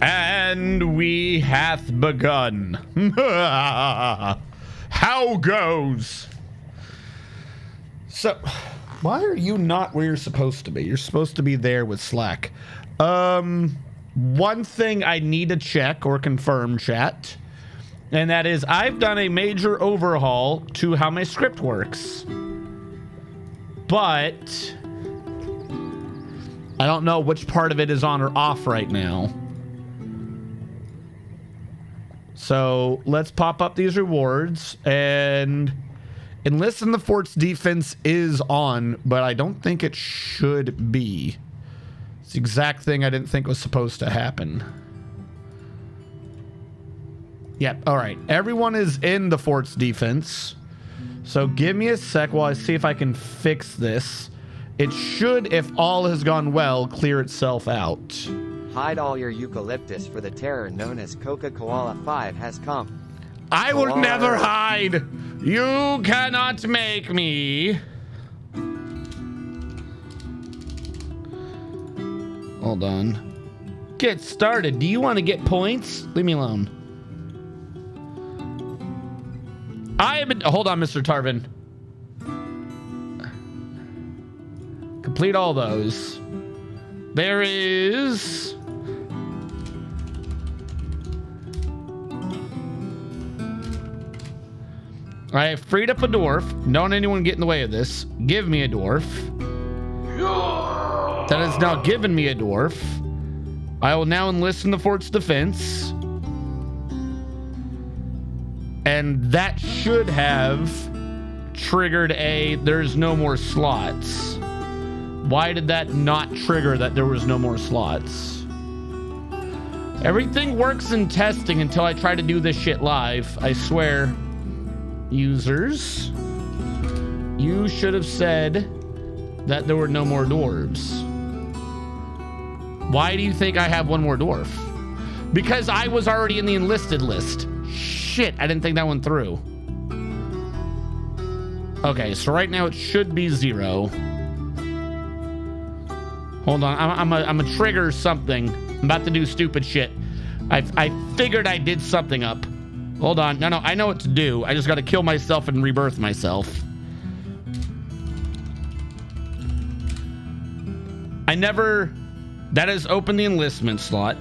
And we hath begun. How goes? So, why are you not where you're supposed to be? You're supposed to be there with Slack. One thing I need to check or confirm, chat, and that is I've done a major overhaul to how my script works. But I don't know which part of it is on or off right now. So let's pop up these rewards, and enlist in the fort's defense is on, but I don't think it should be. It's the exact thing I didn't think was supposed to happen. Yep, all right. Everyone is in the fort's defense. So give me a sec while I see if I can fix this. It should, if all has gone well, clear itself out. Hide all your eucalyptus, for the terror known as Coca-Cola 5 has come. I will never hide. You cannot make me. Hold on. Get started. Do you want to get points? Leave me alone. Hold on, Mr. Tarvin. Complete all those. There is... I have freed up a dwarf. Don't anyone get in the way of this. Give me a dwarf. That has now given me a dwarf. I will now enlist in the fort's defense. And that should have triggered a there's no more slots. Why did that not trigger that there was no more slots? Everything works in testing until I try to do this shit live. I swear. Users, you should have said that there were no more dwarves. Why do you think I have one more dwarf? Because I was already in the enlisted list. Shit, I didn't think that one through. Okay, so right now it should be 0. Hold on, I'm a trigger something. I'm about to do stupid shit. I figured I did something up. Hold on. No, I know what to do. I just got to kill myself and rebirth myself. That has opened the enlistment slot.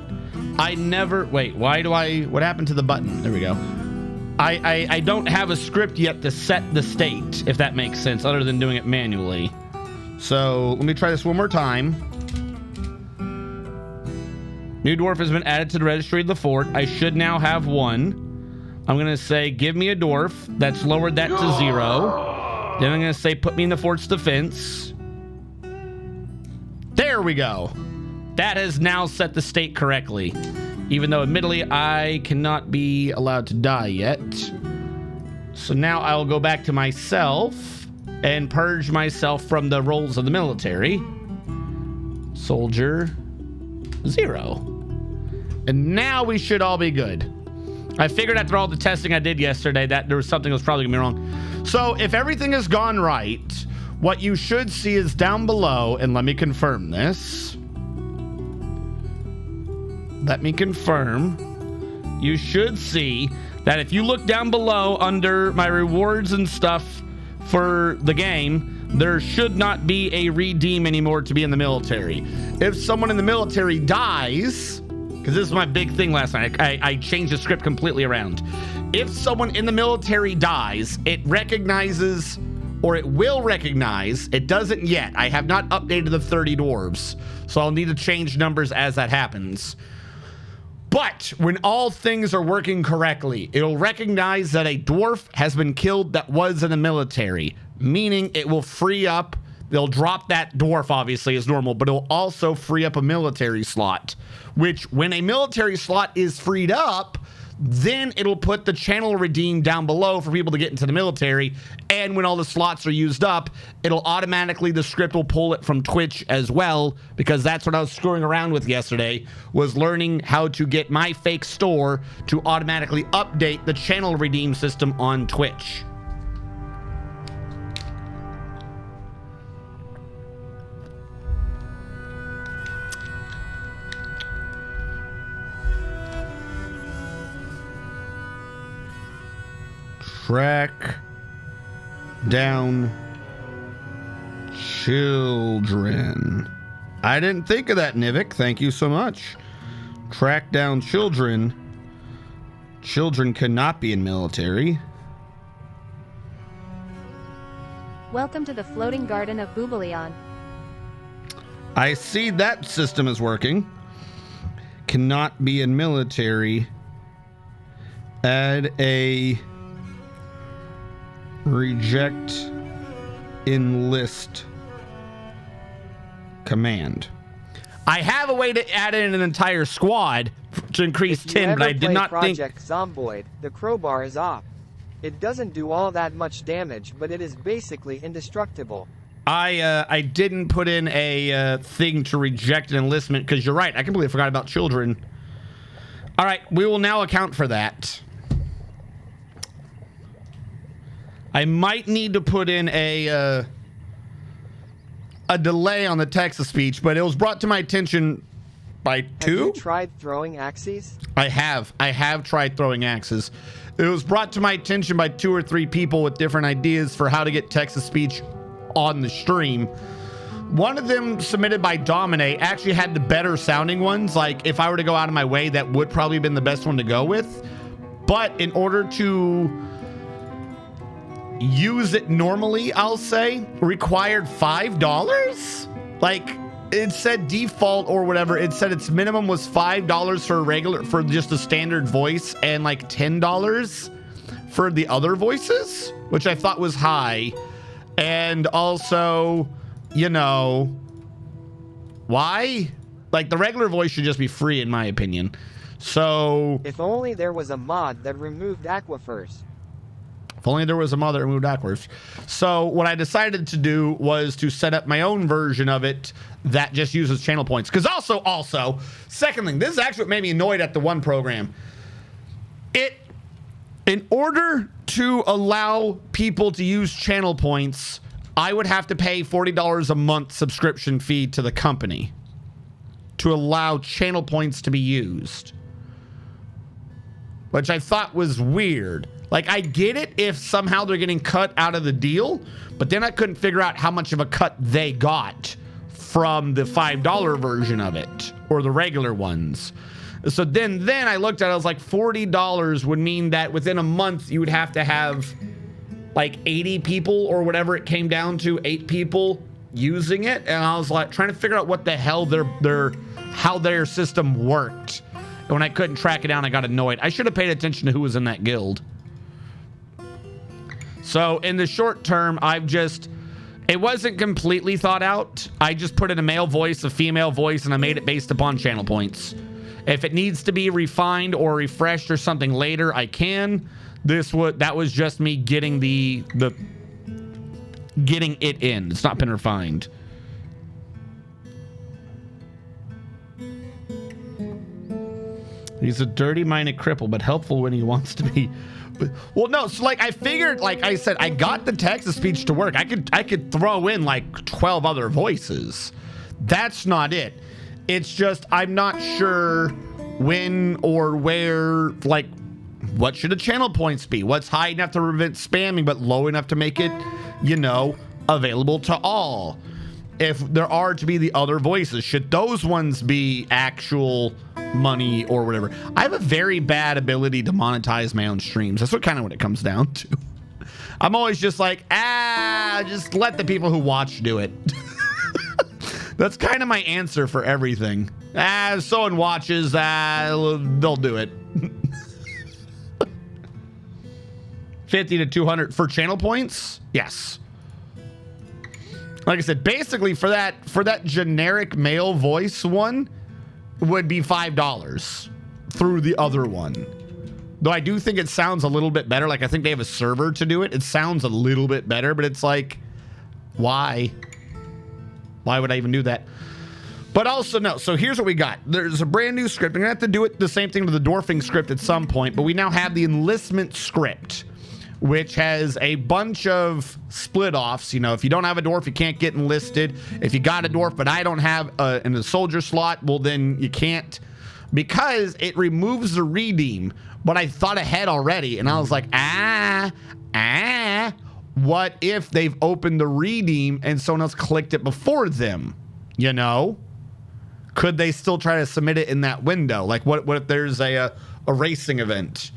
Wait, what happened to the button? There we go. I don't have a script yet to set the state, if that makes sense, other than doing it manually. So let me try this one more time. New dwarf has been added to the registry of the fort. I should now have one. I'm going to say, give me a dwarf. That's lowered that to 0. Then I'm going to say, put me in the fort's defense. There we go. That has now set the state correctly. Even though, admittedly, I cannot be allowed to die yet. So now I will go back to myself and purge myself from the roles of the military. Soldier, 0. And now we should all be good. I figured after all the testing I did yesterday that there was something that was probably gonna be wrong. So if everything has gone right, what you should see is down below, and let me confirm this. Let me confirm. You should see that if you look down below under my rewards and stuff for the game, there should not be a redeem anymore to be in the military. If someone in the military dies, because this is my big thing last night. I changed the script completely around. If someone in the military dies, it recognizes, or it will recognize, it doesn't yet. I have not updated the 30 dwarves, so I'll need to change numbers as that happens. But when all things are working correctly, it'll recognize that a dwarf has been killed that was in the military, meaning it will free up. They'll drop that dwarf, obviously, as normal, but it'll also free up a military slot, which when a military slot is freed up, then it'll put the channel redeem down below for people to get into the military. And when all the slots are used up, it'll automatically, the script will pull it from Twitch as well, because that's what I was screwing around with yesterday, was learning how to get my fake store to automatically update the channel redeem system on Twitch. Track down children. I didn't think of that, Nivik. Thank you so much. Track down children. Children cannot be in military. Welcome to the floating garden of Boobalion. I see that system is working. Cannot be in military. Add a reject enlist command. I have a way to add in an entire squad to increase 10, but I did not think... Project Zomboid, the crowbar is off. It doesn't do all that much damage, but it is basically indestructible. I didn't put in a thing to reject an enlistment, because you're right, I completely forgot about children. All right, we will now account for that. I might need to put in a delay on the text-to-speech, but it was brought to my attention by two. Have you tried throwing axes? I have tried throwing axes. It was brought to my attention by 2 or 3 people with different ideas for how to get text-to-speech on the stream. One of them, submitted by Domine, actually had the better sounding ones. Like, if I were to go out of my way, that would probably have been the best one to go with. But in order to use it normally, I'll say, required $5. Like, it said default or whatever. It said its minimum was $5 for just a standard voice, and like $10 for the other voices, which I thought was high. And also, you know, why? Like, the regular voice should just be free, in my opinion. So if only there was a mod that removed aquifers. If only there was a mod that removed aquifers. So what I decided to do was to set up my own version of it that just uses channel points. Because also, second thing, this is actually what made me annoyed at the one program. In order to allow people to use channel points, I would have to pay $40 a month subscription fee to the company to allow channel points to be used, which I thought was weird. Like, I get it if somehow they're getting cut out of the deal, but then I couldn't figure out how much of a cut they got from the $5 version of it or the regular ones. So then I looked at it, I was like, $40 would mean that within a month you would have to have like 80 people or whatever it came down to, 8 people using it. And I was like trying to figure out what the hell how their system worked. And when I couldn't track it down, I got annoyed. I should have paid attention to who was in that guild. So in the short term, it wasn't completely thought out. I just put in a male voice, a female voice, and I made it based upon channel points. If it needs to be refined or refreshed or something later, I can. That was just me getting getting it in. It's not been refined. He's a dirty-minded cripple, but helpful when he wants to be. Well, no, so like I figured, like I said, I got the text-to-speech to work. I could throw in like 12 other voices. That's not it. It's just I'm not sure when or where, like, what should the channel points be? What's high enough to prevent spamming, but low enough to make it, you know, available to all? If there are to be the other voices, should those ones be actual money or whatever? I have a very bad ability to monetize my own streams. That's what it comes down to. I'm always just like, just let the people who watch do it. That's kind of my answer for everything. If someone watches, they'll do it. 50 to 200 for channel points? Yes. Like I said, basically for that generic male voice one would be $5 through the other one. Though I do think it sounds a little bit better. Like, I think they have a server to do it. It sounds a little bit better, but it's like, why? Why would I even do that? But also, no. So here's what we got. There's a brand new script. I'm going to have to do it the same thing with the dwarfing script at some point, but we now have the enlistment script, which has a bunch of split-offs. You know, if you don't have a dwarf, you can't get enlisted. If you got a dwarf, but I don't have in the soldier slot, well, then you can't because it removes the redeem. But I thought ahead already, and I was like, what if they've opened the redeem and someone else clicked it before them? You know? Could they still try to submit it in that window? Like, what if there's a racing event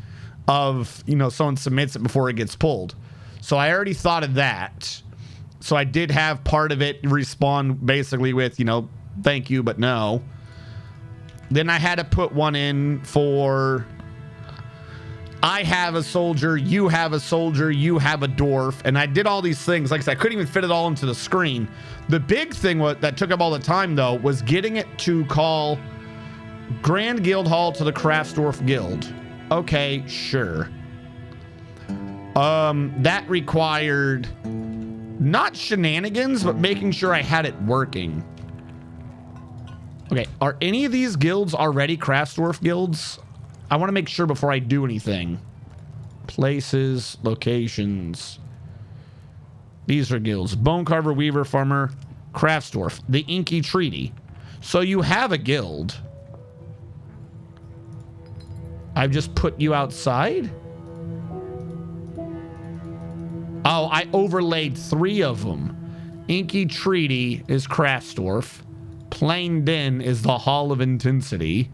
of, you know, someone submits it before it gets pulled? So I already thought of that. So I did have part of it respawn basically with, you know, thank you, but no. Then I had to put one in for... I have a soldier, you have a soldier, you have a dwarf, and I did all these things. Like I said, I couldn't even fit it all into the screen. The big thing that took up all the time, though, was getting it to call Grand Guild Hall to the Craftsdorf Guild. Okay, sure. That required not shenanigans, but making sure I had it working. Okay, are any of these guilds already Craftsdorf guilds? I want to make sure before I do anything. Places, locations. These are guilds. Bonecarver, Weaver, Farmer, Craftsdorf. The Inky Treaty. So you have a guild. I've just put you outside? Oh, I overlaid 3 of them. Inky Treaty is Craftsdorf. Plain Den is the Hall of Intensity.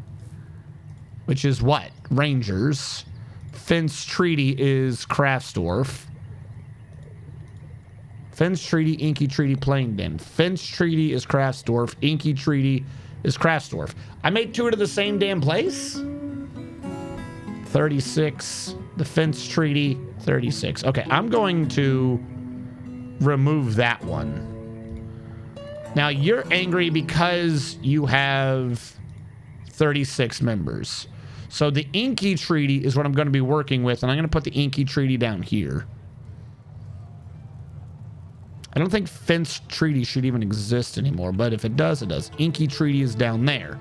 Which is what? Rangers. Fence Treaty is Craftsdorf. Fence Treaty, Inky Treaty, Plain Den. Fence Treaty is Craftsdorf. Inky Treaty is Craftsdorf. I made 2 to the same damn place? 36. The Fence Treaty, 36. Okay, I'm going to remove that one. Now, you're angry because you have 36 members. So the Inky Treaty is what I'm going to be working with, and I'm going to put the Inky Treaty down here. I don't think Fence Treaty should even exist anymore, but if it does, it does. Inky Treaty is down there.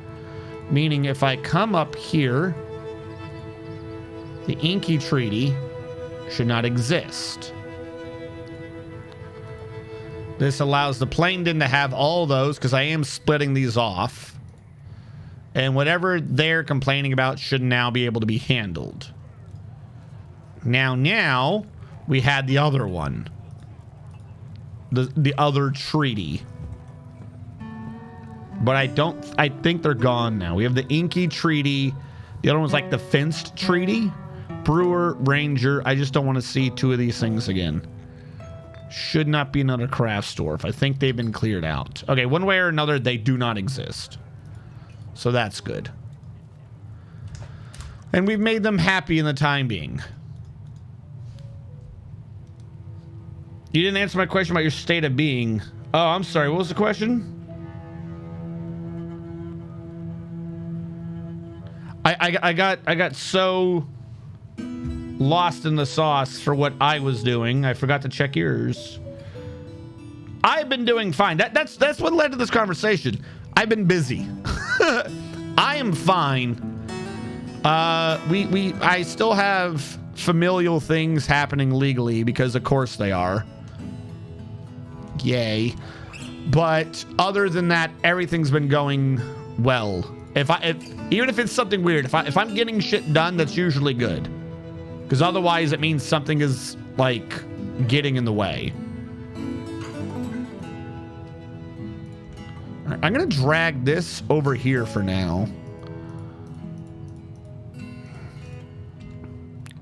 Meaning if I come up here, the Inky Treaty should not exist. This allows the Plain Den to have all those, because I am splitting these off. And whatever they're complaining about should now be able to be handled. Now, we had the other one. The other treaty. But I think they're gone now. We have the Inky Treaty. The other one's like the Fenced Treaty. Brewer, Ranger. I just don't want to see 2 of these things again. Should not be another Craftsdorf. I think they've been cleared out. Okay, one way or another, they do not exist. So that's good. And we've made them happy in the time being. You didn't answer my question about your state of being. Oh, I'm sorry. What was the question? I got so lost in the sauce for what I was doing. I forgot to check yours. I've been doing fine. That's what led to this conversation. I've been busy. I am fine. I still have familial things happening legally because of course they are. Yay. But other than that, everything's been going well. Even if it's something weird, if I'm getting shit done, that's usually good. Because otherwise it means something is like getting in the way. I'm going to drag this over here for now.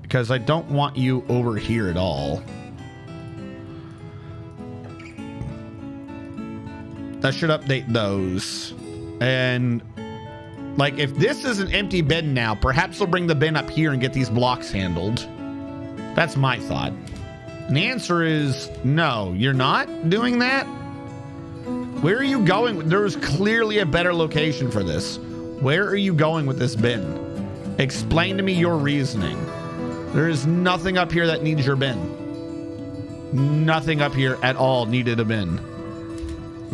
Because I don't want you over here at all. That should update those. And, like, if this is an empty bin now, perhaps they'll bring the bin up here and get these blocks handled. That's my thought. And the answer is no, you're not doing that? Where are you going? There was clearly a better location for this. Where are you going with this bin? Explain to me your reasoning. There is nothing up here that needs your bin. Nothing up here at all needed a bin.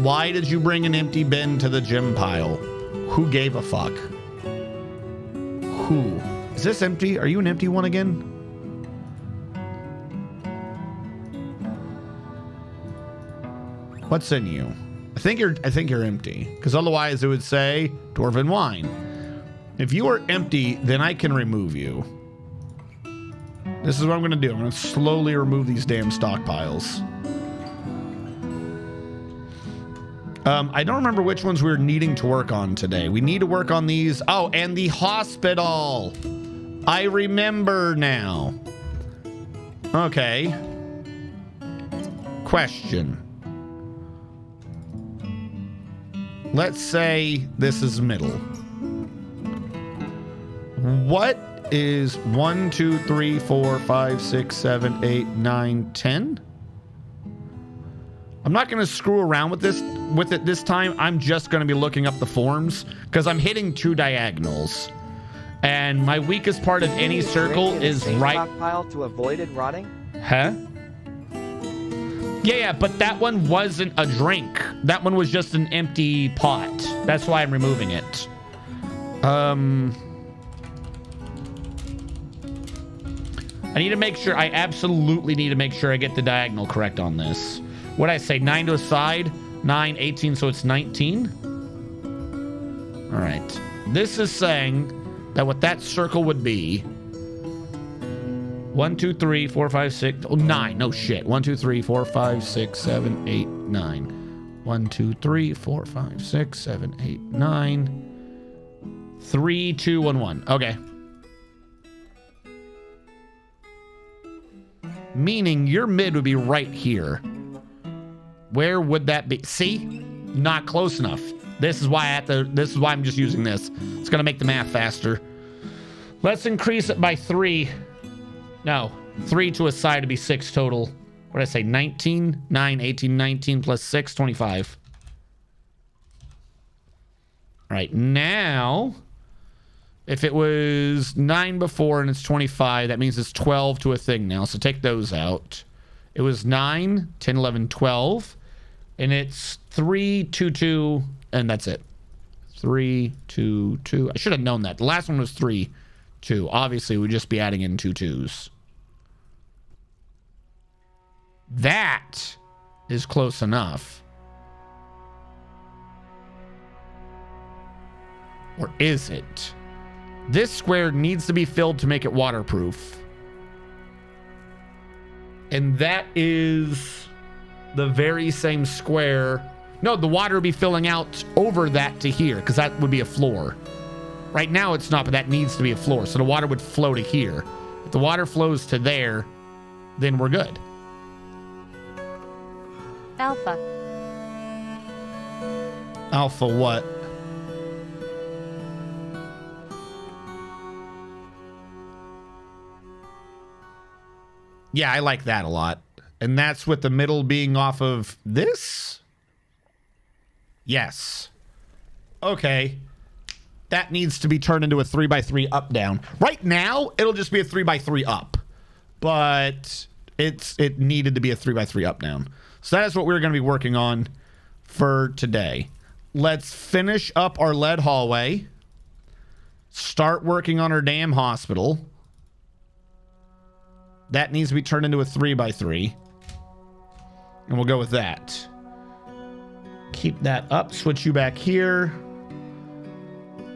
Why did you bring an empty bin to the gym pile? Who gave a fuck? Who? Is this empty? Are you an empty one again? What's in you? I think you're empty, because otherwise it would say Dwarven Wine. If you are empty, then I can remove you. This is what I'm going to do. I'm going to slowly remove these damn stockpiles. I don't remember which ones we're needing to work on today. We need to work on these. Oh, and the hospital. I remember now. Okay. Question. Let's say this is middle. What is 1, 2, 3, 4, 5, 6, 7, 8, 9, 10? I'm not going to screw around with it this time. I'm just going to be looking up the forms because I'm hitting 2 diagonals. And my weakest part of any circle is right. Stockpile to avoid it rotting? Huh? Yeah, but that one wasn't a drink. That one was just an empty pot. That's why I'm removing it. I need to make sure, I absolutely need to make sure I get the diagonal correct on this. What'd I say? 9 to a side, 9, 18, so it's 19. All right. This is saying that what that circle would be 1, 2, 3, 4, 5, 6, 9. No shit. 1, 2, 3, 4, 5, 6, 7, 8, 9. 1, 2, 3, 4, 5, 6, 7, 8, 9. 3, 2, 1, 1. Okay. Meaning your mid would be right here. Where would that be? See? Not close enough. This is why I'm just using this. It's gonna make the math faster. Let's increase it by 3. No, 3 to a side to be 6 total. What did I say? 19, 9, 18, 19 plus 6, 25. All right, now, if it was 9 before and it's 25, that means it's 12 to a thing now. So take those out. It was 9, 10, 11, 12. And it's 3, 2, 2, and that's it. 3, 2, 2. I should have known that. The last one was 3, 2. Obviously, we'd just be adding in 2 2s. That is close enough. Or is it? This square needs to be filled to make it waterproof. And that is the very same square. No, the water would be filling out over that to here because that would be a floor. Right now it's not, but that needs to be a floor. So the water would flow to here. If the water flows to there, then we're good. Alpha. Alpha what? Yeah, I like that a lot. And that's with the middle being off of this? Yes. Okay. That needs to be turned into a 3x3 up down. Right now, it'll just be a 3x3 up. But it needed to be a 3x3 up down. So that is what we're going to be working on for today. Let's finish up our lead hallway. Start working on our damn hospital. That needs to be turned into a 3x3. And we'll go with that. Keep that up. Switch you back here.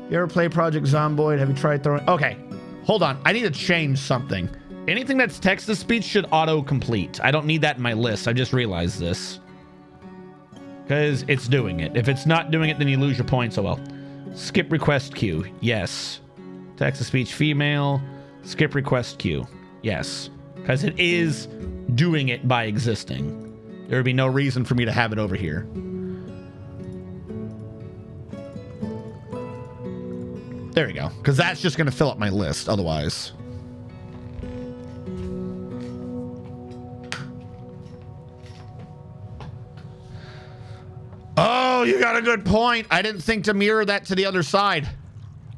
You ever play Project Zomboid? Have you tried throwing... Okay. Hold on. I need to change something. Anything that's text-to-speech should auto-complete. I don't need that in my list. I just realized this. Because it's doing it. If it's not doing it, then you lose your points. Oh, well. Skip request queue. Yes. Text-to-speech female. Skip request queue. Yes. Because it is doing it by existing. There would be no reason for me to have it over here. There we go. Because that's just going to fill up my list otherwise. Oh, you got a good point. I didn't think to mirror that to the other side.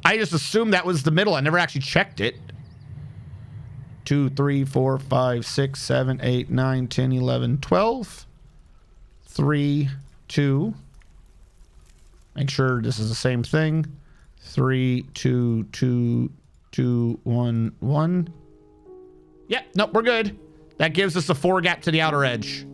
I just assumed that was the middle. I never actually checked it. 2, 3, 4, 5, 6, 7, 8, 9, 10, 11, 12. 3, 2. Make sure this is the same thing. 3, 2, 2, 2, 1, 1. Yep, nope, we're good. That gives us a 4 gap to the outer edge.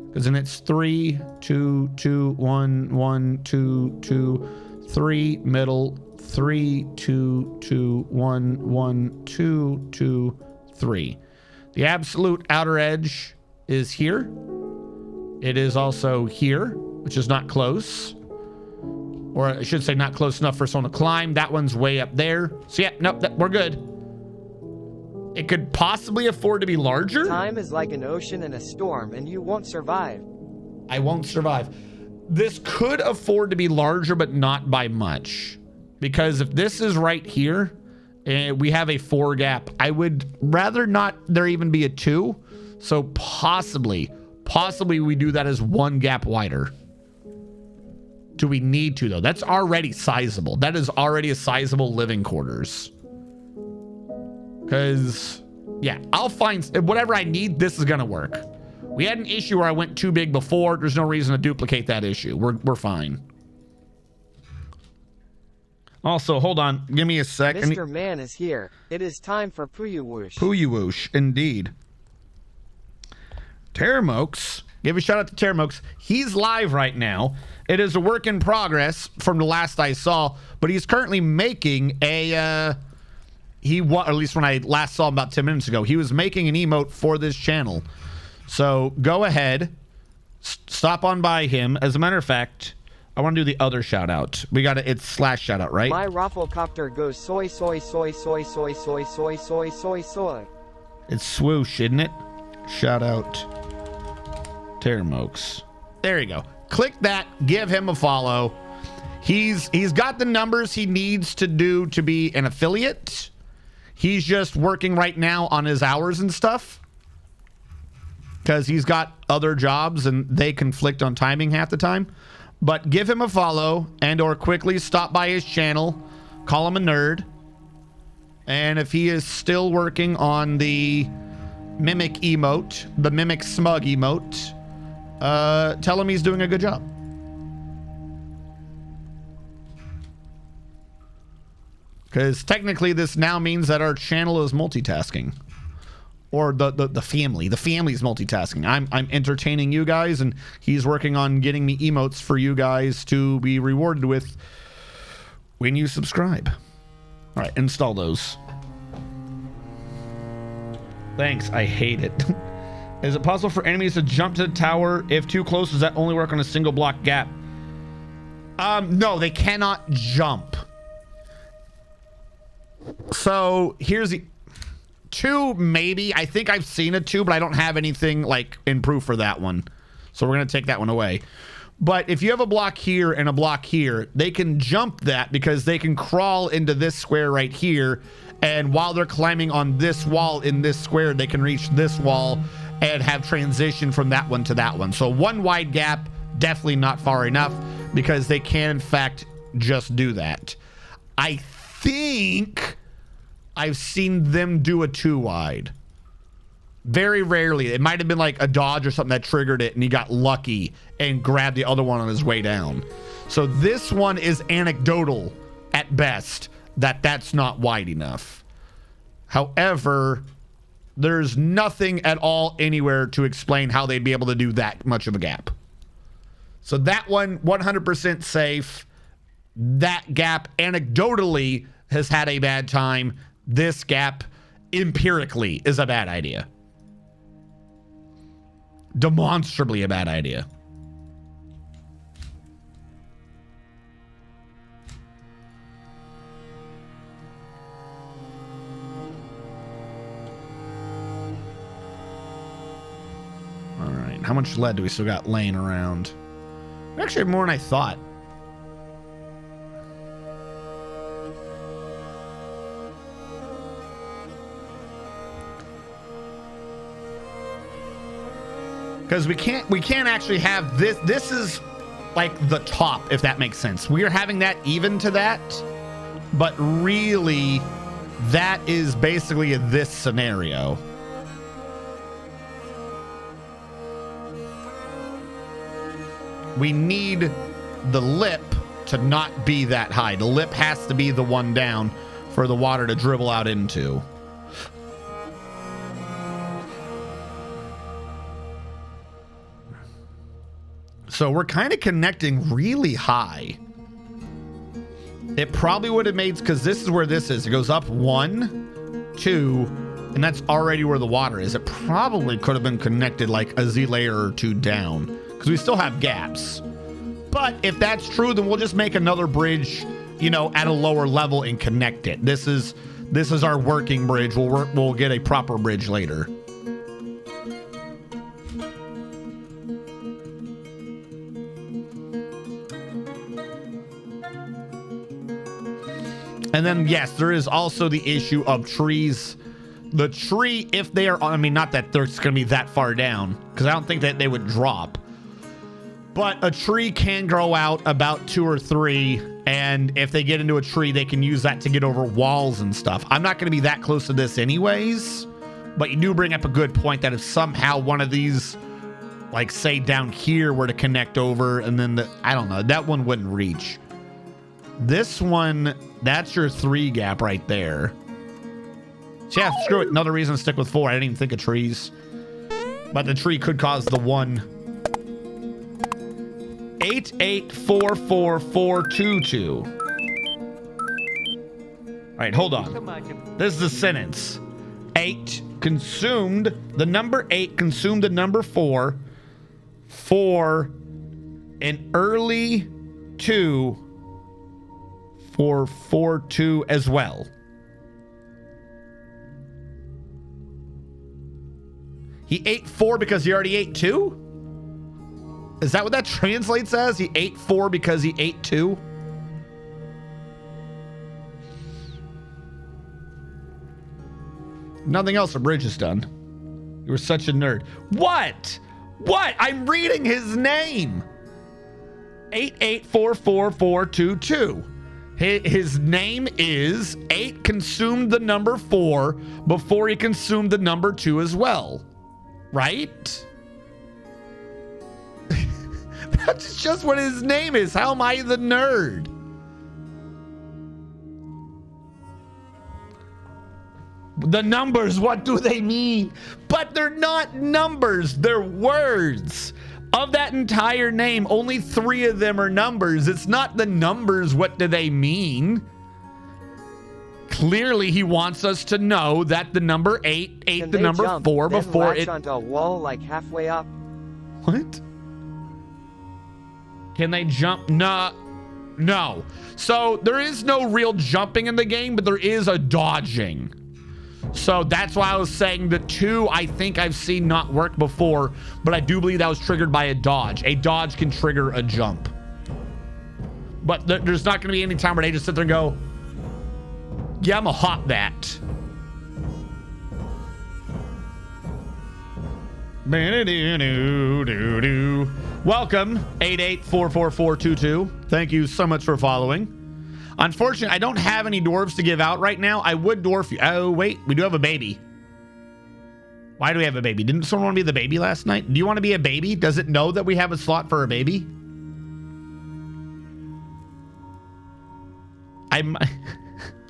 Because then it's 3, 2, 2, 1, 1, 2, 2, 3, middle, 3, 2, 2, 1, 1, 2, 2, 3. The absolute outer edge is here. It is also here, which is not close. Or I should say not close enough for someone to climb. That one's way up there. So yeah, nope, we're good. It could possibly afford to be larger. Time is like an ocean in a storm, and you won't survive. I won't survive. This could afford to be larger, but not by much. Because if this is right here, and we have a 4 gap, I would rather not there even be a 2. So possibly we do that as 1 gap wider. Do we need to, though? That's already sizable. That is already a sizable living quarters. Because, yeah, I'll find whatever I need. This is going to work. We had an issue where I went too big before. There's no reason to duplicate that issue. We're fine. Also, hold on. Give me a sec. Mr. Man is here. It is time for Puyuwoosh. Puyuwoosh, indeed. Terramokes. Give a shout out to Terramokes. He's live right now. It is a work in progress from the last I saw, but he's currently making a, or at least when I last saw him about 10 minutes ago, he was making an emote for this channel. So go ahead, stop on by him. As a matter of fact, I want to do the other shout out. It's slash shout out, right? My rafflecopter goes soy, soy, soy, soy, soy, soy, soy, soy, soy, soy. It's swoosh, isn't it? Shout out Terramokes. There you go. Click that, give him a follow. He's got the numbers he needs to do to be an affiliate. He's just working right now on his hours and stuff, because he's got other jobs and they conflict on timing half the time. But give him a follow and or quickly stop by his channel, call him a nerd. And if he is still working on the mimic emote, the mimic smug emote, tell him he's doing a good job. Because technically this now means that our channel is multitasking. Or the family. The family's multitasking. I'm entertaining you guys, and he's working on getting me emotes for you guys to be rewarded with when you subscribe. All right, install those. Thanks, I hate it. Is it possible for enemies to jump to the tower if too close? Does that only work on a single block gap? No, they cannot jump. So here's the 2, maybe. I think I've seen a 2, but I don't have anything like in proof for that one. So we're going to take that one away. But if you have a block here and a block here, they can jump that because they can crawl into this square right here. And while they're climbing on this wall in this square, they can reach this wall and have transition from that one to that one. So 1 wide gap, definitely not far enough, because they can in fact just do that. I think I've seen them do a 2 wide. Very rarely. It might have been like a dodge or something that triggered it and he got lucky and grabbed the other one on his way down. So this one is anecdotal at best that that's not wide enough. However, there's nothing at all anywhere to explain how they'd be able to do that much of a gap. So that one, 100% safe. That gap anecdotally has had a bad time. This gap empirically is a bad idea. Demonstrably a bad idea. All right, how much lead do we still got laying around? We actually have more than I thought. Because we can't actually have this. This is like the top, if that makes sense. We are having that even to that, but really that is basically this scenario. We need the lip to not be that high. The lip has to be the one down for the water to dribble out into. So we're kind of connecting really high. It probably would have made, because this is where this is. It goes up 1, 2, and that's already where the water is. It probably could have been connected like a Z layer or 2 down, because we still have gaps. But if that's true, then we'll just make another bridge, you know, at a lower level and connect it. This is our working bridge. We'll get a proper bridge later. And then, yes, there is also the issue of trees. The tree, if they are, I mean, not that they're going to be that far down, because I don't think that they would drop. But a tree can grow out about 2 or 3, and if they get into a tree, they can use that to get over walls and stuff. I'm not going to be that close to this anyways, but you do bring up a good point that if somehow one of these, like, say, down here were to connect over, and then, I don't know, that one wouldn't reach. This one, that's your 3 gap right there. So yeah, screw it. Another reason to stick with 4. I didn't even think of trees. But the tree could cause the 1. 8844422. All right, hold on. This is the sentence. 8 consumed, the number 8 consumed the number 4 for an early 2 for 4-2 as well. He ate 4 because he already ate 2? Is that what that translates as? He ate 4 because he ate 2? Nothing else, the bridge is done. You were such a nerd. What? What? I'm reading his name. 8844422. His name is 8 consumed the number 4 before he consumed the number 2 as well. Right? That's just what his name is. How am I the nerd? The numbers, what do they mean? But they're not numbers, they're words. Of that entire name, only 3 of them are numbers. It's not the numbers, what do they mean? Clearly, he wants us to know that the number 8 ate the number jump, 4 then before latch it... onto a wall like halfway up? What? Can they jump? No. No. So there is no real jumping in the game, but there is a dodging. So that's why I was saying the 2 I think I've seen not work before, but I do believe that was triggered by a dodge. A dodge can trigger a jump. But there's not going to be any time where they just sit there and go, yeah, I'm going to hop that. Welcome, 8844422. Thank you so much for following. Unfortunately, I don't have any dwarves to give out right now. I would dwarf you. Oh, wait, we do have a baby. Why do we have a baby? Didn't someone want to be the baby last night? Do you want to be a baby? Does it know that we have a slot for a baby? I'm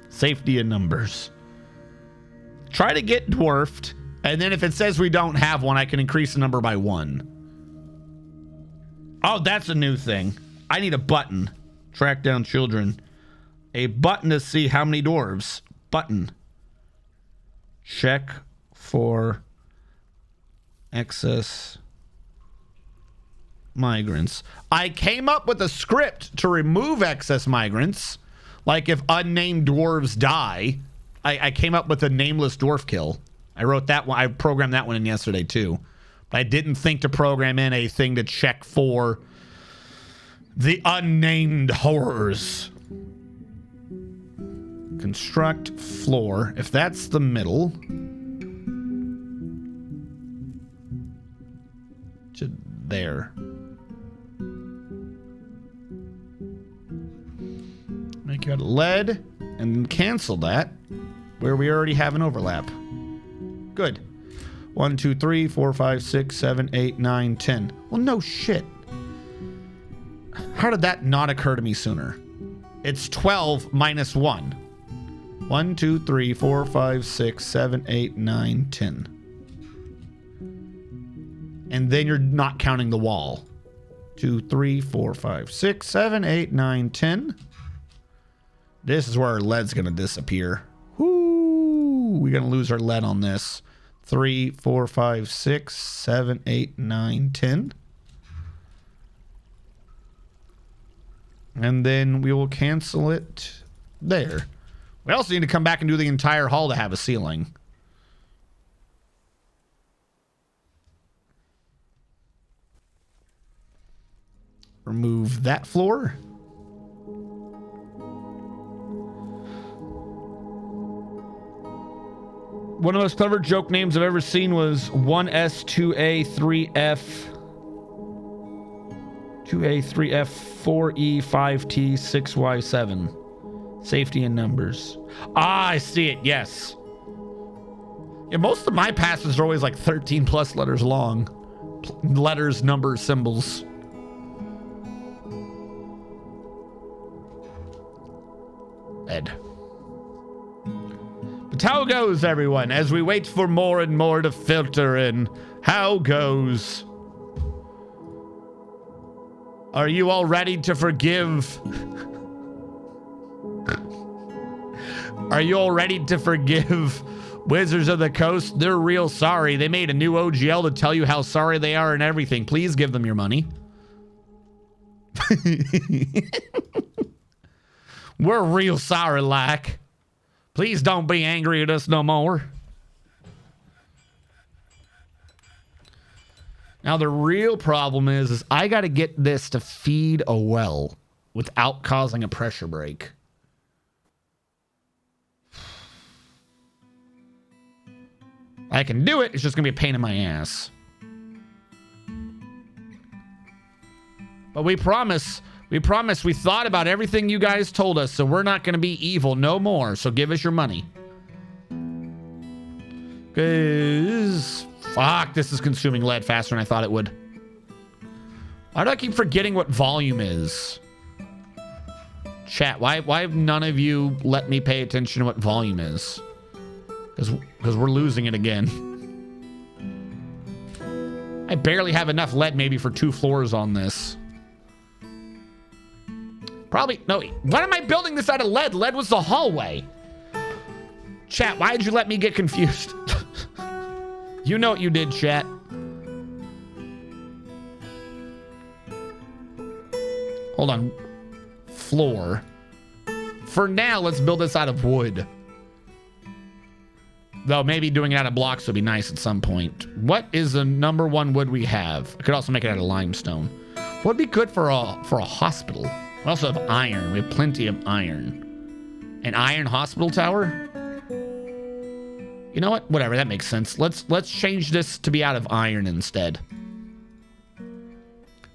safety in numbers. Try to get dwarfed, and then if it says we don't have one, I can increase the number by 1. Oh, that's a new thing. I need a button. Track down children. A button to see how many dwarves. Button. Check for excess migrants. I came up with a script to remove excess migrants. Like if unnamed dwarves die, I came up with a nameless dwarf kill. I wrote that one. I programmed that one in yesterday too. But I didn't think to program in a thing to check for the unnamed horrors. Construct floor. If that's the middle. To there. Make it lead and cancel that where we already have an overlap. Good. 1, 2, 3, 4, 5, 6, 7, 8, 9, 10. Well, no shit. How did that not occur to me sooner? It's 12 minus 1. 1, 2, 3, 4, 5, 6, 7, 8, 9, 10. And then you're not counting the wall. 2, 3, 4, 5, 6, 7, 8, 9, 10. This is where our lead's going to disappear. Woo! We're going to lose our lead on this. 3, 4, 5, 6, 7, 8, 9, 10. And then we will cancel it there. We also need to come back and do the entire hall to have a ceiling. Remove that floor. One of the most clever joke names I've ever seen was 1S, 2A, 3F, 2A, 3F, 4E, 5T, 6Y7. Safety in numbers. Ah, I see it. Yes. Yeah, most of my passes are always like 13 plus letters long. Letters, numbers, symbols. Ed. But how goes, everyone, as we wait for more and more to filter in? How goes? Are you all ready to forgive? Are you all ready to forgive Wizards of the Coast? They're real sorry. They made a new OGL to tell you how sorry they are and everything. Please give them your money. We're real sorry, like. Please don't be angry at us no more. Now, the real problem is I got to get this to feed a well without causing a pressure break. I can do it. It's just going to be a pain in my ass. But we promise we thought about everything you guys told us, so we're not going to be evil no more. So give us your money. Because, fuck, this is consuming lead faster than I thought it would. Why do I keep forgetting what volume is? Chat, why have none of you let me pay attention to what volume is? Because we're losing it again. I barely have enough lead maybe for 2 floors on this. Probably, no, why am I building this out of lead? Lead was the hallway. Chat, why did you let me get confused? You know what you did, chat. Hold on. Floor. For now, let's build this out of wood. Though maybe doing it out of blocks would be nice at some point. What is the number 1 wood we have? I could also make it out of limestone. What would be good for a hospital? We also have iron. We have plenty of iron. An iron hospital tower? You know what? Whatever, that makes sense. Let's change this to be out of iron instead.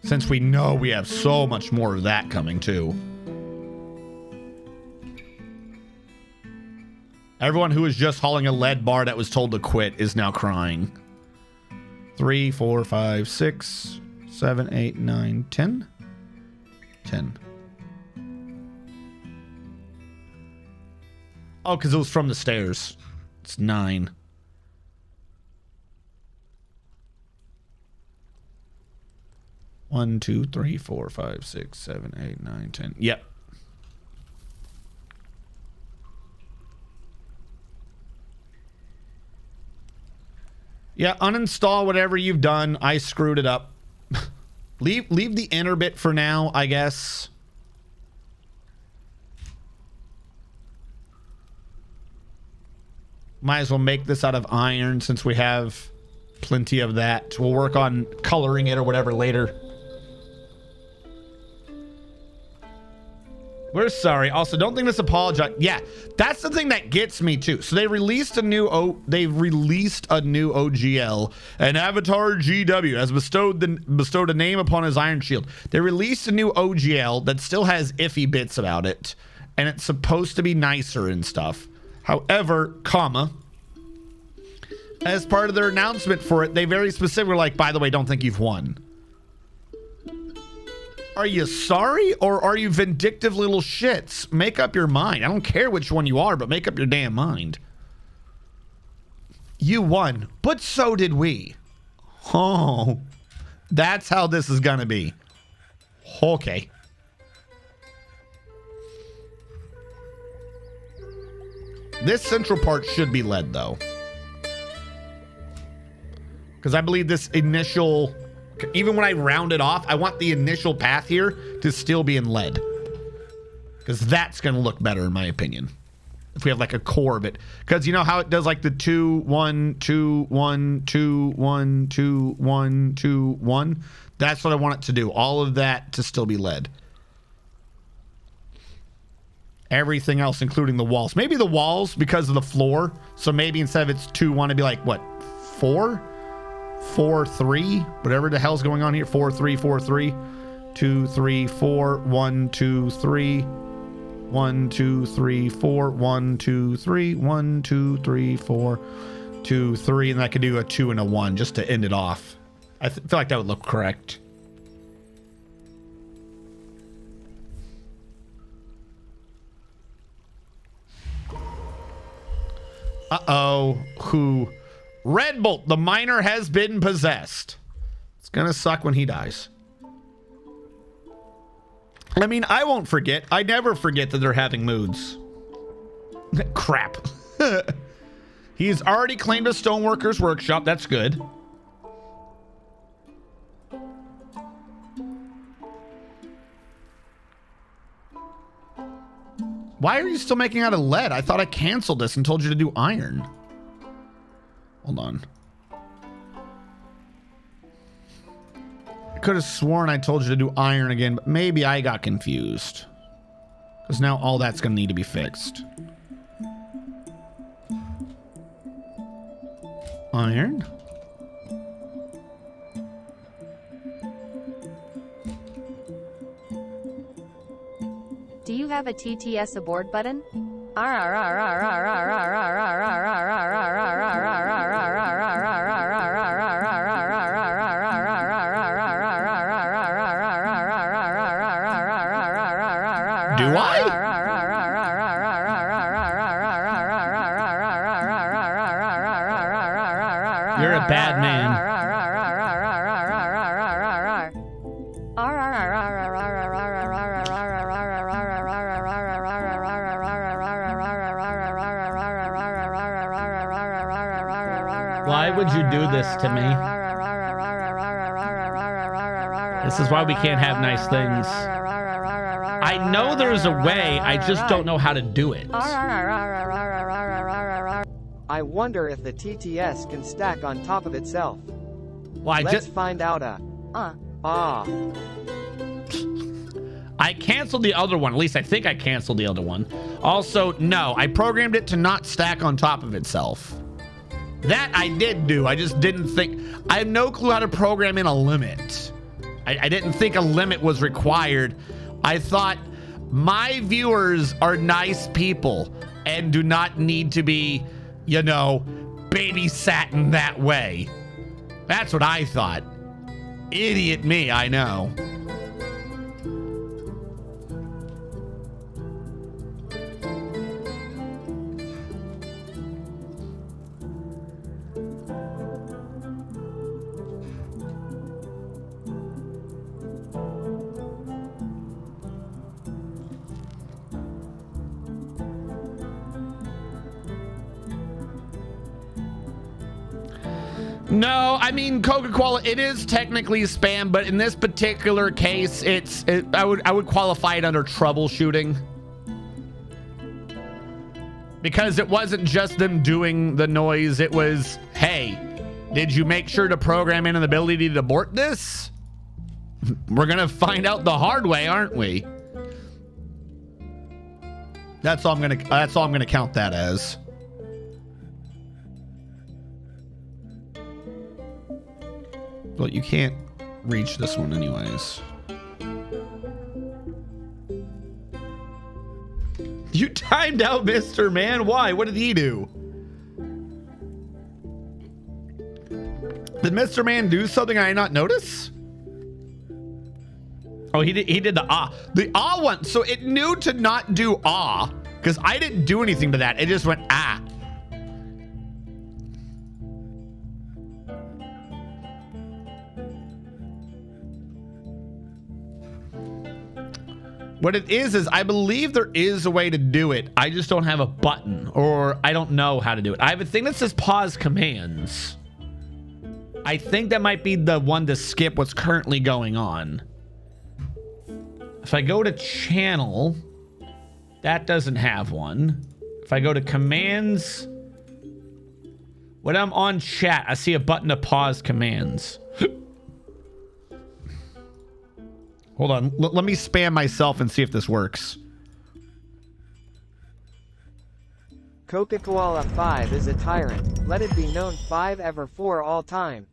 Since we know we have so much more of that coming too. Everyone who was just hauling a lead bar that was told to quit is now crying. 3, 4, 5, 6, 7, 8, 9, 10. 10. Oh, because it was from the stairs. It's 9. One, 2, 3, 4, 5, 6, 7, 8, 9, 10. Yep. Yeah, uninstall whatever you've done. I screwed it up. leave the inner bit for now, I guess. Might as well make this out of iron since we have plenty of that. We'll work on coloring it or whatever later. We're sorry. Also, don't think this apologize. Yeah, that's the thing that gets me too. So they released a new OGL, and Avatar GW has bestowed a name upon his iron shield. They released a new OGL that still has iffy bits about it, and it's supposed to be nicer and stuff. However, as part of their announcement for it, they very specifically were like, by the way, don't think you've won. Are you sorry or are you vindictive little shits? Make up your mind. I don't care which one you are, but make up your damn mind. You won, but so did we. Oh, that's how this is gonna be. Okay. This central part should be lead, though. Because I believe this initial, even when I round it off, I want the initial path here to still be in lead. Because that's going to look better, in my opinion. If we have like a core of it. Because you know how it does like the 2, 1, 2, 1, 2, 1, 2, 1, 2, 1? That's what I want it to do. All of that to still be lead. Everything else, including the walls. Maybe the walls because of the floor. So maybe instead of it's 2, 1, it'd be like, what, 4? 4, 3? Whatever the hell's going on here. 4, 3, 4, 3. 2, 3, 4. 1, 2, 3. 1, 2, 3, 4. 1, 2, 3. 1, 2, 3, 4. 2, 3. And I could do a 2 and a 1 just to end it off. I feel like that would look correct. Uh-oh. Who? Red Bolt, the miner has been possessed. It's gonna suck when he dies. I mean, I won't forget. I never forget that they're having moods. Crap. He's already claimed a stoneworker's workshop. That's good. Why are you still making out of lead? I thought I canceled this and told you to do iron. Hold on. I could have sworn I told you to do iron again, but maybe I got confused. Because now all that's going to need to be fixed. Iron? Do you have a TTS aboard button? Do I? You're a bad man. Why would you do this to me? This is why we can't have nice things. I know there's a way, I just don't know how to do it. I wonder if the TTS can stack on top of itself. Well, Let's find out. I canceled the other one. At least I think I canceled the other one. Also, no, I programmed it to not stack on top of itself. That I did do. I just didn't think. I have no clue how to program in a limit. I didn't think a limit was required. I thought my viewers are nice people and do not need to be, you know, babysat in that way. That's what I thought. Idiot me, I know. No, I mean Coca-Cola. It is technically spam, but in this particular case, I would qualify it under troubleshooting because it wasn't just them doing the noise. It was, hey, did you make sure to program in an ability to abort this? We're gonna find out the hard way, aren't we? That's all I'm gonna count that as. Well, you can't reach this one anyways. You timed out Mr. Man. Why? What did he do? Did Mr. Man do something I did not notice? Oh, he did the ah. The ah one. So it knew to not do ah because I didn't do anything to that. It just went ah. What it is I believe there is a way to do it. I just don't have a button, or I don't know how to do it. I have a thing that says pause commands. I think that might be the one to skip what's currently going on. If I go to channel, that doesn't have one. If I go to commands, when I'm on chat, I see a button to pause commands. Hold on. Let me spam myself and see if this works. Coca-Cola 5 is a tyrant. Let it be known 5 ever for all time.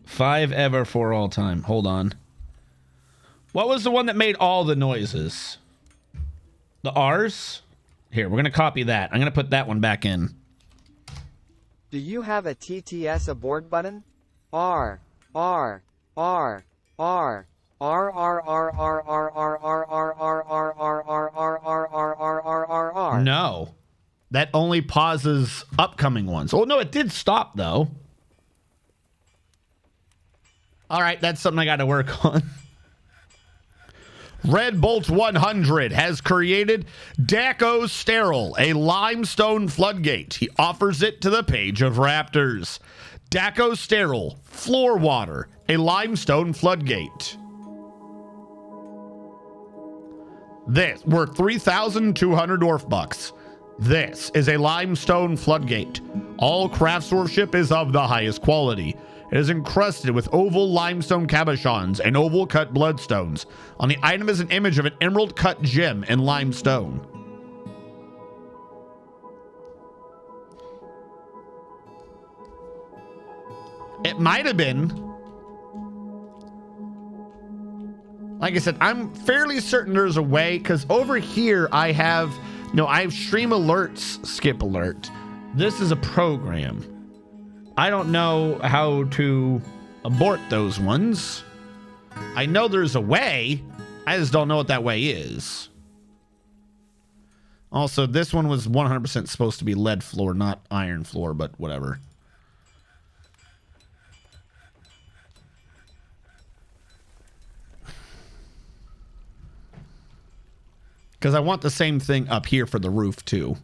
5 ever for all time. Hold on. What was the one that made all the noises? The R's? Here, we're going to copy that. I'm going to put that one back in. Do you have a TTS abort button? R, R, R, R. R R R R R R R R R R R R R R R R R R. No. That only pauses upcoming ones. Oh no, it did stop though. All right, that's something I got to work on. Red Bolt 100 has created Daco Sterile, a limestone floodgate. He offers it to the page of Raptors. Daco Sterile, floor water, a limestone floodgate. This worth 3,200 dwarf bucks. This is a limestone floodgate. All craftsmanship is of the highest quality. It is encrusted with oval limestone cabochons and oval cut bloodstones. On the item is an image of an emerald cut gem in limestone. It might have been. Like I said, I'm fairly certain there's a way, because over here I have stream alerts, skip alert. This is a program. I don't know how to abort those ones. I know there's a way. I just don't know what that way is. Also, this one was 100% supposed to be lead floor, not iron floor, but whatever. Because I want the same thing up here for the roof, too.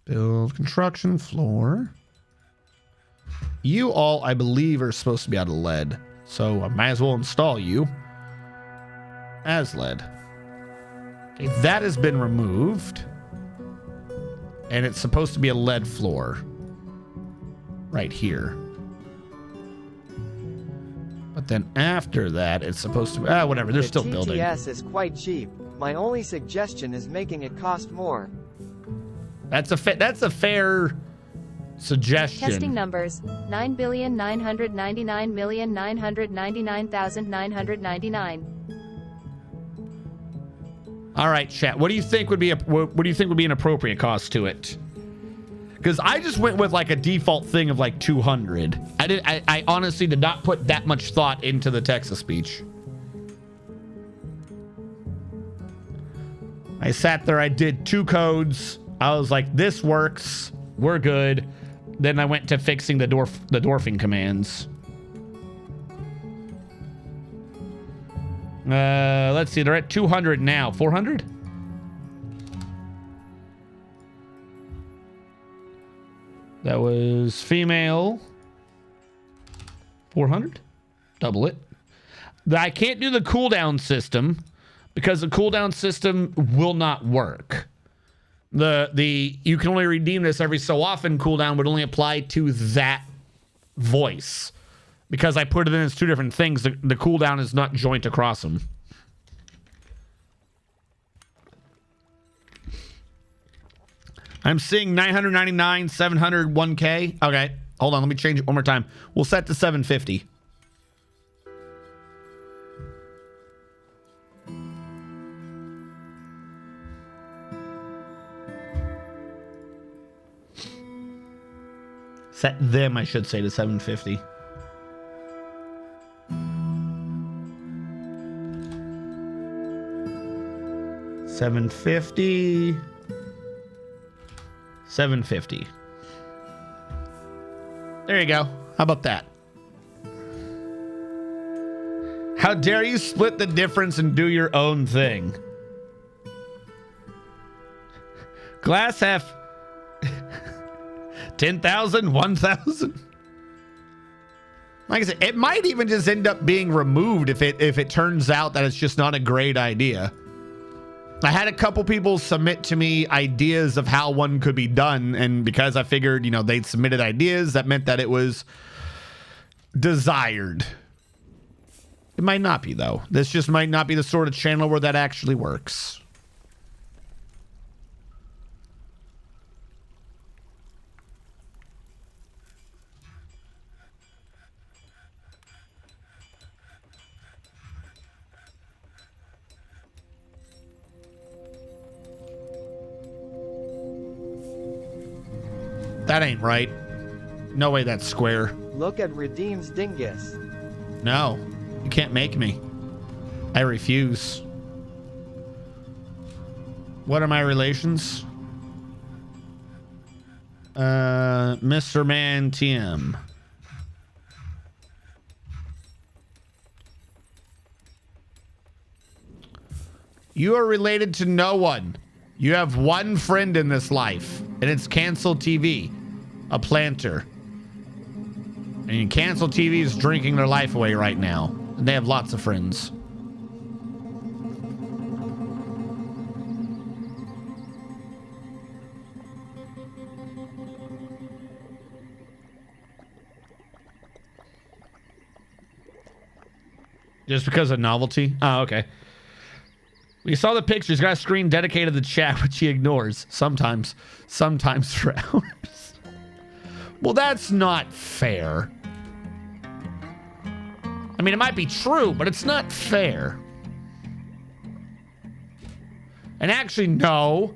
Build construction floor. You all, I believe, are supposed to be out of lead. So I might as well install you as lead. Okay, that has been removed. And it's supposed to be a lead floor. Right here. But then after that, it's supposed to be... whatever. They're still building. The TTS is quite cheap. My only suggestion is making it cost more. That's a fair suggestion. Testing numbers: 9,999,999,999. All right, chat. What do you think would be an appropriate cost to it? Because I just went with like a default thing of like 200. I honestly did not put that much thought into the text-to-speech. I sat there. I did 2 codes. I was like, this works. We're good. Then I went to fixing the dwarfing commands. Let's see. They're at 200 now. 400? That was female. 400? Double it. I can't do the cooldown system because the cooldown system will not work. You can only redeem this every so often. Cooldown would only apply to that voice. Because I put it in as 2 different things, the cooldown is not joint across them. I'm seeing 999, 700, 1K. Okay, hold on. Let me change it one more time. We'll set to 750. Set them, I should say, to 750. $750. $7.50. There you go. How about that? How dare you split the difference and do your own thing? Glass half 10,000, 1,000. Like I said, it might even just end up being removed if it turns out that it's just not a great idea. I had a couple people submit to me ideas of how one could be done, and because I figured, you know, they'd submitted ideas, that meant that it was desired. It might not be, though. This just might not be the sort of channel where that actually works. That ain't right. No way that's square. Look at Redeem's dingus. No, you can't make me. I refuse. What are my relations? Mr. Man TM. You are related to no one. You have one friend in this life, and it's Cancel TV, a planter. And Cancel TV is drinking their life away right now. And they have lots of friends. Just because of novelty? Oh, okay. We saw the pictures. Got a screen dedicated to the chat, which he ignores. Sometimes for hours. Well, that's not fair. I mean, it might be true, but it's not fair. And actually, no.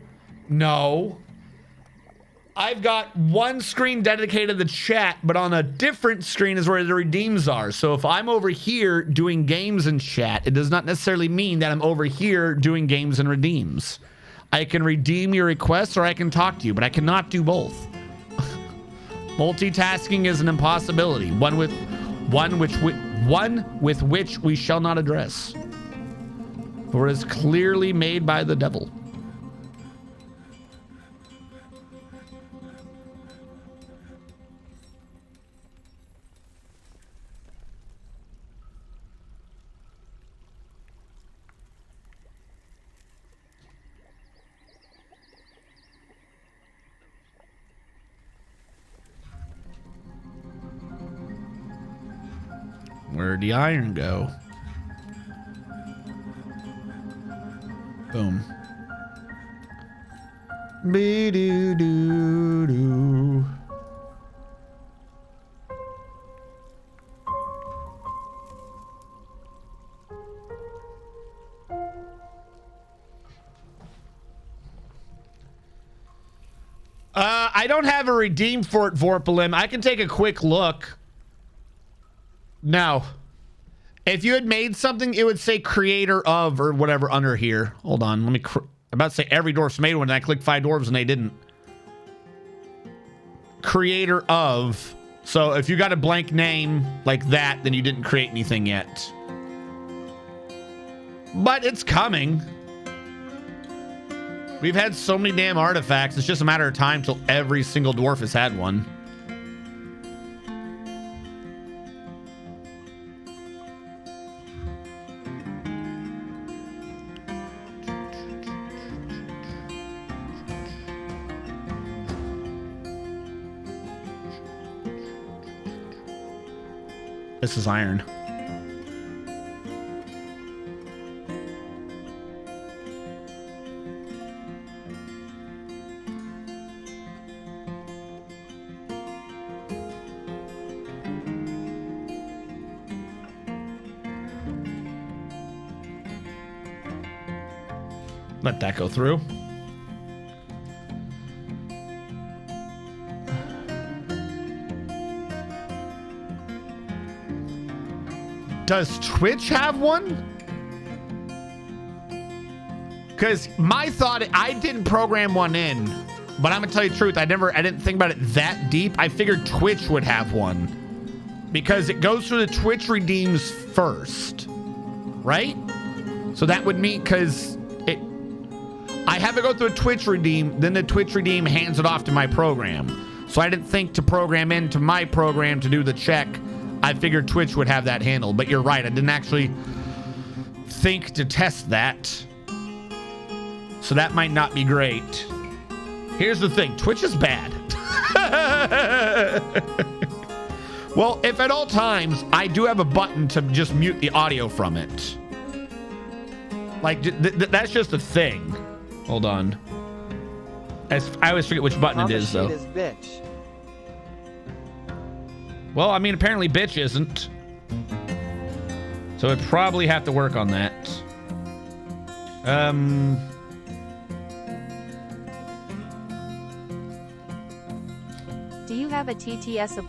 I've got one screen dedicated to the chat, but on a different screen is where the redeems are. So if I'm over here doing games and chat, it does not necessarily mean that I'm over here doing games and redeems. I can redeem your requests or I can talk to you, but I cannot do both. Multitasking is an impossibility. One with which we shall not address. For it is clearly made by the devil. Where'd the iron go? Boom. Be-do-do-do. I don't have a redeem for it, Vorpalim. I can take a quick look. No. If you had made something, it would say creator of or whatever under here. Hold on. Let me... I'm about to say every dwarf's made one, and I clicked 5 dwarves and they didn't. Creator of. So if you got a blank name like that, then you didn't create anything yet. But it's coming. We've had so many damn artifacts. It's just a matter of time till every single dwarf has had one. This is iron. Let that go through. Does Twitch have one? Because my thought, I didn't program one in. But I'm gonna tell you the truth. I didn't think about it that deep. I figured Twitch would have one because it goes through the Twitch redeems first, right? So that would mean because I have to go through a Twitch redeem, then the Twitch redeem hands it off to my program. So I didn't think to program into my program to do the check. I figured Twitch would have that handled. But you're right. I didn't actually think to test that. So that might not be great. Here's the thing. Twitch is bad. Well, if at all times I do have a button to just mute the audio from it. Like, that's just a thing. Hold on. I always forget which button it is, though. Is bitch. Well, I mean, apparently bitch isn't. So I'd probably have to work on that. Do you have a TTS?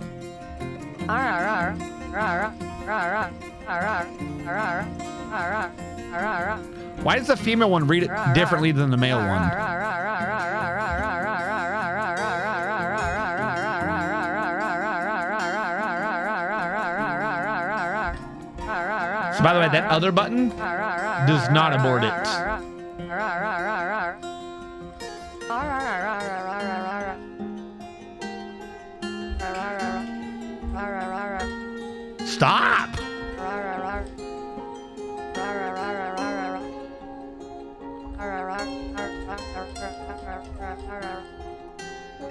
Why does the female one read it differently than the male one? So by the way, that other button does not abort it. Stop!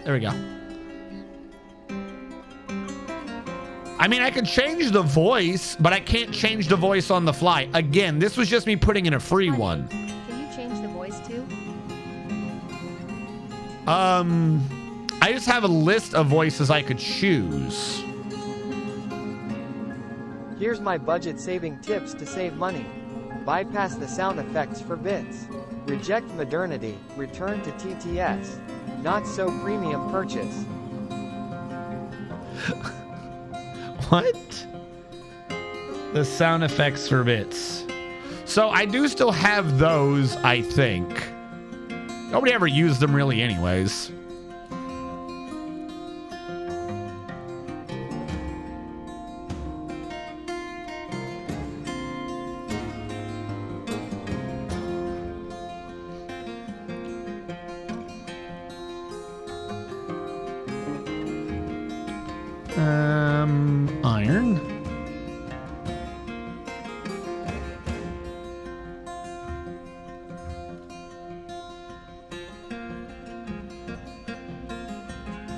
There we go. I mean, I can change the voice, but I can't change the voice on the fly. Again, this was just me putting in a free one. Can you change the voice too? I just have a list of voices I could choose. Here's my budget-saving tips to save money. Bypass the sound effects for bits. Reject modernity. Return to TTS. Not so premium purchase. What? The sound effects for bits. So I do still have those, I think. Nobody ever used them really anyways. Iron.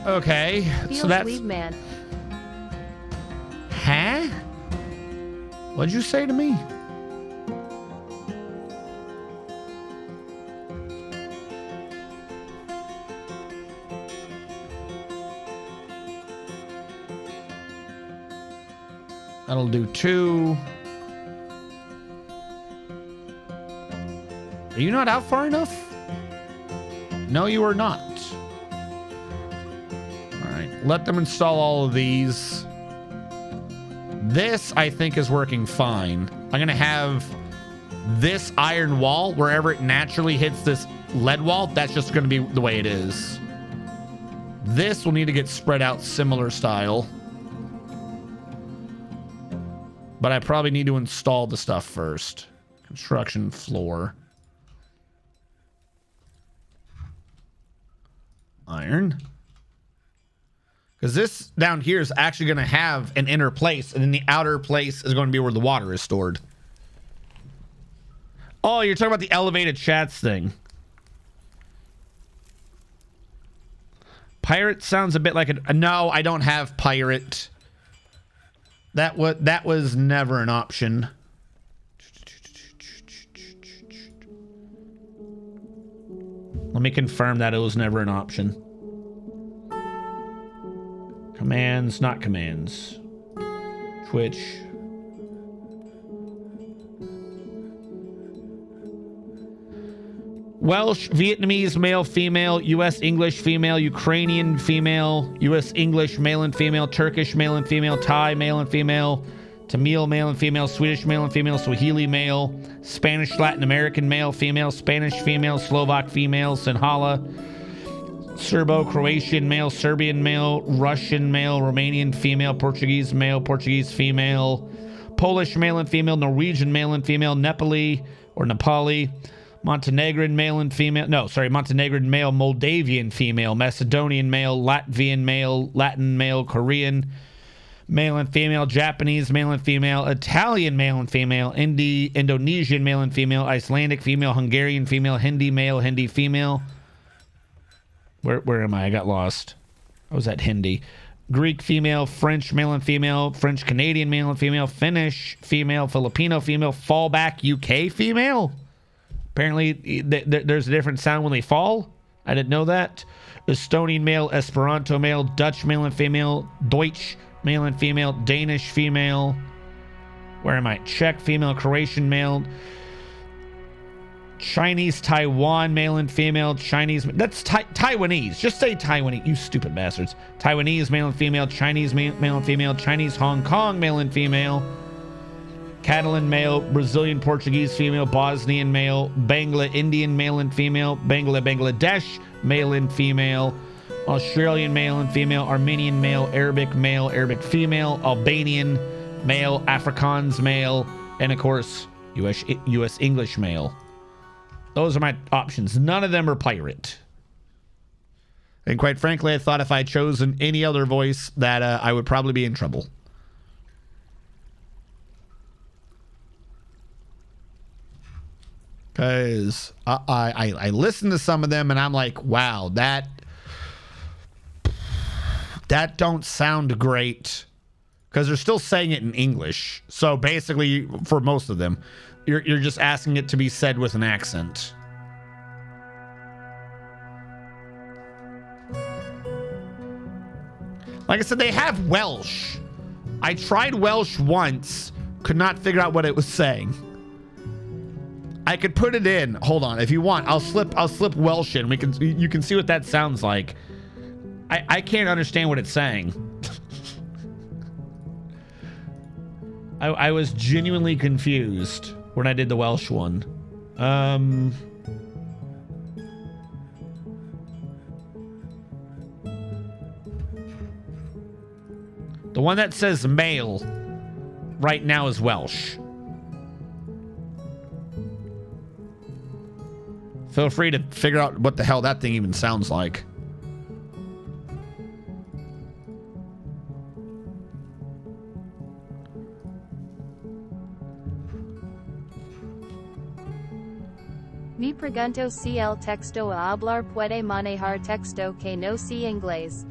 Okay, Feels so that's... Leave man. Huh? What'd you say to me? That'll do 2. Are you not out far enough? No, you are not. All right, let them install all of these. This, I think, is working fine. I'm going to have this iron wall, wherever it naturally hits this lead wall, that's just going to be the way it is. This will need to get spread out similar style. But I probably need to install the stuff first. Construction floor. Iron. Because this down here is actually going to have an inner place, and then the outer place is going to be where the water is stored. Oh, you're talking about the elevated chats thing. Pirate sounds a bit like a... No, I don't have pirate. That was never an option. Let me confirm that it was never an option. Commands, not commands. Twitch. Welsh, Vietnamese, male, female, US English, female, Ukrainian, female, US English, male and female, Turkish, male and female, Thai, male and female, Tamil, male and female, Swedish, male and female, Swahili, male, Spanish, Latin American, male, female, Spanish, female, Slovak, female, Sinhala, Serbo-Croatian male, Serbian male, Russian male, Romanian female, Portuguese male, Portuguese female, Polish male and female, Norwegian male and female, Nepali or Nepali, Montenegrin male and female, Montenegrin male, Moldavian female, Macedonian male, Latvian male, Latin male, Korean male and female, Japanese male and female, Italian male and female, Indonesian male and female, Icelandic female, Hungarian female, Hindi male, Hindi female. Where am I? I got lost. I was at Hindi. Greek female, French male and female, French Canadian male and female, Finnish female, Filipino female, fallback UK female. Apparently, there's a different sound when they fall. I didn't know that. Estonian male, Esperanto male, Dutch male and female, Deutsch male and female, Danish female. Where am I? Czech female, Croatian male, Chinese, Taiwan male and female, Chinese. That's Taiwanese. Just say Taiwanese, you stupid bastards. Taiwanese male and female, Chinese male and female, Chinese Hong Kong male and female, Catalan male, Brazilian Portuguese female, Bosnian male, Bangla Indian male and female, Bangladesh male and female, Australian male and female, Armenian male, Arabic female, Albanian male, Afrikaans male, and of course, US English male. Those are my options. None of them are pirate. And quite frankly, I thought if I had chosen any other voice that I would probably be in trouble. Because I listen to some of them and I'm like, wow, that don't sound great. Because they're still saying it in English. So basically, for most of them, you're just asking it to be said with an accent. Like I said, they have Welsh. I tried Welsh once, could not figure out what it was saying. I could put it in. Hold on, if you want, I'll slip Welsh in. You can see what that sounds like. I can't understand what it's saying. I was genuinely confused when I did the Welsh one. The one that says male right now is Welsh. Feel free to figure out what the hell that thing even sounds like. Mi pregunto si el texto a hablar puede manejar texto que no sé inglés.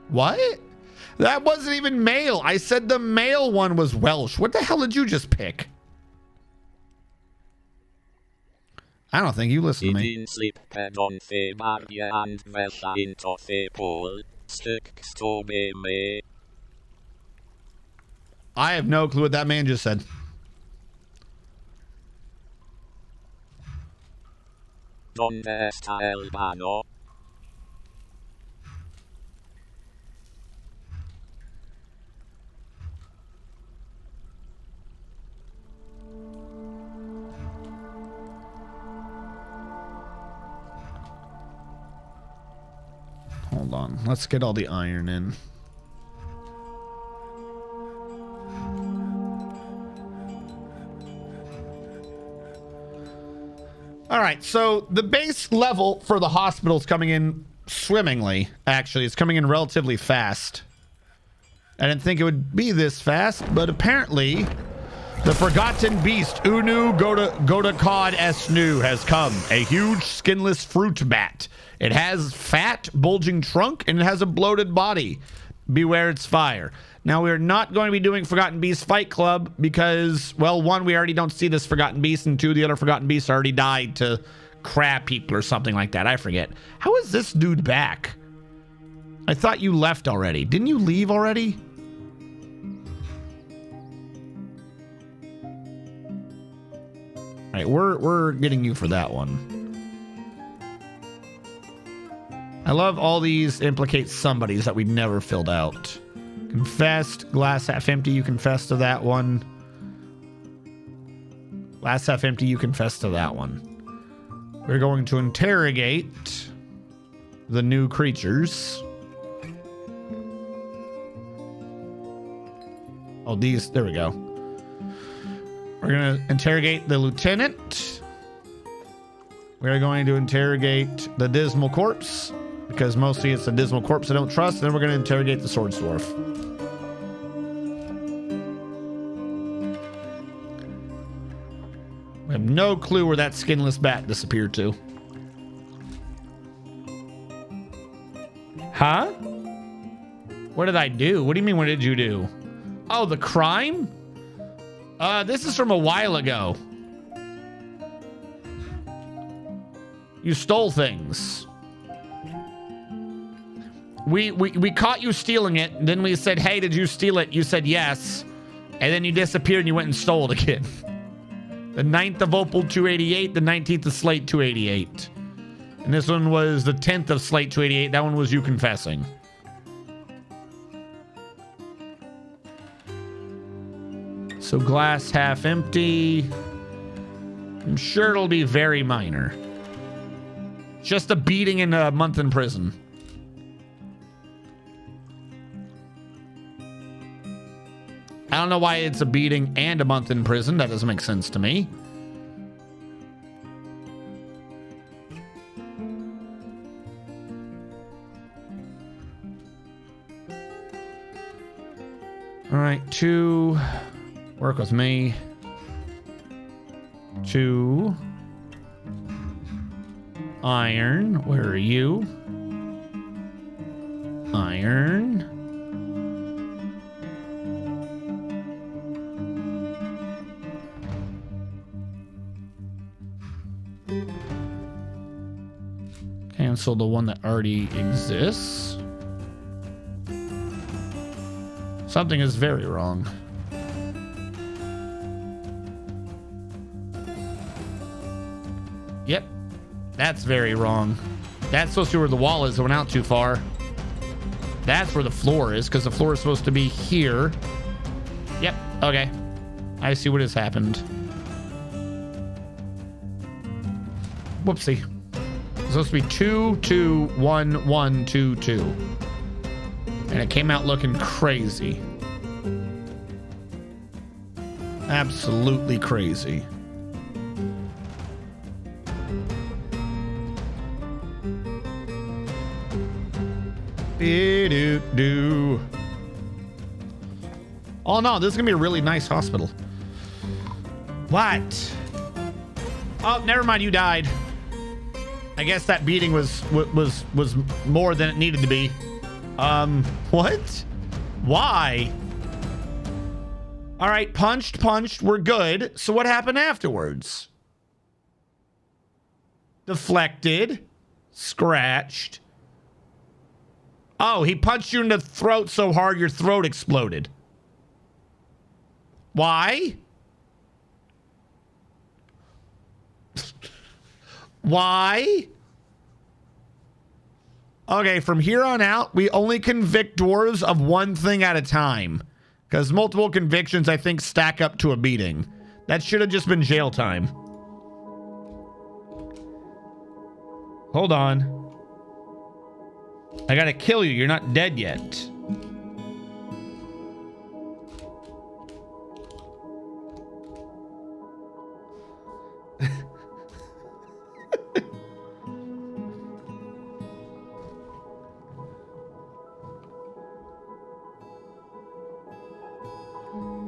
What? That wasn't even male. I said the male one was Welsh. What the hell did you just pick? I don't think you listen to me. I have no clue what that man just said. ¿Dónde está el baño? Hold on. Let's get all the iron in. All right, so the base level for the hospital is coming in swimmingly. Actually, it's coming in relatively fast. I didn't think it would be this fast, but apparently the forgotten beast Unu Goda Cod Esnu has come. A huge skinless fruit bat. It has fat, bulging trunk, and it has a bloated body. Beware its fire. Now, we're not going to be doing Forgotten Beast Fight Club because, well, one, we already don't see this Forgotten Beast, and two, the other Forgotten Beast already died to crab people or something like that. I forget. How is this dude back? I thought you left already. Didn't you leave already? All right, we're getting you for that one. I love all these implicate somebodies that we never filled out. Confessed, glass half empty, you confess to that one. Glass half empty, you confess to that one. We're going to interrogate the new creatures. Oh, these, there we go. We're going to interrogate the lieutenant. We're going to interrogate the dismal corpse, because mostly it's the dismal corpse I don't trust. Then we're going to interrogate the sword dwarf. We have no clue where that skinless bat disappeared to. Huh? What did I do? What do you mean, what did you do? Oh, the crime? This is from a while ago. You stole things. We caught you stealing it, and then we said, hey, did you steal it? You said yes. And then you disappeared and you went and stole it again. The 9th of Opal 288, the 19th of Slate 288. And this one was the 10th of Slate 288. That one was you confessing. So glass half empty. I'm sure it'll be very minor. Just a beating and a month in prison. I don't know why it's a beating and a month in prison. That doesn't make sense to me. All right, 2. Work with me. 2. Iron. Where are you? Iron. Cancel the one that already exists. Something is very wrong. Yep. That's very wrong. That's supposed to be where the wall is. It went out too far. That's where the floor is, because the floor is supposed to be here. Yep. Okay. I see what has happened. Whoopsie. It's supposed to be 2, 2, 1, 1, 2, 2. And it came out looking crazy. Absolutely crazy. Do. Oh no, this is gonna be a really nice hospital. What? Oh, never mind. You died. I guess that beating was more than it needed to be. What? Why? All right, punched. We're good. So what happened afterwards? Deflected, scratched. Oh, he punched you in the throat so hard your throat exploded. Why? Why? Okay, from here on out, we only convict dwarves of one thing at a time. Because multiple convictions, I think, stack up to a beating. That should have just been jail time. Hold on. I gotta kill you. You're not dead yet.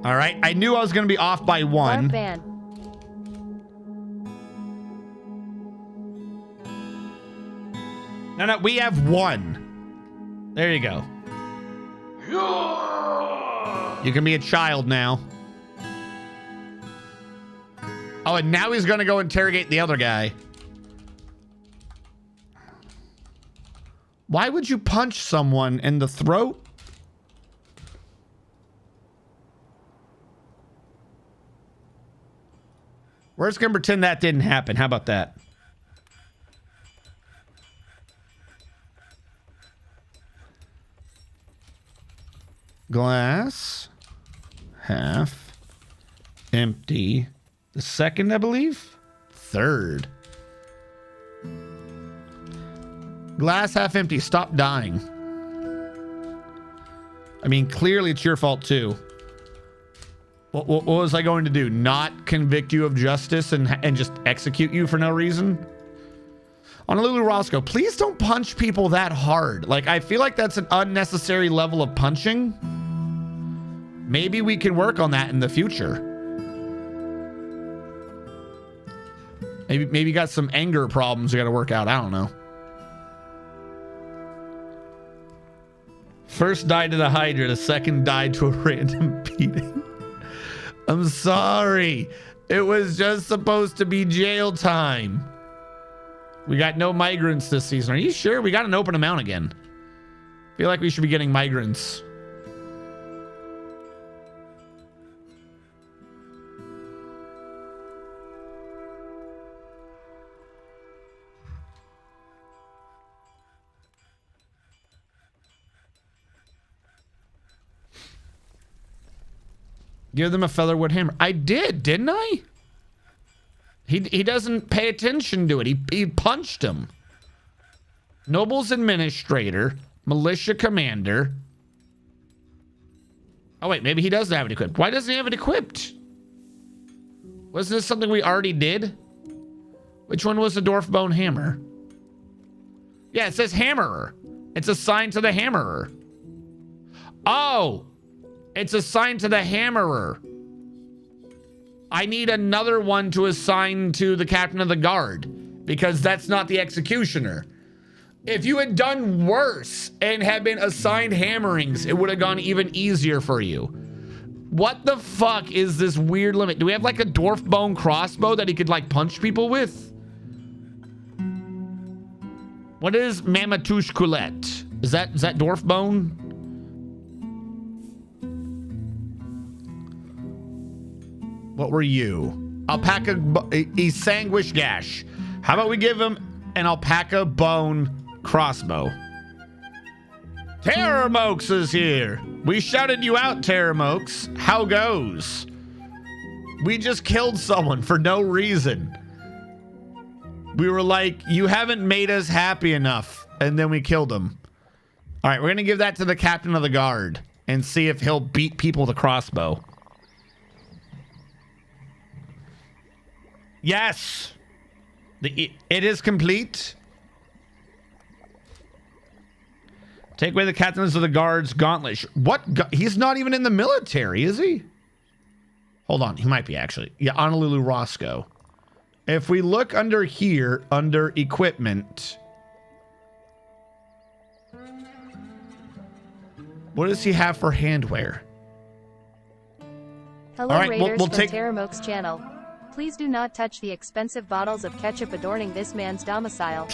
All right. I knew I was going to be off by 1. No, we have 1. There you go. You can be a child now. Oh, and now he's going to go interrogate the other guy. Why would you punch someone in the throat? We're just going to pretend that didn't happen. How about that? Glass. Half. Empty. The second, I believe? Third. Glass half empty. Stop dying. I mean, clearly it's your fault too. What was I going to do? Not convict you of justice and just execute you for no reason? Honolulu Roscoe, please don't punch people that hard. Like, I feel like that's an unnecessary level of punching. Maybe we can work on that in the future. Maybe you got some anger problems you got to work out. I don't know. First died to the Hydra, the second died to a random beating. I'm sorry. It was just supposed to be jail time. We got no migrants this season. Are you sure? We got an open amount again. Feel like we should be getting migrants. Give them a featherwood hammer. I did, didn't I? He doesn't pay attention to it. He punched him. Nobles Administrator, Militia Commander. Oh wait, maybe he doesn't have it equipped. Why doesn't he have it equipped? Wasn't this something we already did? Which one was the dwarf bone hammer? Yeah, it says hammerer. It's assigned to the hammerer. Oh, it's assigned to the hammerer. I need another one to assign to the captain of the guard because that's not the executioner. If you had done worse and had been assigned hammerings, it would have gone even easier for you. What the fuck is this weird limit? Do we have like a dwarf bone crossbow that he could like punch people with? What is Mamatush Coulette? Is that dwarf bone? What were you? Alpaca, a sanguish gash. How about we give him an alpaca bone crossbow? Terramokes is here. We shouted you out, Terramokes. How goes? We just killed someone for no reason. We were like, you haven't made us happy enough. And then we killed him. All right, we're going to give that to the captain of the guard and see if he'll beat people with a crossbow. Yes. It is complete. Take away the captains of the guards gauntlet. What? He's not even in the military, is he? Hold on. He might be actually. Yeah, Honolulu Roscoe. If we look under here, under equipment. What does he have for handwear? Hello, Raiders from Terramokes channel. Please do not touch the expensive bottles of ketchup adorning this man's domicile.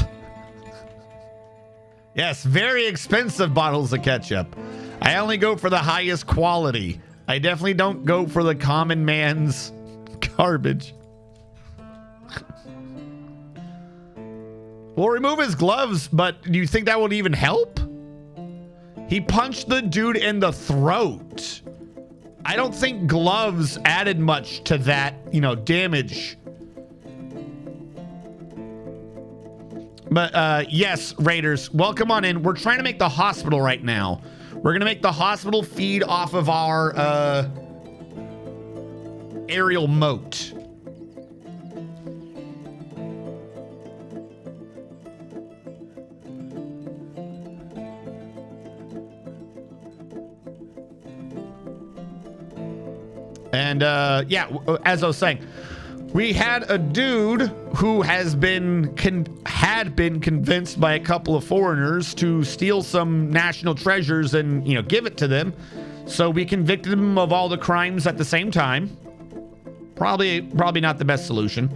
Yes, very expensive bottles of ketchup. I only go for the highest quality. I definitely don't go for the common man's garbage. We'll remove his gloves, but do you think that would even help? He punched the dude in the throat. I don't think gloves added much to that, damage. But yes, Raiders, welcome on in. We're trying to make the hospital right now. We're going to make the hospital feed off of our aerial moat. And yeah, as I was saying, we had a dude who had been convinced by a couple of foreigners to steal some national treasures and, give it to them. So we convicted him of all the crimes at the same time. Probably not the best solution.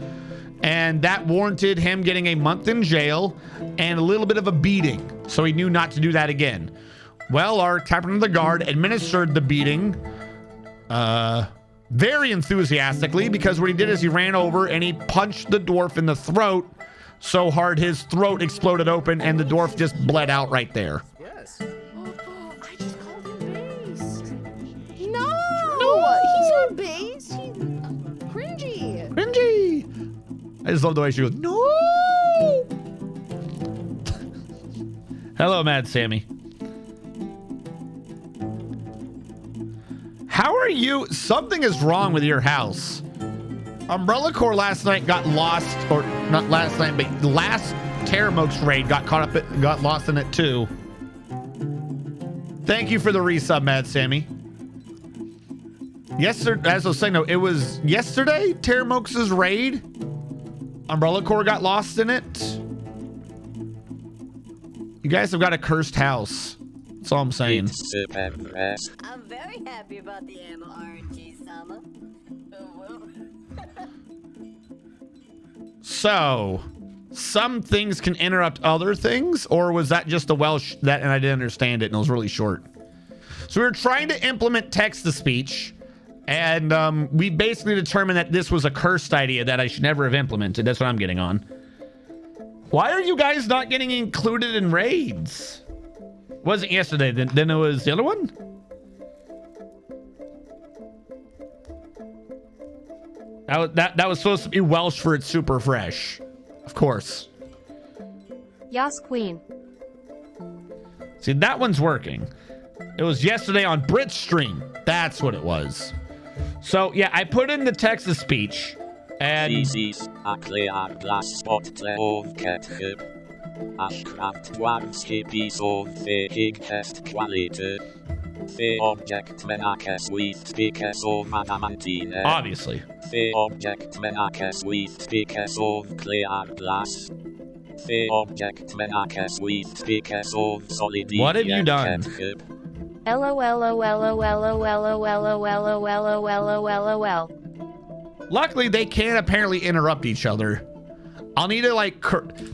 And that warranted him getting a month in jail and a little bit of a beating. So he knew not to do that again. Well, our captain of the guard administered the beating very enthusiastically, because what he did is he ran over and he punched the dwarf in the throat so hard his throat exploded open and the dwarf just bled out right there. Yes. I just called him base. No, he's not base. He's cringy. Cringy. I just love the way she goes, no. Hello, Mad Sammy. How are you? Something is wrong with your house. Umbrella Corps last night got lost, or not last night, but last Terramokes raid got lost in it too. Thank you for the resub, Mad Sammy. Yesterday, as I was saying, no, it was yesterday, Terramokes' raid. Umbrella Corps got lost in it. You guys have got a cursed house. That's all I'm saying. I'm very happy about the ammo RNG, Sama. So, some things can interrupt other things, or was that just the Welsh that, and I didn't understand it and it was really short? So we were trying to implement text-to-speech, and we basically determined that this was a cursed idea that I should never have implemented. That's what I'm getting on. Why are you guys not getting included in raids? Wasn't yesterday, then it was the other one? That was supposed to be Welsh for it's super fresh. Of course. Yas Queen. See, that one's working. It was yesterday on Brit's stream. That's what it was. So, yeah, I put in the text-to-speech, and... Thesis, a clear glass spot of ketchup. Ashcraft dwarfsky piece of faking test quality. The object menakes with speakers of adamantine. Obviously. The object menakes with speakers of clear glass. The object menakes with speakers of solid. What have you done? LOL. Luckily, they can't apparently interrupt each other. I'll need to like,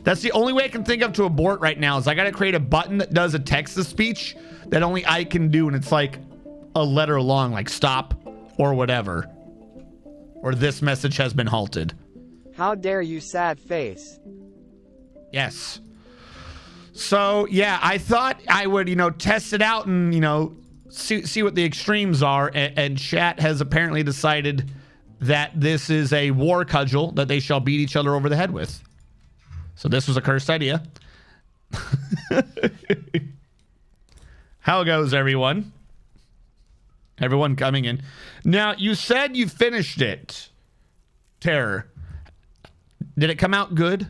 that's the only way I can think of to abort right now is I got to create a button that does a text-to-speech that only I can do. And it's like a letter long, like stop or whatever. Or this message has been halted. How dare you, sad face. Yes. So, yeah, I thought I would, test it out and, see what the extremes are. And chat has apparently decided that this is a war cudgel that they shall beat each other over the head with. So this was a cursed idea. How goes, everyone? Everyone coming in. Now, you said you finished it, Terror. Did it come out good?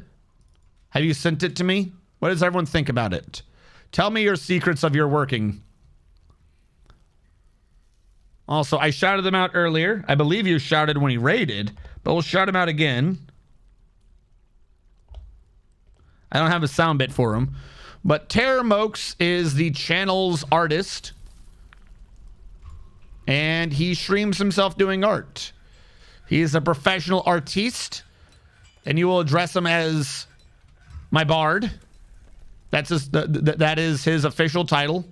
Have you sent it to me? What does everyone think about it? Tell me your secrets of your working. Also, I shouted them out earlier. I believe you shouted when he raided, but we'll shout him out again. I don't have a sound bit for him. But Terramokes is the channel's artist. And he streams himself doing art. He is a professional artiste. And you will address him as my bard. That is his official title.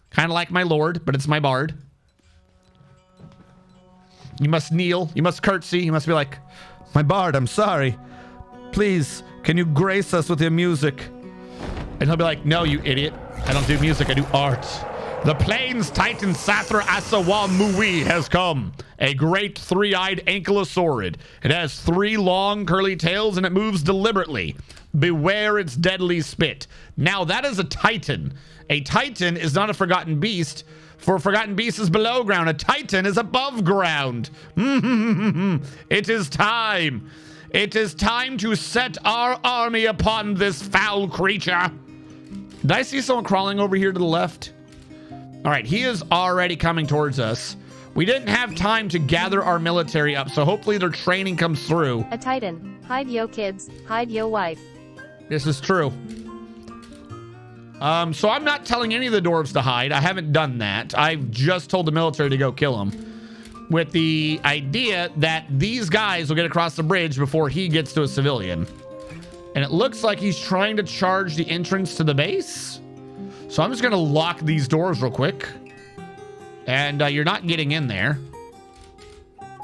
Kind of like my lord, but it's my bard. You must kneel. You must curtsy. You must be like, my bard, I'm sorry. Please, can you grace us with your music? And he'll be like, no, you idiot. I don't do music. I do art. The Plains Titan Sathra Asawa Mui has come. A great three-eyed ankylosaurid. It has 3 long curly tails and it moves deliberately. Beware its deadly spit. Now that is a titan. A titan is not a forgotten beast. For forgotten beast is below ground. A titan is above ground. It is time. It is time to set our army upon this foul creature. Did I see someone crawling over here to the left? All right, he is already coming towards us. We didn't have time to gather our military up, so hopefully their training comes through. A titan. Hide yo kids. Hide yo wife. This is true. So I'm not telling any of the dwarves to hide. I haven't done that. I've just told the military to go kill him. With the idea that these guys will get across the bridge before he gets to a civilian. And it looks like he's trying to charge the entrance to the base. So I'm just going to lock these doors real quick. And you're not getting in there.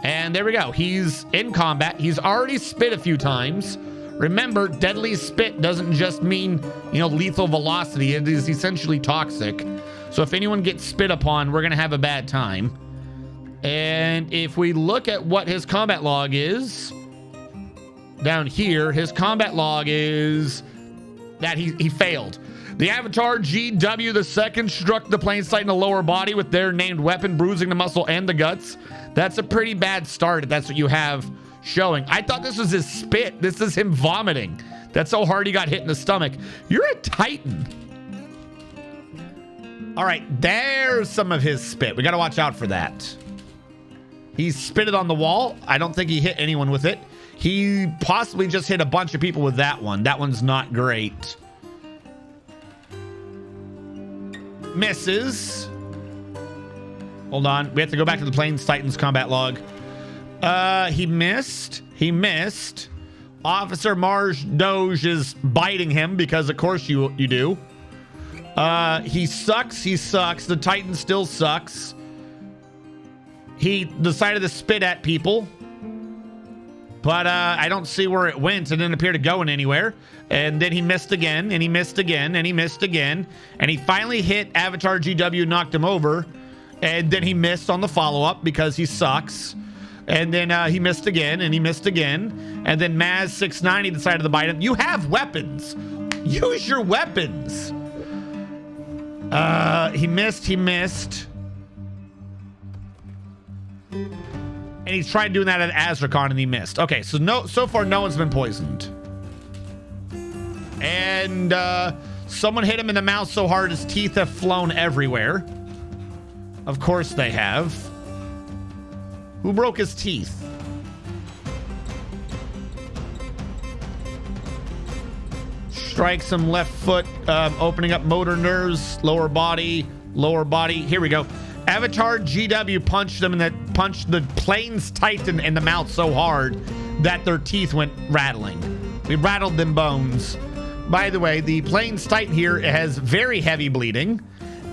And there we go. He's in combat. He's already spit a few times. Remember, deadly spit doesn't just mean, lethal velocity. It is essentially toxic. So if anyone gets spit upon, we're going to have a bad time. And if we look at what his combat log is, down here, his combat log is that he failed. The Avatar GW the second struck the Plains Titan in the lower body with their named weapon, bruising the muscle and the guts. That's a pretty bad start if that's what you have showing. I thought this was his spit. This is him vomiting. That's how hard he got hit in the stomach. You're a Titan. All right, there's some of his spit. We got to watch out for that. He spit it on the wall. I don't think he hit anyone with it. He possibly just hit a bunch of people with that one. That one's not great. Misses. Hold on. We have to go back to the Plains Titans combat log. He missed. He missed. Officer Marge Doge is biting him because of course you do. He sucks. He sucks. The Titan still sucks. He decided to spit at people. But I don't see where it went. It didn't appear to go anywhere. And then he missed again, and he missed again, and he missed again. And he finally hit Avatar GW, knocked him over. And then he missed on the follow-up because he sucks. And then he missed again, and he missed again. And then Maz690 decided to bite him. You have weapons. Use your weapons. He missed. He missed. And he tried doing that at Azrakon, and he missed. Okay, so far no one's been poisoned. And someone hit him in the mouth so hard his teeth have flown everywhere. Of course they have. Who broke his teeth? Strikes him left foot, opening up motor nerves, lower body. Here we go. Avatar GW punched the Plains Titan in the mouth so hard that their teeth went rattling. We rattled them bones. By the way, the Plains Titan here has very heavy bleeding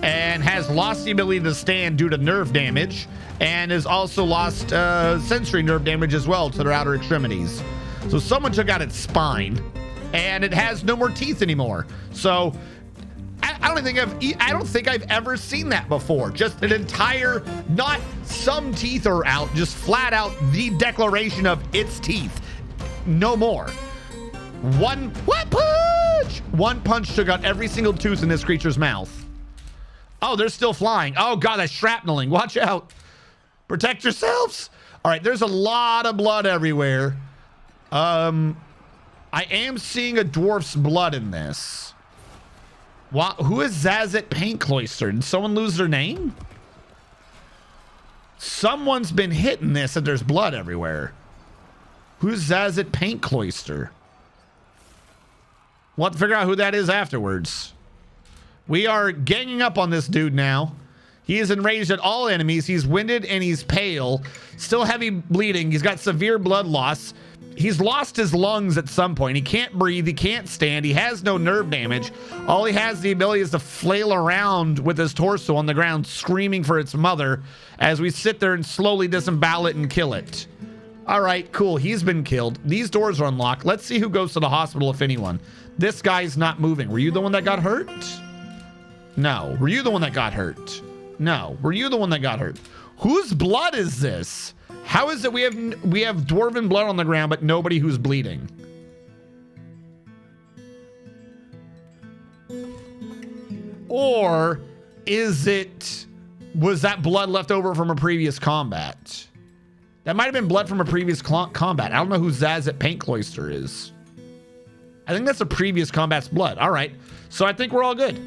and has lost the ability to stand due to nerve damage, and has also lost sensory nerve damage as well to their outer extremities. So someone took out its spine, and it has no more teeth anymore. So I don't think I've ever seen that before. Just an entire, not some teeth are out, just flat out the declaration of its teeth. No more. One punch took out every single tooth in this creature's mouth. Oh, they're still flying. Oh God, that's shrapneling. Watch out. Protect yourselves. All right, there's a lot of blood everywhere. I am seeing a dwarf's blood in this. Wow, who is Zazit Paint Cloister? Did someone lose their name? Someone's been hitting this and there's blood everywhere. Who's Zazit Paint Cloister? We'll have to figure out who that is afterwards. We are ganging up on this dude now. He is enraged at all enemies. He's winded and he's pale. Still heavy bleeding. He's got severe blood loss. He's lost his lungs at some point. He can't breathe. He can't stand. He has no nerve damage. All he has the ability is to flail around with his torso on the ground, screaming for its mother as we sit there and slowly disembowel it and kill it. All right, cool. He's been killed. These doors are unlocked. Let's see who goes to the hospital, if anyone. This guy's not moving. Were you the one that got hurt? No. Were you the one that got hurt? No. Were you the one that got hurt? Whose blood is this? How is it we have dwarven blood on the ground, but nobody who's bleeding? Or was that blood left over from a previous combat? That might have been blood from a previous combat. I don't know who Zazit Paint Cloister is. I think that's a previous combat's blood. All right. So I think we're all good.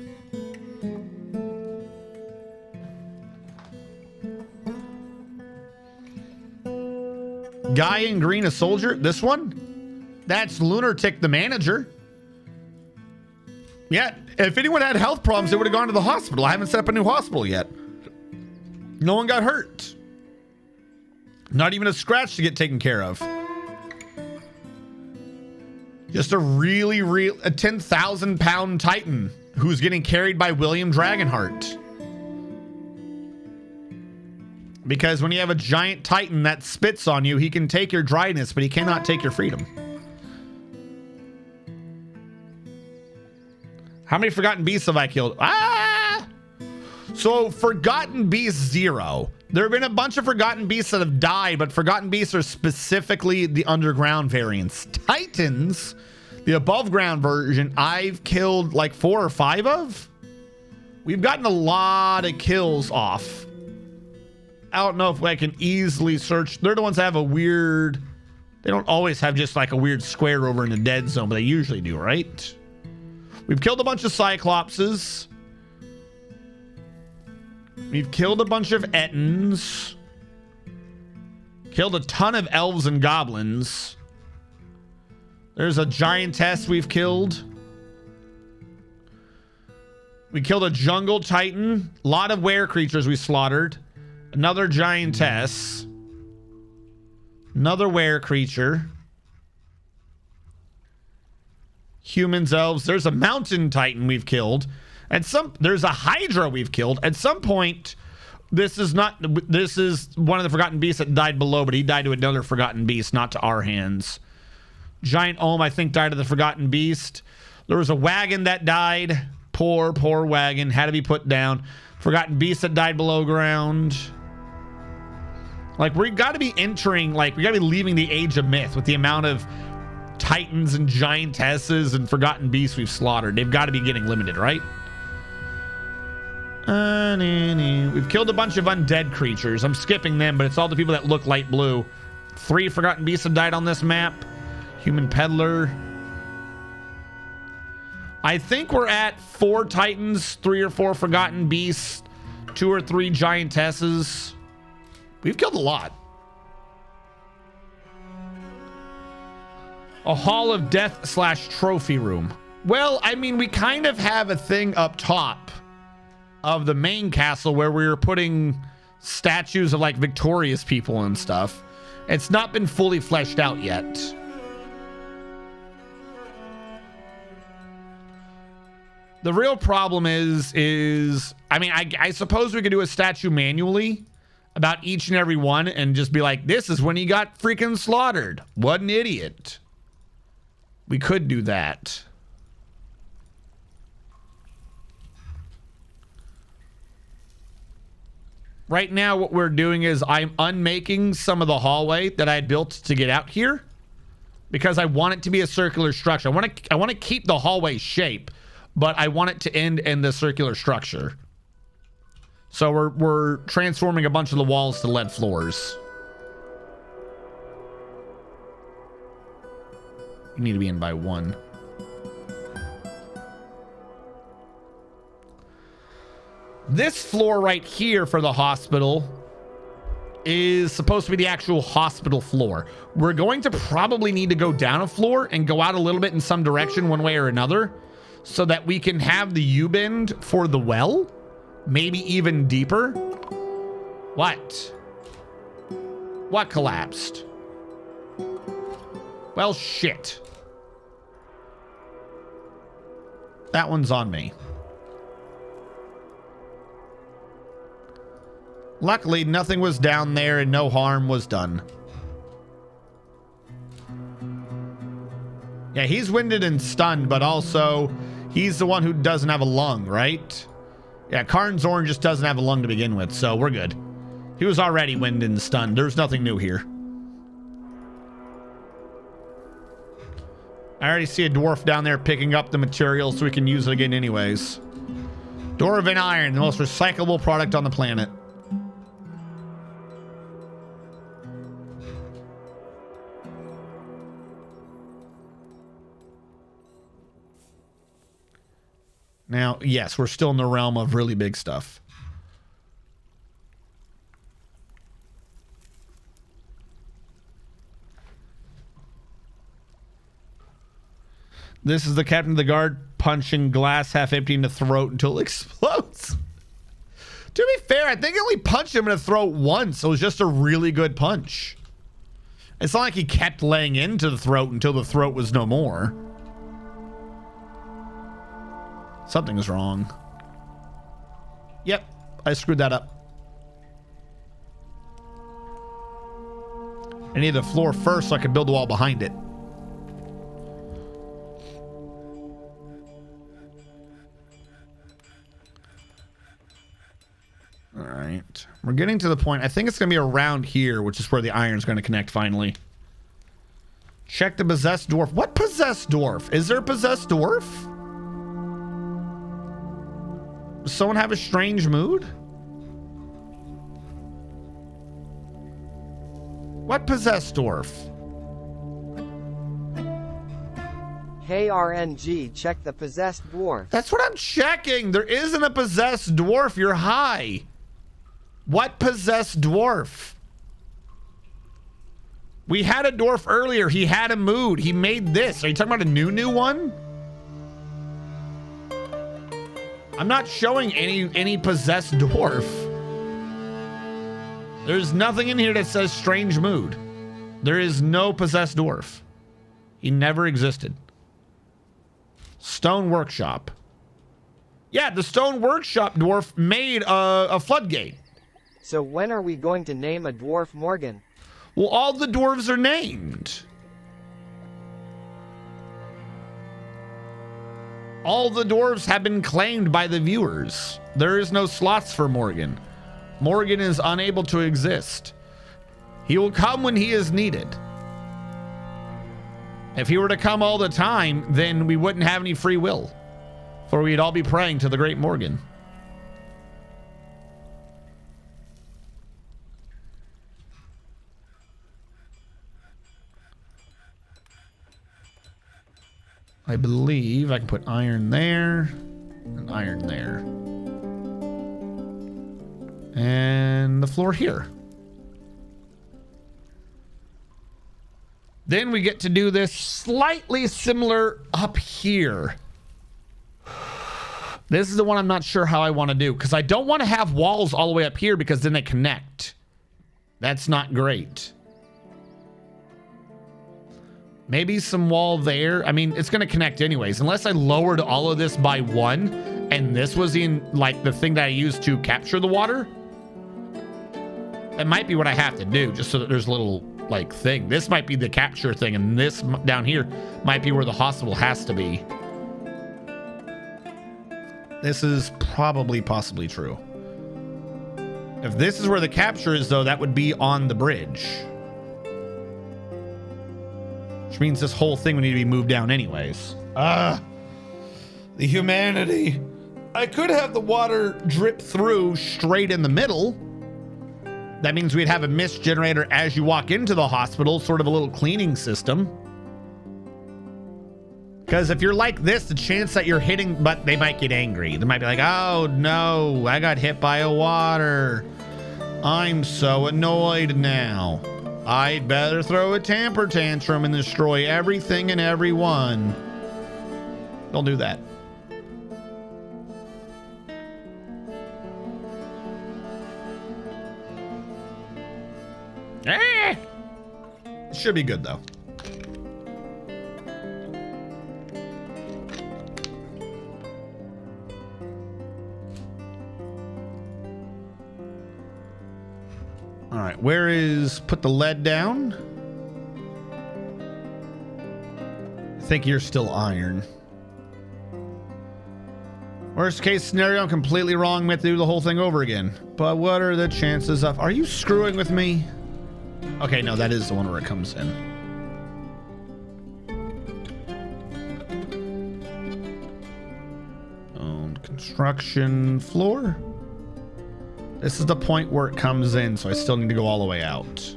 Guy in green, a soldier. This one? That's Lunartic, the manager. Yeah, if anyone had health problems, they would have gone to the hospital. I haven't set up a new hospital yet. No one got hurt. Not even a scratch to get taken care of. Just a a 10,000 pound Titan who's getting carried by William Dragonheart. Because when you have a giant Titan that spits on you, he can take your dryness, but he cannot take your freedom. How many Forgotten Beasts have I killed? Ah! So Forgotten Beasts 0. There have been a bunch of Forgotten Beasts that have died, but Forgotten Beasts are specifically the underground variants. Titans, The above ground version, I've killed like 4 or 5 of. We've gotten a lot of kills off. I don't know if I can easily search. They're the ones that have a weird... They don't always have just like a weird square over in the dead zone, but they usually do, right? We've killed a bunch of Cyclopses. We've killed a bunch of Ettins. Killed a ton of elves and goblins. There's a giantess we've killed. We killed a jungle titan. A lot of were creatures we slaughtered. Another giantess. Another were creature. Humans, elves. There's a mountain titan we've killed. And there's a hydra we've killed. At some point, this is one of the forgotten beasts that died below, but he died to another forgotten beast, not to our hands. Giant Ohm, I think, died to the forgotten beast. There was a wagon that died. Poor wagon. Had to be put down. Forgotten beast that died below ground. Like, we got to be entering, like, we got to be leaving the age of myth with the amount of titans and giantesses and forgotten beasts we've slaughtered. They've got to be getting limited, right? We've killed a bunch of undead creatures. I'm skipping them, but it's all the people that look light blue. 3 forgotten beasts have died on this map. Human peddler. I think we're at 4 titans, 3 or 4 forgotten beasts, 2 or 3 giantesses. We've killed a lot. A hall of death / trophy room. Well, I mean, we kind of have a thing up top of the main castle where we were putting statues of like victorious people and stuff. It's not been fully fleshed out yet. The real problem is I mean, I suppose we could do a statue manually about each and every one and just be like, this is when he got freaking slaughtered. What an idiot. We could do that. Right now, what we're doing is I'm unmaking some of the hallway that I had built to get out here because I want it to be a circular structure. I want to keep the hallway shape, but I want it to end in the circular structure. So we're transforming a bunch of the walls to lead floors. You need to be in by 1. This floor right here for the hospital is supposed to be the actual hospital floor. We're going to probably need to go down a floor and go out a little bit in some direction one way or another so that we can have the U-bend for the well. Maybe even deeper. What? What collapsed? Well, shit. That one's on me. Luckily, nothing was down there and no harm was done. Yeah, he's winded and stunned, but also he's the one who doesn't have a lung, right? Yeah, Karn Zorn just doesn't have a lung to begin with, so we're good. He was already winded and stunned. There's nothing new here. I already see a dwarf down there picking up the material so we can use it again anyways. Dwarven iron, the most recyclable product on the planet. Now, yes, we're still in the realm of really big stuff. This is the captain of the guard punching glass half empty in the throat until it explodes. To be fair, I think I only punched him in the throat once. It was just a really good punch. It's not like he kept laying into the throat until the throat was no more. Something's wrong. Yep, I screwed that up. I need the floor first so I can build the wall behind it. All right. We're getting to the point. I think it's going to be around here, which is where the iron's going to connect finally. Check the possessed dwarf. What possessed dwarf? Is there a possessed dwarf? Does someone have a strange mood? What possessed dwarf? Hey RNG, check the possessed dwarf. That's what I'm checking. There isn't a possessed dwarf. You're high. What possessed dwarf? We had a dwarf earlier. He had a mood. He made this. Are you talking about a new one? I'm not showing any possessed dwarf. There's nothing in here that says strange mood. There is no possessed dwarf. He never existed. Stone workshop. Yeah, the stone workshop dwarf made a floodgate. So when are we going to name a dwarf Morgan? Well, all the dwarves are named. All the dwarves have been claimed by the viewers. There is no slots for Morgan. Morgan is unable to exist. He will come when he is needed. If he were to come all the time, then we wouldn't have any free will, for we'd all be praying to the great Morgan. I believe I can put iron there and iron there. And the floor here. Then we get to do this slightly similar up here. This is the one I'm not sure how I want to do, because I don't want to have walls all the way up here because then they connect. That's not great. Maybe some wall there. I mean, it's going to connect anyways, unless I lowered all of this by 1 and this was in like the thing that I used to capture the water. That might be what I have to do, just so that there's a little like thing. This might be the capture thing, and this down here might be where the hospital has to be. This is probably possibly true. If this is where the capture is, though, that would be on the bridge. Which means this whole thing would need to be moved down anyways. The humanity. I could have the water drip through straight in the middle. That means we'd have a mist generator as you walk into the hospital, sort of a little cleaning system. Because if you're like this, the chance that you're hitting, but they might get angry. They might be like, oh no, I got hit by a water. I'm so annoyed now. I'd better throw a temper tantrum and destroy everything and everyone. Don't do that. It should be good though. All right, where is put the lead down? I think you're still iron. Worst case scenario, I'm completely wrong. We have to do the whole thing over again. But what are the chances of... Are you screwing with me? Okay, no, that is the one where it comes in. Construction floor. This is the point where it comes in, so I still need to go all the way out.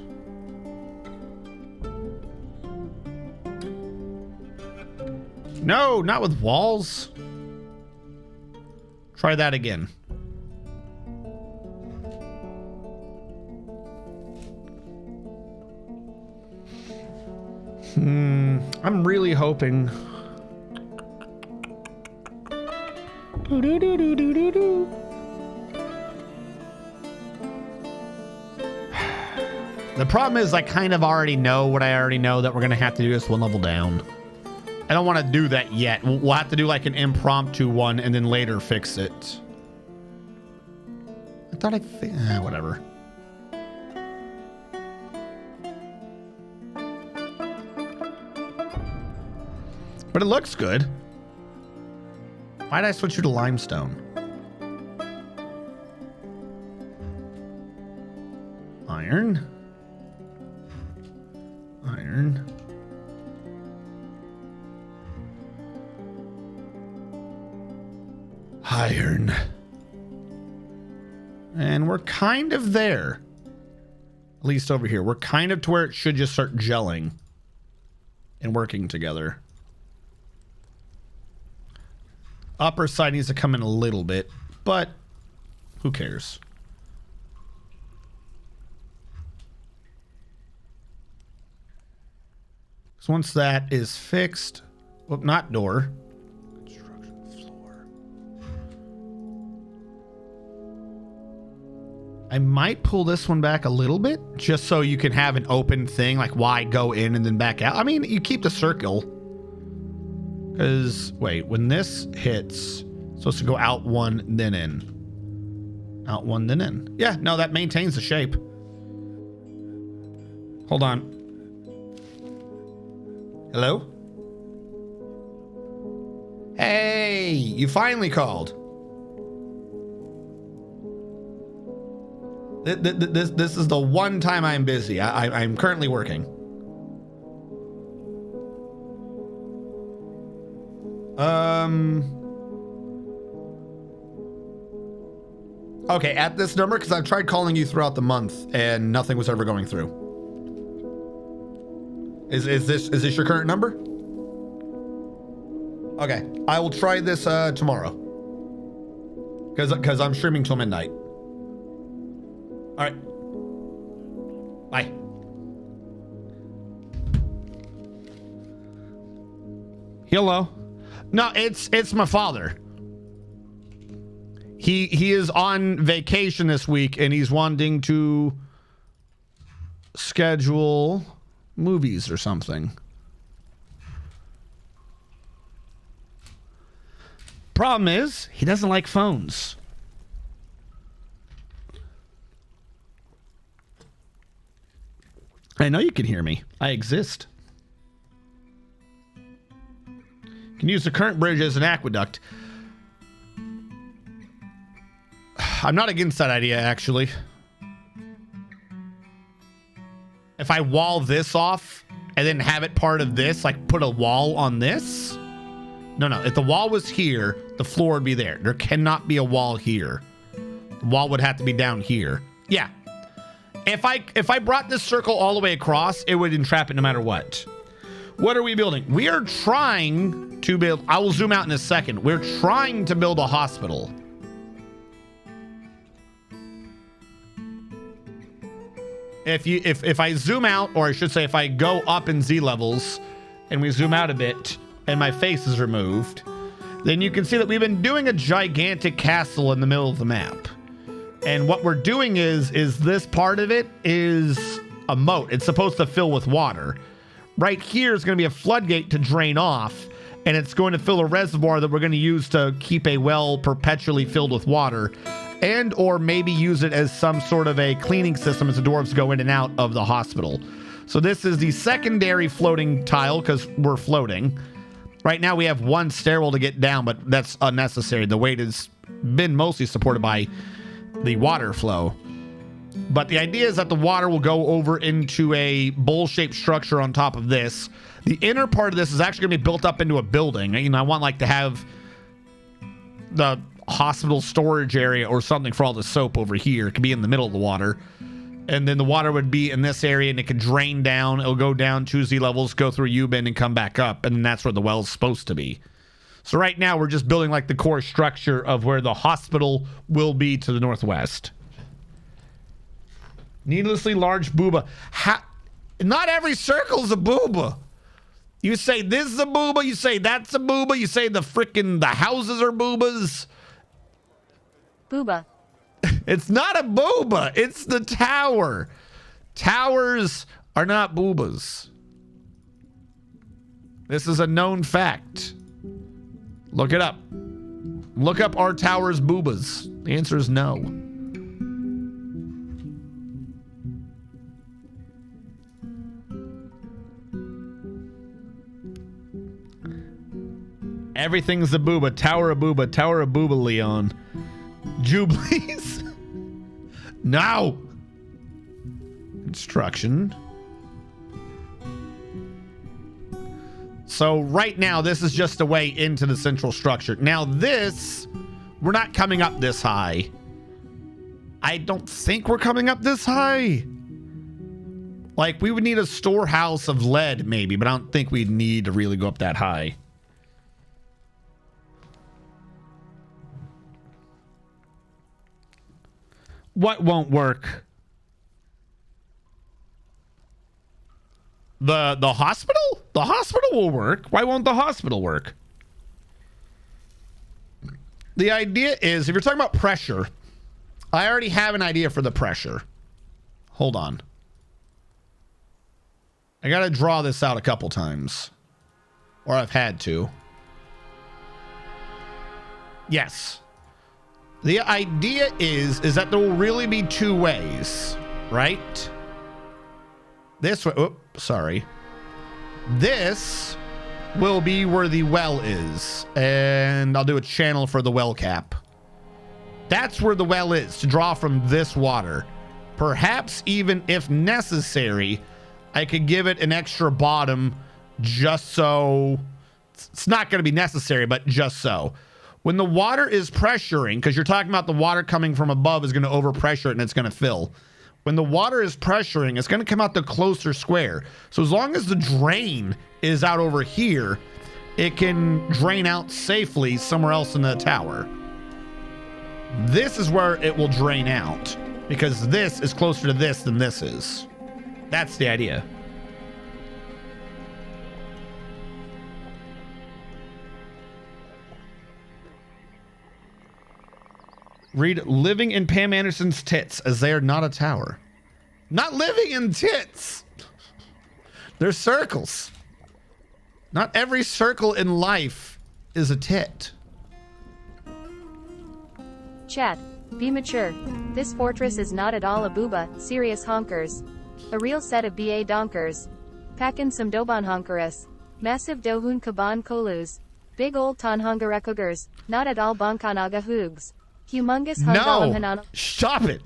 No, not with walls. Try that again. I'm really hoping. The problem is I kind of already know what I already know, that we're going to have to do this one level down. I don't want to do that yet. We'll have to do like an impromptu one and then later fix it. I thought whatever. But it looks good. Why did I switch you to limestone? Iron. Iron. iron. And we're kind of there. At least over here. We're kind of to where it should just start gelling and working together. Upper side needs to come in a little bit, but who cares? So once that is fixed, well, not door. Construction floor. I might pull this one back a little bit just so you can have an open thing, like why go in and then back out. I mean, you keep the circle. Because, wait, when this hits, it's supposed to go out one, then in. Out one, then in. Yeah, no, that maintains the shape. Hold on. Hello? Hey, you finally called. This is the one time I'm busy. I'm currently working. Okay, at this number, because I've tried calling you throughout the month and nothing was ever going through. Is this your current number? Okay, I will try this tomorrow. Because I'm streaming till midnight. All right. Bye. Hello. No, it's my father. He is on vacation this week and he's wanting to schedule movies or something. Problem is, he doesn't like phones. I know you can hear me. I exist. You can use the current bridge as an aqueduct. I'm not against that idea, actually. If I wall this off and then have it part of this, like put a wall on this. No. If the wall was here, the floor would be there. There cannot be a wall here. The wall would have to be down here. Yeah. If I brought this circle all the way across, it would entrap it no matter what. What are we building? We are trying to build... I will zoom out in a second. We're trying to build a hospital. If I zoom out, or I should say if I go up in Z levels and we zoom out a bit and my face is removed, then you can see that we've been doing a gigantic castle in the middle of the map. And what we're doing is this part of it is a moat. It's supposed to fill with water. Right here is going to be a floodgate to drain off, and it's going to fill a reservoir that we're going to use to keep a well perpetually filled with water, and or maybe use it as some sort of a cleaning system as the dwarves go in and out of the hospital. So this is the secondary floating tile because we're floating. Right now we have one stairwell to get down, but that's unnecessary. The weight has been mostly supported by the water flow. But the idea is that the water will go over into a bowl-shaped structure on top of this. The inner part of this is actually going to be built up into a building. You know, I want like to have the hospital storage area or something for all the soap over here. It could be in the middle of the water. And then the water would be in this area and it could drain down. It'll go down 2 Z levels, go through a U-bend and come back up. And then that's where the well's supposed to be. So right now we're just building like the core structure of where the hospital will be to the northwest. Needlessly large booba. Not every circle is a booba. You say this is a booba, you say that's a booba, you say the houses are boobas. Booba. It's not a booba, it's the tower. Towers are not boobas. This is a known fact. Look it up. Look up our towers boobas. The answer is no. Everything's a booba. Tower of booba, Leon. Jubilees. No. Construction. So right now, this is just a way into the central structure. Now this We're not coming up this high. I don't think we're coming up this high. Like, we would need a storehouse of lead, maybe, but I don't think we'd need to really go up that high. What won't work? The hospital? The hospital will work. Why won't the hospital work? The idea is, if you're talking about pressure, I already have an idea for the pressure. Hold on. I gotta draw this out a couple times. Or I've had to. Yes. The idea is that there will really be two ways, right? This way, oh, sorry. This will be where the well is, and I'll do a channel for the well cap. That's where the well is, to draw from this water. Perhaps even if necessary, I could give it an extra bottom just so it's not going to be necessary, but just so. When the water is pressuring, because you're talking about the water coming from above is going to overpressure it and it's going to fill. When the water is pressuring, it's going to come out the closer square. So as long as the drain is out over here, it can drain out safely somewhere else in the tower. This is where it will drain out, because this is closer to this than this is. That's the idea. Read living in Pam Anderson's tits, as they are not a tower. Not living in tits. They're circles. Not every circle in life is a tit. Chat, be mature. This fortress is not at all a booba, serious honkers. A real set of BA donkers. Packin' some doban honkeras. Massive dohun kaban kolus. Big old tonhongarekogers. Not at all bonkanaga hoogs. Humongous No! Stop it!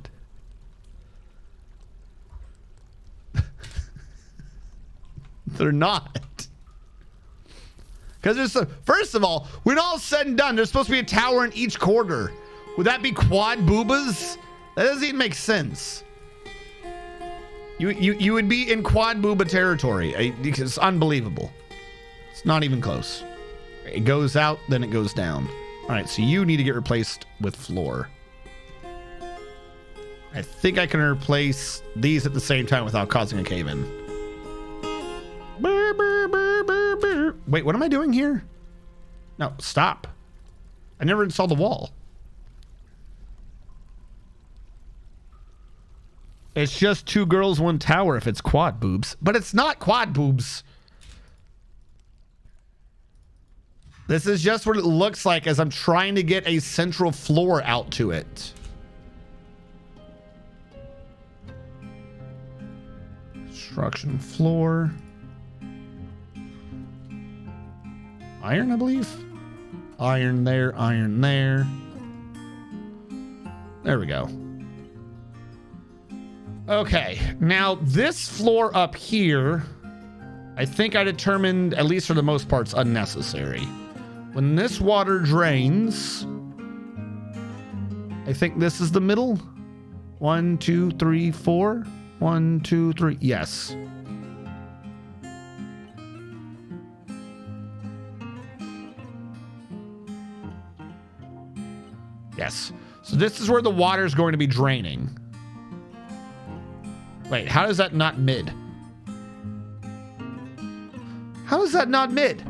They're not. Because there's a, first of all, when all said and done, there's supposed to be a tower in each quarter. Would that be quad boobas? That doesn't even make sense. You would be in quad booba territory. It's unbelievable. It's not even close. It goes out, then it goes down. All right, so you need to get replaced with floor. I think I can replace these at the same time without causing a cave-in. Wait, what am I doing here? No, stop. I never installed the wall. It's just 2 girls, 1 tower if it's quad boobs. But it's not quad boobs. This is just what it looks like as I'm trying to get a central floor out to it. Construction floor. Iron, I believe. Iron there, iron there. There we go. Okay, now this floor up here, I think I determined, at least for the most part, it's unnecessary. When this water drains, I think this is the middle. 1, 2, 3, 4. 1, 2, 3. Yes. Yes. So this is where the water is going to be draining. Wait, how is that not mid? How is that not mid?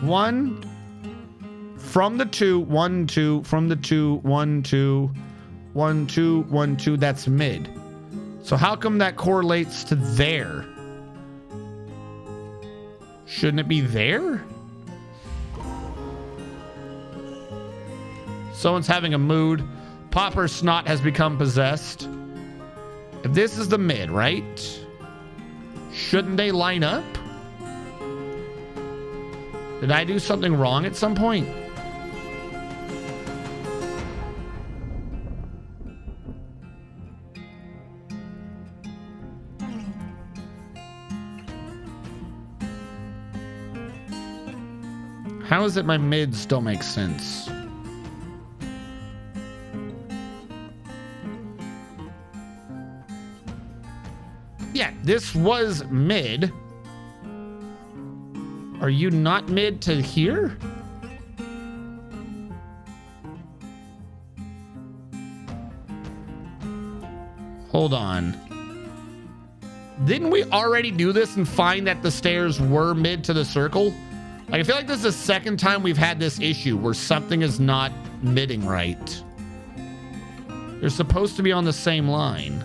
1 from the 2, 1, 2 from the 2, 1, 2, 1, 2, 1, 2. That's mid. So how come that correlates to there? Shouldn't it be there? Someone's having a mood. Popper Snot has become possessed. If this is the mid, right? Shouldn't they line up? Did I do something wrong at some point? How is it my mids don't make sense? Yeah, this was mid. Are you not mid to here? Hold on. Didn't we already do this and find that the stairs were mid to the circle? Like, I feel like this is the second time we've had this issue where something is not midding right. They're supposed to be on the same line.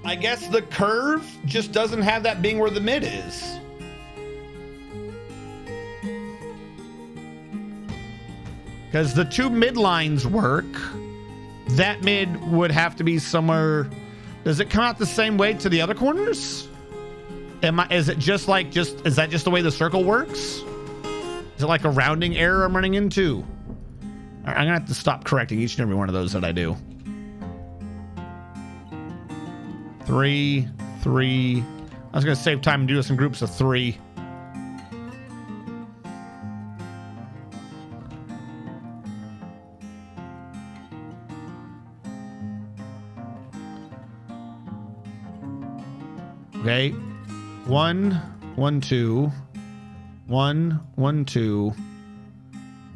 I guess the curve just doesn't have that being where the mid is. Because the two mid lines work. That mid would have to be somewhere. Does it come out the same way to the other corners? Is it just like, is that just the way the circle works? Is it like a rounding error I'm running into? I'm gonna have to stop correcting each and every one of those that I do. 3, 3. I was gonna save time and do this in groups of 3. Okay, 1, 1, 2, 1, 1, 2,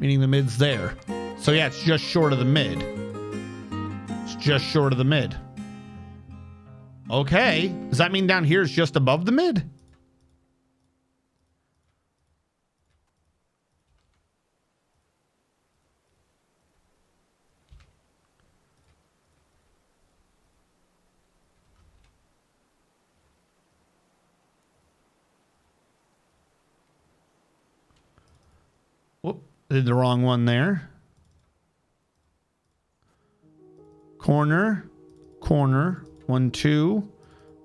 meaning the mid's there. So yeah, it's just short of the mid. It's just short of the mid. Okay, does that mean down here is just above the mid? Whoop, did the wrong one there. Corner, corner, 1, 2,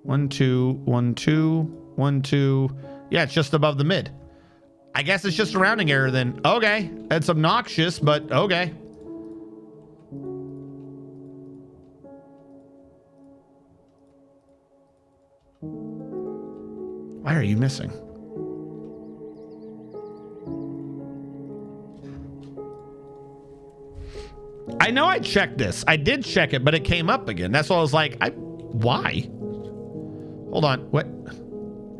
1, 2, 1, 2, 1, 2. Yeah, it's just above the mid. I guess it's just a rounding error then. Okay, it's obnoxious, but okay. Why are you missing? I know I checked this. I did check it, but it came up again. That's why I was like, why? Hold on. What?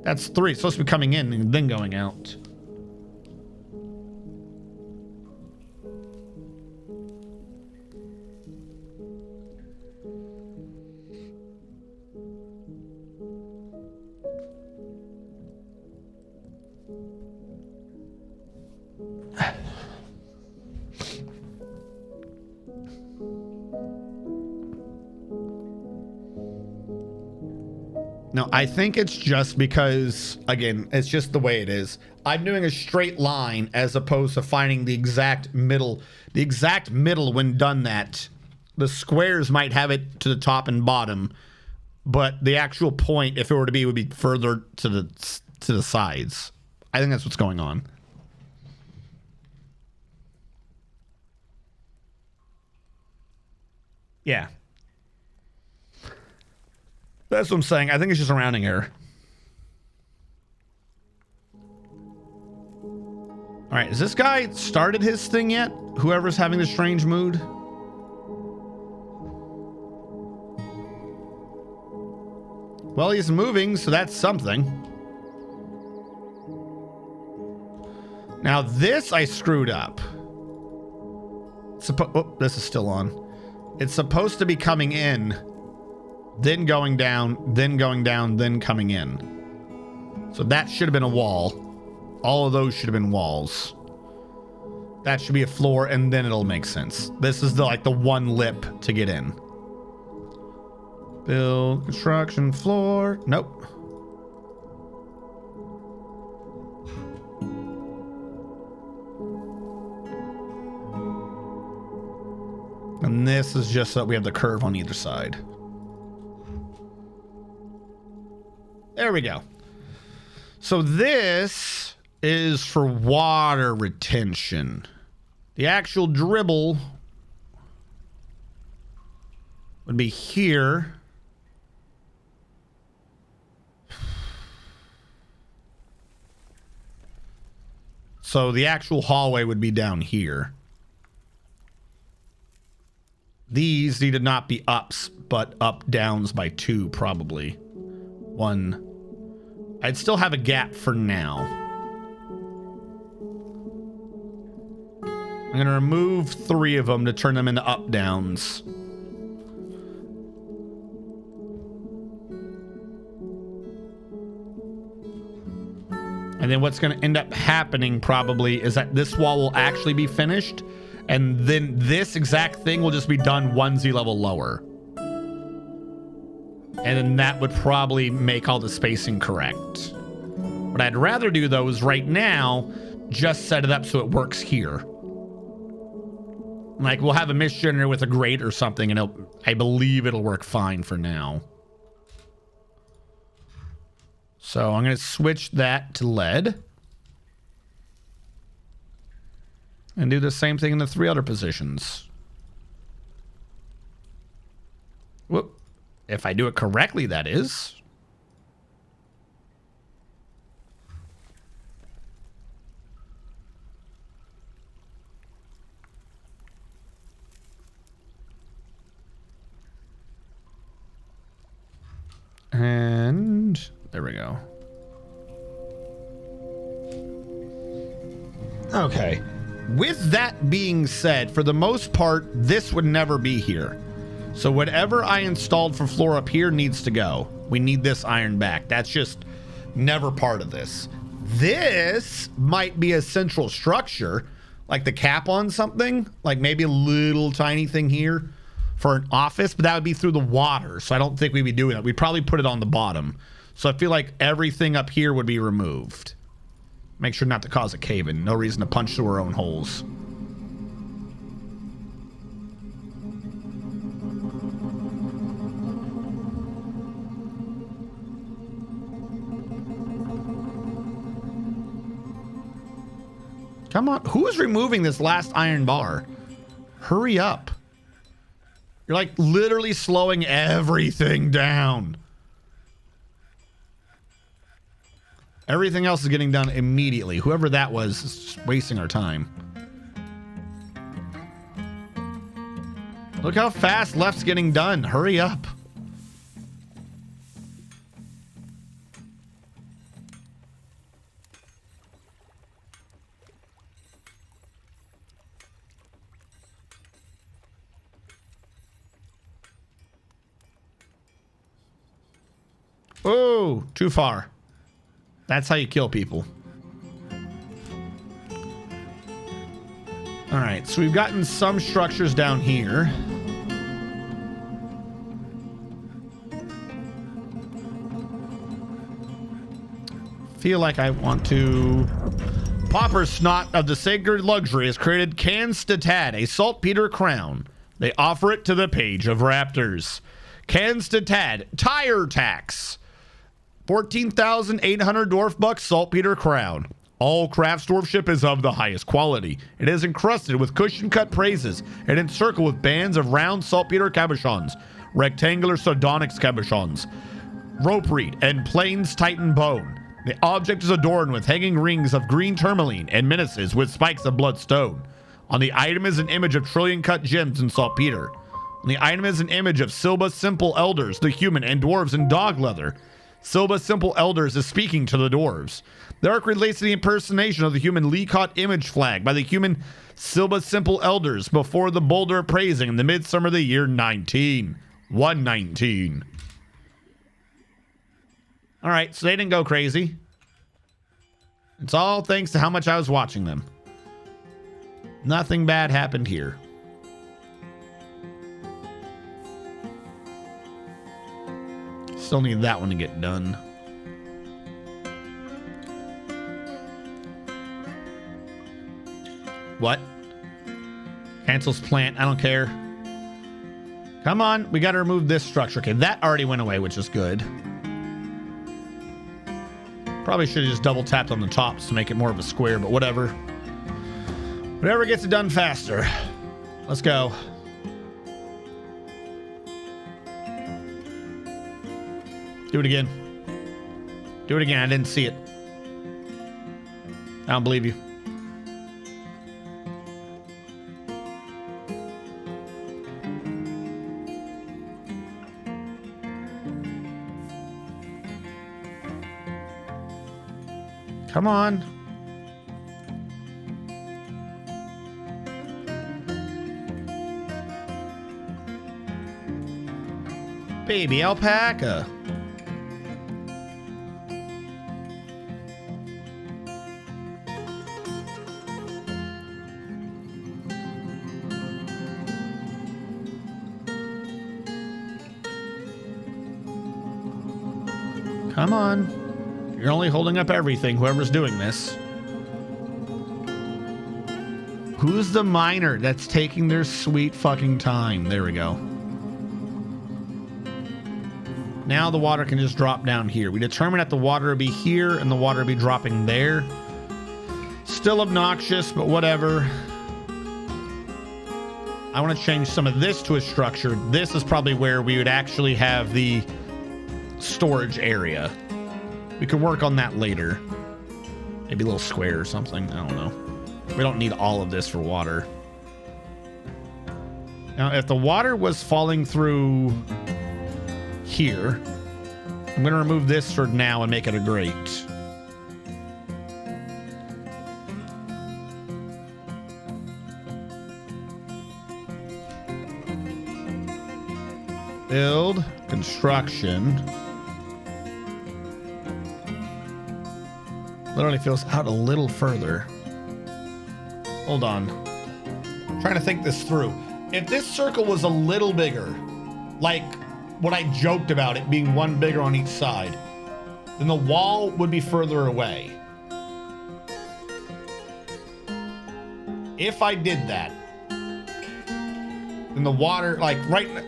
That's 3. It's supposed to be coming in and then going out. No, I think it's just because, again, it's just the way it is. I'm doing a straight line as opposed to finding the exact middle. The exact middle, when done that, the squares might have it to the top and bottom, but the actual point, if it were to be, would be further to the sides. I think that's what's going on. Yeah. That's what I'm saying. I think it's just a rounding error. All right, has this guy started his thing yet? Whoever's having the strange mood? Well, he's moving, so that's something. Now this I screwed up. Oh, this is still on. It's supposed to be coming in, then going down, then going down, then coming in. So that should have been a wall. All of those should have been walls. That should be a floor, and then it'll make sense. This is the one lip to get in. Build, construction, floor. Nope. And this is just so that we have the curve on either side. There we go. So this is for water retention. The actual dribble would be here. So the actual hallway would be down here. These need to not be ups, but up downs by 2 probably. 1. I'd still have a gap for now. I'm going to remove 3 of them to turn them into up downs. And then what's going to end up happening probably is that this wall will actually be finished. And then this exact thing will just be done 1Z level lower. And then that would probably make all the spacing correct. What I'd rather do though is right now, just set it up so it works here. Like we'll have a mist generator with a grate or something and I believe it'll work fine for now. So I'm going to switch that to lead. And do the same thing in the 3 other positions. Whoop. If I do it correctly, that is. And there we go. Okay. With that being said, for the most part, this would never be here. So whatever I installed for floor up here needs to go. We need this iron back. That's just never part of this. This might be a central structure, like the cap on something, like maybe a little tiny thing here for an office, but that would be through the water. So I don't think we'd be doing that. We'd probably put it on the bottom. So I feel like everything up here would be removed. Make sure not to cause a cave-in. No reason to punch through our own holes. Come on. Who is removing this last iron bar? Hurry up. You're like literally slowing everything down. Everything else is getting done immediately. Whoever that was is wasting our time. Look how fast left's getting done. Hurry up. Oh, too far. That's how you kill people. All right, so we've gotten some structures down here. Feel like I want to... Popper Snot of the Sacred Luxury has created Canstatad, a saltpeter crown. They offer it to the Page of Raptors. Canstatad, tire tax. 14,800 dwarf bucks saltpeter crown. All crafts dwarfship is of the highest quality. It is encrusted with cushion cut praises and encircled with bands of round saltpeter cabochons, rectangular sardonyx cabochons, rope reed, and plains titan bone. The object is adorned with hanging rings of green tourmaline and menaces with spikes of bloodstone. On the item is an image of trillion cut gems and saltpeter. On the item is an image of Silba Simple Elders, the human, and dwarves in dog leather. Silba Simple Elders is speaking to the dwarves. The arc relates to the impersonation of the human Leacott image flag by the human Silba Simple Elders before the boulder praising in the midsummer of the year 119. All right, so they didn't go crazy. It's all thanks to how much I was watching them. Nothing bad happened here. Still need that one to get done. What? Cancels plant. I don't care. Come on. We got to remove this structure. Okay, that already went away, which is good. Probably should have just double tapped on the tops to make it more of a square, but whatever. Whatever gets it done faster. Let's go. Do it again. Do it again. I didn't see it. I don't believe you. Come on. Baby alpaca. Come on. You're only holding up everything, whoever's doing this. Who's the miner that's taking their sweet fucking time? There we go. Now the water can just drop down here. We determined that the water would be here and the water would be dropping there. Still obnoxious, but whatever. I want to change some of this to a structure. This is probably where we would actually have the storage area. We could work on that later. Maybe a little square or something. I don't know. We don't need all of this for water. Now, if the water was falling through here, I'm going to remove this for now and make it a grate. Build, construction. Literally feels out a little further. Hold on. I'm trying to think this through. If this circle was a little bigger, like what I joked about it being one bigger on each side, then the wall would be further away. If I did that, then the water, like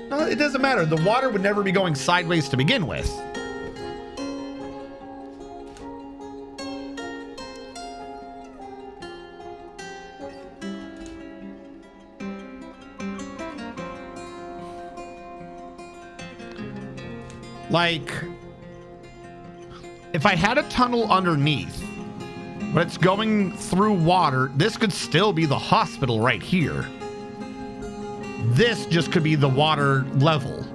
no, it doesn't matter. The water would never be going sideways to begin with. Like, if I had a tunnel underneath, but it's going through water, this could still be the hospital right here. This just could be the water level.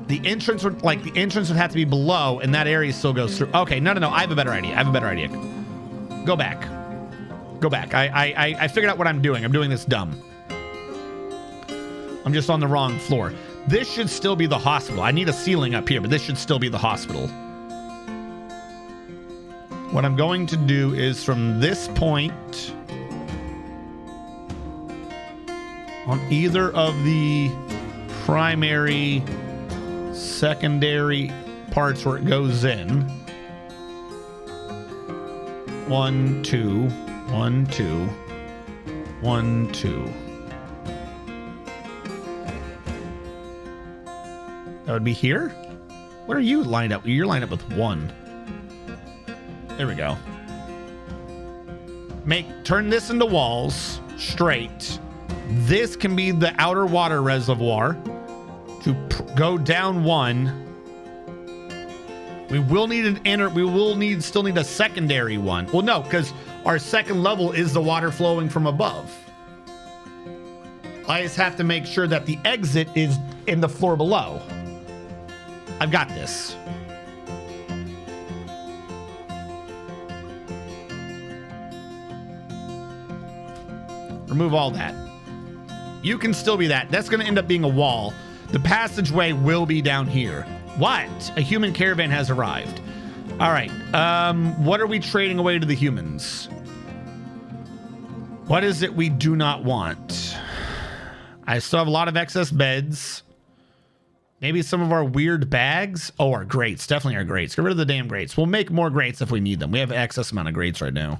The entrance would, the entrance would have to be below, and that area still goes through. Okay, no. I have a better idea. Go back. I figured out what I'm doing. I'm doing this dumb. I'm just on the wrong floor. This should still be the hospital. I need a ceiling up here, but this should still be the hospital. What I'm going to do is from this point on either of the primary, secondary parts where it goes in. 1, 2, 1, 2, 1, 2. That would be here? What are you lined up? You're lined up with 1. There we go. Turn this into walls straight. This can be the outer water reservoir. To go down 1. We will need an inner. We will still need a secondary one. Well, no, because our second level is the water flowing from above. I just have to make sure that the exit is in the floor below. I've got this. Remove all that. You can still be that. That's going to end up being a wall. The passageway will be down here. What? A human caravan has arrived. All right. What are we trading away to the humans? What is it we do not want? I still have a lot of excess beds. Maybe some of our weird bags. Oh, our grates. Definitely our grates. Get rid of the damn grates. We'll make more grates if we need them. We have excess amount of grates right now.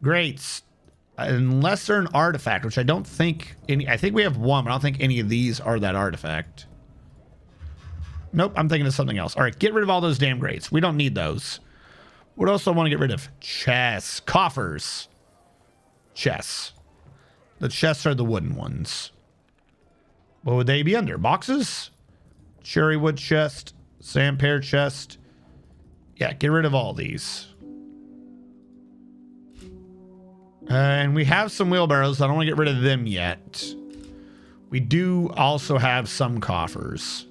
Grates. Unless they're an artifact, which I don't think any. I think we have one, but I don't think any of these are that artifact. Nope, I'm thinking of something else. All right, get rid of all those damn grates. We don't need those. What else do I want to get rid of? Chests. Coffers. Chests. The chests are the wooden ones. What would they be under? Boxes? Cherry wood chest. Sand pear chest. Yeah, get rid of all these. And we have some wheelbarrows. I don't want to get rid of them yet. We do also have some coffers.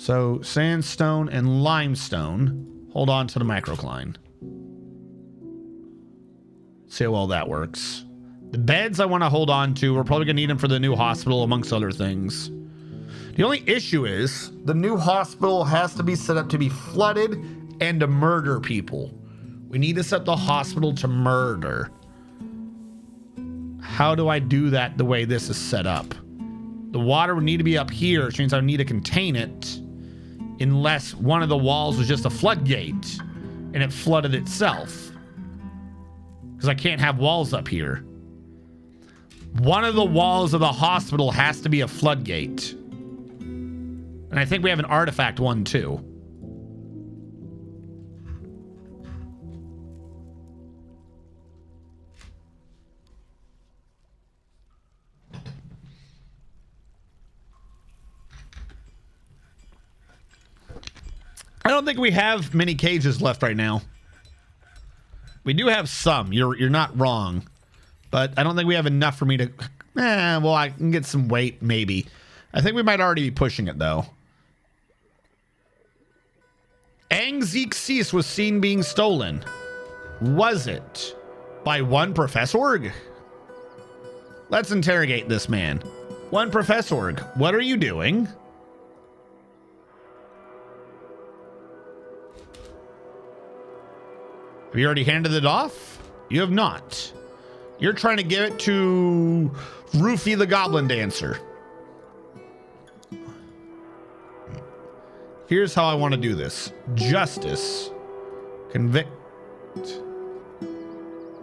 So sandstone and limestone. Hold on to the microcline. See how well that works. The beds I want to hold on to. We're probably going to need them for the new hospital, amongst other things. The only issue is the new hospital has to be set up to be flooded and to murder people. We need to set the hospital to murder. How do I do that the way this is set up? The water would need to be up here, which means I would need to contain it unless one of the walls was just a floodgate and it flooded itself. Because I can't have walls up here. One of the walls of the hospital has to be a floodgate. And I think we have an artifact one too. I don't think we have many cages left right now. We do have some. You're not wrong. But I don't think we have enough for me to... well, I can get some weight, maybe. I think we might already be pushing it, though. Angzixis was seen being stolen. Was it? By one Professor? Let's interrogate this man. One Professor, what are you doing? Have you already handed it off? You have not. You're trying to give it to Rufy the Goblin Dancer. Here's how I want to do this. Justice. Convict.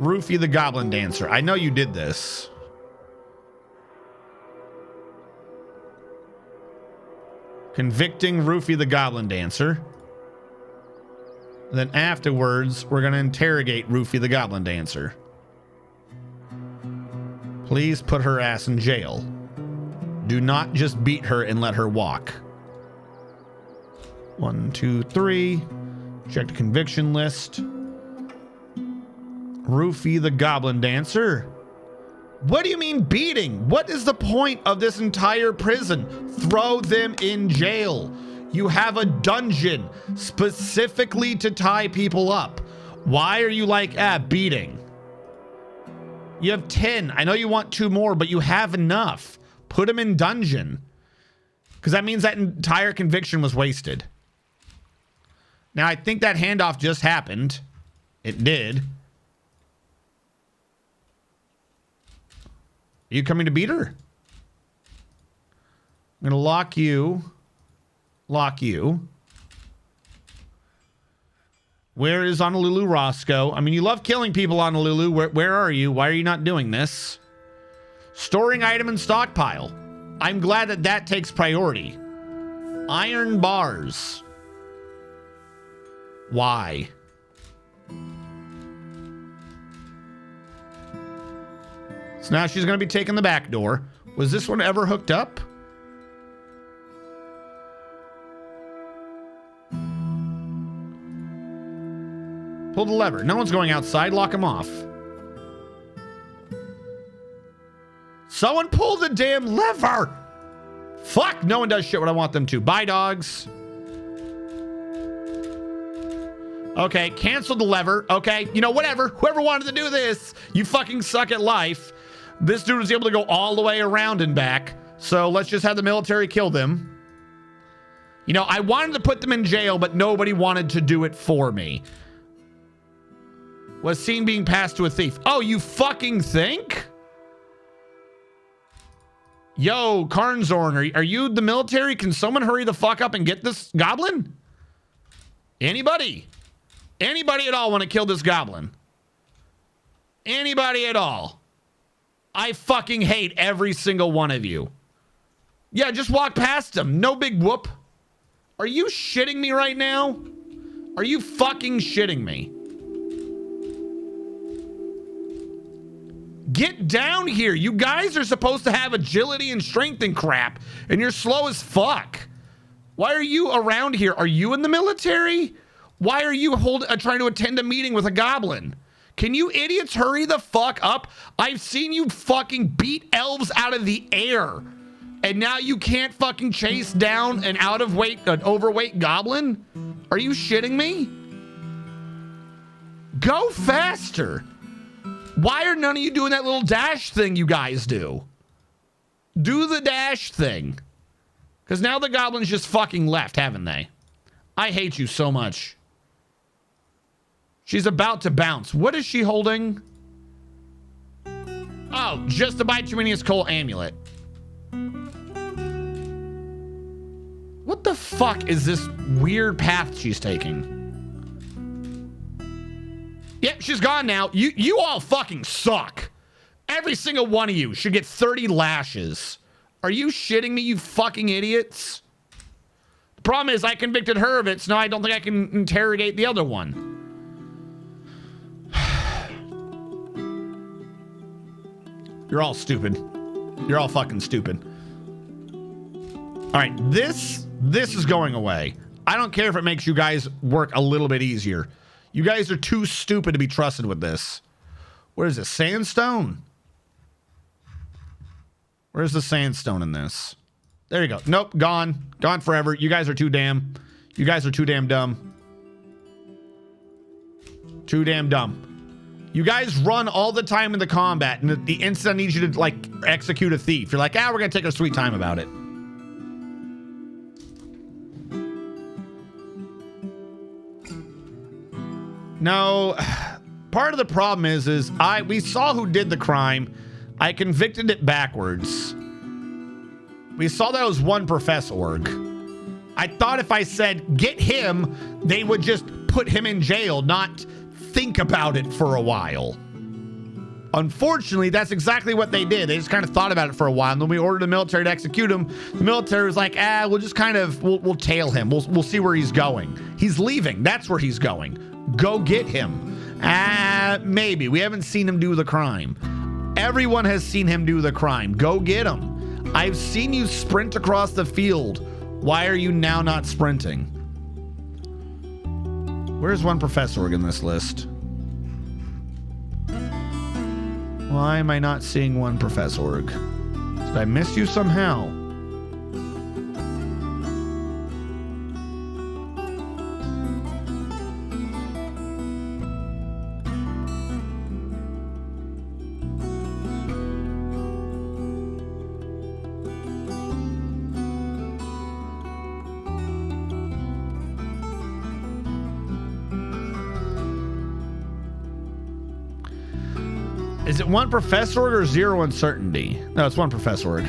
Rufy the Goblin Dancer. I know you did this. Convicting Rufy the Goblin Dancer. Then afterwards, we're going to interrogate Rufy the Goblin Dancer. Please put her ass in jail. Do not just beat her and let her walk. 1, 2, 3. Check the conviction list. Rufy the Goblin Dancer. What do you mean beating? What is the point of this entire prison? Throw them in jail. You have a dungeon specifically to tie people up. Why are you like, beating? You have 10. I know you want 2 more, but you have enough. Put them in dungeon. Because that means that entire conviction was wasted. Now, I think that handoff just happened. It did. Are you coming to beat her? I'm going to lock you. Lock you. Where is Honolulu Roscoe? I mean, you love killing people, Honolulu. Where are you? Why are you not doing this? Storing item in stockpile. I'm glad that that takes priority. Iron bars. Why? So now she's going to be taking the back door. Was this one ever hooked up? Pull the lever. No one's going outside. Lock him off. Someone pull the damn lever. Fuck. No one does shit what I want them to. Bye, dogs. Okay. Cancel the lever. Okay. You know, whatever. Whoever wanted to do this, you fucking suck at life. This dude was able to go all the way around and back. So let's just have the military kill them. You know, I wanted to put them in jail, but nobody wanted to do it for me. Was seen being passed to a thief. Oh, you fucking think? Yo, Karnzorn, are you the military? Can someone hurry the fuck up and get this goblin? Anybody? Anybody at all want to kill this goblin? Anybody at all? I fucking hate every single one of you. Yeah, just walk past him. No big whoop. Are you shitting me right now? Are you fucking shitting me? Get down here. You guys are supposed to have agility and strength and crap, and you're slow as fuck. Why are you around here? Are you in the military? Why are you trying to attend a meeting with a goblin? Can you idiots hurry the fuck up? I've seen you fucking beat elves out of the air. And now you can't fucking chase down an overweight goblin? Are you shitting me? Go faster. Why are none of you doing that little dash thing you guys do? Do the dash thing. Because now the goblins just fucking left, haven't they? I hate you so much. She's about to bounce. What is she holding? Oh, just the bituminous coal amulet. What the fuck is this weird path she's taking? Yep, she's gone now. You all fucking suck. Every single one of you should get 30 lashes. Are you shitting me, you fucking idiots? The problem is I convicted her of it, so now I don't think I can interrogate the other one. You're all stupid. You're all fucking stupid. All right, this is going away. I don't care if it makes you guys work a little bit easier. You guys are too stupid to be trusted with this. Where is this? Sandstone? Where's the sandstone in this? There you go. Nope, gone. Gone forever. You guys are too damn dumb. Too damn dumb. You guys run all the time in the combat, and the instant I need you to, like, execute a thief, you're like, we're gonna take our sweet time about it. No, part of the problem is we saw who did the crime. I convicted it backwards. We saw that it was one Professor Org. I thought if I said, get him, they would just put him in jail, not think about it for a while. Unfortunately, that's exactly what they did. They just kind of thought about it for a while, and then we ordered the military to execute him. The military was like, we'll just kind of, we'll tail him. We'll see where he's going. He's leaving. That's where he's going. Go get him. Maybe. We haven't seen him do the crime. Everyone has seen him do the crime. Go get him. I've seen you sprint across the field. Why are you now not sprinting? Where's one Professor Org in this list? Why am I not seeing one Professor Org? Did I miss you somehow? Is it one Professor Org or zero uncertainty? No, it's one Professor Org.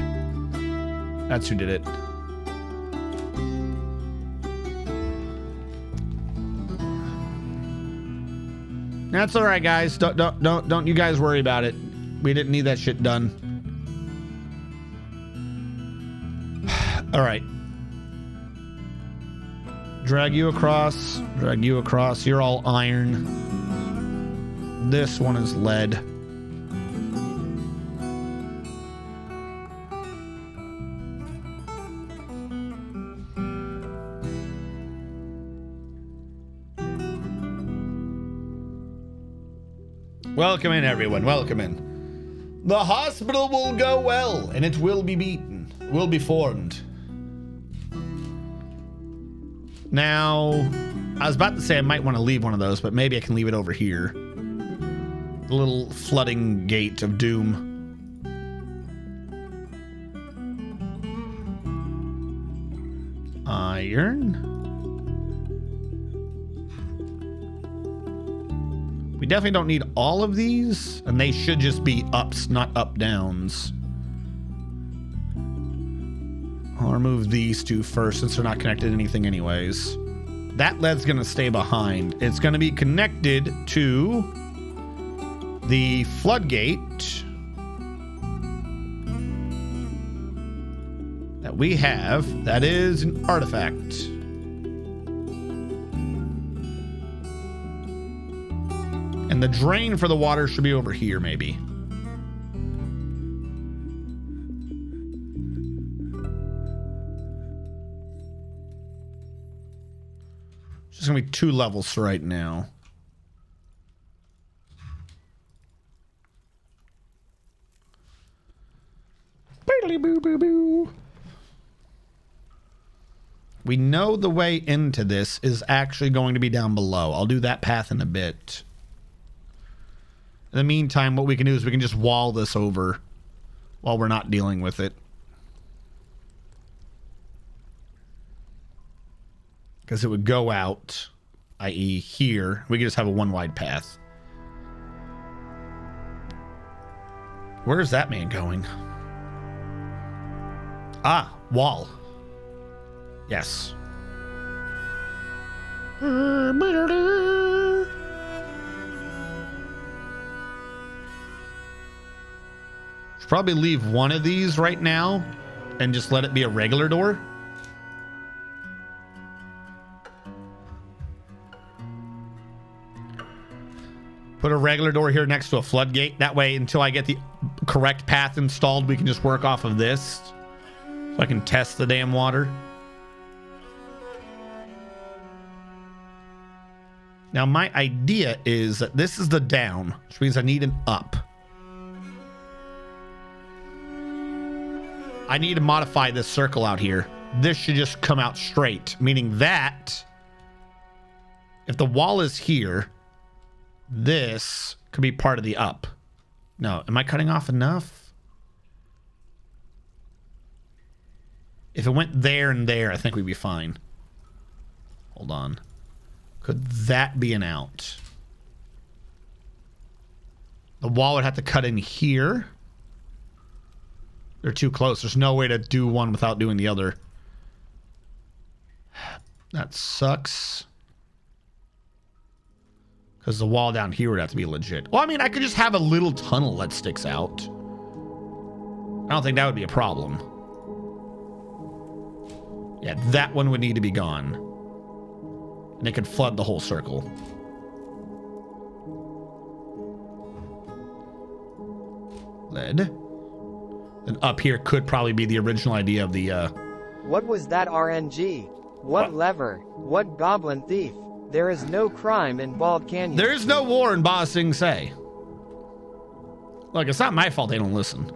That's who did it. That's all right, guys. Don't you guys worry about it. We didn't need that shit done. All right. Drag you across. Drag you across. You're all iron. This one is lead. Welcome in, everyone. Welcome in. The hospital will go well, and it will be beaten. Will be formed. Now, I was about to say I might want to leave one of those, but maybe I can leave it over here. The little flooding gate of doom. Iron. We definitely don't need all of these, and they should just be ups, not up-downs. I'll remove these two first since they're not connected to anything anyways. That lead's going to stay behind. It's going to be connected to the floodgate that we have. That is an artifact. And the drain for the water should be over here, maybe. It's just gonna be 2 levels for right now. boo, boo, boo. We know the way into this is actually going to be down below. I'll do that path in a bit. In the meantime, what we can do is we can just wall this over while we're not dealing with it. Because it would go out, i.e. here. We could just have a one wide path. Where is that man going? Ah, wall. Yes. Should probably leave one of these right now and just let it be a regular door. Put a regular door here next to a floodgate. That way, until I get the correct path installed, we can just work off of this. So I can test the damn water. Now, my idea is that this is the down, which means I need an up. I need to modify this circle out here. This should just come out straight, meaning that if the wall is here, this could be part of the up. No, am I cutting off enough? If it went there and there, I think we'd be fine. Hold on. Could that be an out? The wall would have to cut in here. They're too close. There's no way to do one without doing the other. That sucks. Because the wall down here would have to be legit. Well, I mean, I could just have a little tunnel that sticks out. I don't think that would be a problem. Yeah, that one would need to be gone. And it could flood the whole circle. Lead. And up here could probably be the original idea of the, What was that RNG? What lever? What goblin thief? There is no crime in Bald Canyon. There is no war in Ba Sing Se. Look, it's not my fault they don't listen.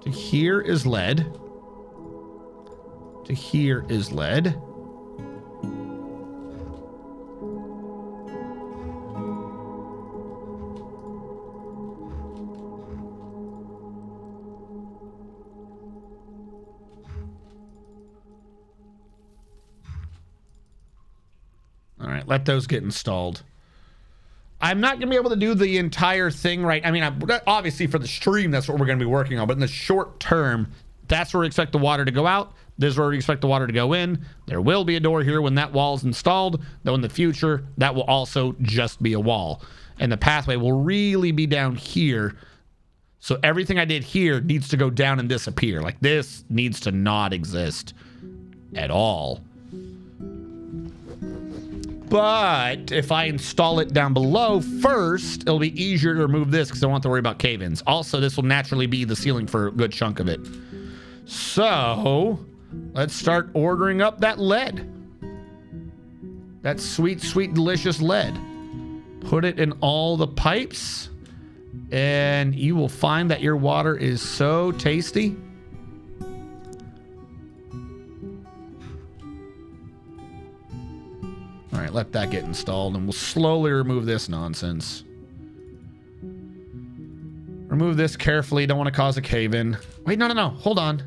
To here is lead. To here is lead. All right, let those get installed. I'm not going to be able to do the entire thing right. I mean, obviously for the stream, that's what we're going to be working on. But in the short term, that's where we expect the water to go out. This is where we expect the water to go in. There will be a door here when that wall is installed. Though in the future, that will also just be a wall. And the pathway will really be down here. So everything I did here needs to go down and disappear. Like this needs to not exist at all. But if I install it down below first, it'll be easier to remove this because I don't have to worry about cave-ins. Also, this will naturally be the ceiling for a good chunk of it. So, let's start ordering up that lead. That sweet, sweet, delicious lead. Put it in all the pipes, and you will find that your water is so tasty. All right, let that get installed, and we'll slowly remove this nonsense. Remove this carefully. Don't want to cause a cave-in. Wait, no. Hold on.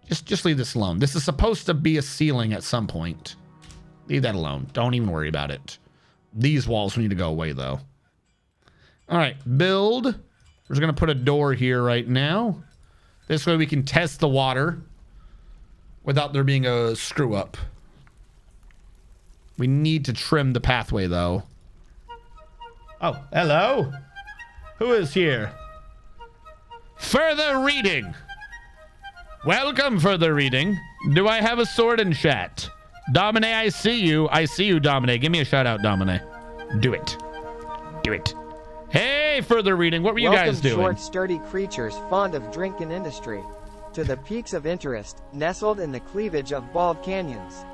Just leave this alone. This is supposed to be a ceiling at some point. Leave that alone. Don't even worry about it. These walls need to go away, though. All right, build. We're just going to put a door here right now. This way we can test the water without there being a screw-up. We need to trim the pathway, though. Oh, hello. Who is here? Further reading. Welcome, further reading. Do I have a sword in chat? Domine, I see you. I see you, Domine. Give me a shout out, Domine. Do it. Do it. Hey, further reading. What were you guys doing? Welcome, short, sturdy creatures fond of drink and industry, to the peaks of interest, nestled in the cleavage of Bald Canyons.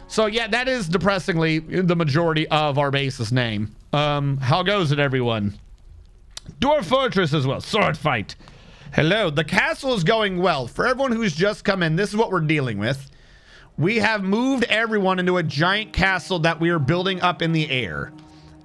So, yeah, that is depressingly the majority of our base's name. How goes it, everyone? Dwarf Fortress as well. Sword fight. Hello. The castle is going well. For everyone who's just come in, this is what we're dealing with. We have moved everyone into a giant castle that we are building up in the air.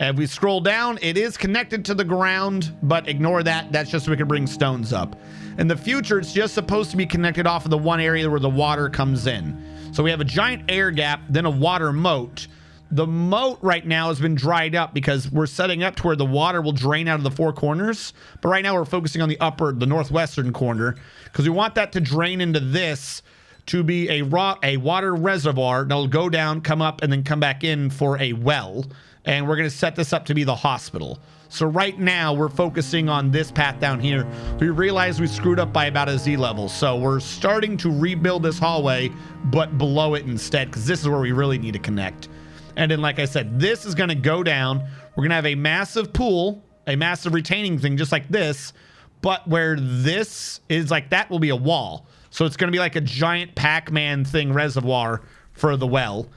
If we scroll down, it is connected to the ground, but ignore that. That's just so we can bring stones up. In the future, it's just supposed to be connected off of the one area where the water comes in. So we have a giant air gap, then a water moat. The moat right now has been dried up because we're setting up to where the water will drain out of the four corners. But right now we're focusing on the northwestern corner because we want that to drain into this to be a water reservoir that'll go down, come up, and then come back in for a well. And we're going to set this up to be the hospital. So right now we're focusing on this path down here. We realized we screwed up by about a Z level. So we're starting to rebuild this hallway, but below it instead, because this is where we really need to connect. And then, like I said, this is going to go down. We're going to have a massive pool, a massive retaining thing just like this. But where this is like that will be a wall. So it's going to be like a giant Pac-Man thing reservoir for the well.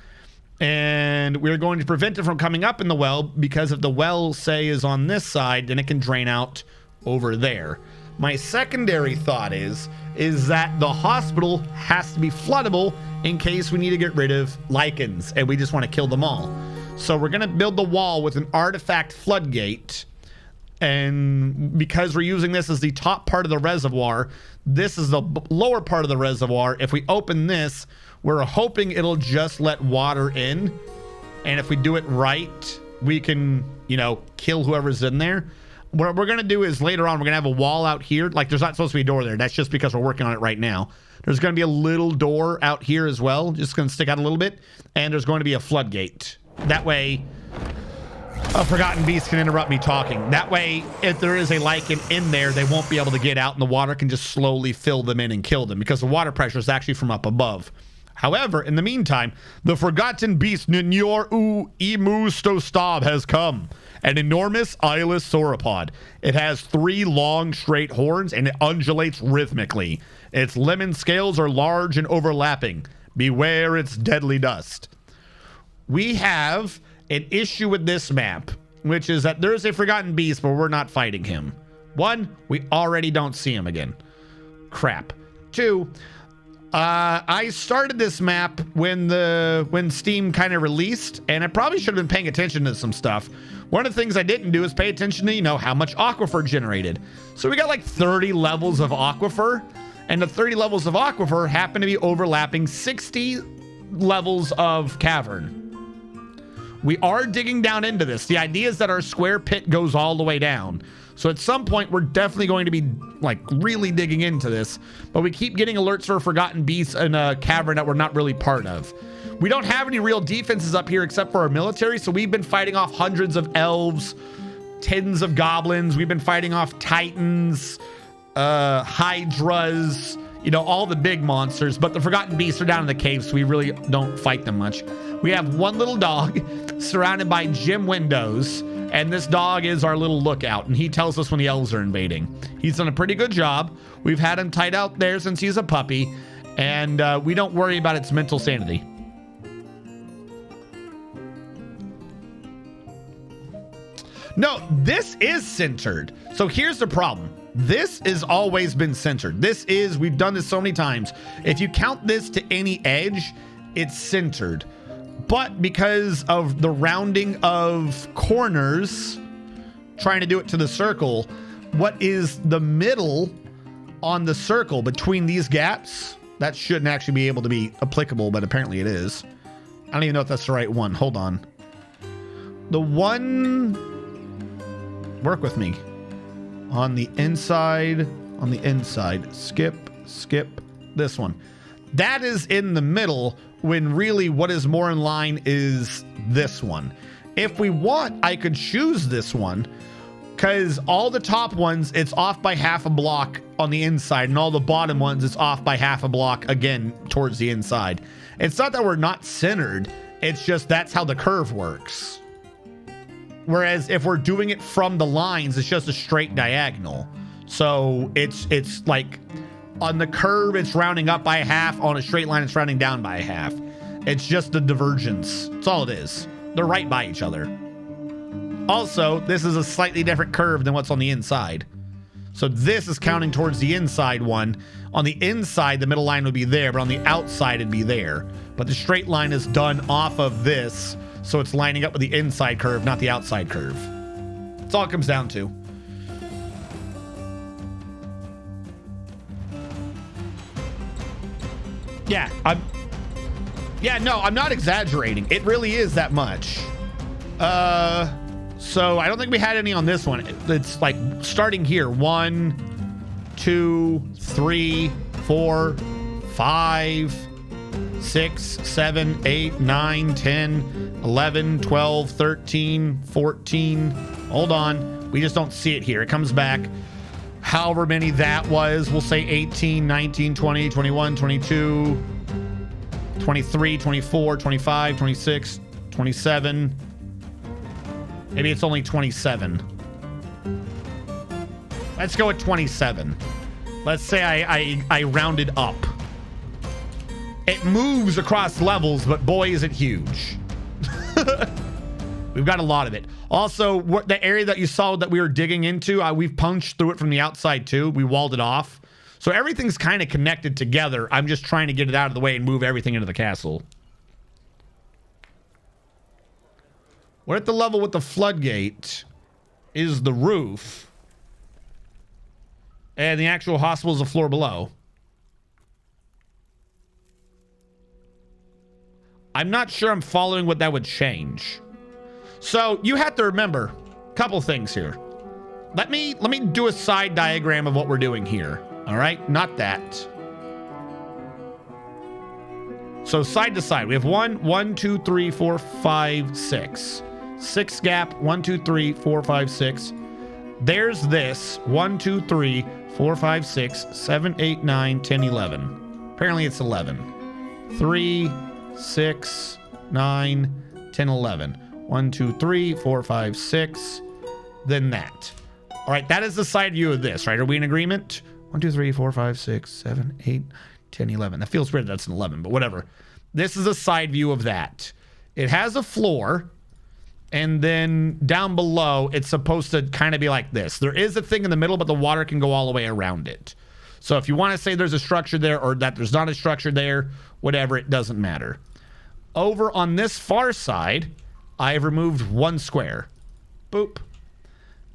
And we're going to prevent it from coming up in the well because if the well, say, is on this side, then it can drain out over there. My secondary thought is that the hospital has to be floodable in case we need to get rid of lichens and we just want to kill them all. So we're going to build the wall with an artifact floodgate. And because we're using this as the top part of the reservoir, this is the lower part of the reservoir. If we open this, we're hoping it'll just let water in. And if we do it right, we can, kill whoever's in there. What we're going to do is later on, we're going to have a wall out here. Like there's not supposed to be a door there. That's just because we're working on it right now. There's going to be a little door out here as well. Just going to stick out a little bit. And there's going to be a floodgate. That way, a forgotten beast can interrupt me talking. That way, if there is a lichen in there, they won't be able to get out and the water can just slowly fill them in and kill them because the water pressure is actually from up above. However, in the meantime, the forgotten beast Nyor-U Imu-Stostab has come. An enormous eyeless sauropod. It has 3 long, straight horns and it undulates rhythmically. Its lemon scales are large and overlapping. Beware its deadly dust. We have an issue with this map, which is that there's a forgotten beast, but we're not fighting him. 1, we already don't see him again. Crap. 2, I started this map when Steam kind of released, and I probably should have been paying attention to some stuff. One of the things I didn't do is pay attention to, how much aquifer generated. So we got like 30 levels of aquifer, and the 30 levels of aquifer happen to be overlapping 60 levels of cavern. We are digging down into this. The idea is that our square pit goes all the way down. So at some point, we're definitely going to be like really digging into this, but we keep getting alerts for forgotten beasts in a cavern that we're not really part of. We don't have any real defenses up here except for our military. So we've been fighting off hundreds of elves, tens of goblins. We've been fighting off titans, hydras, all the big monsters, but the forgotten beasts are down in the caves. So we really don't fight them much. We have one little dog surrounded by gym windows. And this dog is our little lookout, and he tells us when the elves are invading. He's done a pretty good job. We've had him tied out there since he's a puppy, and we don't worry about its mental sanity. No, this is centered. So here's the problem. This has always been centered. We've done this so many times. If you count this to any edge, it's centered. But because of the rounding of corners, trying to do it to the circle, what is the middle on the circle between these gaps? That shouldn't actually be able to be applicable, but apparently it is. I don't even know if that's the right one. Hold on. The one... Work with me. On the inside. Skip. This one. That is in the middle, when really what is more in line is this one. If we want, I could choose this one, because all the top ones, it's off by half a block on the inside, and all the bottom ones, it's off by half a block again towards the inside. It's not that we're not centered, it's just that's how the curve works. Whereas if we're doing it from the lines, it's just a straight diagonal. So it's like on the curve, it's rounding up by a half. On a straight line, it's rounding down by a half. It's just the divergence. That's all it is. They're right by each other. Also, this is a slightly different curve than what's on the inside. So this is counting towards the inside one. On the inside, the middle line would be there, but on the outside, it'd be there. But the straight line is done off of this, so it's lining up with the inside curve, not the outside curve. That's all it comes down to. Yeah, I'm not exaggerating. It really is that much. So I don't think we had any on this one. It's like starting here. 1, 2, 3, 4, 5, 6, 7, 8, 9, 10, 11, 12, 13, 14. Hold on. We just don't see it here. It comes back. However many that was, we'll say 18, 19, 20, 21, 22, 23, 24, 25, 26, 27. Maybe it's only 27. Let's go at 27. Let's say I rounded up. It moves across levels, but boy, is it huge. We've got a lot of it. Also, the area that you saw that we were digging into, we've punched through it from the outside too. We walled it off. So everything's kind of connected together. I'm just trying to get it out of the way and move everything into the castle. We're at the level with the floodgate is the roof. And the actual hospital is the floor below. I'm not sure I'm following what that would change. So you have to remember a couple things here. Let me do a side diagram of what we're doing here. All right, not that. So side to side, we have 1, 2, 3, 4, 5, 6. 6 gap, 1, 2, 3, 4, 5, 6. There's this 1, 2, 3, 4, 5, 6, 7, 8, 9, 10, 11. Apparently it's 11. 3, 6, 9, 10, 11. 1, 2, 3, 4, 5, 6. Then that. All right, that is the side view of this, right? Are we in agreement? 1, 2, 3, 4, 5, 6, 7, 8, 10, 11. That feels weird that's an 11, but whatever. This is a side view of that. It has a floor, and then down below, it's supposed to kind of be like this. There is a thing in the middle, but the water can go all the way around it. So if you want to say there's a structure there or that there's not a structure there, whatever, it doesn't matter. Over on this far side, I have removed 1 square. Boop.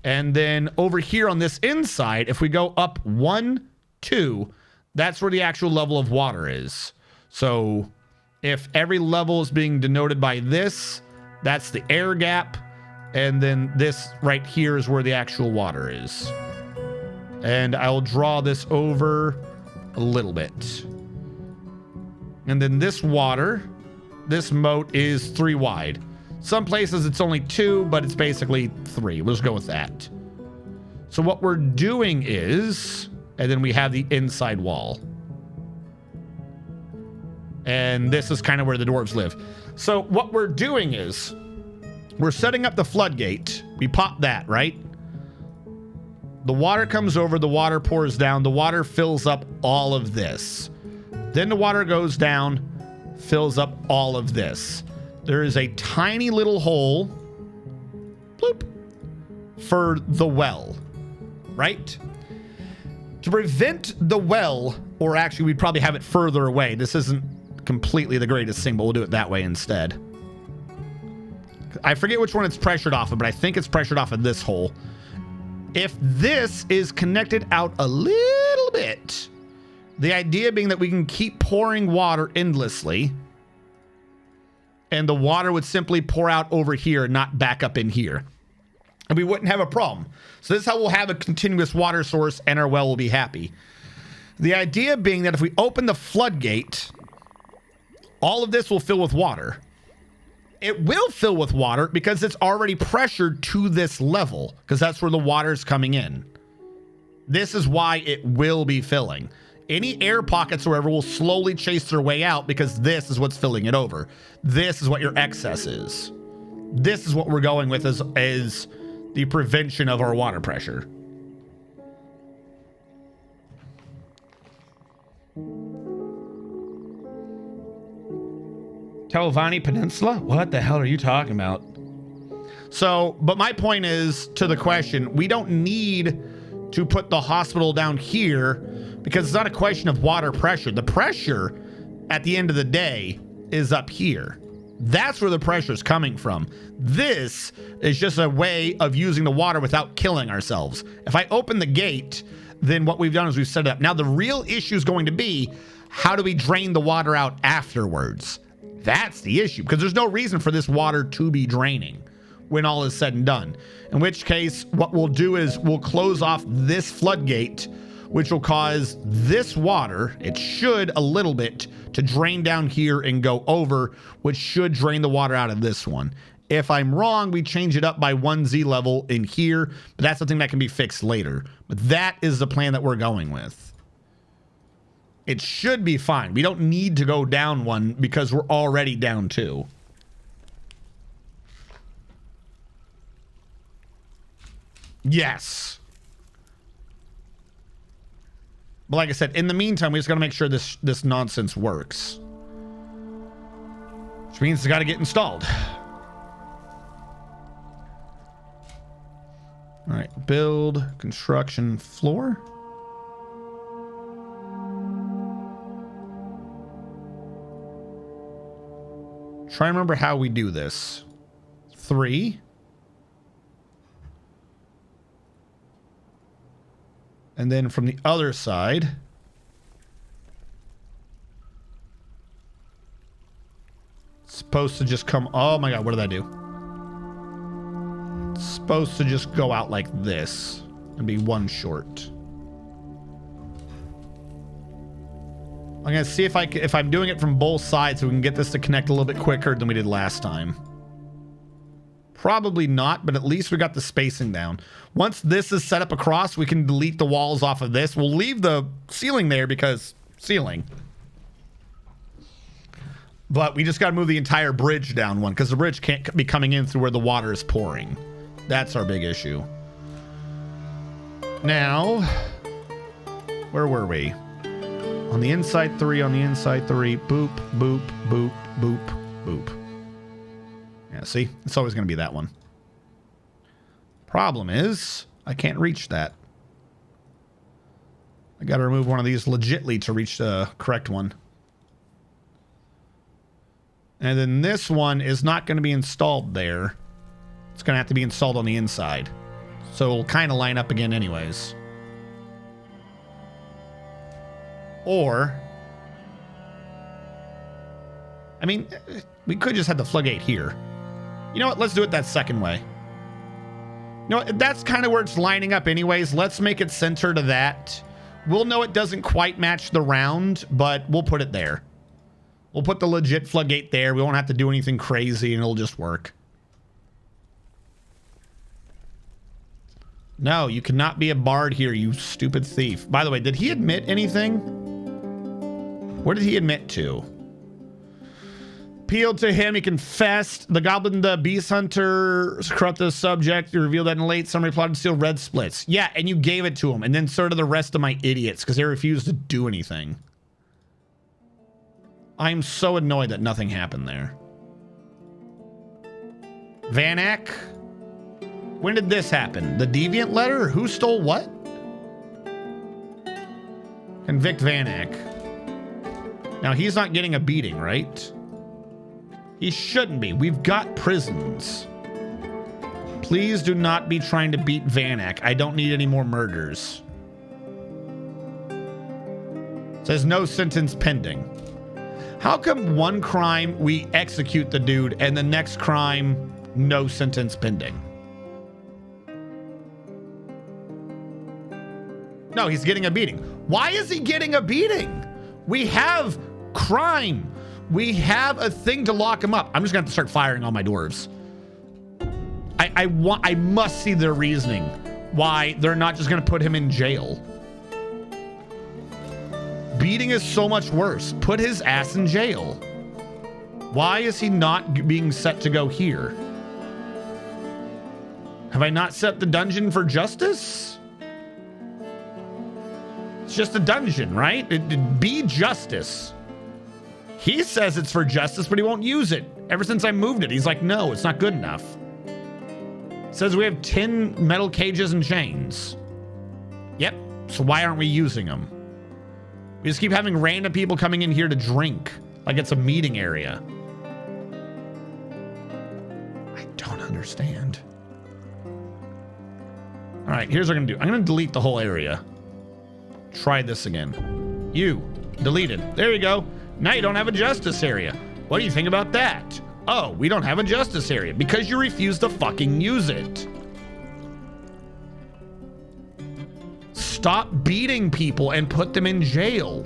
And then over here on this inside, if we go up 1, 2, that's where the actual level of water is. So if every level is being denoted by this, that's the air gap. And then this right here is where the actual water is. And I'll draw this over a little bit. And then this water, this moat is 3 wide. Some places it's only 2, but it's basically 3. We'll just go with that. So what we're doing is, and then we have the inside wall. And this is kind of where the dwarves live. So what we're doing is, we're setting up the floodgate. We pop that, right? The water comes over, the water pours down, the water fills up all of this. Then the water goes down, fills up all of this. There is a tiny little hole, bloop, for the well, right? To prevent the well, or actually we'd probably have it further away. This isn't completely the greatest thing, but we'll do it that way instead. I forget which one it's pressured off of, but I think it's pressured off of this hole. If this is connected out a little bit, the idea being that we can keep pouring water endlessly, and the water would simply pour out over here and not back up in here. And we wouldn't have a problem. So this is how we'll have a continuous water source and our well will be happy. The idea being that if we open the floodgate, all of this will fill with water. It will fill with water because it's already pressured to this level, because that's where the water is coming in. This is why it will be filling. Any air pockets or whatever will slowly chase their way out because this is what's filling it over. This is what your excess is. This is what we're going with as the prevention of our water pressure. Telvani Peninsula? What the hell are you talking about? So, but my point is to the question, we don't need to put the hospital down here because it's not a question of water pressure. The pressure at the end of the day is up here. That's where the pressure is coming from. This is just a way of using the water without killing ourselves. If I open the gate, then what we've done is we've set it up. Now the real issue is going to be, how do we drain the water out afterwards? That's the issue, because there's no reason for this water to be draining when all is said and done. In which case, what we'll do is we'll close off this floodgate, which will cause this water, it should a little bit, to drain down here and go over, which should drain the water out of this one. If I'm wrong, we change it up by 1 Z level in here, but that's something that can be fixed later. But that is the plan that we're going with. It should be fine. We don't need to go down 1 because we're already down 2. Yes. But like I said, in the meantime, we just got to make sure this nonsense works. Which means it's got to get installed. All right, build, construction, floor. Try and remember how we do this. 3. And then from the other side, it's supposed to just come. Oh my God, what did I do? It's supposed to just go out like this and be 1 short. I'm gonna see if I'm doing it from both sides so we can get this to connect a little bit quicker than we did last time. Probably not, but at least we got the spacing down. Once this is set up across, we can delete the walls off of this. We'll leave the ceiling there because ceiling. But we just got to move the entire bridge down 1 because the bridge can't be coming in through where the water is pouring. That's our big issue. Now, where were we? On the inside 3, on the inside 3. Boop, boop, boop, boop, boop. Yeah, see? It's always going to be that one. Problem is, I can't reach that. I got to remove one of these legitly to reach the correct one. And then this one is not going to be installed there. It's going to have to be installed on the inside. So it'll kind of line up again anyways. Or, I mean, we could just have the floodgate here. You know what? Let's do it that second way. You know what? That's kind of where it's lining up anyways. Let's make it center to that. We'll know it doesn't quite match the round, but we'll put it there. We'll put the legit floodgate there. We won't have to do anything crazy and it'll just work. No, you cannot be a bard here, you stupid thief. By the way, did he admit anything? What did he admit to? Appealed to him, he confessed. The goblin, the beast hunter, corrupted the subject. You revealed that in late summer he plotted to steal red splits. Yeah, and you gave it to him. And then so did the rest of my idiots because they refused to do anything. I'm so annoyed that nothing happened there. Van Eck? When did this happen? The deviant letter? Who stole what? Convict Van Eck. Now, he's not getting a beating, right? He shouldn't be. We've got prisons. Please do not be trying to beat Van Eck. I don't need any more murders. It says no sentence pending. How come one crime we execute the dude and the next crime no sentence pending? No, he's getting a beating. Why is he getting a beating? We have crime. We have a thing to lock him up. I'm just gonna have to start firing all my dwarves. I must see their reasoning why they're not just gonna put him in jail. Beating is so much worse. Put his ass in jail. Why is he not being set to go here? Have I not set the dungeon for justice? It's just a dungeon, right? It'd be justice. He says it's for justice, but he won't use it. Ever since I moved it, he's like, no, it's not good enough. Says we have 10 metal cages and chains. Yep. So why aren't we using them? We just keep having random people coming in here to drink. Like it's a meeting area. I don't understand. All right, here's what I'm gonna do. I'm gonna delete the whole area. Try this again. You, deleted. There you go. Now you don't have a justice area. What do you think about that? Oh, we don't have a justice area because you refuse to fucking use it. Stop beating people and put them in jail.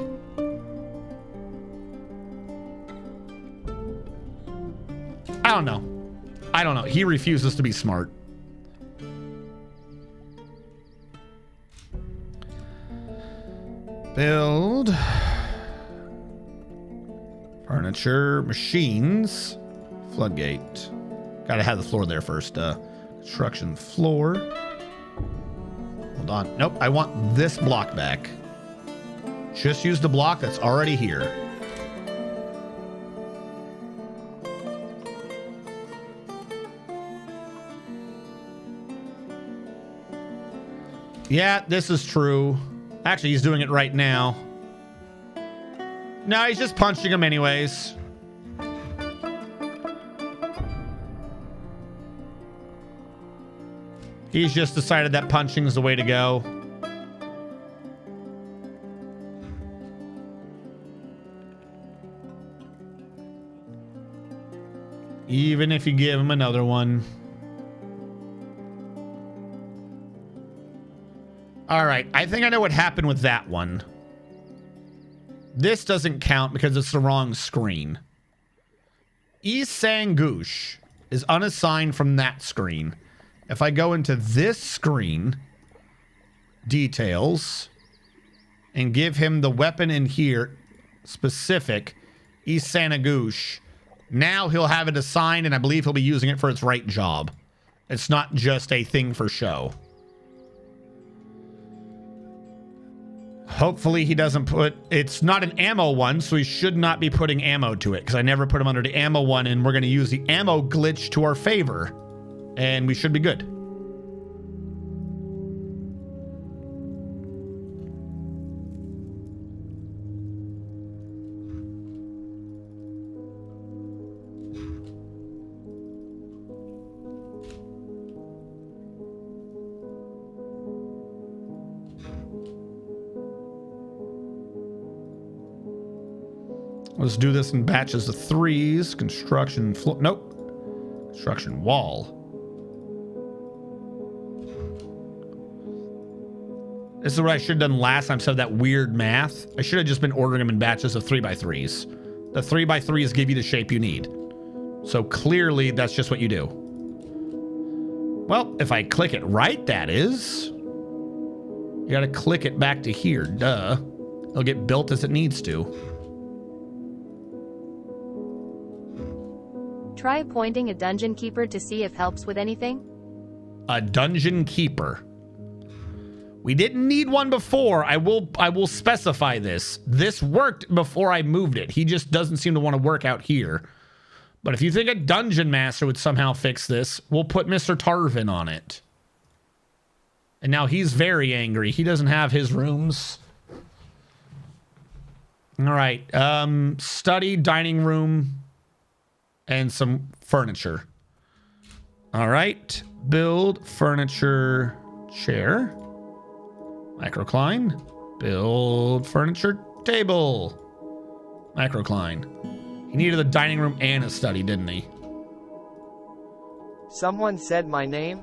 I don't know. I don't know. He refuses to be smart. Build. Furniture. Machines. Floodgate. Gotta have the floor there first. Construction floor. Hold on. Nope. I want this block back. Just use the block that's already here. Yeah, this is true. Actually, he's doing it right now. No, he's just punching him anyways. He's just decided that punching is the way to go. Even if you give him another one. All right, I think I know what happened with that one. This doesn't count because it's the wrong screen. Isangush is unassigned from that screen. If I go into this screen, details, and give him the weapon in here, specific, Isangush, now he'll have it assigned, and I believe he'll be using it for its right job. It's not just a thing for show. Hopefully he doesn't put... It's not an ammo one, so he should not be putting ammo to it, because I never put him under the ammo one, and we're going to use the ammo glitch to our favor. And we should be good. Let's do this in batches of 3s. Construction floor. Nope. Construction wall. This is what I should have done last time instead of that weird math. I should have just been ordering them in batches of 3x3s. The 3x3s give you the shape you need. So clearly that's just what you do. Well, if I click it right, that is. You gotta click it back to here. Duh. It'll get built as it needs to. Try appointing a dungeon keeper to see if helps with anything. A dungeon keeper. We didn't need one before. I will specify this. This worked before I moved it. He just doesn't seem to want to work out here. But if you think a dungeon master would somehow fix this, we'll put Mr. Tarvin on it. And now he's very angry. He doesn't have his rooms. All right. Study, dining room, and some furniture. All right. Build furniture chair. Microcline. Build furniture table. Microcline. He needed a dining room and a study, didn't he? Someone said my name?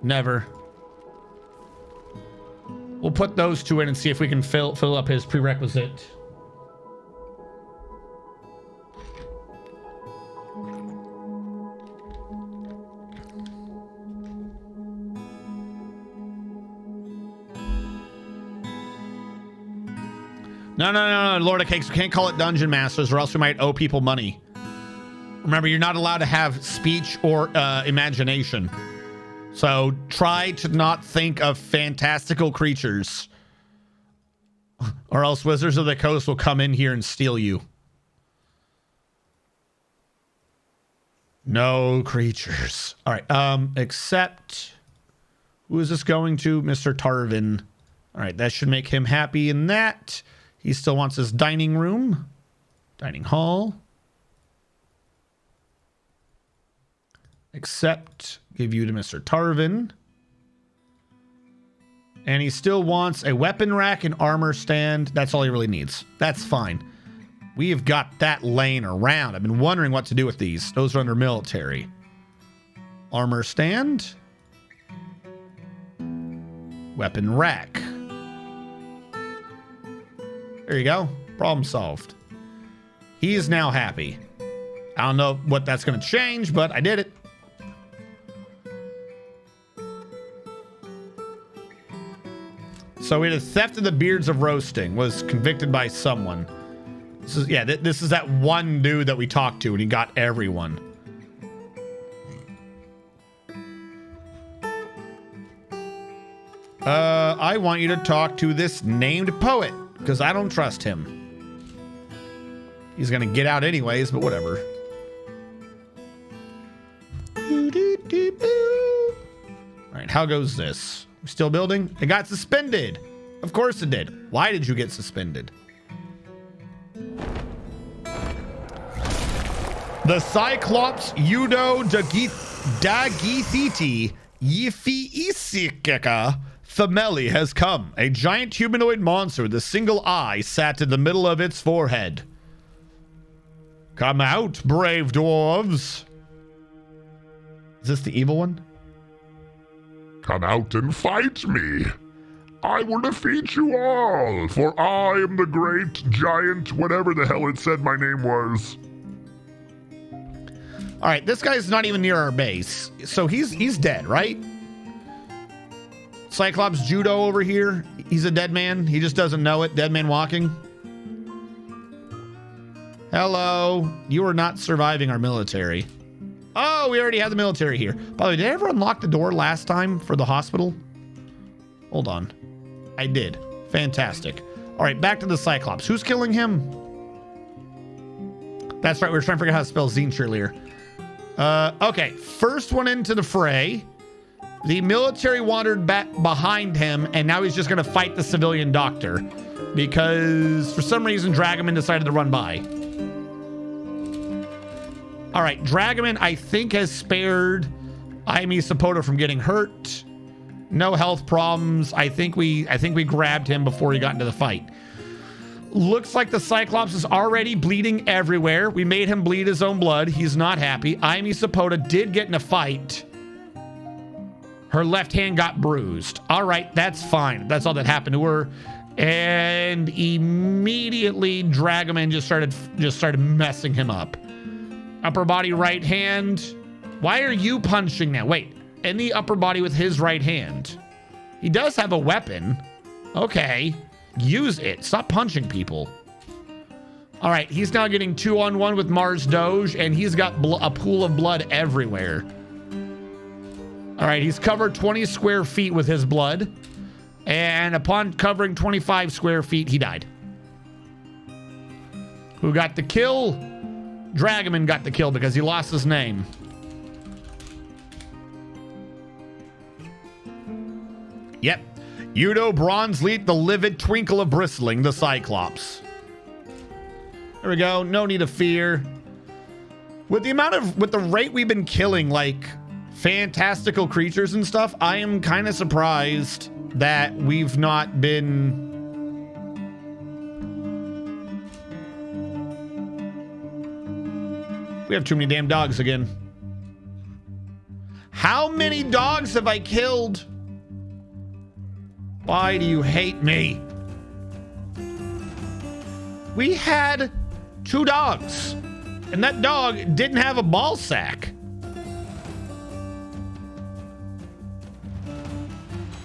Never. We'll put those two in and see if we can fill up his prerequisite. No, Lord of Cakes. We can't call it Dungeon Masters or else we might owe people money. Remember, you're not allowed to have speech or imagination. So try to not think of fantastical creatures. Or else Wizards of the Coast will come in here and steal you. No creatures. All right. Except, who is this going to? Mr. Tarvin. All right. That should make him happy in that. He still wants his dining room. Dining hall. Except, give you to Mr. Tarvin. And he still wants a weapon rack and armor stand. That's all he really needs. That's fine. We have got that laying around. I've been wondering what to do with these. Those are under military. Armor stand. Weapon rack. There you go. Problem solved. He is now happy. I don't know what that's going to change, but I did it. So we had a theft of the beards of roasting. Was convicted by someone. This is, yeah, this is that one dude that we talked to and he got everyone. I want you to talk to this named poet because I don't trust him. He's gonna get out anyways, but whatever. All right, how goes this? We still building? It got suspended. Of course it did. Why did you get suspended? The Cyclops Udo Dagithiti Yifi Fameli has come. A giant humanoid monster with a single eye sat in the middle of its forehead. Come out, brave dwarves. Is this the evil one? Come out and fight me. I will defeat you all, for I am the great giant, whatever the hell it said my name was. All right, this guy's not even near our base, so he's dead, right? Cyclops Judo over here, he's a dead man. He just doesn't know it. Dead man walking. Hello, you are not surviving our military. Oh, we already have the military here. By the way, did I ever unlock the door last time for the hospital? Hold on. I did. Fantastic. All right, back to the Cyclops. Who's killing him? That's right. We were trying to figure out how to spell Zinch earlier. Okay, first one into the fray. The military wandered back behind him, and now he's just going to fight the civilian doctor because for some reason Dragoman decided to run by. All right, Dragoman, I think, has spared Aimi Sapota from getting hurt. No health problems. I think we grabbed him before he got into the fight. Looks like the Cyclops is already bleeding everywhere. We made him bleed his own blood. He's not happy. Aimi Sapota did get in a fight. Her left hand got bruised. All right, that's fine. That's all that happened to her. And immediately Dragoman just started messing him up. Upper body right hand. Why are you punching now? Wait, in the upper body with his right hand. He does have a weapon. Okay, use it. Stop punching people. All right, he's now getting 2-on-1 with Mars Doge, and he's got a pool of blood everywhere. All right, he's covered 20 square feet with his blood, and upon covering 25 square feet, he died. Who got the kill? Dragoman got the kill because he lost his name. Yep. Udo Bronzeleet, the livid twinkle of bristling, the Cyclops. There we go. No need of fear. With the rate we've been killing, like, fantastical creatures and stuff, I am kind of surprised that we've not been... We have too many damn dogs again. How many dogs have I killed? Why do you hate me? We had 2 dogs, and that dog didn't have a ball sack.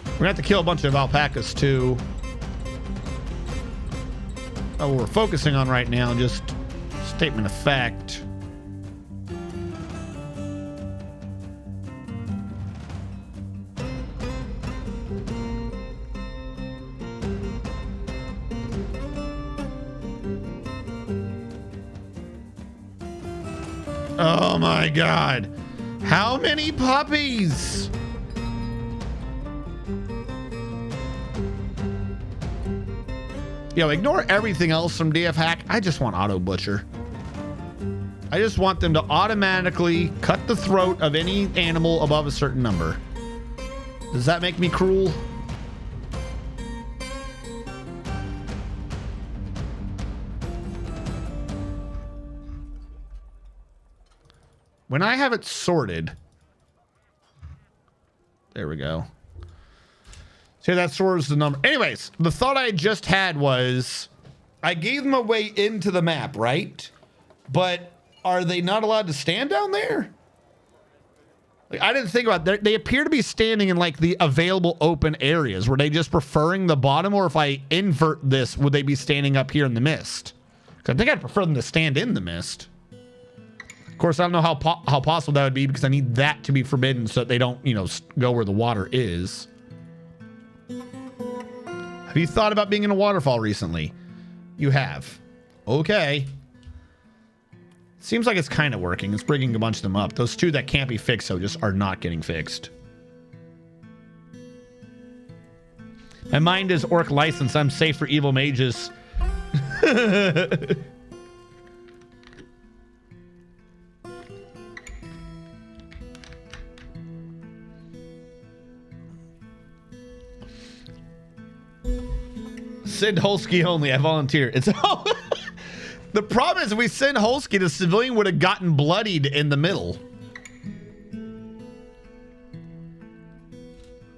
We're gonna have to kill a bunch of alpacas too. Oh, what we're focusing on right now, just statement of fact. Oh my God. How many puppies? Yo, ignore everything else from DF Hack. I just want Auto Butcher. I just want them to automatically cut the throat of any animal above a certain number. Does that make me cruel? When I have it sorted, there we go. See, that sorts the number. Anyways, the thought I just had was I gave them a way into the map, right? But are they not allowed to stand down there? Like, I didn't think about that. They appear to be standing in like the available open areas. Were they just preferring the bottom, or if I invert this, would they be standing up here in the mist? Because I think I'd prefer them to stand in the mist. Of course, I don't know how possible that would be, because I need that to be forbidden so that they don't, you know, go where the water is. Have you thought about being in a waterfall recently? You have. Okay. Seems like it's kind of working. It's bringing a bunch of them up. Those two that can't be fixed, though, just are not getting fixed. My mind is orc license. I'm safe for evil mages. Send Holsky only. I volunteer. It's the problem is, if we send Holsky, the civilian would have gotten bloodied in the middle.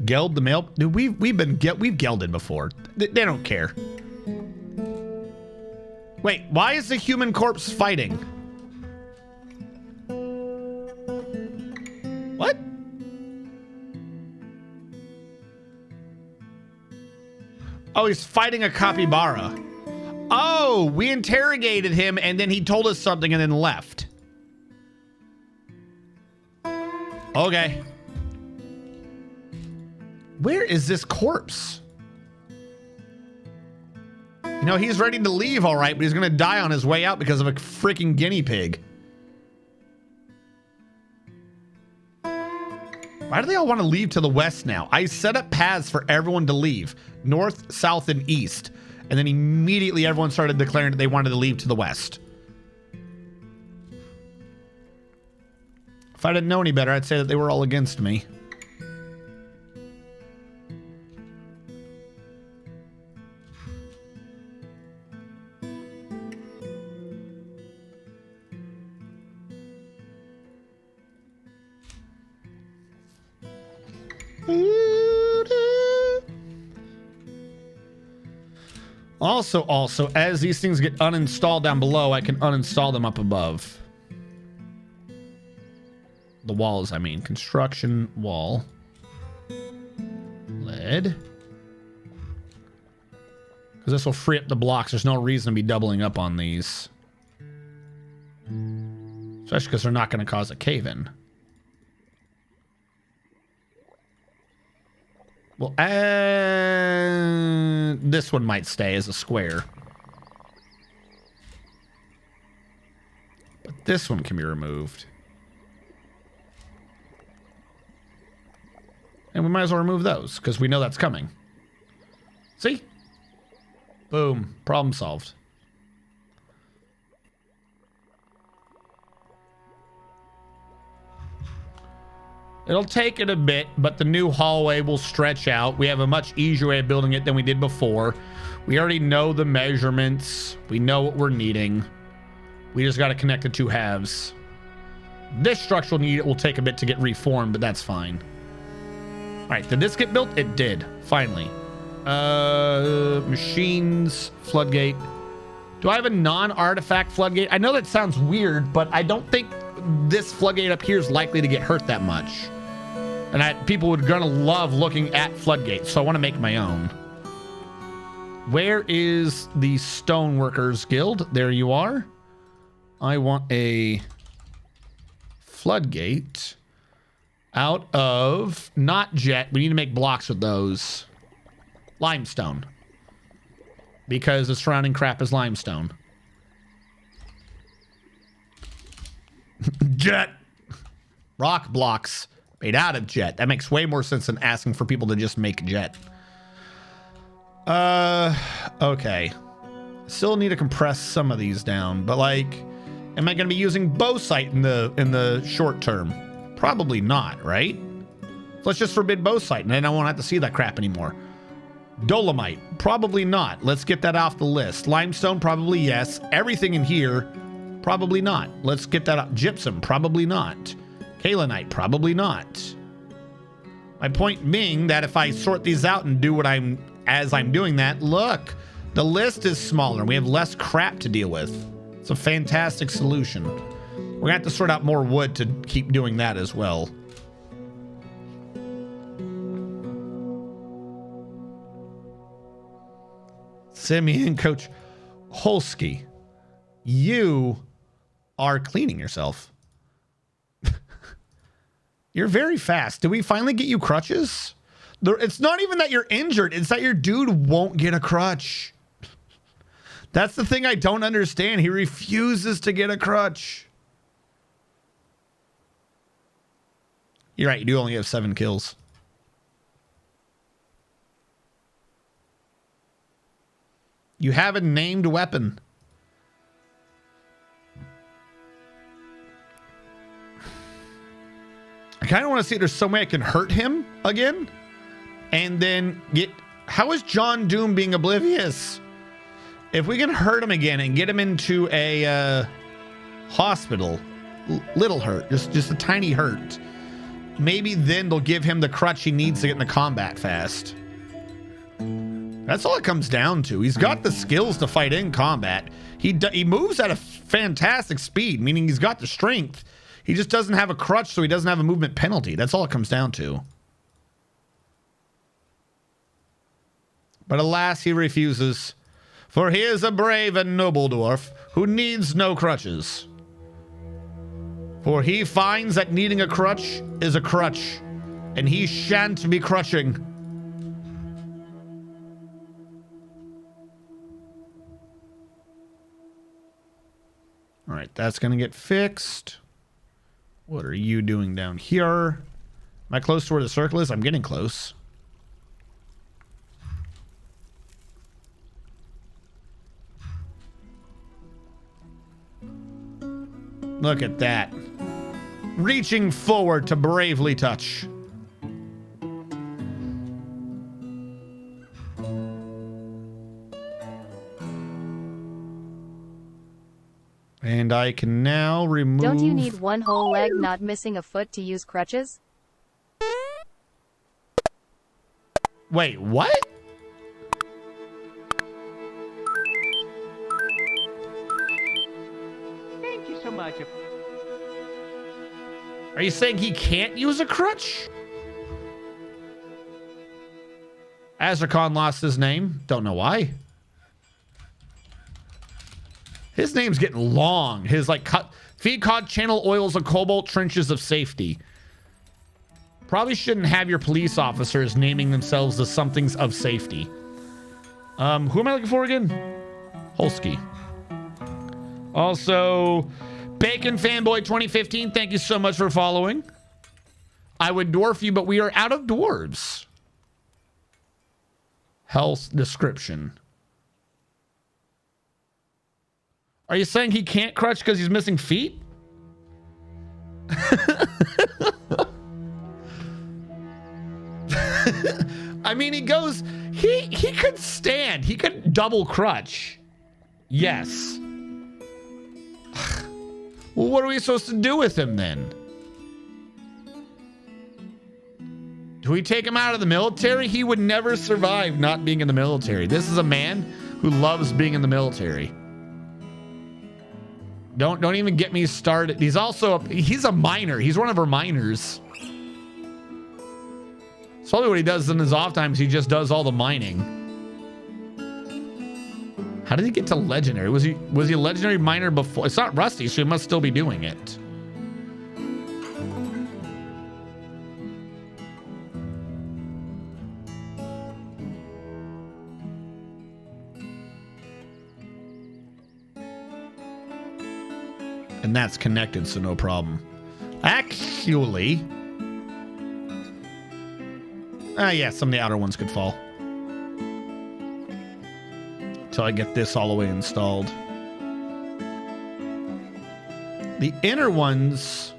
Geld the male. Dude, we've gelded before. They don't care. Wait, why is the human corpse fighting? What? Oh, he's fighting a capybara. Oh, we interrogated him and then he told us something and then left. Okay. Where is this corpse? You know, he's ready to leave, all right, but he's going to die on his way out because of a freaking guinea pig. Why do they all want to leave to the west now? I set up paths for everyone to leave. North, south, and east. And then immediately everyone started declaring that they wanted to leave to the west. If I didn't know any better, I'd say that they were all against me. Also, as these things get uninstalled down below, I can uninstall them up above. The walls, I mean. Construction wall. Lead. Because this will free up the blocks. There's no reason to be doubling up on these. Especially because they're not going to cause a cave-in. Well, this one might stay as a square. But this one can be removed. And we might as well remove those, because we know that's coming. See? Boom. Problem solved. It'll take it a bit, but the new hallway will stretch out. We have a much easier way of building it than we did before. We already know the measurements. We know what we're needing. We just got to connect the two halves. This structural need will take a bit to get reformed, but that's fine. All right, did this get built? It did, finally. Machines, floodgate. Do I have a non-artifact floodgate? I know that sounds weird, but I don't think this floodgate up here is likely to get hurt that much. And people would gonna love looking at floodgates, so I want to make my own. Where is the Stoneworkers Guild? There you are. I want a floodgate out of, not jet, we need to make blocks with those. Limestone. Because the surrounding crap is limestone. jet. Rock blocks made out of jet. That makes way more sense than asking for people to just make jet. Okay. Still need to compress some of these down, but like, am I going to be using bauxite in the short term? Probably not, right? Let's just forbid bauxite, and then I won't have to see that crap anymore. Dolomite, probably not. Let's get that off the list. Limestone, probably yes. Everything in here, probably not. Let's get that up. Gypsum, probably not. Kaolinite, probably not. My point being that if I sort these out and do what as I'm doing that, look, the list is smaller. We have less crap to deal with. It's a fantastic solution. We're gonna have to sort out more wood to keep doing that as well. Simeon, Coach Holsky, you are cleaning yourself. You're very fast. Did we finally get you crutches? It's not even that you're injured. It's that your dude won't get a crutch. That's the thing I don't understand. He refuses to get a crutch. You're right. You do only have 7 kills. You have a named weapon. I kind of want to see if there's some way I can hurt him again. And then get... How is John Doom being oblivious? If we can hurt him again and get him into a hospital, little hurt, just a tiny hurt, maybe then they'll give him the crutch he needs to get into combat fast. That's all it comes down to. He's got the skills to fight in combat. He moves at a fantastic speed, meaning he's got the strength. He just doesn't have a crutch, so he doesn't have a movement penalty. That's all it comes down to. But alas, he refuses. For he is a brave and noble dwarf who needs no crutches. For he finds that needing a crutch is a crutch, and he shan't be crutching. All right, that's going to get fixed. What are you doing down here? Am I close to where the circle is? I'm getting close. Look at that. Reaching forward to bravely touch. And I can now remove... Don't you need one whole leg not missing a foot to use crutches? Wait, what? Thank you so much. Are you saying he can't use a crutch? Azrakon lost his name. Don't know why. His name's getting long. His feed cod channel oils and cobalt trenches of safety. Probably shouldn't have your police officers naming themselves as somethings of safety. Who am I looking for again? Holsky. Also, Bacon Fanboy 2015, thank you so much for following. I would dwarf you, but we are out of dwarves. Health description. Are you saying he can't crutch because he's missing feet? I mean, he could stand. He could double crutch. Yes. Well, what are we supposed to do with him then? Do we take him out of the military? He would never survive not being in the military. This is a man who loves being in the military. Don't even get me started. He's a miner. He's one of our miners. It's probably what he does in his off times. He just does all the mining. How did he get to legendary? Was he a legendary miner before? It's not Rusty, so he must still be doing it. And that's connected, so no problem. Actually... yeah, some of the outer ones could fall. Until I get this all the way installed. The inner ones...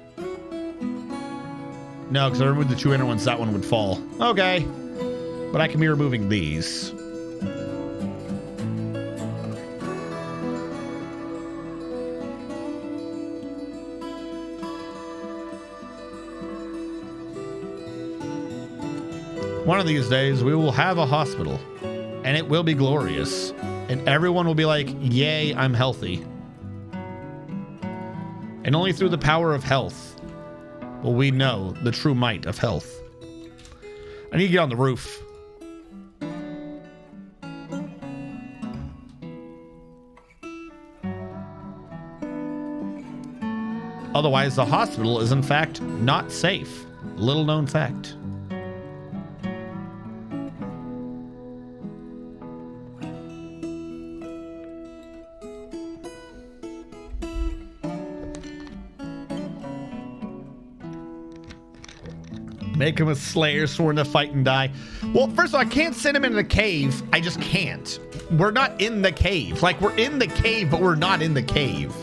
No, because I removed the 2 inner ones, that one would fall. Okay. But I can be removing these. One of these days, we will have a hospital. And it will be glorious. And everyone will be like, yay, I'm healthy. And only through the power of health will we know the true might of health. I need to get on the roof. Otherwise, the hospital is in fact not safe. Little known fact. Make him a slayer, sworn to fight and die. Well, first of all, I can't send him into the cave. I just can't. We're not in the cave. Like, we're in the cave, but we're not in the cave.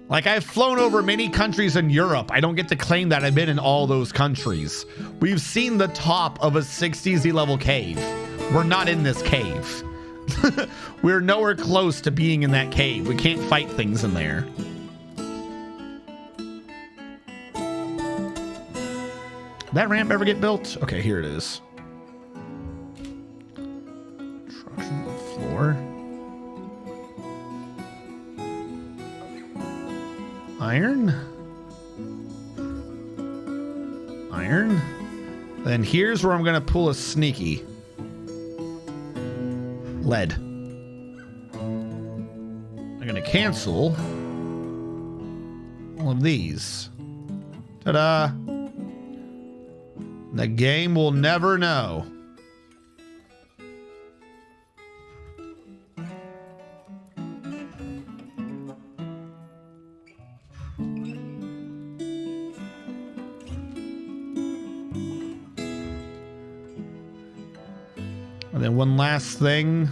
Like, I've flown over many countries in Europe. I don't get to claim that I've been in all those countries. We've seen the top of a 60Z level cave. We're not in this cave. We're nowhere close to being in that cave. We can't fight things in there. That ramp ever get built? Okay, here it is. Construction floor. Iron. Iron. Then here's where I'm going to pull a sneaky. Lead. I'm going to cancel all of these. Ta-da. The game will never know. And then one last thing,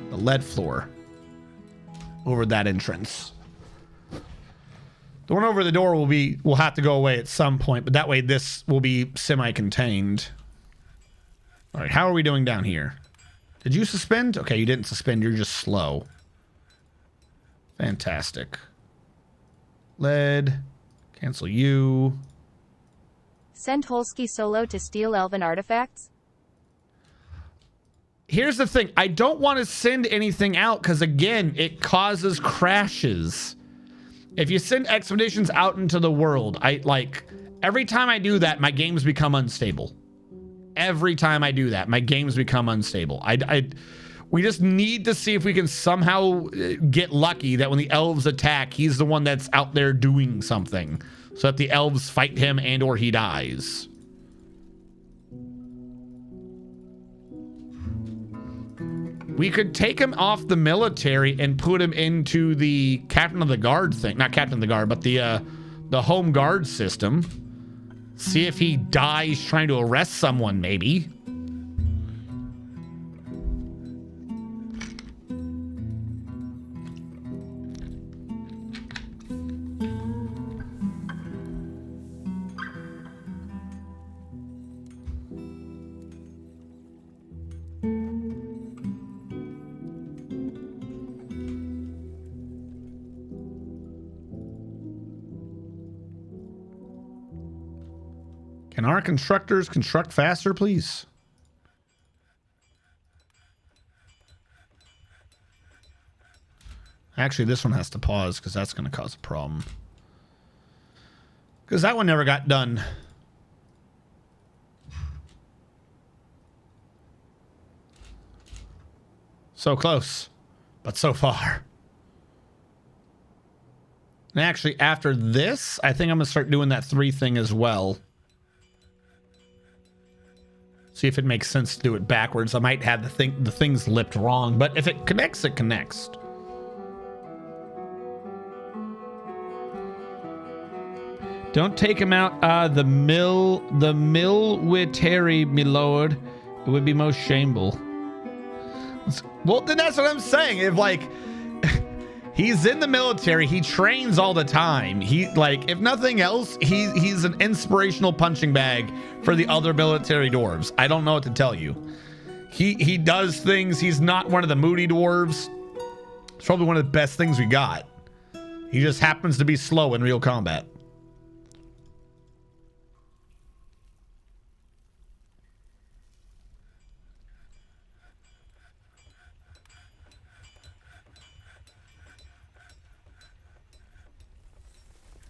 the lead floor over that entrance. The one over the door will have to go away at some point, but that way this will be semi-contained. All right, how are we doing down here? Did you suspend? Okay, you didn't suspend. You're just slow. Fantastic. Lead. Cancel you. Send Holsky solo to steal elven artifacts? Here's the thing. I don't want to send anything out because, again, it causes crashes. If you send expeditions out into the world, every time I do that, my games become unstable. Every time I do that, my games become unstable. We just need to see if we can somehow get lucky that when the elves attack, he's the one that's out there doing something, so that the elves fight him and or he dies. We could take him off the military and put him into the captain of the guard thing. Not captain of the guard, but the home guard system. See if he dies trying to arrest someone, maybe. Can our constructors construct faster, please? Actually, this one has to pause because that's going to cause a problem. Because that one never got done. So close, but so far. And actually, after this, I think I'm going to start doing that 3 thing as well. See if it makes sense to do it backwards. I might have the things lipped wrong, but if it connects, it connects. Don't take him out. The military, my lord. It would be most shameful. Well, then that's what I'm saying. If like he's in the military, he trains all the time. He like, if nothing else, he's an inspirational punching bag for the other military dwarves. I don't know what to tell you. He does things. He's not one of the moody dwarves. It's probably one of the best things we got. He just happens to be slow in real combat.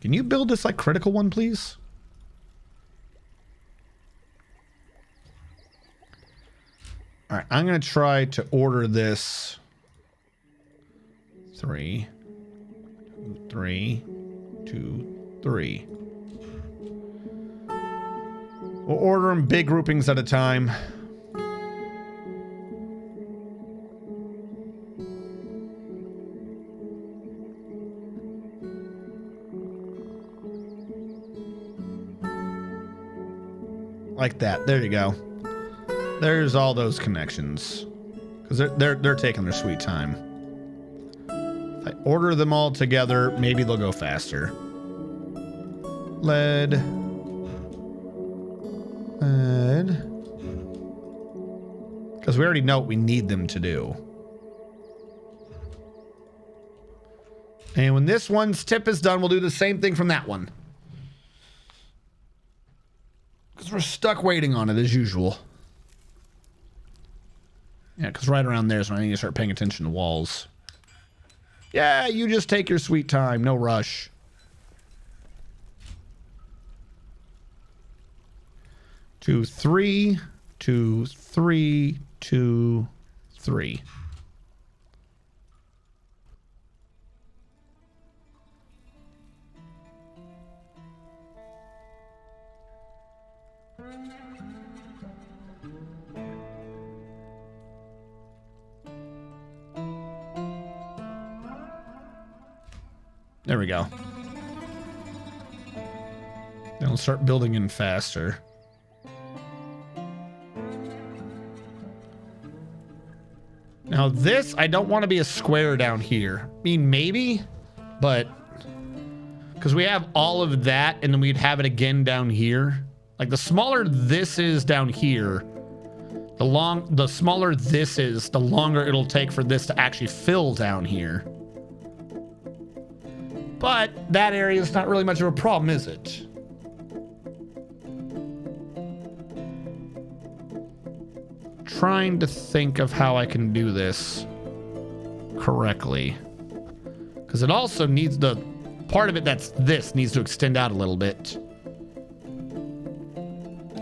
Can you build this like critical one, please? All right, I'm going to try to order this 3, 3, 2, 3. We'll order them big groupings at a time. Like that. There you go. There's all those connections. Because they're taking their sweet time. If I order them all together, maybe they'll go faster. Lead. Because we already know what we need them to do. And when this one's tip is done, we'll do the same thing from that one. Because we're stuck waiting on it as usual. Yeah, because right around there is when I need to start paying attention to walls. Yeah, you just take your sweet time. No rush. Two, 3, 2, 3, 2, 3. There we go. Then we'll start building in faster. Now this, I don't want to be a square down here. I mean, maybe, but because we have all of that and then we'd have it again down here. Like the smaller this is down here, the smaller this is, the longer it'll take for this to actually fill down here. But that area is not really much of a problem, is it? Trying to think of how I can do this correctly. Because it also needs the part of it that's this needs to extend out a little bit.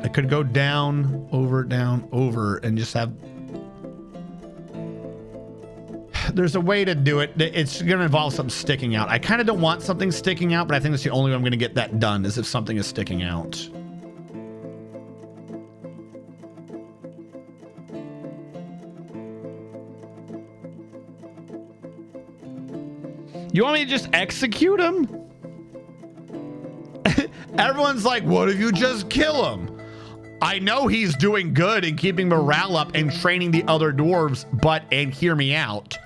I could go down, over, and just have... There's a way to do it. It's going to involve something sticking out. I kind of don't want something sticking out, but I think that's the only way I'm going to get that done is if something is sticking out. You want me to just execute him? Everyone's like, what if you just kill him? I know he's doing good and keeping morale up and training the other dwarves, but, and hear me out,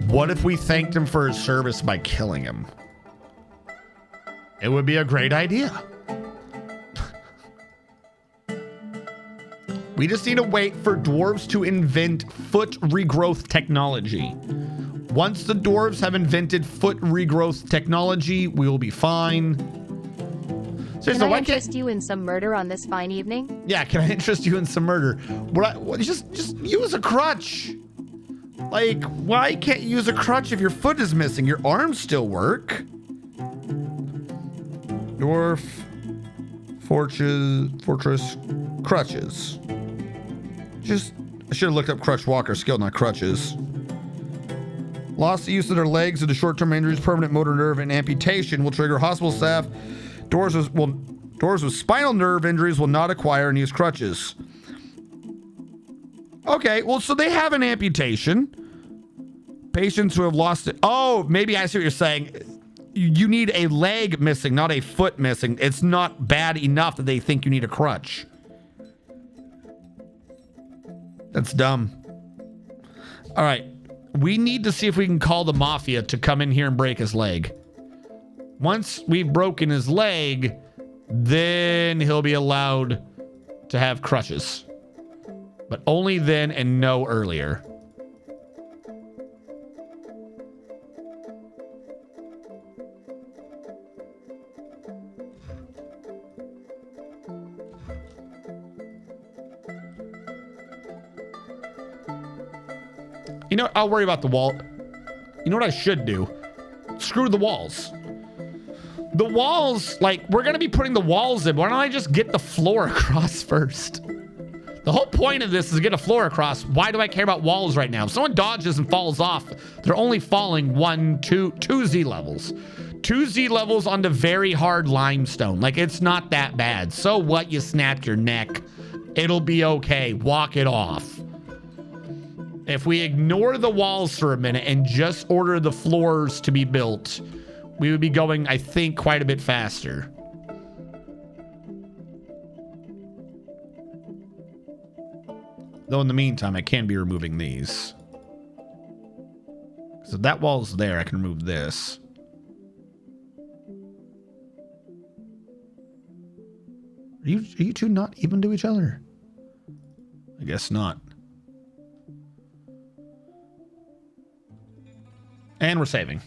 what if we thanked him for his service by killing him? It would be a great idea. We just need to wait for dwarves to invent foot regrowth technology. Once the dwarves have invented foot regrowth technology, we will be fine. Can I interest you in some murder on this fine evening? Yeah, can I interest you in some murder? Just use a crutch. Like, why can't you use a crutch if your foot is missing? Your arms still work. Dwarf Fortress crutches. I should have looked up crutch walker skill, not crutches. Lost the use of their legs due to short-term injuries, permanent motor nerve, and amputation will trigger hospital staff. Dwarves with spinal nerve injuries will not acquire and use crutches. Okay, well, so they have an amputation. Patients who have lost it. Oh, maybe I see what you're saying. You need a leg missing, not a foot missing. It's not bad enough that they think you need a crutch. That's dumb. All right. We need to see if we can call the mafia to come in here and break his leg. Once we've broken his leg, then he'll be allowed to have crutches. But only then and no earlier. You know, I'll worry about the wall. You know what I should do? Screw the walls. The walls, like, we're going to be putting the walls in. Why don't I just get the floor across first? The whole point of this is to get a floor across. Why do I care about walls right now? If someone dodges and falls off, they're only falling two Z levels. 2 Z levels onto very hard limestone. Like, it's not that bad. So what? You snapped your neck. It'll be okay. Walk it off. If we ignore the walls for a minute and just order the floors to be built, we would be going, I think, quite a bit faster. Though in the meantime, I can be removing these. So if that wall's there, I can remove this. Are you two not even to each other? I guess not. And we're saving.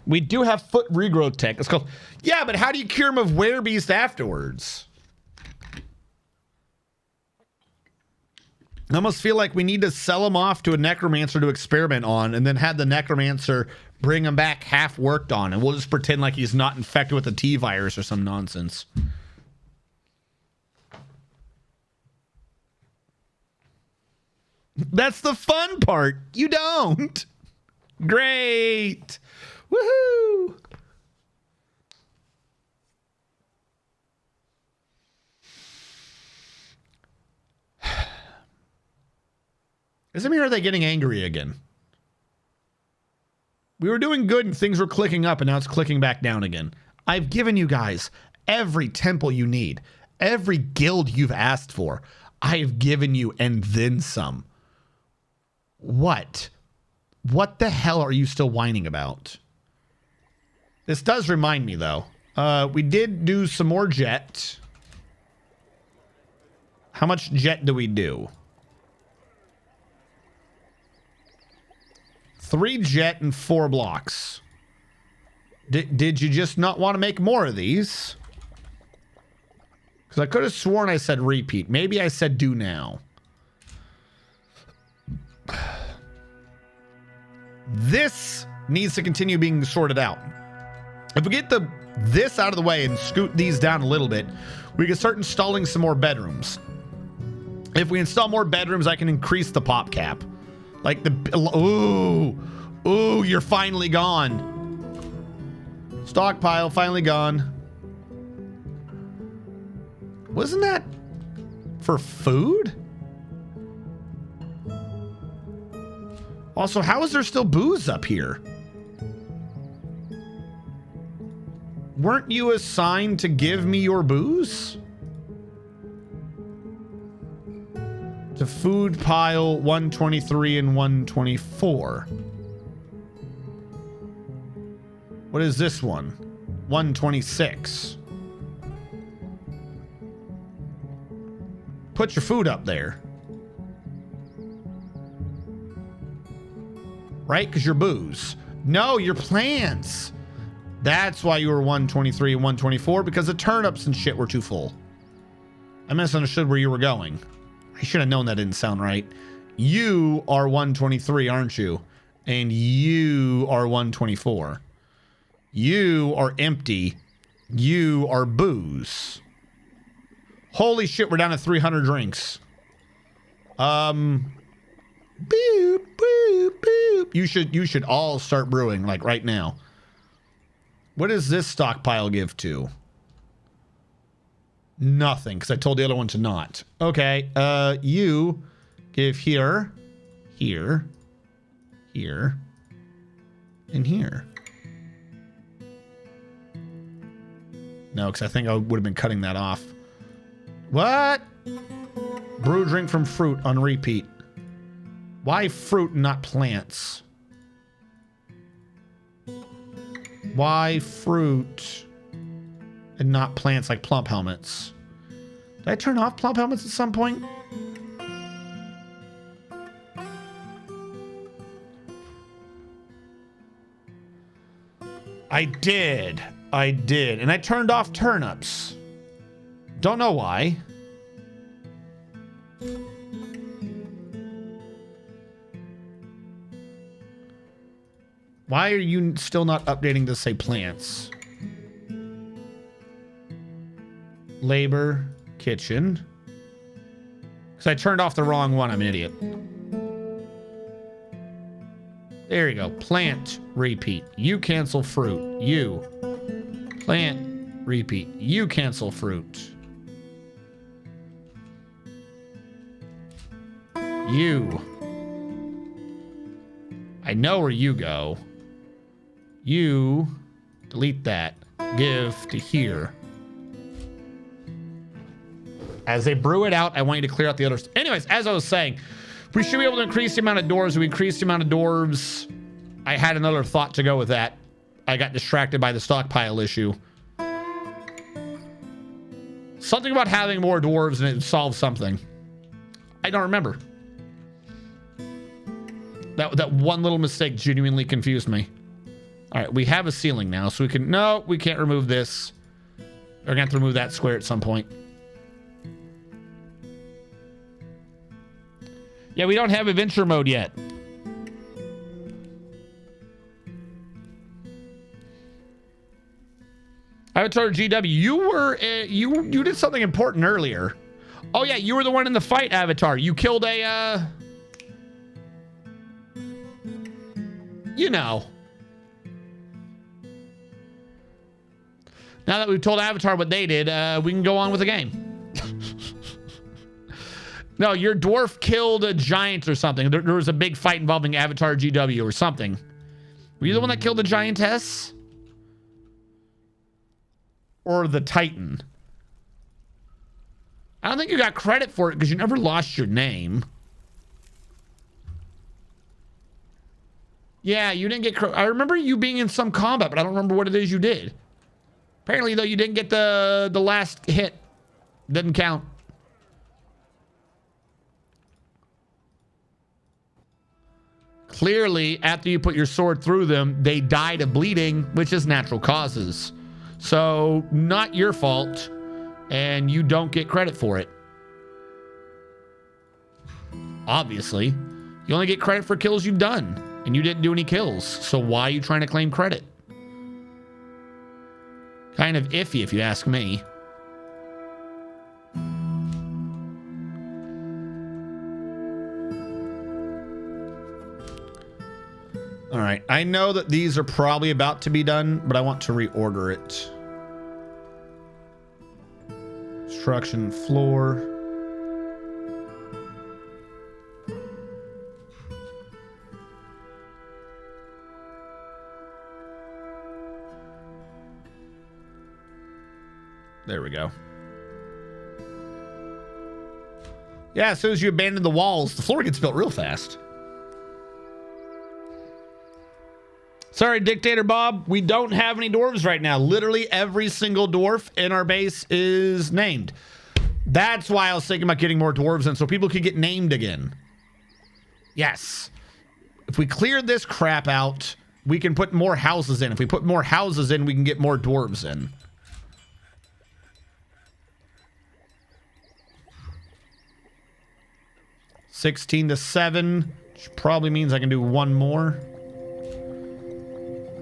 We do have foot regrowth tech. It's called. Yeah, but how do you cure him of werebeast afterwards? I almost feel like we need to sell him off to a necromancer to experiment on, and then have the necromancer bring him back half worked on, and we'll just pretend like he's not infected with the T virus or some nonsense. That's the fun part. You don't. Great. Woohoo. Is it me or are they getting angry again? We were doing good and things were clicking up and now it's clicking back down again. I've given you guys every temple you need. Every guild you've asked for. I have given you and then some. What? What the hell are you still whining about? This does remind me, though. We did do some more jet. How much jet do we do? 3 jet and 4 blocks. Did you just not want to make more of these? Because I could have sworn I said repeat. Maybe I said do now. This needs to continue being sorted out. If we get this out of the way and scoot these down a little bit, we can start installing some more bedrooms. If we install more bedrooms, I can increase the pop cap. Like ooh, you're finally gone. Stockpile, finally gone. Wasn't that for food? Also, how is there still booze up here? Weren't you assigned to give me your booze? To food pile 123 and 124. What is this one? 126. Put your food up there. Right? Because you're booze. No, your plants. That's why you were 123 and 124, because the turnips and shit were too full. I misunderstood where you were going. I should have known that didn't sound right. You are 123, aren't you? And you are 124. You are empty. You are booze. Holy shit, we're down to 300 drinks. Boop, boop, boop. You should all start brewing, like right now. What does this stockpile give to? Nothing, because I told the other one to not. Okay, you give here, here, here, and here. No, because I think I would have been cutting that off. What? Brew drink from fruit on repeat. Why fruit and not plants? Why fruit and not plants like plump helmets? Did I turn off plump helmets at some point? I did. And I turned off turnips. Don't know why. Why are you still not updating to say plants? Labor, kitchen. Because I turned off the wrong one. I'm an idiot. There you go. Plant, repeat. You cancel fruit. You. Plant, repeat. You cancel fruit. You. I know where you go. You. Delete that. Give to here. As they brew it out, I want you to clear out the others. Anyways, as I was saying, we should be able to increase the amount of doors. We increase the amount of dwarves. I had another thought to go with that. I got distracted by the stockpile issue. Something about having more dwarves and it solves something. I don't remember. That one little mistake genuinely confused me. All right, we have a ceiling now, so we can... No, we can't remove this. We're going to have to remove that square at some point. Yeah, we don't have adventure mode yet. Avatar GW, you were you did something important earlier. Oh yeah, you were the one in the fight, Avatar. You killed a you know. Now that we've told Avatar what they did, we can go on with the game. No, your dwarf killed a giant or something. There was a big fight involving Avatar GW or something. Were you the one that killed the giantess? Or the Titan? I don't think you got credit for it because you never lost your name. Yeah, you didn't get credit. I remember you being in some combat, but I don't remember what it is you did. Apparently, though, you didn't get the last hit. Didn't count. Clearly, after you put your sword through them, they died of bleeding, which is natural causes. So, not your fault, and you don't get credit for it. Obviously. You only get credit for kills you've done, and you didn't do any kills. So why are you trying to claim credit? Kind of iffy, if you ask me. All right, I know that these are probably about to be done, but I want to reorder it. Construction floor. There we go. Yeah, as soon as you abandon the walls, the floor gets built real fast. Sorry, Dictator Bob, we don't have any dwarves right now. Literally every single dwarf in our base is named. That's why I was thinking about getting more dwarves in so people could get named again. Yes. If we clear this crap out, we can put more houses in. If we put more houses in, we can get more dwarves in. $16 to 7, which probably means I can do one more.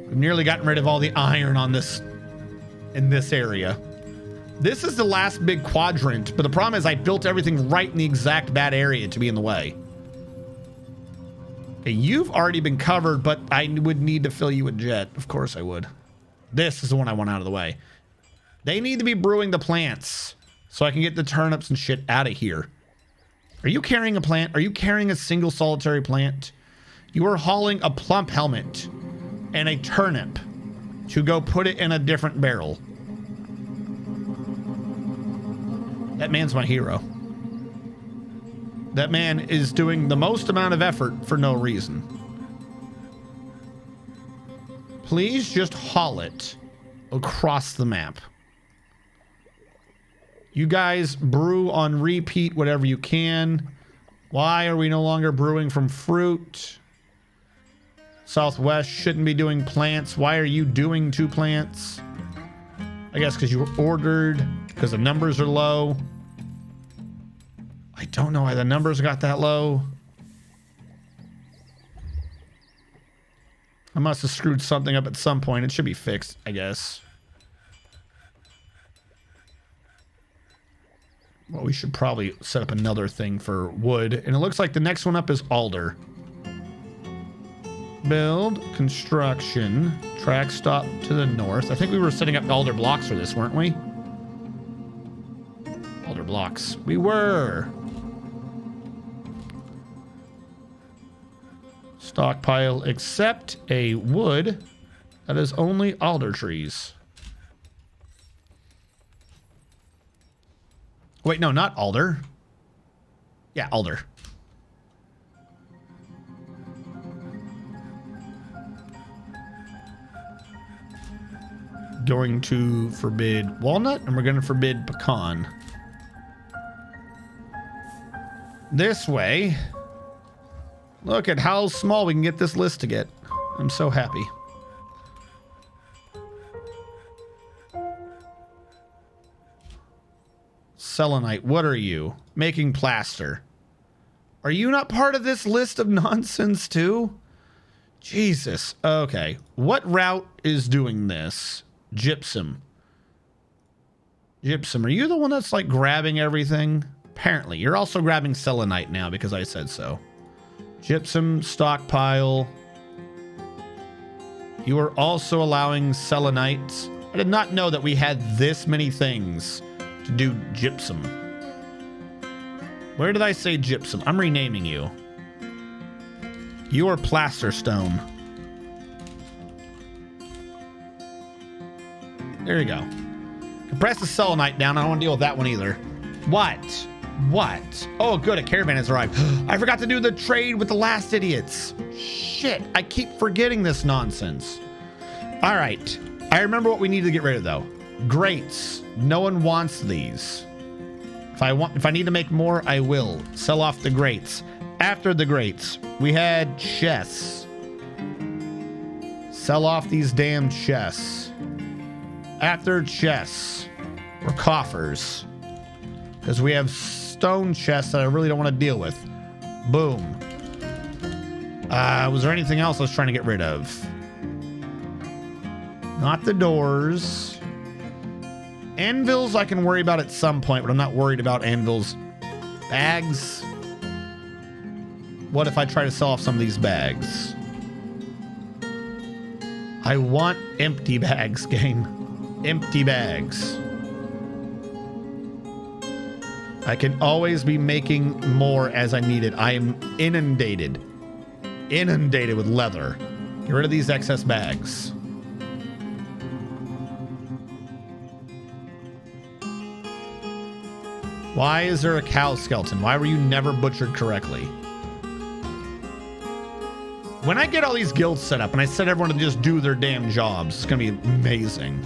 We've nearly gotten rid of all the iron on this, in this area. This is the last big quadrant, but the problem is I built everything right in the exact bad area to be in the way. Okay, you've already been covered, but I would need to fill you with jet. Of course I would. This is the one I want out of the way. They need to be brewing the plants so I can get the turnips and shit out of here. Are you carrying a plant? Are you carrying a single solitary plant? You are hauling a plump helmet and a turnip to go put it in a different barrel. That man's my hero. That man is doing the most amount of effort for no reason. Please just haul it across the map. You guys brew on repeat whatever you can. Why are we no longer brewing from fruit? Southwest shouldn't be doing plants. Why are you doing 2 plants? I guess because you were ordered, because the numbers are low. I don't know why the numbers got that low. I must have screwed something up at some point. It should be fixed, I guess. Well, we should probably set up another thing for wood. And it looks like the next one up is alder. Build, construction, track stop to the north. I think we were setting up alder blocks for this, weren't we? Alder blocks. We were. Stockpile except a wood that is only alder trees. Wait, no, not alder. Yeah, alder. Going to forbid walnut, and we're going to forbid pecan. This way. Look at how small we can get this list to get. I'm so happy. Selenite, what are you? Making plaster. Are you not part of this list of nonsense too? Jesus. Okay. What route is doing this? Gypsum. Gypsum, are you the one that's like grabbing everything? Apparently. You're also grabbing selenite now because I said so. Gypsum stockpile. You are also allowing selenite. I did not know that we had this many things to do gypsum. Where did I say gypsum? I'm renaming you. You are plaster stone. There you go. Compress the selenite down. I don't want to deal with that one either. What? What? Oh, good. A caravan has arrived. I forgot to do the trade with the last idiots. Shit. I keep forgetting this nonsense. All right. I remember what we need to get rid of, though. Grates. No one wants these. If I need to make more, I will. Sell off the grates. After the grates, we had chests. Sell off these damn chests. After chests, or coffers. Because we have stone chests that I really don't want to deal with. Boom. Was there anything else I was trying to get rid of? Not the doors. Anvils I can worry about at some point, but I'm not worried about anvils. Bags. What if I try to sell off some of these bags? I want empty bags, game. Empty bags. I can always be making more as I need it. I am inundated. Inundated with leather. Get rid of these excess bags. Why is there a cow skeleton? Why were you never butchered correctly? When I get all these guilds set up and I set everyone to just do their damn jobs, it's going to be amazing.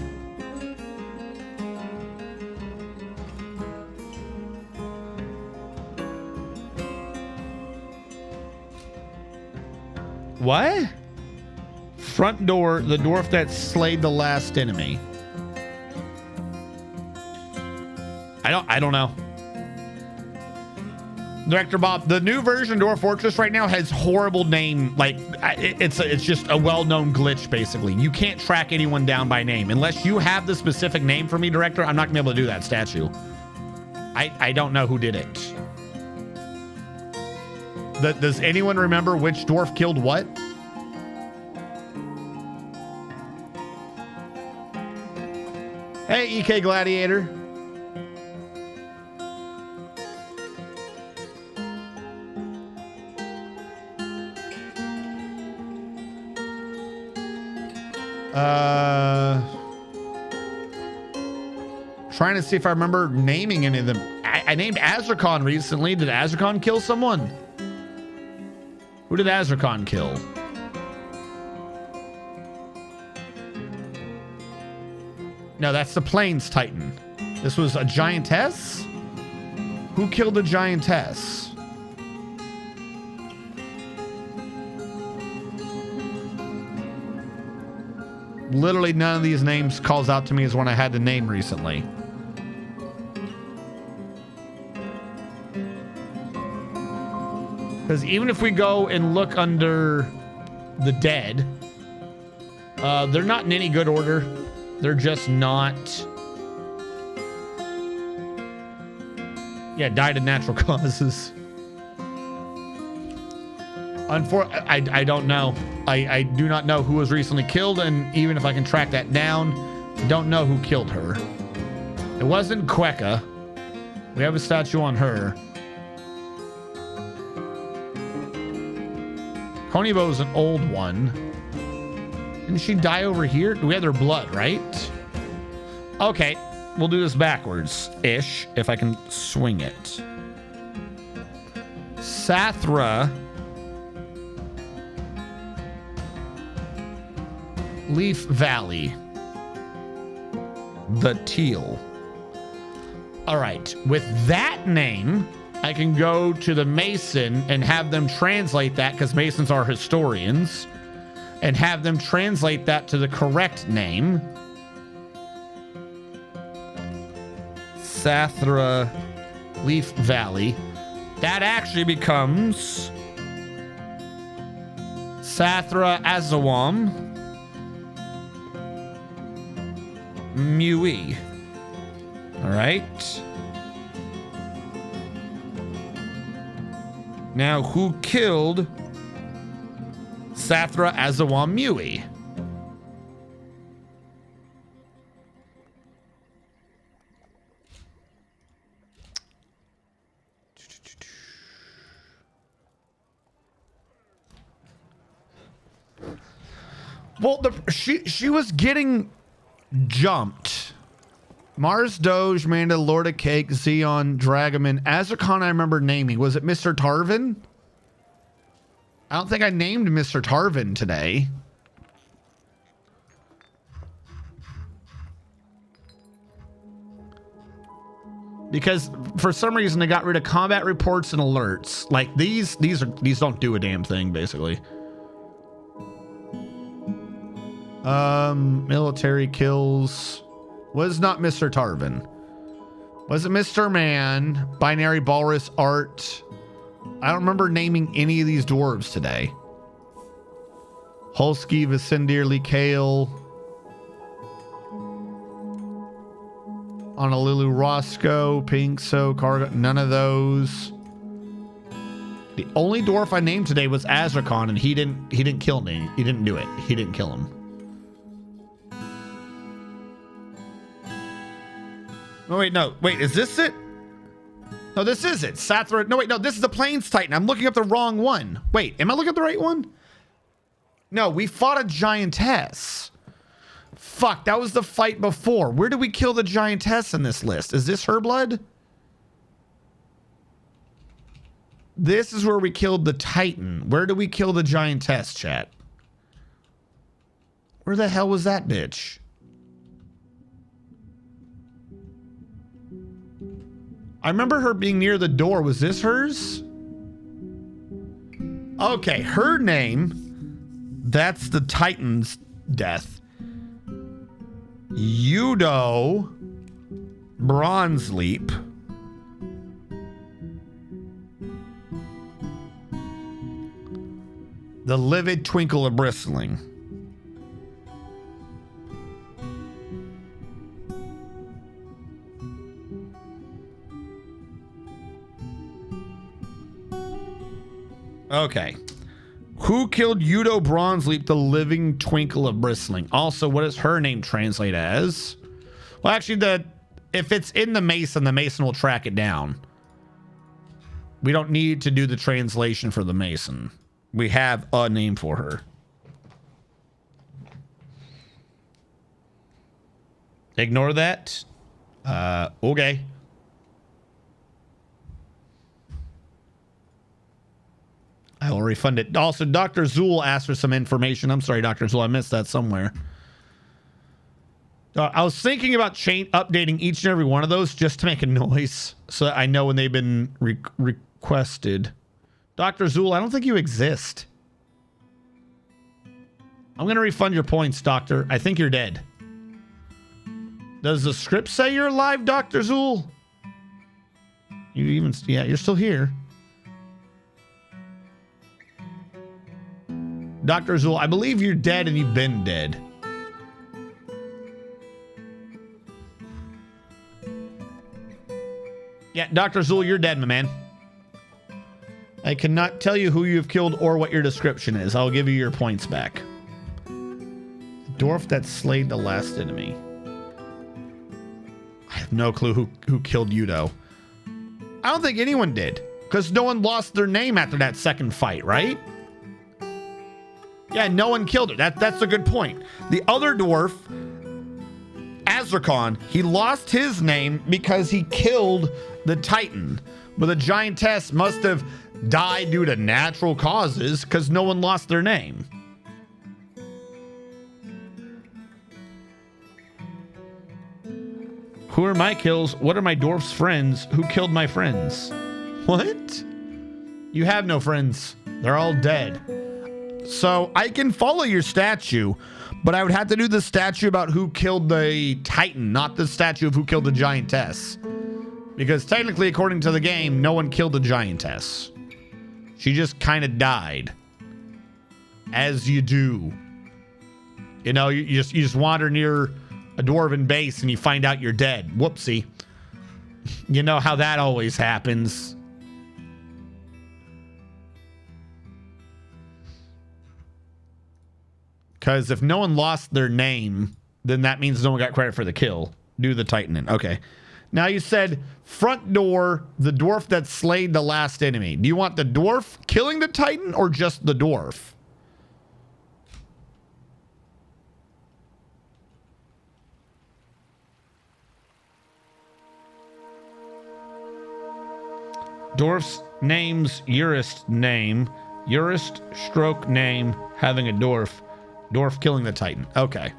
What? Front door, the dwarf that slayed the last enemy. I don't know. Director Bob, the new version of Dwarf Fortress right now has horrible name. Like it's just a well-known glitch. Basically, you can't track anyone down by name unless you have the specific name for me, Director. I'm not gonna be able to do that statue. I don't know who did it. Does anyone remember which dwarf killed what? Hey, EK Gladiator. Trying to see if I remember naming any of them. I named Azrakon recently. Did Azrakon kill someone? Who did Azrakon kill? No, that's the Plains Titan. This was a giantess? Who killed the giantess? Literally none of these names calls out to me as one I had to name recently. Because even if we go and look under the dead, they're not in any good order. They're just not. Yeah, died of natural causes. I don't know. I do not know who was recently killed, and even if I can track that down, I don't know who killed her. It wasn't Quecca. We have a statue on her. Konibo is an old one. Didn't she die over here? We had her blood, right? Okay, we'll do this backwards-ish, if I can swing it. Sathra Leaf Valley. The Teal. All right, with that name, I can go to the Mason and have them translate that, because Masons are historians, and have them translate that to the correct name. Sathra Leaf Valley. That actually becomes Sathra Azawam Mui. All right. Now, who killed Sathra Azawam Mui? Well, she was getting jumped. Mars Doge, Manda, Lord of Cake, Xeon, Dragoman, Azrakon I remember naming. Was it Mr. Tarvin? I don't think I named Mr. Tarvin today. Because for some reason they got rid of combat reports and alerts. Like these don't do a damn thing, basically. Military kills. Was not Mr. Tarvin. Was it Mr. Man? Binary Walrus Art. I don't remember naming any of these dwarves today. Holsky, Vicindir, Lee Kale. Honolulu Roscoe, Pinkso, Cargo. None of those. The only dwarf I named today was Azrakon, and he didn't kill me. He didn't do it. He didn't kill him. Oh, wait, no. Wait, is this it? No, this is it. Sathra. No, wait, no, this is the Plains Titan. I'm looking up the wrong one. Wait, am I looking up the right one? No, we fought a giantess. Fuck, that was the fight before. Where did we kill the giantess in this list? Is this her blood? This is where we killed the Titan. Where did we kill the giantess, chat? Where the hell was that bitch? I remember her being near the door. Was this hers? Okay, her name. That's the Titan's death. Yudo Bronze Leap. The Livid Twinkle of Bristling. Okay. Who killed Yudo Bronzeleap, the Living Twinkle of Bristling? Also, what does her name translate as? Well, actually, if it's in the Mason will track it down. We don't need to do the translation for the Mason. We have a name for her. Ignore that. Okay. I will refund it. Also, Dr. Zool asked for some information. I'm sorry, Dr. Zool. I missed that somewhere. I was thinking about updating each and every one of those just to make a noise so that I know when they've been requested. Dr. Zool, I don't think you exist. I'm going to refund your points, Doctor. I think you're dead. Does the script say you're alive, Dr. Zool? Yeah, you're still here. Dr. Zool, I believe you're dead and you've been dead. Yeah, Dr. Zool, you're dead, my man. I cannot tell you who you have killed or what your description is. I'll give you your points back. The dwarf that slayed the last enemy. I have no clue who killed Yudo. I don't think anyone did, because no one lost their name after that second fight, right? Yeah, no one killed her. That's a good point. The other dwarf, Azrakon, he lost his name because he killed the Titan. But the giantess must have died due to natural causes because no one lost their name. Who are my kills? What are my dwarf's friends? Who killed my friends? What? You have no friends. They're all dead. So I can follow your statue, but I would have to do the statue about who killed the Titan, not the statue of who killed the giantess. Because technically, according to the game, no one killed the giantess. She just kind of died. As you do. You know, you just wander near a dwarven base and you find out you're dead. Whoopsie. You know how that always happens. Because if no one lost their name, then that means no one got credit for the kill. Do the Titan. Okay. Now you said front door, the dwarf that slayed the last enemy. Do you want the dwarf killing the Titan or just the dwarf? Dwarf's name's Urist name. Urist stroke name having a dwarf. Dwarf killing the Titan. Okay.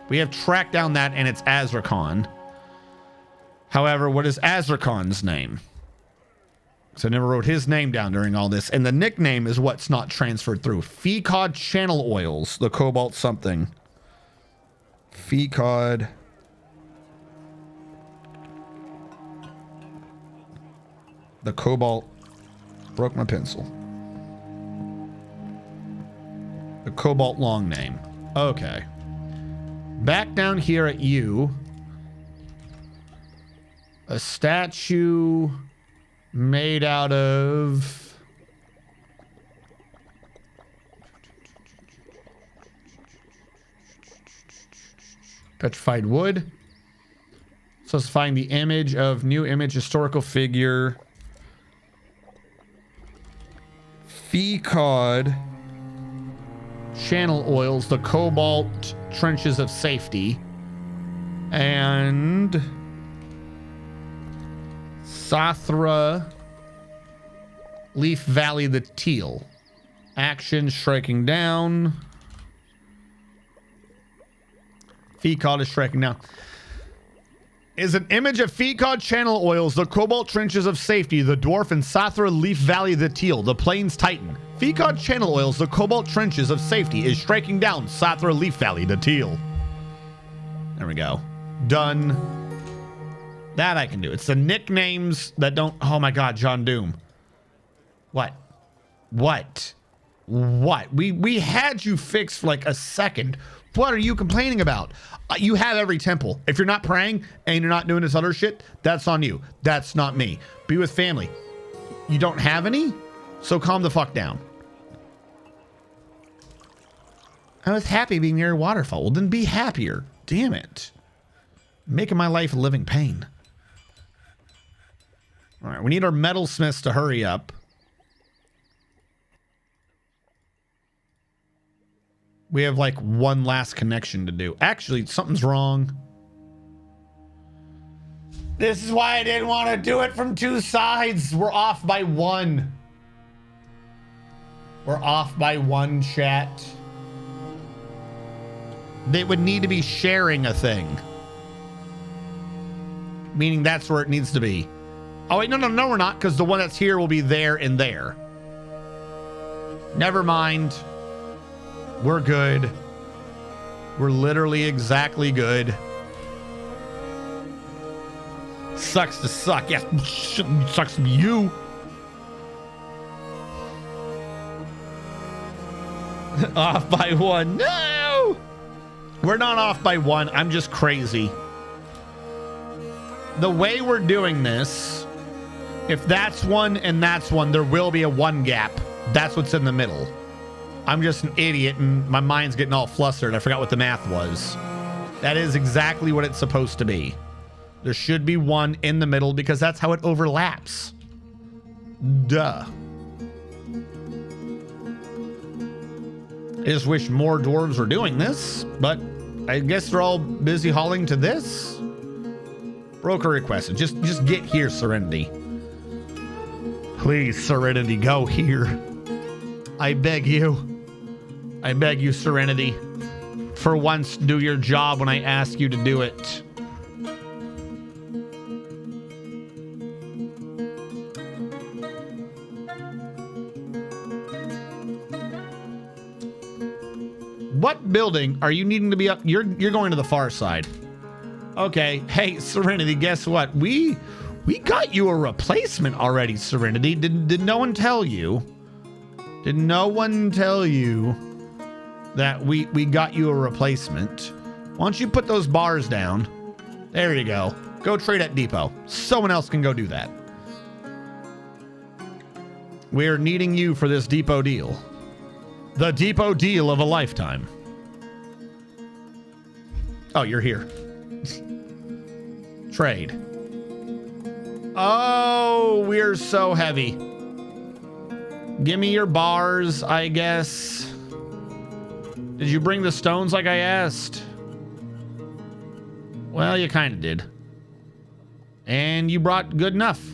We have tracked down that and it's Azrakon. However, what is Azrakon's name? So I never wrote his name down during all this. And the nickname is what's not transferred through. Fecod Channel Oils. The Cobalt something. Fecod. The Cobalt. Broke my pencil. The Cobalt long name. Okay. Back down here at you. A statue made out of petrified wood. So let's find the image of new image historical figure. Fecod Channel Oils, the Cobalt Trenches of Safety. And Sathra Leaf Valley the Teal. Action striking down. Fecod is striking down. Is an image of Fecod Channel Oils, the Cobalt Trenches of Safety, the Dwarf, and Sathra Leaf Valley the Teal, the Plains Titan. Fecod Channel Oils, the Cobalt Trenches of Safety, is striking down Sathra Leaf Valley the Teal. There we go. Done. That I can do. It's the nicknames that don't... Oh my god, John Doom. What? What? What? We had you fixed for like a second. What are you complaining about? You have every temple. If you're not praying and you're not doing this other shit, that's on you. That's not me. Be with family. You don't have any? So calm the fuck down. I was happy being near a waterfall. Well, then be happier. Damn it. Making my life a living pain. All right, we need our metalsmiths to hurry up. We have like one last connection to do. Actually, something's wrong. This is why I didn't want to do it from two sides. We're off by one. We're off by 1, chat. They would need to be sharing a thing. Meaning that's where it needs to be. Oh, wait, no, we're not, because the one that's here will be there and there. Never mind. We're good. We're literally exactly good. Sucks to suck. Yes, sucks to be you. Off by 1. No! We're not off by 1. I'm just crazy. The way we're doing this, if that's 1 and that's 1, there will be a 1 gap. That's what's in the middle. I'm just an idiot and my mind's getting all flustered. I forgot what the math was. That is exactly what it's supposed to be. There should be 1 in the middle because that's how it overlaps. Duh. I just wish more dwarves were doing this, but I guess they're all busy hauling to this. Broker requested. Just get here, Serenity. Please, Serenity, go here. I beg you. I beg you, Serenity. For once, do your job when I ask you to do it. What building are you needing to be up? You're going to the far side. Okay. Hey, Serenity, guess what? We got you a replacement already, Serenity. Did no one tell you? Did no one tell you that we got you a replacement? Why don't you put those bars down? There you go. Go trade at Depot. Someone else can go do that. We're needing you for this Depot deal. The Depot deal of a lifetime. Oh, you're here. Trade. Oh, we're so heavy. Give me your bars, I guess. Did you bring the stones like I asked? Well, you kind of did. And you brought good enough.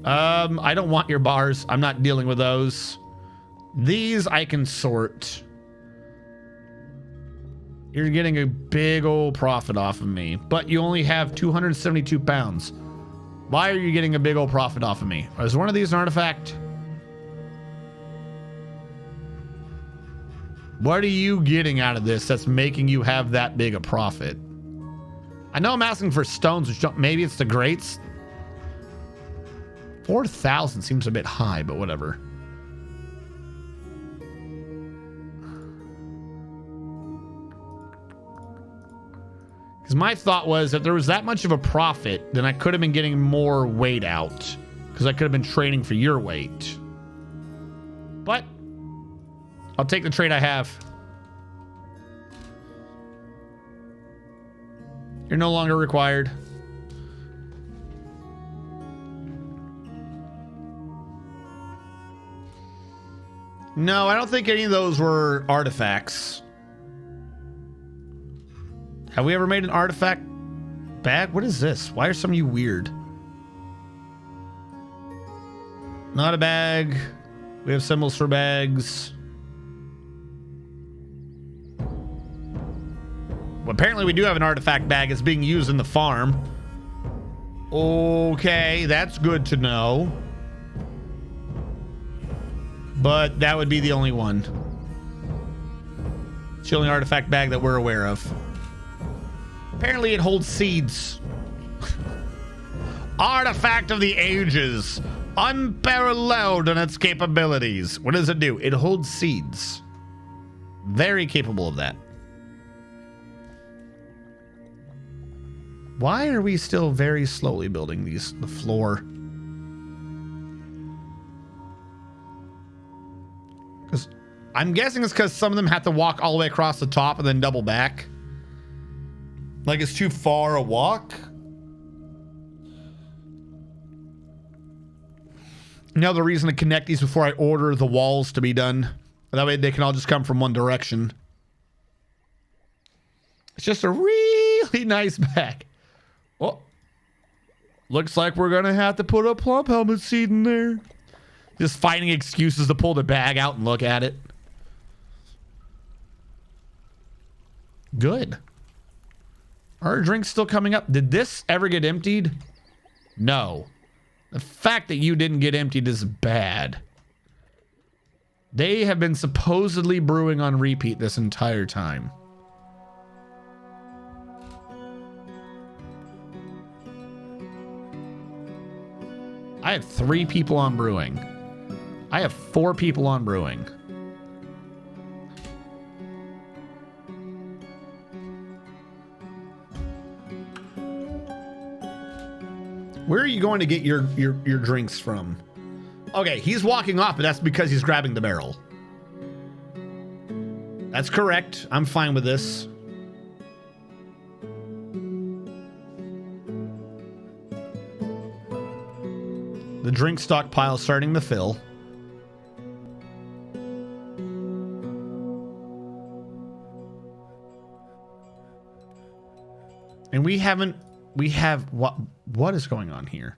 I don't want your bars. I'm not dealing with those. These I can sort. You're getting a big old profit off of me, but you only have 272 pounds. Why are you getting a big old profit off of me? Is one of these an artifact? What are you getting out of this that's making you have that big a profit? I know I'm asking for stones, which don't, maybe it's the grates. 4,000 seems a bit high, but whatever. Because my thought was if there was that much of a profit, then I could have been getting more weight out. Because I could have been trading for your weight. But I'll take the trade I have. You're no longer required. No, I don't think any of those were artifacts. Have we ever made an artifact bag? What is this? Why are some of you weird? Not a bag. We have symbols for bags. Well, apparently we do have an artifact bag. It's being used in the farm. Okay, that's good to know. But that would be the only one. It's the only artifact bag that we're aware of. Apparently it holds seeds. Artifact of the ages. Unparalleled in its capabilities. What does it do? It holds seeds. Very capable of that. Why are we still very slowly building the floor? Because I'm guessing it's because some of them have to walk all the way across the top and then double back. Like it's too far a walk. Another reason to connect these before I order the walls to be done. That way they can all just come from one direction. It's just a really nice bag. Oh, looks like we're going to have to put a plump helmet seed in there. Just finding excuses to pull the bag out and look at it. Good. Are our drinks still coming up? Did this ever get emptied? No. The fact that you didn't get emptied is bad. They have been supposedly brewing on repeat this entire time. I have 3 people on brewing. I have 4 people on brewing. Where are you going to get your drinks from? Okay, he's walking off, but that's because he's grabbing the barrel. That's correct. I'm fine with this. The drink stockpile starting to fill. And we have what is going on here?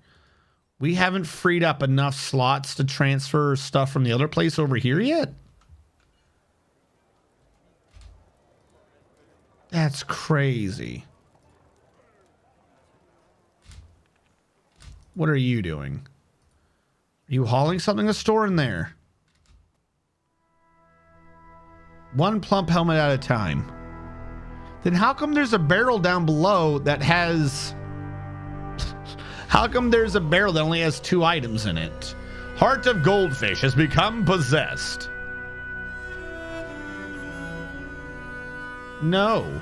We haven't freed up enough slots to transfer stuff from the other place over here yet? That's crazy. What are you doing? Are you hauling something to store in there? 1 plump helmet at a time. Then how come there's a barrel down below that has... How come there's a barrel that only has 2 items in it? Heart of Goldfish has become possessed. No.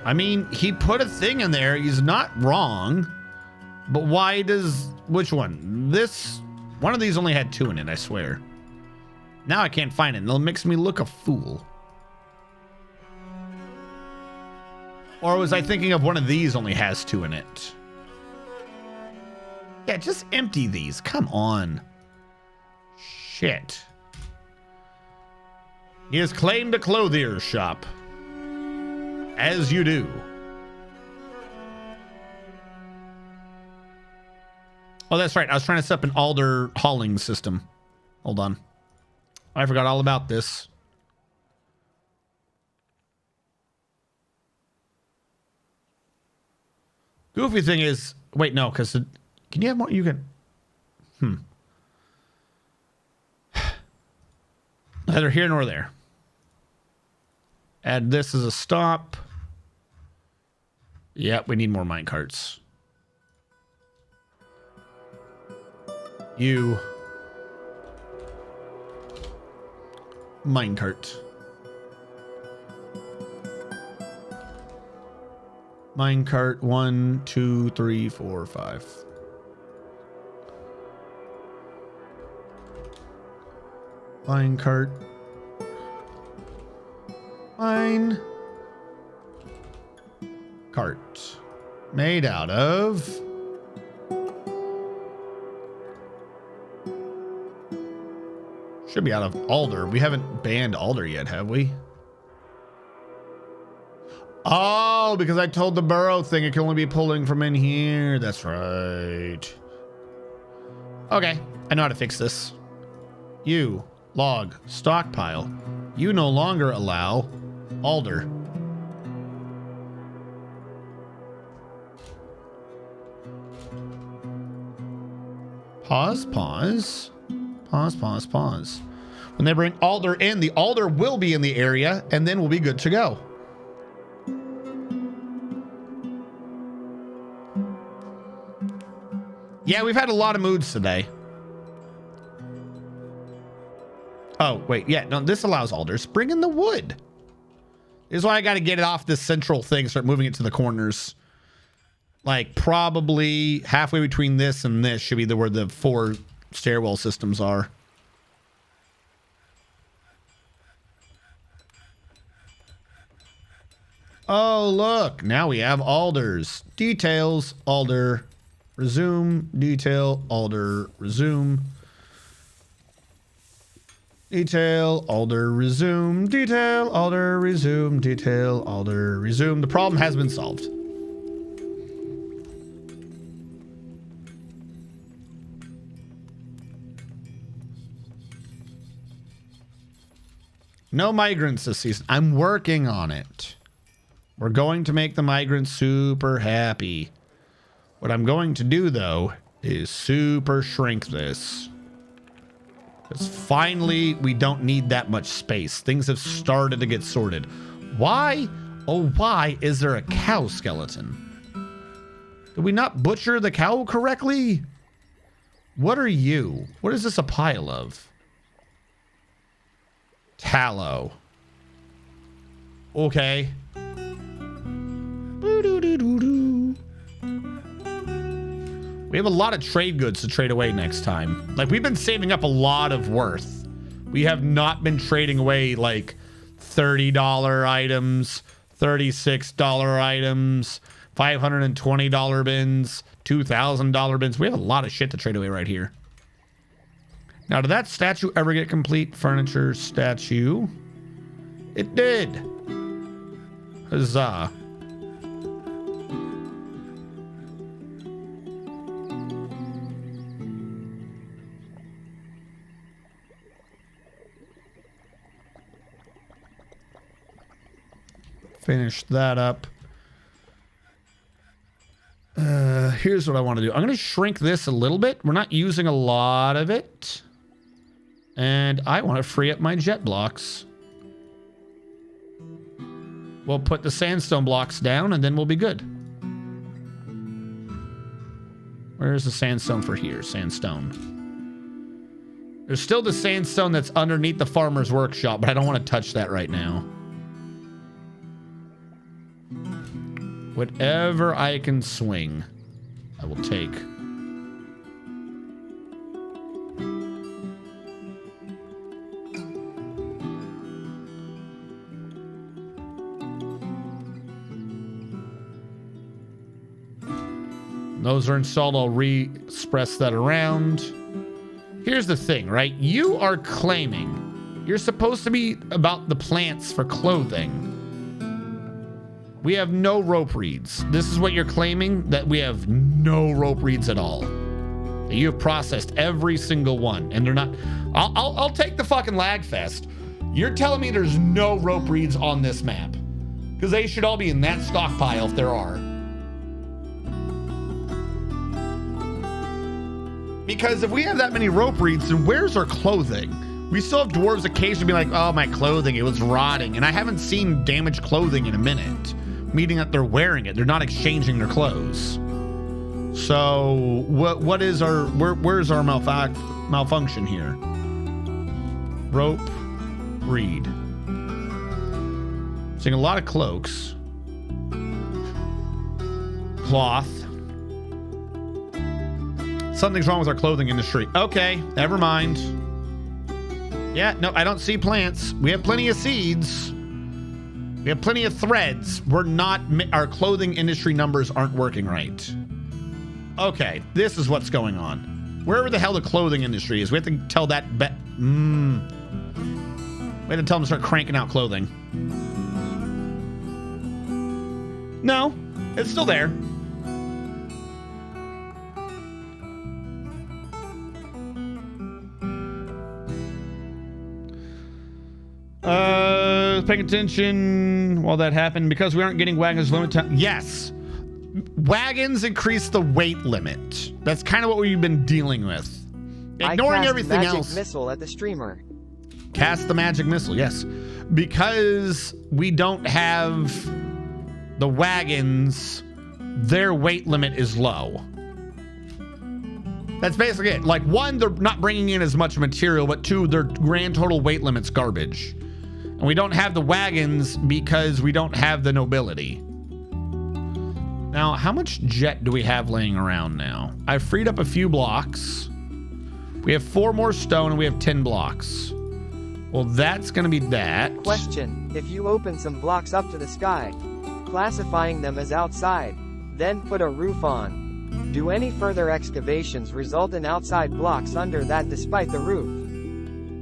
I mean, he put a thing in there. He's not wrong. But why does... Which one? This... One of these only had 2 in it, I swear. Now I can't find it. And it makes me look a fool. Or was I thinking of one of these only has 2 in it? Yeah, just empty these. Come on. Shit. He has claimed a clothier's shop. As you do. Oh, that's right. I was trying to set up an alder hauling system. Hold on. I forgot all about this. Goofy thing is... Wait, no, because... Can you have more? You can... Neither here nor there. Add this as a stop. Yep, we need more minecarts. You... Minecart. Minecart 1, 2, 3, 4, 5. Minecart. Mine. Cart. Made out of... Should be out of alder. We haven't banned alder yet, have we? Oh, because I told the burrow thing it can only be pulling from in here. That's right. Okay, I know how to fix this. You, log, stockpile. You no longer allow alder. Pause, pause. Pause, pause, pause. When they bring alder in, the alder will be in the area, and then we'll be good to go. Yeah, we've had a lot of moods today. Oh, wait. Yeah, no, this allows alders. Bring in the wood. This is why I got to get it off this central thing, start moving it to the corners. Like, probably halfway between this and this should be where the 4 stairwell systems are. Oh, look. Now we have alders. Details, alder, resume, detail, alder, resume. Detail, alder, resume, detail, alder, resume, detail, alder, resume. The problem has been solved. No migrants this season. I'm working on it. We're going to make the migrants super happy. What I'm going to do, though, is super shrink this. Because finally, we don't need that much space. Things have started to get sorted. Why, oh why, is there a cow skeleton? Did we not butcher the cow correctly? What are you? What is this a pile of? Tallow. Okay. We have a lot of trade goods to trade away next time. Like, we've been saving up a lot of worth. We have not been trading away like $30 items, $36 items, $520 bins, $2,000 bins. We have a lot of shit to trade away right here. Now, did that statue ever get complete? Furniture statue. It did. Huzzah. Finish that up. Here's what I want to do. I'm going to shrink this a little bit. We're not using a lot of it. And I want to free up my jet blocks. We'll put the sandstone blocks down and then we'll be good. Where's the sandstone for here? Sandstone. There's still the sandstone that's underneath the farmer's workshop, but I don't want to touch that right now. Whatever I can swing, I will take. Those are installed. I'll re-express that around. Here's the thing, right? You are claiming you're supposed to be about the plants for clothing. We have no rope reeds. This is what you're claiming, that we have no rope reeds at all. You have processed every single one, and they're not. I'll take the fucking lag fest. You're telling me there's no rope reeds on this map, because they should all be in that stockpile if there are. Because if we have that many rope reeds, then where's our clothing? We still have dwarves occasionally be like, oh, my clothing, it was rotting. And I haven't seen damaged clothing in a minute, meaning that they're wearing it. They're not exchanging their clothes. So what is our, where's our malfunction here? Rope, reed. Seeing a lot of cloaks. Cloth. Something's wrong with our clothing industry. Okay, never mind. Yeah, no, I don't see plants. We have plenty of seeds. We have plenty of threads. We're not, our clothing industry numbers aren't working right. Okay, this is what's going on. Wherever the hell the clothing industry is, we have to tell that, we have to tell them to start cranking out clothing. No, it's still there. Paying attention while that happened because we aren't getting wagons limit time. Yes, wagons increase the weight limit. That's kind of what we've been dealing with. Ignoring everything else. Magic missile at the streamer. Cast the magic missile, yes. Because we don't have the wagons, their weight limit is low. That's basically it. Like, one, they're not bringing in as much material, but two, their grand total weight limit's garbage. And we don't have the wagons because we don't have the nobility. Now, how much jet do we have laying around now? I've freed up a few blocks. We have 4 more stone and we have 10 blocks. Well, that's going to be that. Question: if you open some blocks up to the sky, classifying them as outside, then put a roof on, do any further excavations result in outside blocks under that despite the roof?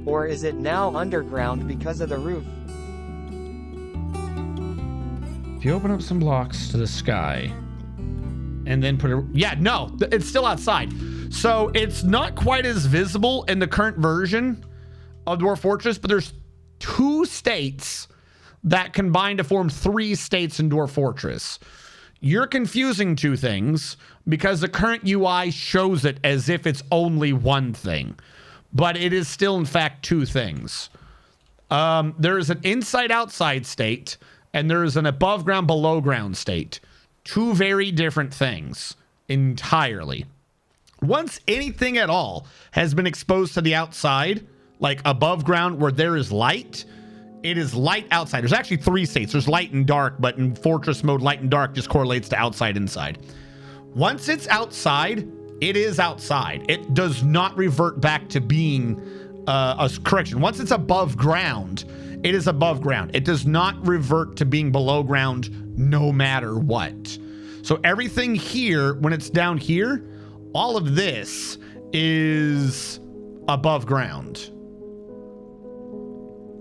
Or is it now underground because of the roof? If you open up some blocks to the sky and then put a... Yeah, no, it's still outside. So it's not quite as visible in the current version of Dwarf Fortress, but there's 2 states that combine to form 3 states in Dwarf Fortress. You're confusing 2 things because the current UI shows it as if it's only one thing, but it is still in fact 2 things. There is an inside-outside state, and there is an above-ground, below-ground state. 2 very different things entirely. Once anything at all has been exposed to the outside, like above ground where there is light, it is light outside. There's actually 3 states. There's light and dark, but in Fortress mode, light and dark just correlates to outside, inside. Once it's outside, it is outside. It does not revert back to being a correction. Once it's above ground, it is above ground. It does not revert to being below ground no matter what. So everything here, when it's down here, all of this is above ground.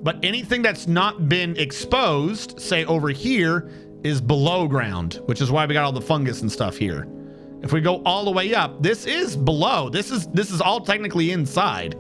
But anything that's not been exposed, say over here, is below ground, which is why we got all the fungus and stuff here. If we go all the way up, this is below. This is all technically inside,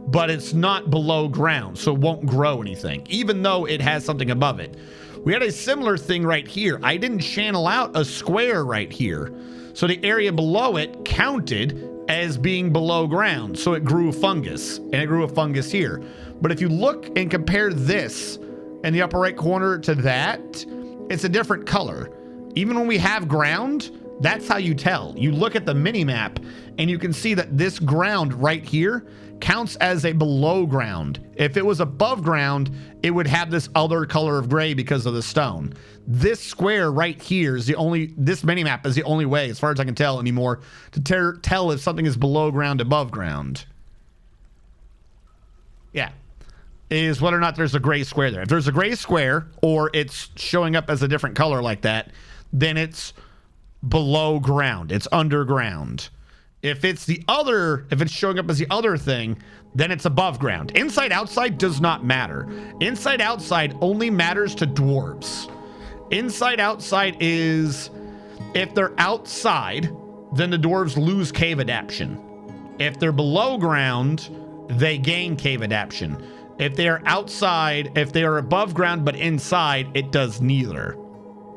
but it's not below ground, so it won't grow anything, even though it has something above it. We had a similar thing right here. I didn't channel out a square right here, so the area below it counted as being below ground, so it grew fungus, and it grew a fungus here. But if you look and compare this in the upper right corner to that, it's a different color. Even when we have ground, that's how you tell. You look at the mini map and you can see that this ground right here counts as a below ground. If it was above ground, it would have this other color of gray because of the stone. This square right here is this mini map is the only way, as far as I can tell anymore, to tell if something is below ground, above ground. Yeah. Is whether or not there's a gray square there. If there's a gray square or it's showing up as a different color like that, then it's below ground. It's underground. If it's showing up as the other thing, then it's above ground. Inside outside does not matter. Inside outside only matters to dwarves. Inside outside is, if they're outside, then the dwarves lose cave adaption. If they're below ground, they gain cave adaption. If they are outside, if they are above ground but inside, it does neither.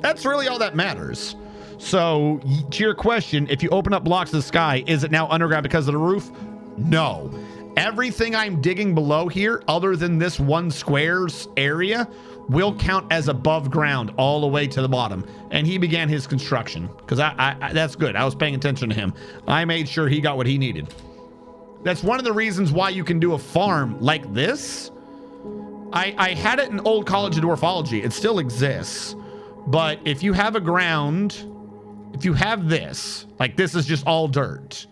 That's really all that matters. So, to your question, if you open up blocks of the sky, is it now underground because of the roof? No. Everything I'm digging below here, other than this one square's area, will count as above ground all the way to the bottom. And he began his construction, because I that's good. I was paying attention to him. I made sure he got what he needed. That's one of the reasons why you can do a farm like this. I had it in old College of Dwarfology. It still exists. But if you have a ground, if you have this, like this is just all dirt,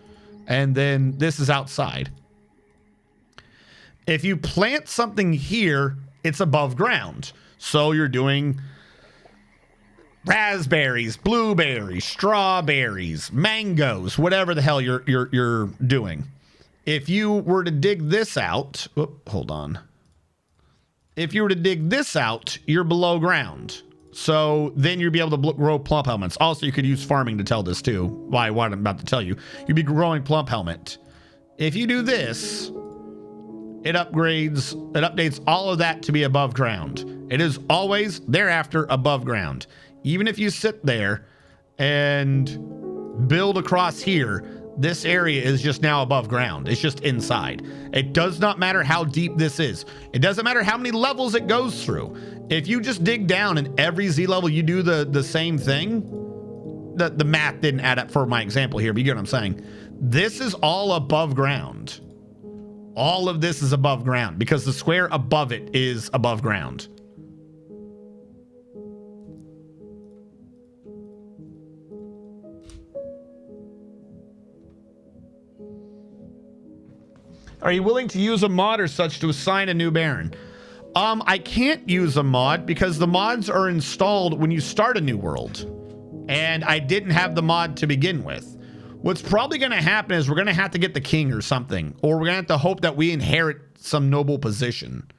and then this is outside. If you plant something here, it's above ground. So you're doing raspberries, blueberries, strawberries, mangoes, whatever the hell you're doing. If you were to dig this out, hold on. If you were to dig this out, you're below ground. So then you'd be able to grow plump helmets. Also, you could use farming to tell this too. Why? What I'm about to tell you. You'd be growing plump helmet. If you do this, it updates all of that to be above ground. It is always thereafter above ground. Even if you sit there and build across here, this area is just now above ground. It's just inside. It does not matter how deep this is. It doesn't matter how many levels it goes through. If you just dig down and every Z level you do the same thing, the math didn't add up for my example here, but you get what I'm saying. This is all above ground. All of this is above ground because the square above it is above ground. Are you willing to use a mod or such to assign a new Baron? I can't use a mod because the mods are installed when you start a new world. And I didn't have the mod to begin with. What's probably going to happen is we're going to have to get the king or something. Or we're going to have to hope that we inherit some noble position.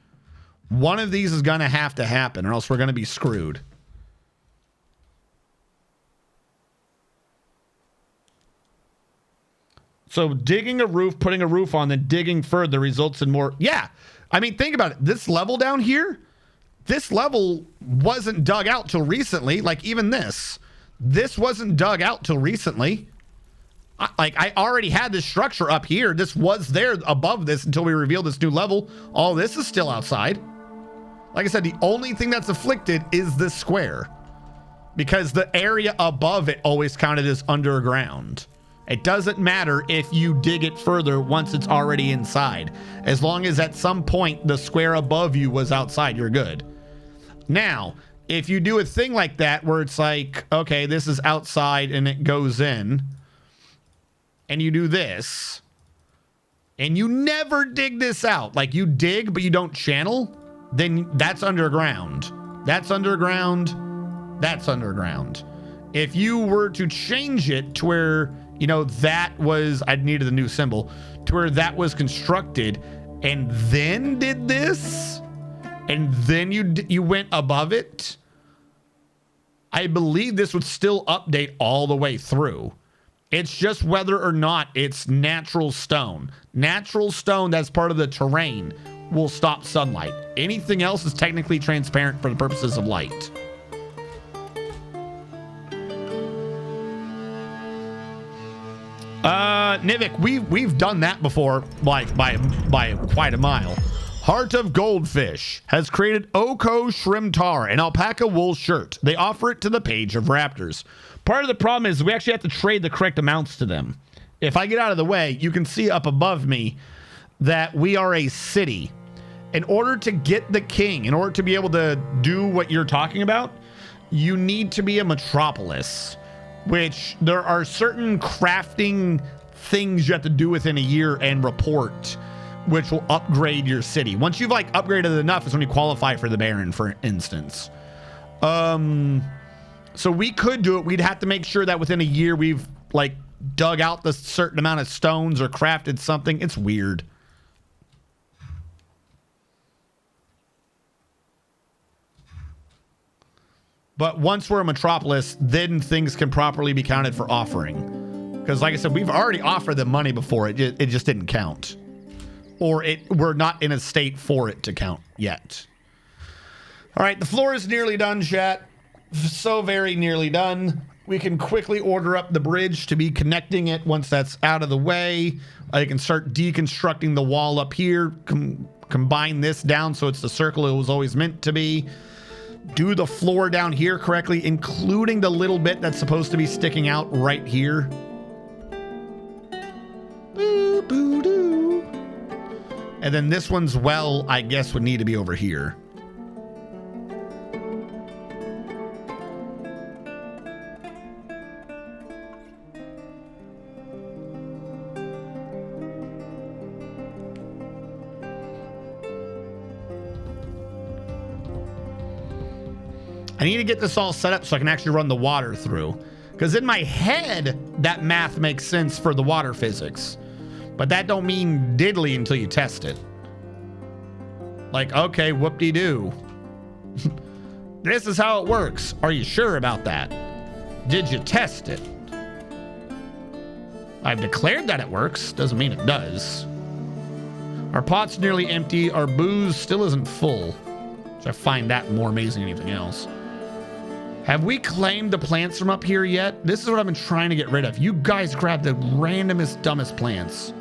One of these is going to have to happen or else we're going to be screwed. So digging a roof, putting a roof on, then digging further results in more. Yeah. I mean, think about it. This level down here, this level wasn't dug out till recently. Like even this wasn't dug out till recently. I already had this structure up here. This was there above this until we revealed this new level. All this is still outside. Like I said, the only thing that's afflicted is this square, because the area above it always counted as underground. It doesn't matter if you dig it further once it's already inside. As long as at some point the square above you was outside, you're good. Now, if you do a thing like that where it's like, okay, this is outside and it goes in, and you do this, and you never dig this out, like you dig but you don't channel, then that's underground. That's underground. That's underground. If you were to change it to where, you know, that was, I needed a new symbol, to where that was constructed and then did this, and then you went above it, I believe this would still update all the way through. It's just whether or not it's natural stone. Natural stone that's part of the terrain will stop sunlight. Anything else is technically transparent for the purposes of light. Nivik, we've done that before, like by quite a mile. Heart of Goldfish has created Oko Shrimtar, an alpaca wool shirt. They offer it to the Page of Raptors. Part of the problem is we actually have to trade the correct amounts to them. If I get out of the way, you can see up above me that we are a city. In order to get the king, in order to be able to do what you're talking about, you need to be a metropolis, which there are certain crafting things you have to do within a year and report, which will upgrade your city. Once you've like upgraded enough is when you qualify for the Baron, for instance. So we could do it. We'd have to make sure that within a year we've like dug out the certain amount of stones or crafted something. It's weird. But once we're a metropolis, then things can properly be counted for offering. Because like I said, we've already offered them money before. It just didn't count. Or we're not in a state for it to count yet. All right, the floor is nearly done, chat. So very nearly done. We can quickly order up the bridge to be connecting it once that's out of the way. I can start deconstructing the wall up here. Combine this down so it's the circle it was always meant to be. Do the floor down here correctly, including the little bit that's supposed to be sticking out right here. Boo, boo, doo. And then this one's well, I guess, would need to be over here. I need to get this all set up so I can actually run the water through. Because in my head, that math makes sense for the water physics. But that don't mean diddly until you test it. Like, okay, whoop-de-doo. This is how it works. Are you sure about that? Did you test it? I've declared that it works. Doesn't mean it does. Our pot's nearly empty. Our booze still isn't full. Which I find that more amazing than anything else. Have we claimed the plants from up here yet? This is what I've been trying to get rid of. You guys grab the randomest, dumbest plants.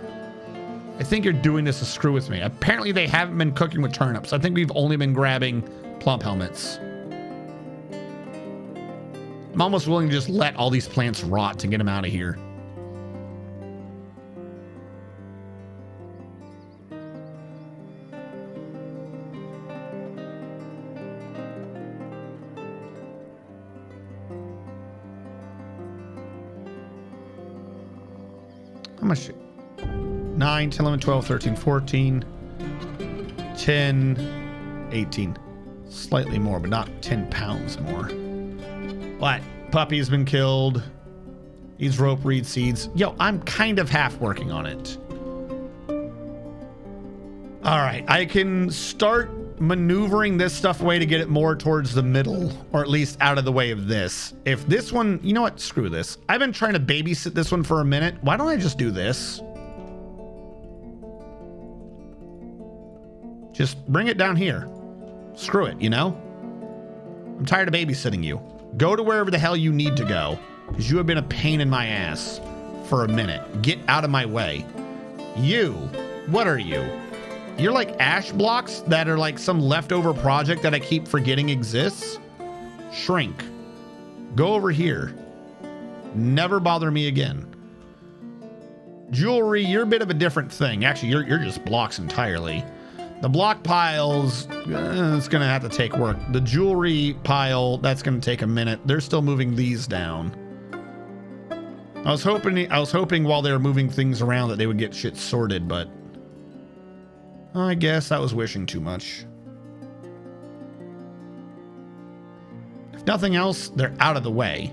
I think you're doing this to screw with me. Apparently they haven't been cooking with turnips. I think we've only been grabbing plump helmets. I'm almost willing to just let all these plants rot to get them out of here. How much? 9, 10, 11, 12, 13, 14, 10, 18. Slightly more, but not 10 pounds more. What? Puppy's been killed. These rope reed seeds. Yo, I'm kind of half working on it. All right, I can start maneuvering this stuff away to get it more towards the middle, or at least out of the way of this. If this one, you know what? Screw this. I've been trying to babysit this one for a minute. Why don't I just do this? Just bring it down here. Screw it, you know? I'm tired of babysitting you. Go to wherever the hell you need to go, because you have been a pain in my ass for a minute. Get out of my way. You, what are you? You're like ash blocks that are like some leftover project that I keep forgetting exists. Shrink. Go over here. Never bother me again. Jewelry, you're a bit of a different thing. Actually, you're just blocks entirely. The block piles, it's going to have to take work. The jewelry pile, that's going to take a minute. They're still moving these down. I was hoping while they were moving things around that they would get shit sorted, but I guess that was wishing too much. If nothing else, they're out of the way.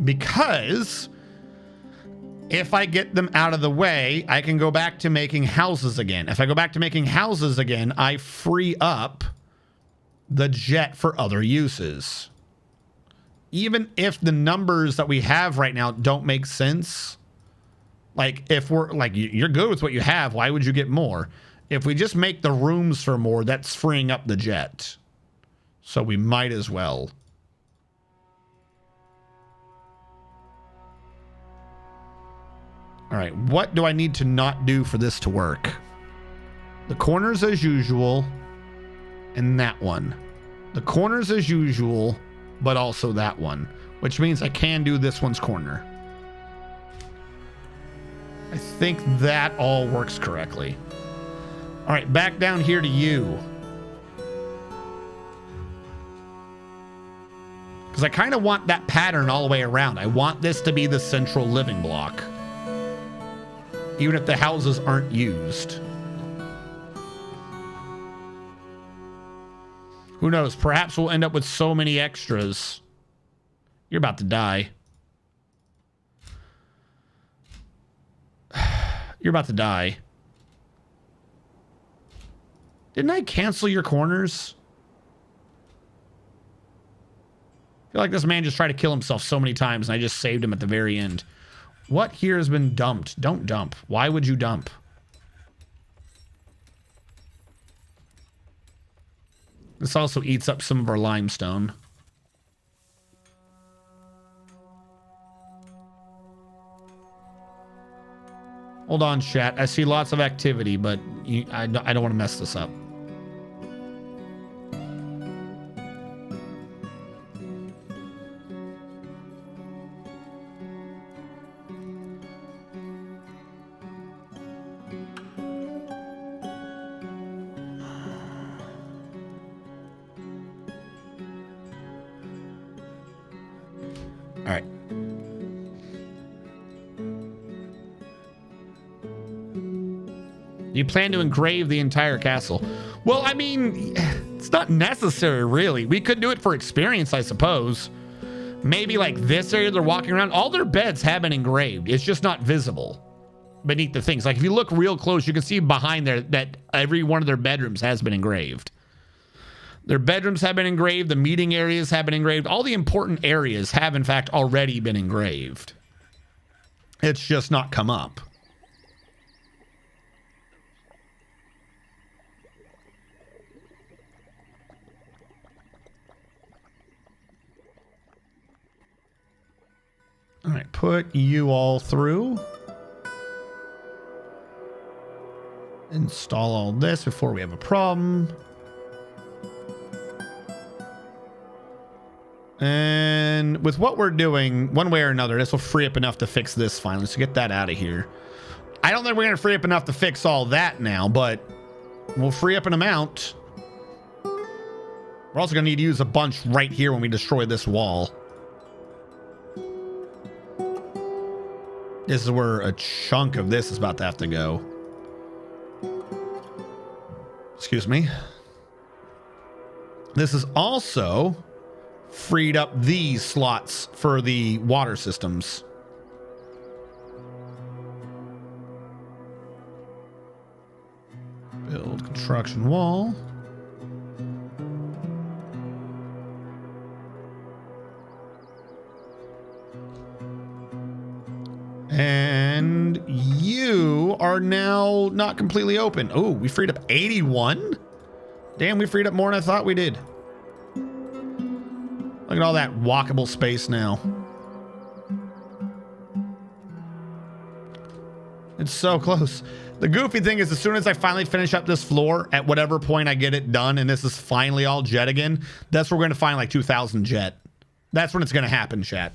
Because if I get them out of the way, I can go back to making houses again. If I go back to making houses again, I free up the jet for other uses. Even if the numbers that we have right now don't make sense, like if we're like, you're good with what you have, why would you get more? If we just make the rooms for more, that's freeing up the jet. So we might as well. All right, what do I need to not do for this to work? The corners as usual, and that one. The corners as usual, but also that one, which means I can do this one's corner. I think that all works correctly. All right, back down here to you. Because I kind of want that pattern all the way around. I want this to be the central living block. Even if the houses aren't used. Who knows? Perhaps we'll end up with so many extras. You're about to die. You're about to die. Didn't I cancel your corners? I feel like this man just tried to kill himself so many times and I just saved him at the very end. What here has been dumped? Don't dump. Why would you dump? This also eats up some of our limestone. Hold on, chat. I see lots of activity, but I don't want to mess this up. All right. You plan to engrave the entire castle. Well, I mean, it's not necessary, really. We could do it for experience, I suppose. Maybe like this area they're walking around. All their beds have been engraved. It's just not visible beneath the things. Like if you look real close, you can see behind there that every one of their bedrooms has been engraved. Their bedrooms have been engraved. The meeting areas have been engraved. All the important areas have, in fact, already been engraved. It's just not come up. All right, put you all through. Install all this before we have a problem. And with what we're doing, one way or another, this will free up enough to fix this finally. So get that out of here. I don't think we're going to free up enough to fix all that now, but we'll free up an amount. We're also going to need to use a bunch right here when we destroy this wall. This is where a chunk of this is about to have to go. Excuse me. This is also freed up these slots for the water systems. Build construction wall. are now not completely open. Oh, we freed up 81? Damn, we freed up more than I thought we did. Look at all that walkable space now. It's so close. The goofy thing is, as soon as I finally finish up this floor, at whatever point I get it done, and this is finally all jet again, that's where we're going to find like 2,000 jet. That's when it's going to happen, chat.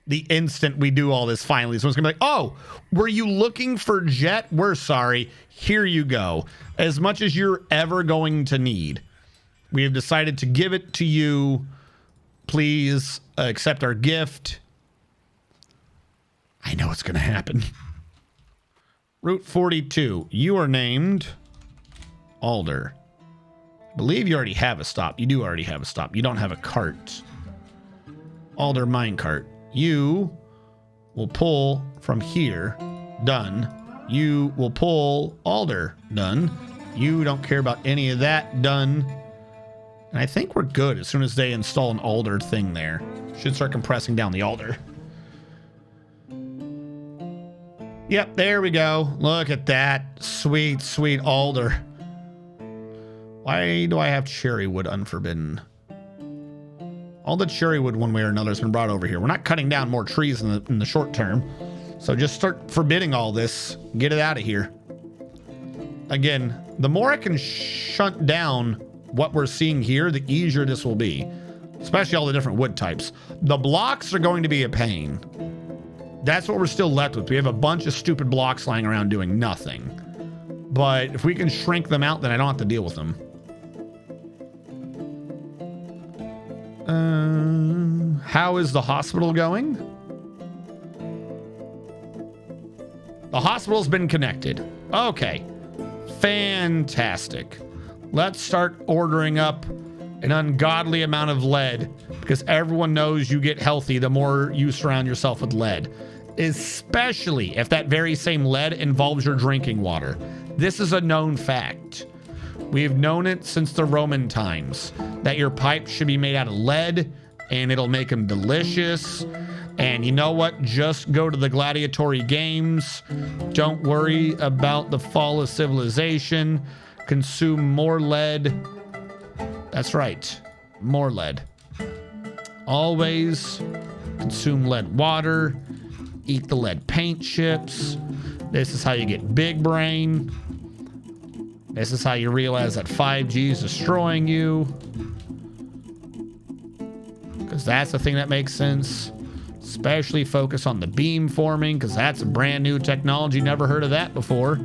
The instant we do all this finally. So it's going to be like, oh, were you looking for jet? We're sorry. Here you go. As much as you're ever going to need. We have decided to give it to you. Please accept our gift. I know it's going to happen. Route 42. You are named Alder. I believe you already have a stop. You do already have a stop. You don't have a cart. Alder minecart. You will pull from here. Done. You will pull Alder. Done. You don't care about any of that. Done. And I think we're good as soon as they install an Alder thing there. Should start compressing down the Alder. Yep, there we go. Look at that. Sweet, sweet Alder. Why do I have cherry wood unforbidden? All the cherry wood, one way or another, has been brought over here. We're not cutting down more trees in the short term. So just start forbidding all this. Get it out of here. Again, the more I can shunt down what we're seeing here, the easier this will be. Especially all the different wood types. The blocks are going to be a pain. That's what we're still left with. We have a bunch of stupid blocks lying around doing nothing. But if we can shrink them out, then I don't have to deal with them. How is the hospital going? The hospital's been connected. Okay. Fantastic. Let's start ordering up an ungodly amount of lead, because everyone knows you get healthy the more you surround yourself with lead, especially if that very same lead involves your drinking water. This is a known fact. We've known it since the Roman times, that your pipes should be made out of lead and it'll make them delicious. And you know what? Just go to the gladiatory games. Don't worry about the fall of civilization. Consume more lead. That's right. More lead. Always consume lead water. Eat the lead paint chips. This is how you get big brain. This is how you realize that 5G is destroying you. Because that's the thing that makes sense. Especially focus on the beam forming, because that's a brand new technology. Never heard of that before.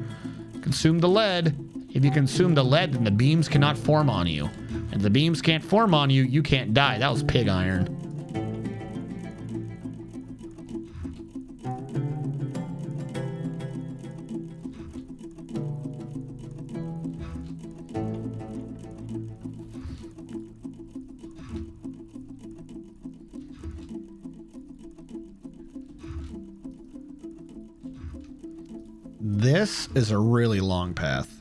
Consume the lead. If you consume the lead, then the beams cannot form on you. And if the beams can't form on you, you can't die. That was pig iron. This is a really long path.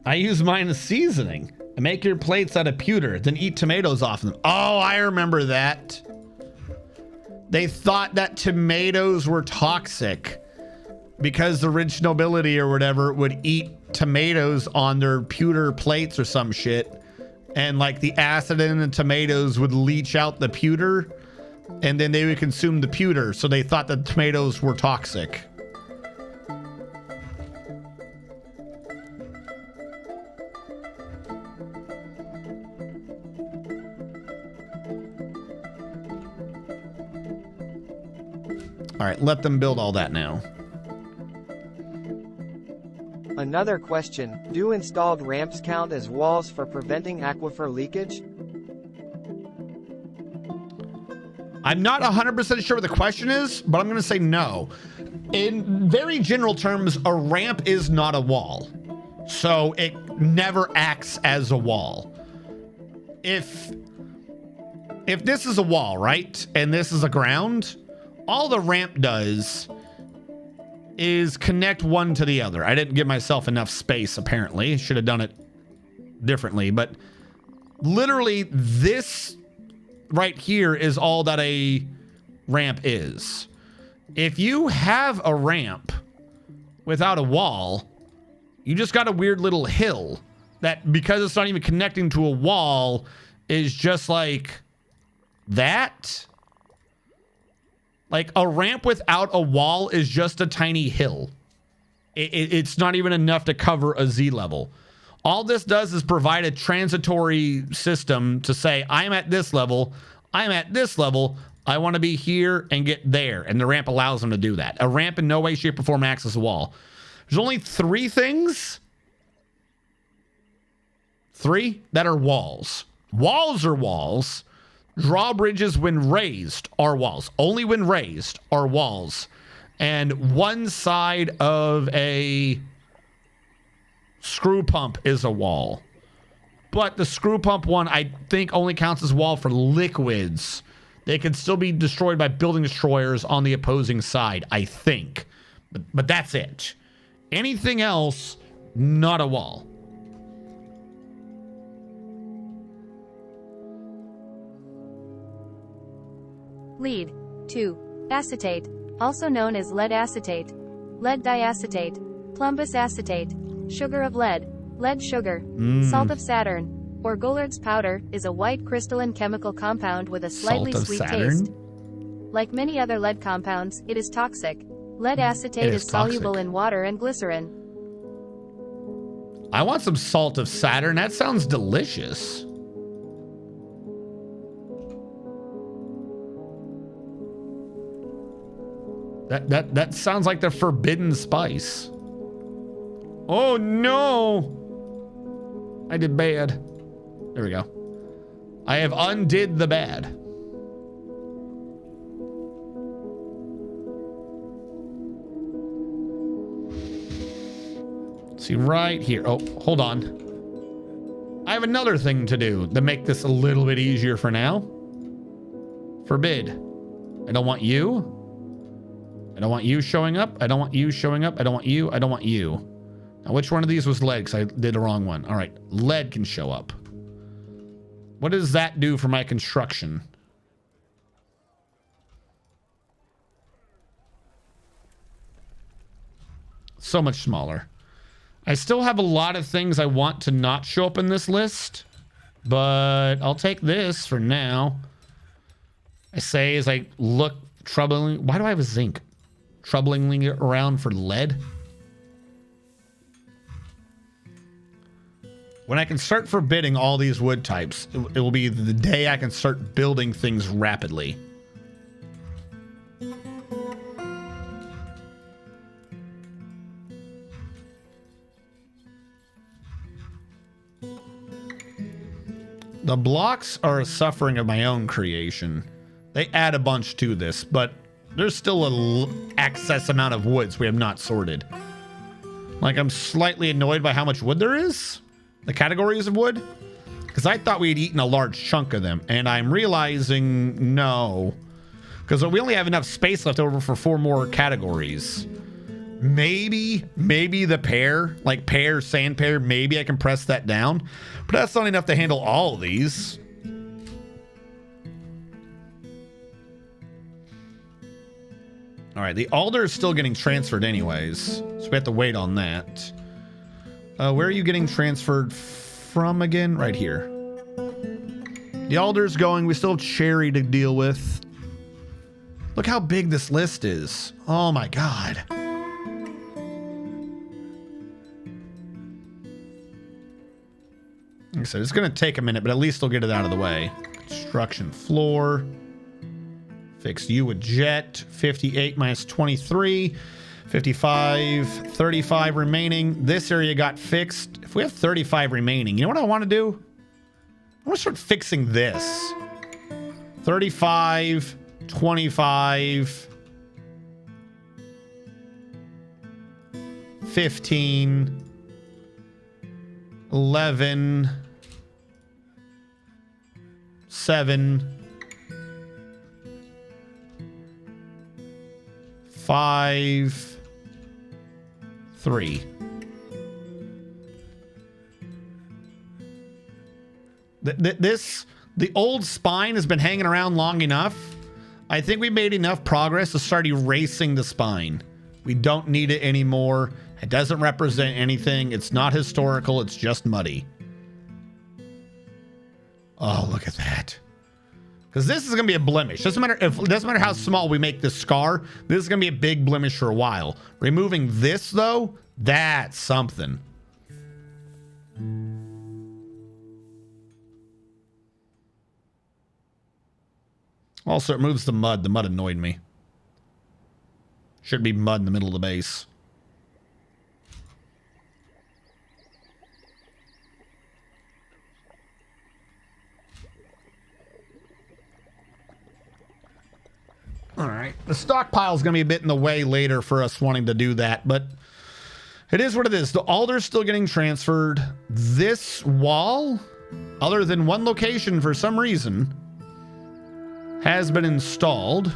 I use mine as seasoning. I make your plates out of pewter, then eat tomatoes off them. Oh, I remember that. They thought that tomatoes were toxic because the rich nobility or whatever would eat tomatoes on their pewter plates or some shit. And like the acid in the tomatoes would leach out the pewter and then they would consume the pewter. So they thought that tomatoes were toxic. All right, let them build all that now. Another question, do installed ramps count as walls for preventing aquifer leakage? I'm not 100% sure what the question is, but I'm going to say no. In very general terms, a ramp is not a wall. So it never acts as a wall. If this is a wall, right? And this is a ground, all the ramp does is connect one to the other. I didn't give myself enough space, apparently. Should have done it differently, but literally this right here is all that a ramp is. If you have a ramp without a wall, you just got a weird little hill that, because it's not even connecting to a wall, is just like that. Like a ramp without a wall is just a tiny hill. It's not even enough to cover a Z level. All this does is provide a transitory system to say, I'm at this level, I'm at this level, I want to be here and get there. And the ramp allows them to do that. A ramp in no way, shape, or form acts as a wall. There's only 3 things. 3 that are walls. Walls are walls. Drawbridges when raised are walls. Only when raised are walls. And one side of a screw pump is a wall. But the screw pump one, I think, only counts as wall for liquids. They can still be destroyed by building destroyers on the opposing side, I think. But that's it. Anything else, not a wall. Lead. 2. Acetate, also known as lead acetate, lead diacetate, plumbous acetate, sugar of lead, lead sugar, salt of Saturn, or Goulard's powder, is a white crystalline chemical compound with a slightly sweet taste. Like many other lead compounds, it is toxic. Lead acetate is soluble in water and glycerin. I want some salt of Saturn. That sounds delicious. That sounds like the forbidden spice. Oh no! I did bad. There we go. I have undid the bad. See right here. Oh, hold on. I have another thing to do to make this a little bit easier for now. Forbid. I don't want you. I don't want you showing up. I don't want you showing up. I don't want you. I don't want you. Now, which one of these was lead? Because I did the wrong one. All right. Lead can show up. What does that do for my construction? So much smaller. I still have a lot of things I want to not show up in this list, but I'll take this for now. I say as I look troubling. Why do I have a zinc? Troublingly around for lead. When I can start forbidding all these wood types, it will be the day I can start building things rapidly. The blocks are a suffering of my own creation. They add a bunch to this, but there's still an excess amount of woods we have not sorted. Like, I'm slightly annoyed by how much wood there is. The categories of wood. Because I thought we had eaten a large chunk of them. And I'm realizing no. Because we only have enough space left over for 4 more categories. Maybe the pear, like pear, sand pear, maybe I can press that down. But that's not enough to handle all of these. All right, the alder is still getting transferred anyways, so we have to wait on that. Where are you getting transferred from again? Right here. The alder's going. We still have cherry to deal with. Look how big this list is. Oh my god. Like I said, it's going to take a minute, but at least they'll get it out of the way. Construction floor. Fix you with jet. 58 minus 23. 55. 35 remaining. This area got fixed. If we have 35 remaining, you know what I want to do? I want to start fixing this. 35. 25. 15. 11. 7. 5, 3. The old spine has been hanging around long enough. I think we made enough progress to start erasing the spine. We don't need it anymore. It doesn't represent anything. It's not historical. It's just muddy. Oh, look at that. Because this is going to be a blemish. Doesn't matter how small we make this scar. This is going to be a big blemish for a while. Removing this, though, that's something. Also, it removes the mud. The mud annoyed me. Should be mud in the middle of the base. All right. The stockpile is going to be a bit in the way later for us wanting to do that, but it is what it is. The alder's still getting transferred. This wall, other than one location for some reason, has been installed.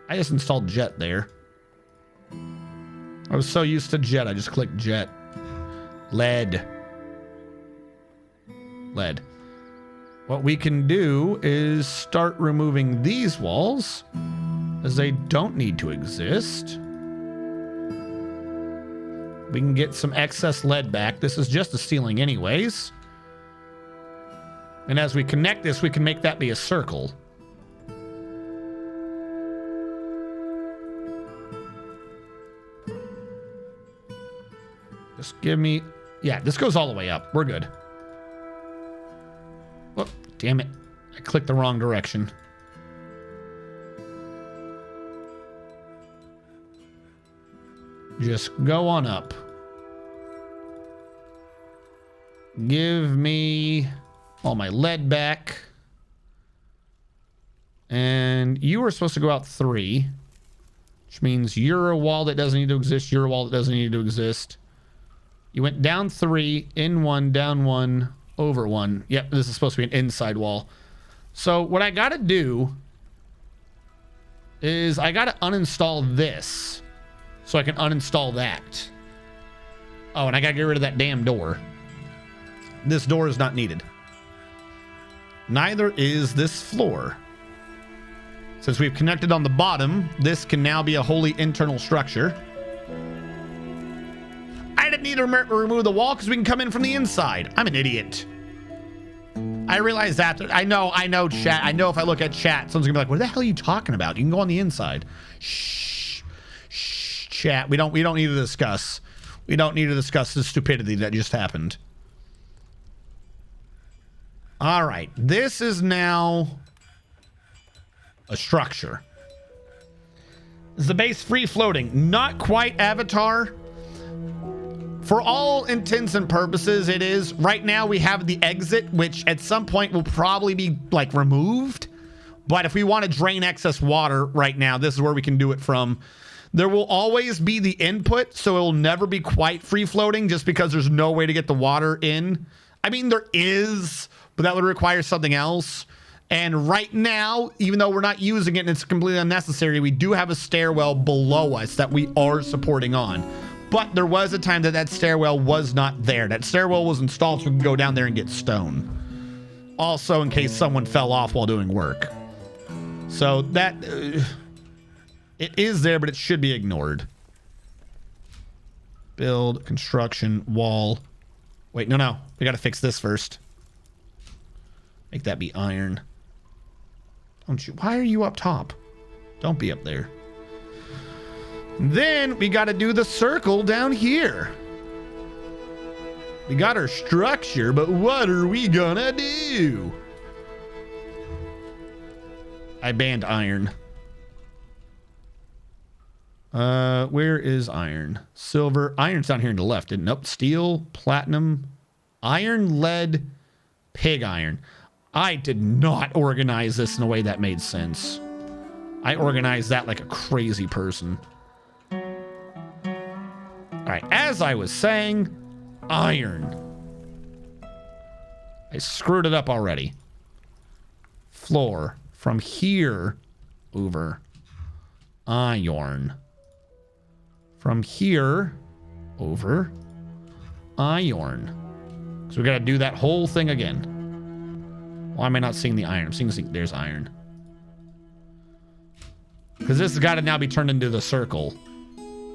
I just installed jet there. I was so used to jet, I just clicked jet. Lead. What we can do is start removing these walls, as they don't need to exist. We can get some excess lead back. This is just a ceiling anyways. And as we connect this, we can make that be a circle. Just give me... Yeah, this goes all the way up. We're good. Oh, damn it. I clicked the wrong direction. Just go on up. Give me all my lead back. And you were supposed to go out 3, which means you're a wall that doesn't need to exist. You're a wall that doesn't need to exist. You went down 3, in 1, down 1, over 1. Yep, this is supposed to be an inside wall. So what I got to do is I got to uninstall this so I can uninstall that. Oh, and I got to get rid of that damn door. This door is not needed. Neither is this floor. Since we've connected on the bottom, this can now be a wholly internal structure. I didn't need to remove the wall because we can come in from the inside. I'm an idiot. I realize that. I know, chat. I know if I look at chat, someone's gonna be like, what the hell are you talking about? You can go on the inside. Shh, chat. We don't need to discuss. We don't need to discuss the stupidity that just happened. All right. This is now a structure. Is the base free floating? Not quite Avatar. For all intents and purposes, it is. Right now, we have the exit, which at some point will probably be, like, removed. But if we want to drain excess water right now, this is where we can do it from. There will always be the input, so it will never be quite free-floating just because there's no way to get the water in. I mean, there is, but that would require something else. And right now, even though we're not using it and it's completely unnecessary, we do have a stairwell below us that we are supporting on. But there was a time that that stairwell was not there. That stairwell was installed so we could go down there and get stone. Also, in case someone fell off while doing work. So that... it is there, but it should be ignored. Build, construction, wall. Wait, no. We got to fix this first. Make that be iron. Don't you... Why are you up top? Don't be up there. Then we got to do the circle down here. We got our structure, but what are we gonna do? I banned iron. Where is iron? Silver. Iron's down here on the left. Nope. Steel, platinum, iron, lead, pig iron. I did not organize this in a way that made sense. I organized that like a crazy person. All right, as I was saying, iron. I screwed it up already. Floor. From here over. Iron. From here over. Iron. So we got to do that whole thing again. Why am I not seeing the iron? I'm seeing there's iron. Because this has got to now be turned into the circle.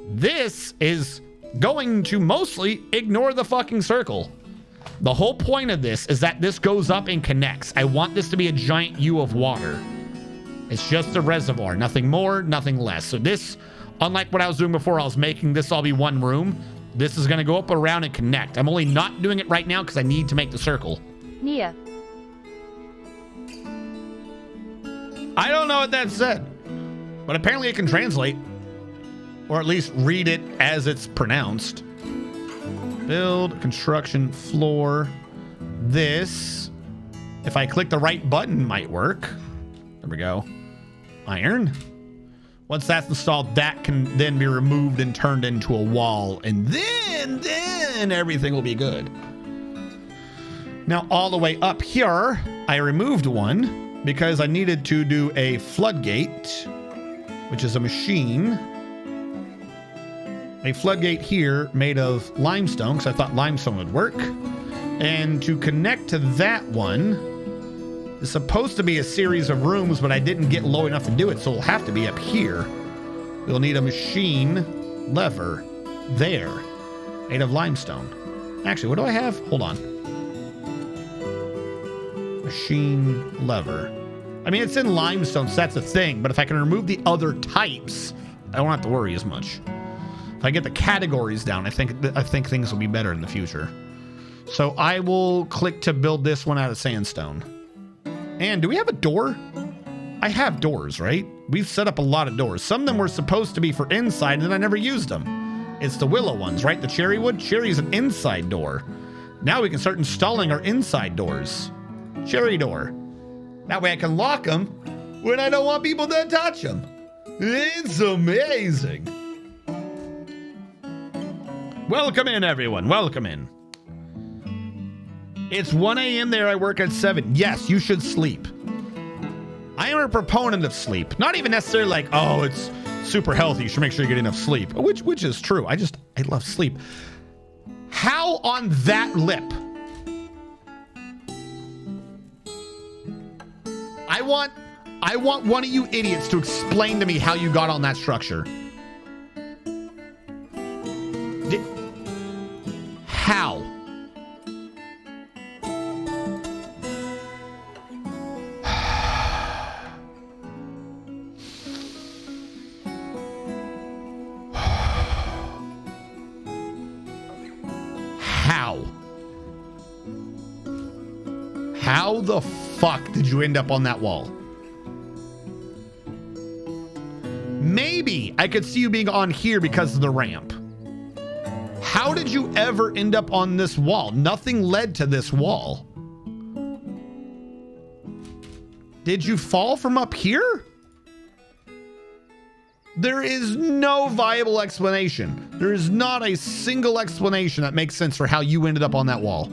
This is going to mostly ignore the fucking circle. The whole point of this is that this goes up and connects. I want this to be a giant U of water. It's just a reservoir. Nothing more, nothing less. So this, unlike what I was doing before, I was making this all be one room. This is going to go up, around, and connect. I'm only not doing it right now because I need to make the circle. Nia. I don't know what that said. But apparently it can translate. Or at least read it as it's pronounced. Build, construction, floor. This, if I click the right button, might work. There we go. Iron. Once that's installed, that can then be removed and turned into a wall. And then everything will be good. Now, all the way up here, I removed one because I needed to do a floodgate, which is a machine. A floodgate here made of limestone, because I thought limestone would work. And to connect to that one is supposed to be a series of rooms, but I didn't get low enough to do it, so it'll have to be up here. We'll need a machine lever there, made of limestone. Actually, what do I have? Hold on. Machine lever. I mean, it's in limestone, so that's a thing, but if I can remove the other types, I don't have to worry as much. If I get the categories down, I think things will be better in the future. So I will click to build this one out of sandstone. And do we have a door? I have doors, right? We've set up a lot of doors. Some of them were supposed to be for inside, and then I never used them. It's the willow ones, right? The cherry wood. Cherry is an inside door. Now we can start installing our inside doors. Cherry door. That way I can lock them when I don't want people to touch them. It's amazing. Welcome in, everyone. Welcome in. It's 1 a.m. there. I work at 7. Yes, you should sleep. I am a proponent of sleep. Not even necessarily like, oh, it's super healthy. You should make sure you get enough sleep. Which is true. I love sleep. How on that lip? I want one of you idiots to explain to me how you got on that structure. How? How the fuck did you end up on that wall? Maybe I could see you being on here because of the ramp. How did you ever end up on this wall? Nothing led to this wall. Did you fall from up here? There is no viable explanation. There is not a single explanation that makes sense for how you ended up on that wall.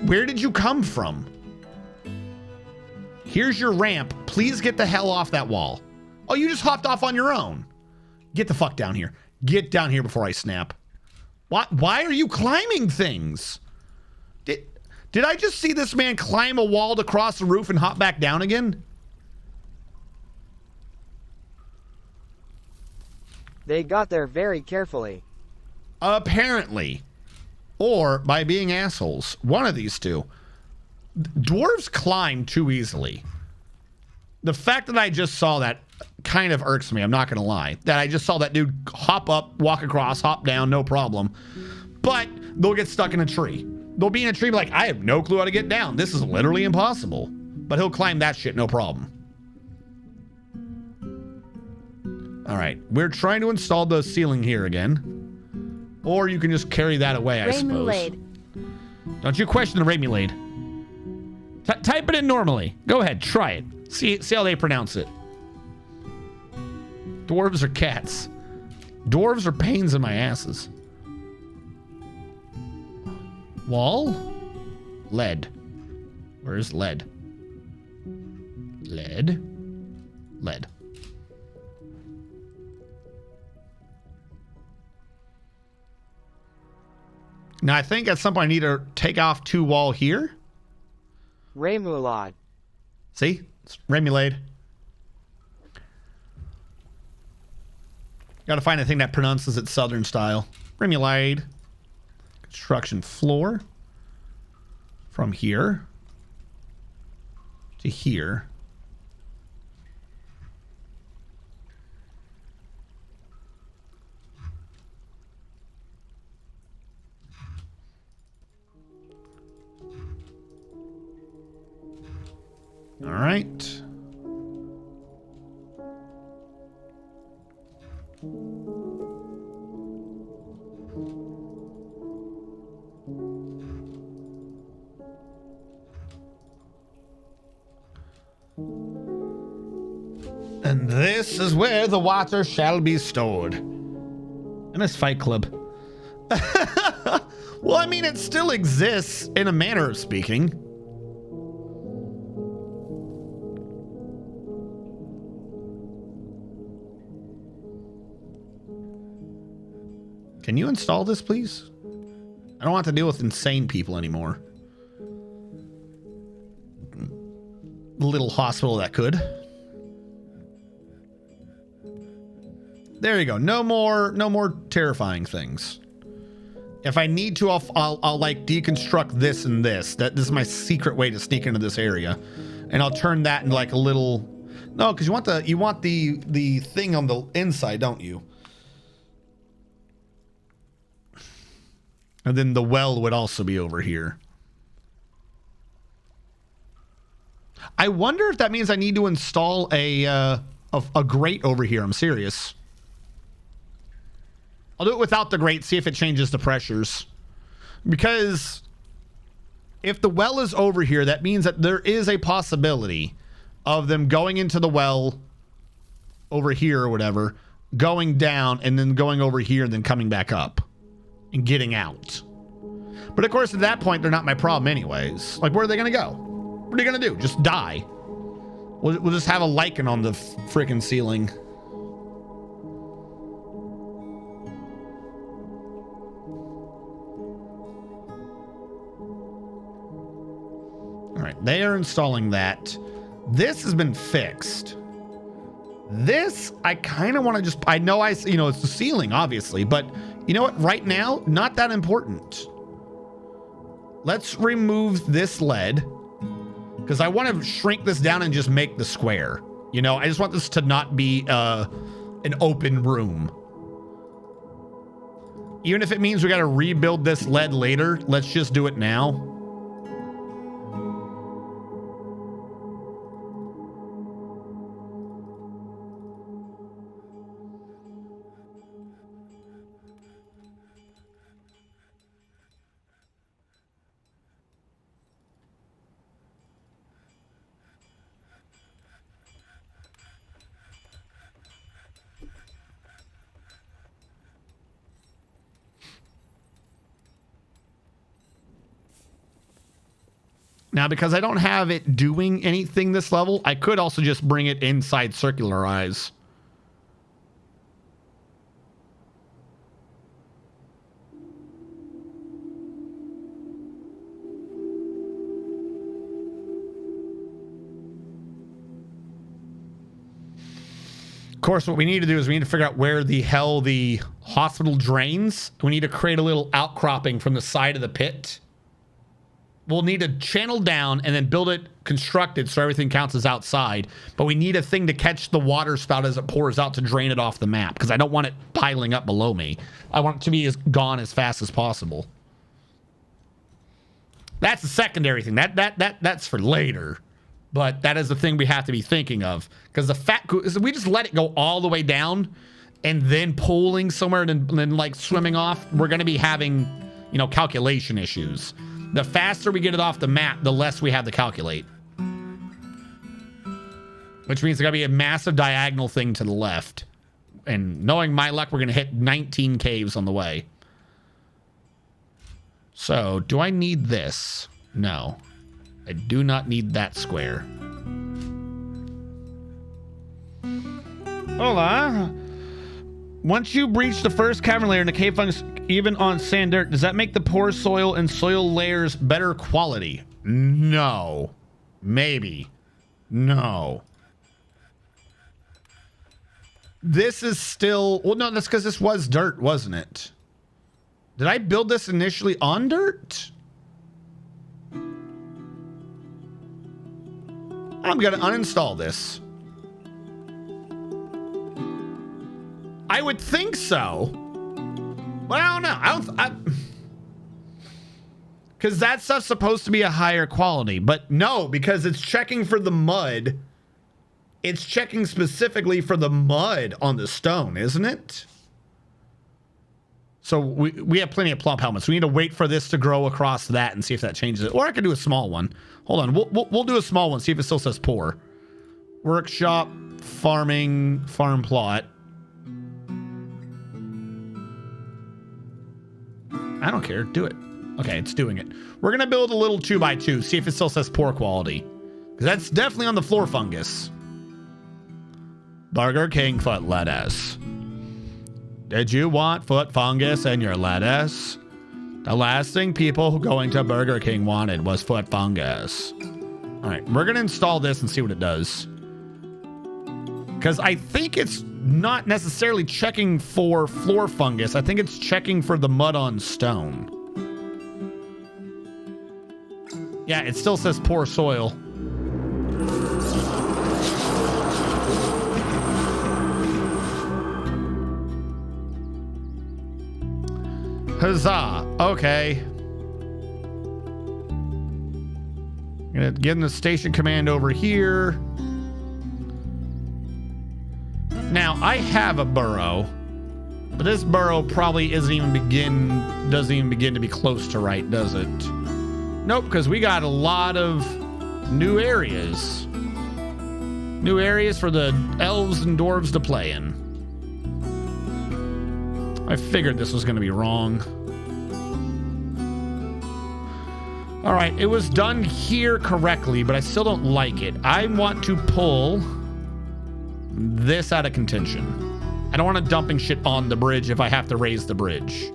Where did you come from? Here's your ramp. Please get the hell off that wall. Oh, you just hopped off on your own. Get the fuck down here. Get down here before I snap. Why are you climbing things? Did I just see this man climb a wall to cross the roof and hop back down again? They got there very carefully. Apparently. Or by being assholes. One of these two. Dwarves climb too easily. The fact that I just saw that kind of irks me, I'm not going to lie. That I just saw that dude hop up, walk across, hop down, no problem. But they'll get stuck in a tree. They'll be in a tree like, I have no clue how to get down. This is literally impossible. But he'll climb that shit, no problem. All right. We're trying to install the ceiling here again. Or you can just carry that away, I suppose. Raymulade. Don't you question the Raymulade. Type it in normally. Go ahead, try it. See how they pronounce it. Dwarves are cats. Dwarves are pains in my asses. Wall? Lead. Where's lead? Lead. Now, I think at some point I need to take off 2 wall here. Remulade. See? It's Remulade. Got to find a thing that pronounces it Southern style. Remulade. Construction floor. From here to here. All right. And this is where the water shall be stored. I miss Fight Club. Well, I mean, it still exists in a manner of speaking. Can you install this, please? I don't want to deal with insane people anymore. Little hospital that could. There you go. No more terrifying things. If I need to, I'll like deconstruct this and this. This is my secret way to sneak into this area, and I'll turn that into like a little. No, because you want the thing on the inside, don't you? And then the well would also be over here. I wonder if that means I need to install a grate over here. I'm serious. I'll do it without the grate, see if it changes the pressures. Because if the well is over here, that means that there is a possibility of them going into the well over here or whatever, going down and then going over here and then coming back up and getting out. But of course, at that point, they're not my problem anyways. Like, where are they going to go? What are you going to do? Just die? We'll just have a lichen on the freaking ceiling. All right, they are installing that. This has been fixed. This, I kind of want to just, I know it's the ceiling, obviously, but you know what? Right now, not that important. Let's remove this lead because I want to shrink this down and just make the square. You know, I just want this to not be an open room. Even if it means we got to rebuild this lead later, let's just do it now. Now, because I don't have it doing anything this level, I could also just bring it inside circularize. Of course, what we need to do is we need to figure out where the hell the hospital drains. We need to create a little outcropping from the side of the pit. We'll need to channel down and then build it constructed so everything counts as outside. But we need a thing to catch the water spout as it pours out to drain it off the map because I don't want it piling up below me. I want it to be gone as fast as possible. That's the secondary thing. That's for later. But that is the thing we have to be thinking of because the fact is we just let it go all the way down and then pulling somewhere and then like swimming off. We're going to be having, calculation issues. The faster we get it off the map, the less we have to calculate. Which means there's got to be a massive diagonal thing to the left. And knowing my luck, we're going to hit 19 caves on the way. So, do I need this? No. I do not need that square. Hola. Once you breach the first cavern layer and the cave even on sand dirt. Does that make the poor soil and soil layers better quality? No. Maybe. No. This is still... Well, no, that's because this was dirt, wasn't it? Did I build this initially on dirt? I'm going to uninstall this. I would think so. But I don't know. Because that stuff's supposed to be a higher quality. But no, because it's checking for the mud. It's checking specifically for the mud on the stone, isn't it? So we have plenty of plump helmets. We need to wait for this to grow across that and see if that changes it. Or I could do a small one. Hold on. We'll do a small one, see if it still says poor. Workshop, farming, farm plot. I don't care. Do it. Okay, it's doing it. We're going to build a little 2x2. See if it still says poor quality. Because that's definitely on the floor fungus. Burger King foot lettuce. Did you want foot fungus in your lettuce? The last thing people going to Burger King wanted was foot fungus. All right, we're going to install this and see what it does. Because I think it's not necessarily checking for floor fungus. I think it's checking for the mud on stone. Yeah, it still says poor soil. Huzzah. Okay. I'm gonna get in the station command over here. Now, I have a burrow, but this burrow probably doesn't even begin to be close to right, does it? Nope, because we got a lot of new areas. New areas for the elves and dwarves to play in. I figured this was going to be wrong. All right, it was done here correctly, but I still don't like it. I want to pull this out of contention. I don't want it dumping shit on the bridge if I have to raise the bridge.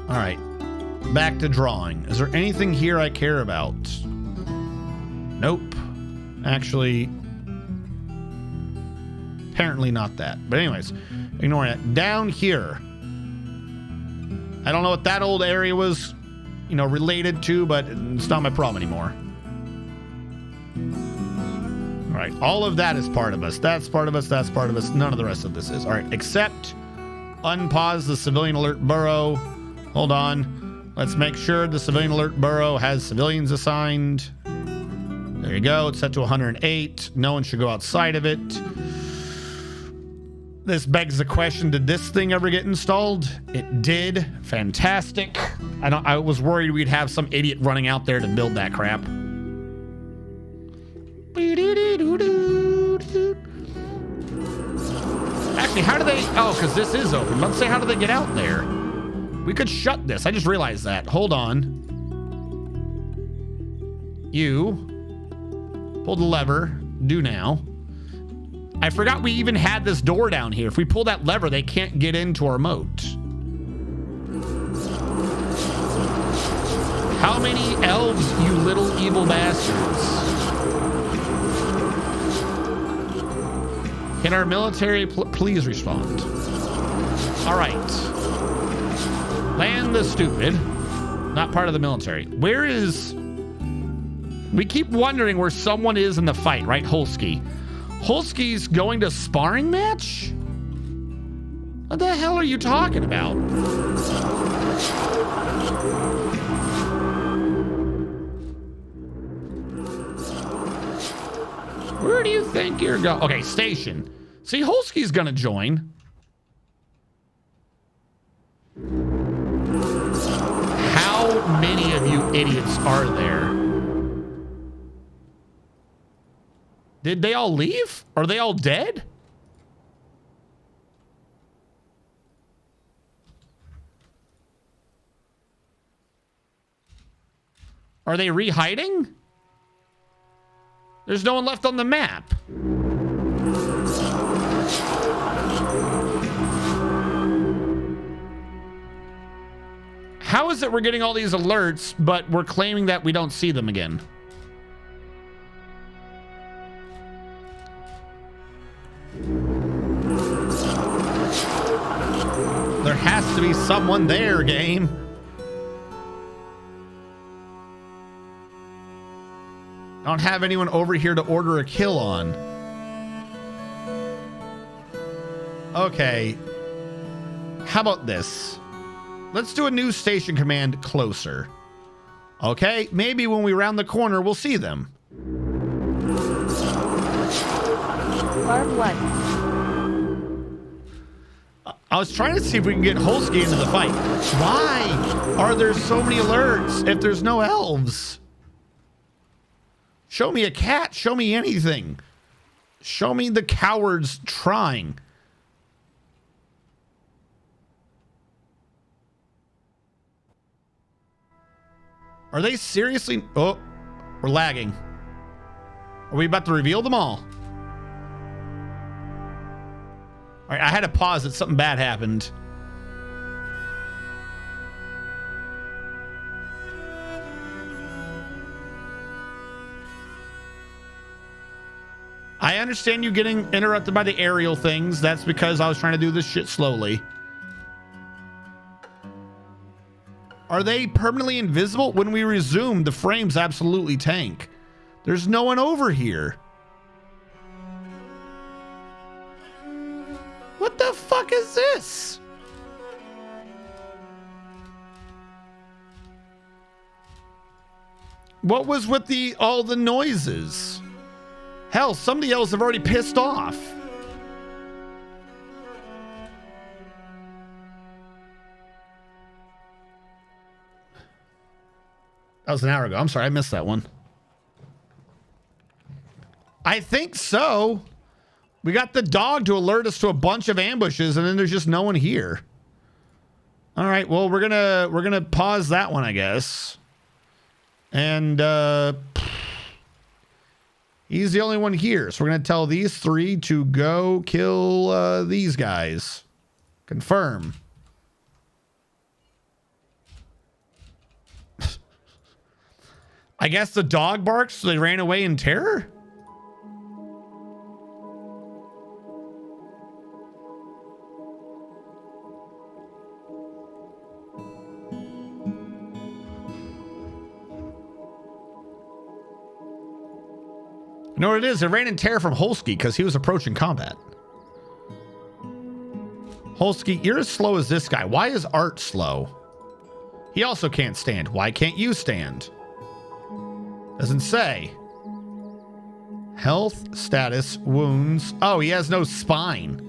All right, back to drawing. Is there anything here I care about? Nope. Actually, apparently not that. But anyways, ignoring it. Down here, I don't know what that old area was, related to, but it's not my problem anymore. All right, all of that is part of us. That's part of us. That's part of us. None of the rest of this is. All right, except unpause the civilian alert burrow. Hold on. Let's make sure the civilian alert burrow has civilians assigned. There you go. It's set to 108. No one should go outside of it. This begs the question, did this thing ever get installed? It did. Fantastic. I was worried we'd have some idiot running out there to build that crap. Actually, how do they... Oh, because this is open. Let's say, how do they get out there? We could shut this. I just realized that. Hold on. You. Pull the lever. Do now. I forgot we even had this door down here. If we pull that lever, they can't get into our moat. How many elves, you little evil bastards? Can our military please respond? All right. Land the stupid. Not part of the military. Where is... We keep wondering where someone is in the fight, right? Holsky. Holsky's going to sparring match? What the hell are you talking about? Where do you think you're going? Okay, station. See, Holsky's gonna join. How many of you idiots are there? Did they all leave? Are they all dead? Are they re-hiding? There's no one left on the map. How is it we're getting all these alerts, but we're claiming that we don't see them again? There has to be someone there, game. I don't have anyone over here to order a kill on. Okay. How about this? Let's do a new station command closer. Okay, maybe when we round the corner, we'll see them. Barb 1. I was trying to see if we can get Holsky into the fight. Why are there so many alerts if there's no elves? Show me a cat. Show me anything. Show me the cowards trying. Are they seriously? Oh, we're lagging. Are we about to reveal them all? All right, I had to pause it. Something bad happened. I understand you getting interrupted by the aerial things. That's because I was trying to do this shit slowly. Are they permanently invisible? When we resume, the frames absolutely tank. There's no one over here. What the fuck is this? What was with all the noises? Hell, some of the elves have already pissed off. That was an hour ago. I'm sorry, I missed that one. I think so. We got the dog to alert us to a bunch of ambushes, and then there's just no one here. All right, well, we're gonna pause that one, I guess. And he's the only one here, so we're gonna tell these three to go kill these guys. Confirm. I guess the dog barks, so they ran away in terror? You know what it is? It ran in terror from Holsky because he was approaching combat. Holsky, you're as slow as this guy. Why is Art slow? He also can't stand. Why can't you stand? Doesn't say. Health, status, wounds. Oh, he has no spine.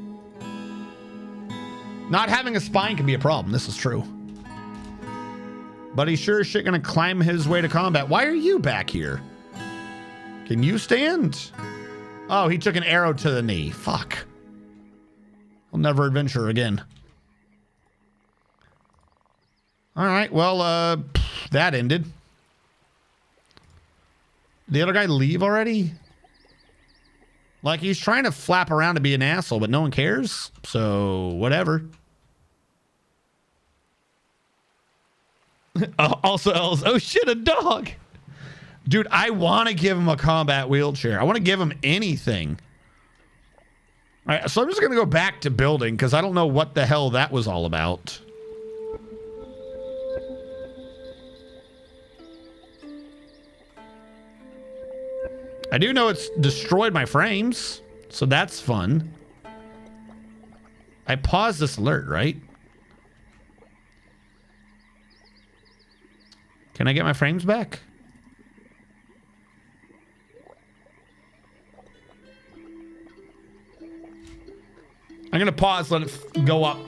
Not having a spine can be a problem. This is true. But he's sure as shit gonna climb his way to combat. Why are you back here? Can you stand? Oh, he took an arrow to the knee. Fuck. I'll never adventure again. All right, well, that ended. The other guy leave already? Like, he's trying to flap around to be an asshole, but no one cares. So, whatever. Also, elves. Oh, shit, a dog. Dude, I want to give him a combat wheelchair. I want to give him anything. All right, so I'm just going to go back to building because I don't know what the hell that was all about. I do know it's destroyed my frames, so that's fun. I paused this alert, right? Can I get my frames back? I'm going to pause, let it go up.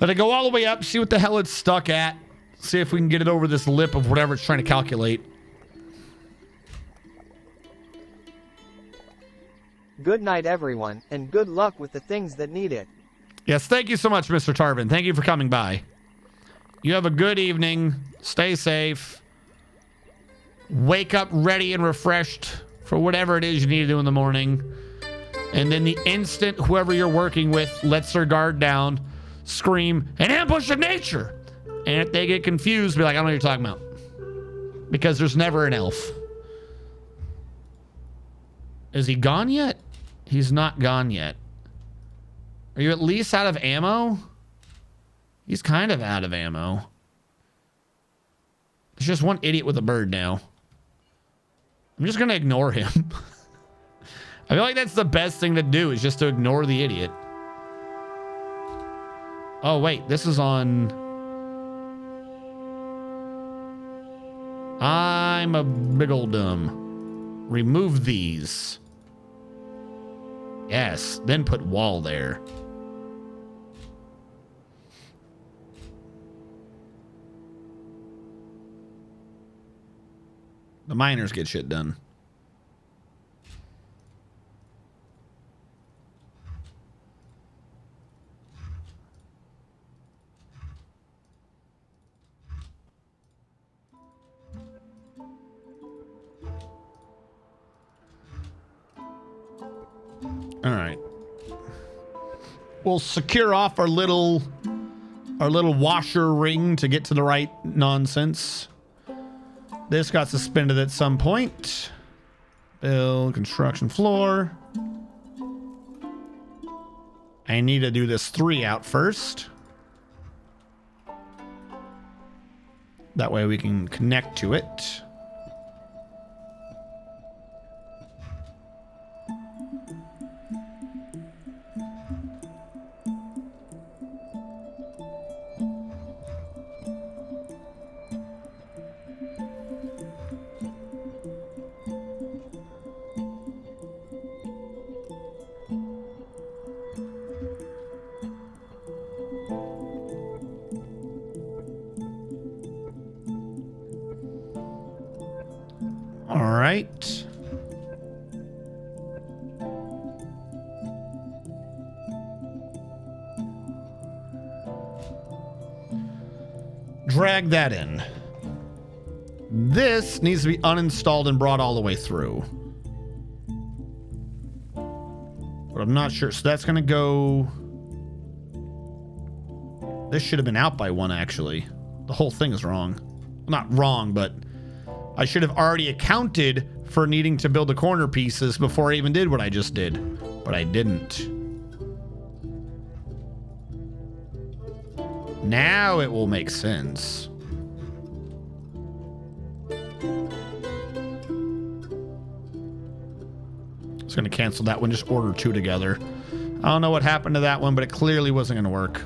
Let it go all the way up, see what the hell it's stuck at. See if we can get it over this lip of whatever it's trying to calculate. Good night, everyone, and good luck with the things that need it. Yes, thank you so much, Mr. Tarvin. Thank you for coming by. You have a good evening. Stay safe. Wake up ready and refreshed for whatever it is you need to do in the morning. And then the instant whoever you're working with lets their guard down, scream, an ambush of nature! And if they get confused, be like, I don't know what you're talking about. Because there's never an elf. Is he gone yet? He's not gone yet. Are you at least out of ammo? He's kind of out of ammo. There's just one idiot with a bird now. I'm just going to ignore him. I feel like that's the best thing to do, is just to ignore the idiot. Oh, wait. This is on... I'm a big old dumb. Remove these. Yes. Then put wall there. The miners get shit done. All right. We'll secure off our little washer ring to get to the right nonsense. This got suspended at some point. Build construction floor. I need to do this 3 out first. That way we can connect to it. All right. Drag that in. This needs to be uninstalled and brought all the way through. But I'm not sure. So that's going to go... This should have been out by 1, actually. The whole thing is wrong. Not wrong, but... I should have already accounted for needing to build the corner pieces before I even did what I just did. But I didn't. Now it will make sense. It's going to cancel that one. Just order 2 together. I don't know what happened to that one, but it clearly wasn't going to work.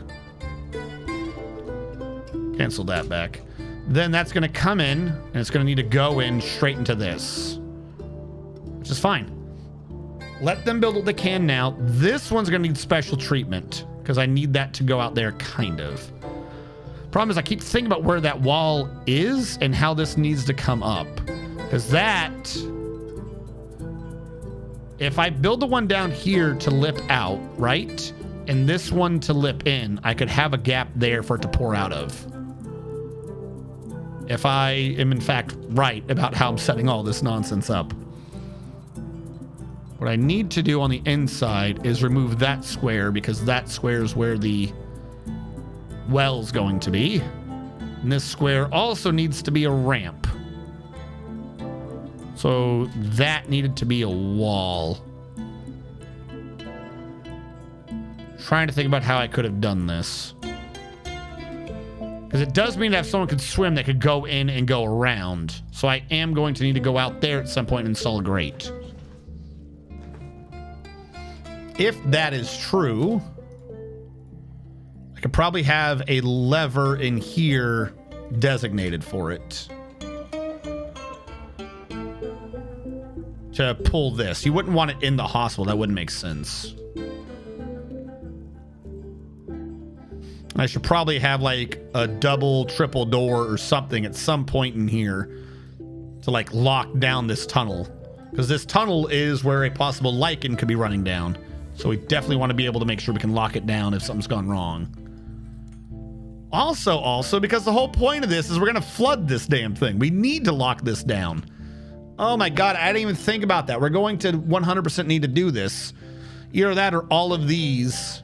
Cancel that back. Then that's going to come in, and it's going to need to go in straight into this, which is fine. Let them build what they can now. This one's going to need special treatment because I need that to go out there, kind of. Problem is I keep thinking about where that wall is and how this needs to come up. Because that, if I build the one down here to lip out, right? And this one to lip in, I could have a gap there for it to pour out of. If I am in fact right about how I'm setting all this nonsense up. What I need to do on the inside is remove that square because that square is where the well's going to be. And this square also needs to be a ramp. So that needed to be a wall. Trying to think about how I could have done this. Because it does mean that if someone could swim, they could go in and go around. So I am going to need to go out there at some point and install a grate. If that is true, I could probably have a lever in here designated for it. To pull this. You wouldn't want it in the hospital. That wouldn't make sense. I should probably have like a double, triple door or something at some point in here to like lock down this tunnel. Because this tunnel is where a possible lichen could be running down. So we definitely want to be able to make sure we can lock it down if something's gone wrong. Also, because the whole point of this is we're going to flood this damn thing. We need to lock this down. Oh my God, I didn't even think about that. We're going to 100% need to do this. Either that or all of these.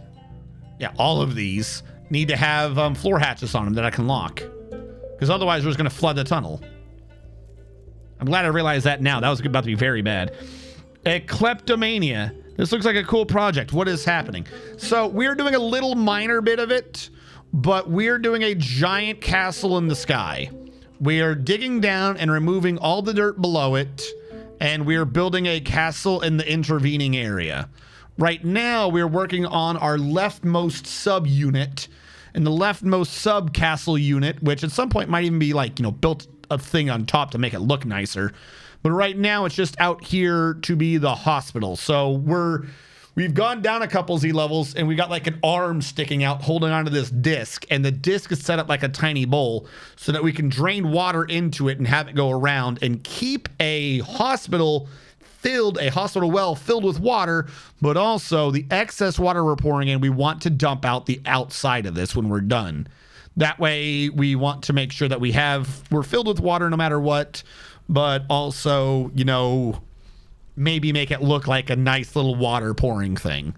Yeah, all of these need to have floor hatches on them that I can lock. Because otherwise we're just going to flood the tunnel. I'm glad I realized that now. That was about to be very bad. A kleptomania. This looks like a cool project. What is happening? So we're doing a little minor bit of it, but we're doing a giant castle in the sky. We are digging down and removing all the dirt below it, and we are building a castle in the intervening area. Right now, we're working on our leftmost subunit, and the leftmost sub-castle unit, which at some point might even be like, built a thing on top to make it look nicer. But right now, it's just out here to be the hospital. So we've gone down a couple Z levels, and we got like an arm sticking out holding onto this disc, and the disc is set up like a tiny bowl so that we can drain water into it and have it go around and keep a hospital well filled with water, but also the excess water we're pouring in, we want to dump out the outside of this when we're done. That way we want to make sure that we're filled with water no matter what, but also, maybe make it look like a nice little water pouring thing.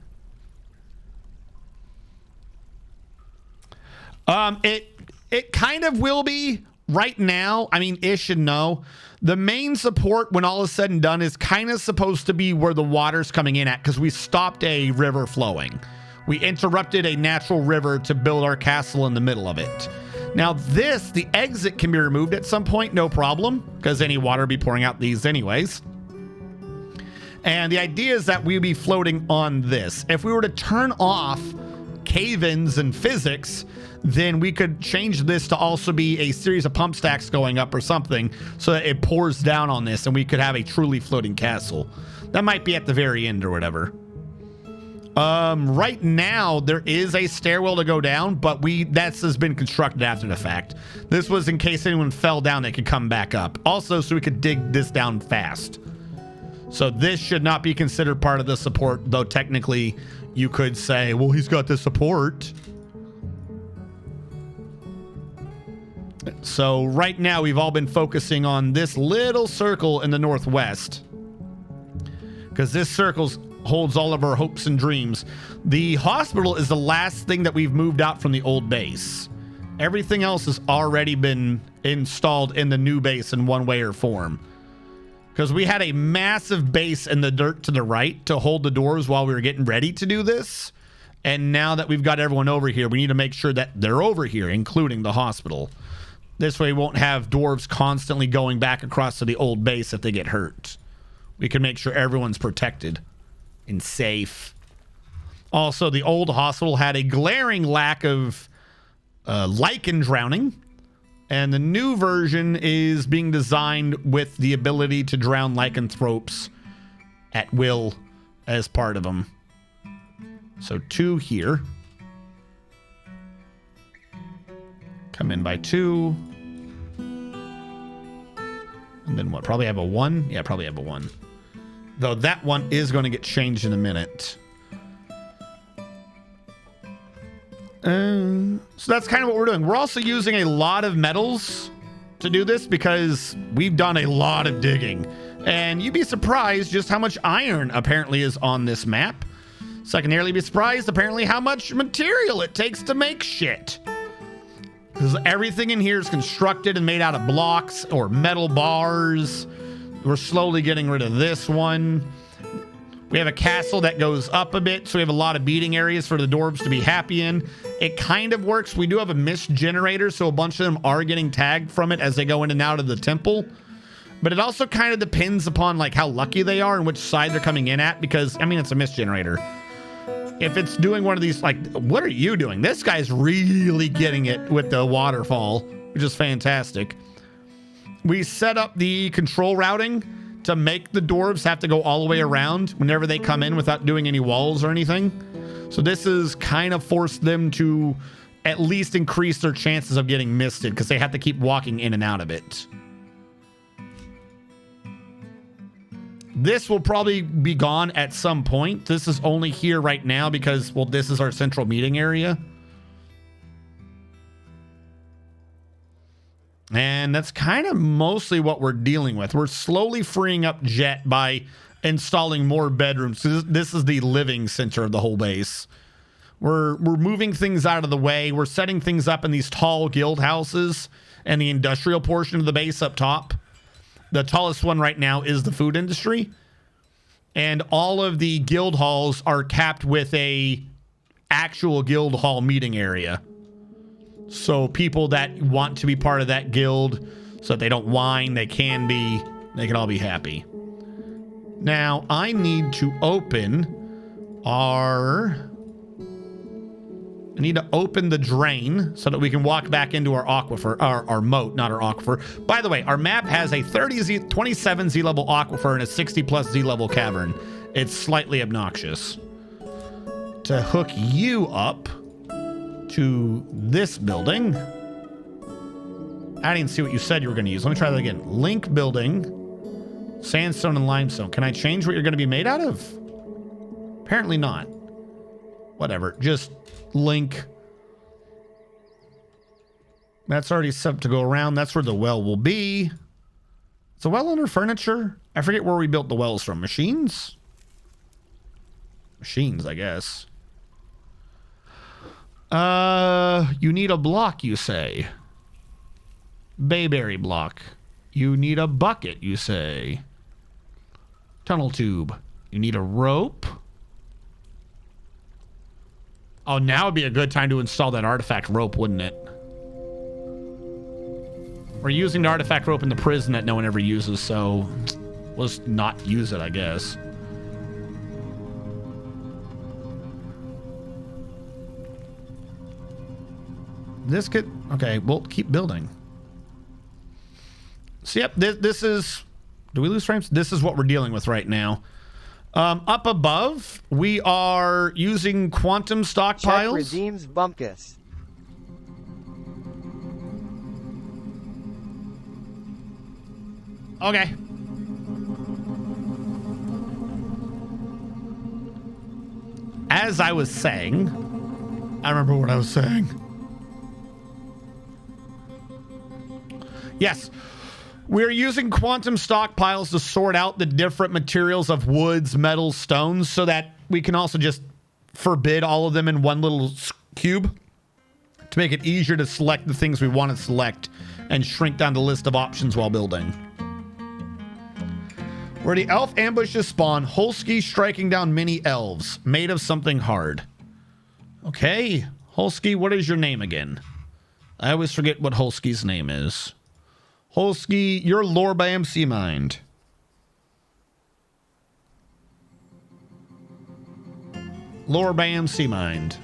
It kind of will be right now. I mean, ish and no. The main support, when all is said and done, is kind of supposed to be where the water's coming in at, because we stopped a river flowing. We interrupted a natural river to build our castle in the middle of it. Now the exit can be removed at some point, no problem, because any water will be pouring out these anyways. And the idea is that we'd be floating on this. If we were to turn off cave-ins and physics, then we could change this to also be a series of pump stacks going up or something so that it pours down on this and we could have a truly floating castle. That might be at the very end or whatever. Right now there is a stairwell to go down, but that has been constructed after the fact. This was in case anyone fell down, they could come back up. Also, so we could dig this down fast. So this should not be considered part of the support, though technically you could say, well, he's got the support. So right now we've all been focusing on this little circle in the northwest, because this circle holds all of our hopes and dreams. The hospital is the last thing that we've moved out from the old base. Everything else has already been installed in the new base in one way or form. Because we had a massive base in the dirt to the right to hold the doors while we were getting ready to do this. And now that we've got everyone over here, we need to make sure that they're over here, including the hospital. This way we won't have dwarves constantly going back across to the old base if they get hurt. We can make sure everyone's protected and safe. Also, the old hospital had a glaring lack of lichen drowning. And the new version is being designed with the ability to drown lycanthropes at will as part of them. So 2 here. Come in by 2. And then what? Probably have a 1? Yeah, probably have a 1. Though that one is going to get changed in a minute. So that's kind of what we're doing. We're also using a lot of metals to do this because we've done a lot of digging. And you'd be surprised just how much iron apparently is on this map. Secondarily, be surprised apparently how much material it takes to make shit. Because everything in here is constructed and made out of blocks or metal bars. We're slowly getting rid of this one. We have a castle that goes up a bit, so we have a lot of beating areas for the dwarves to be happy in. It kind of works. We do have a mist generator, so a bunch of them are getting tagged from it as they go in and out of the temple. But it also kind of depends upon like how lucky they are and which side they're coming in at, because, I mean, it's a mist generator. If it's doing one of these, like, what are you doing? This guy's really getting it with the waterfall, which is fantastic. We set up the control routing to make the dwarves have to go all the way around whenever they come in without doing any walls or anything. So this has kind of forced them to at least increase their chances of getting misted because they have to keep walking in and out of it. This will probably be gone at some point. This is only here right now because, well, this is our central meeting area. And that's kind of mostly what we're dealing with. We're slowly freeing up Jet by installing more bedrooms. So this is the living center of the whole base. We're moving things out of the way. We're setting things up in these tall guild houses and the industrial portion of the base up top. The tallest one right now is the food industry. And all of the guild halls are capped with a actual guild hall meeting area. So people that want to be part of that guild, so that they don't whine, they can all be happy. Now, I need to open the drain so that we can walk back into our aquifer, our moat, not our aquifer. By the way, our map has a 27 Z level aquifer and a 60 plus Z level cavern. It's slightly obnoxious. To hook you up to this building. I didn't see what you said you were going to use. Let me try that again. Link building, sandstone and limestone. Can I change what you're going to be made out of? Apparently not. Whatever. Just link. That's already set to go around. That's where the well will be. Is the well under furniture? I forget where we built the wells from. Machines? Machines, I guess. You need a block, you say. Bayberry block. You need a bucket, you say. Tunnel tube. You need a rope. Oh, now would be a good time to install that artifact rope, wouldn't it? We're using the artifact rope in the prison that no one ever uses, so let's not use it, I guess. This could... Okay, we'll keep building. So, yep, this is... Do we lose frames? This is what we're dealing with right now. Up above, we are using quantum stockpiles. Check redeems Bumpkus. Okay. As I was saying, I remember what I was saying. Yes. We're using quantum stockpiles to sort out the different materials of woods, metals, stones, so that we can also just forbid all of them in one little cube to make it easier to select the things we want to select and shrink down the list of options while building. Where the elf ambushes spawn, Holsky striking down mini elves made of something hard. Okay, Holsky, what is your name again? I always forget what Holsky's name is. Holsky, you're Lorbam Seamind. Lorbam Seamind.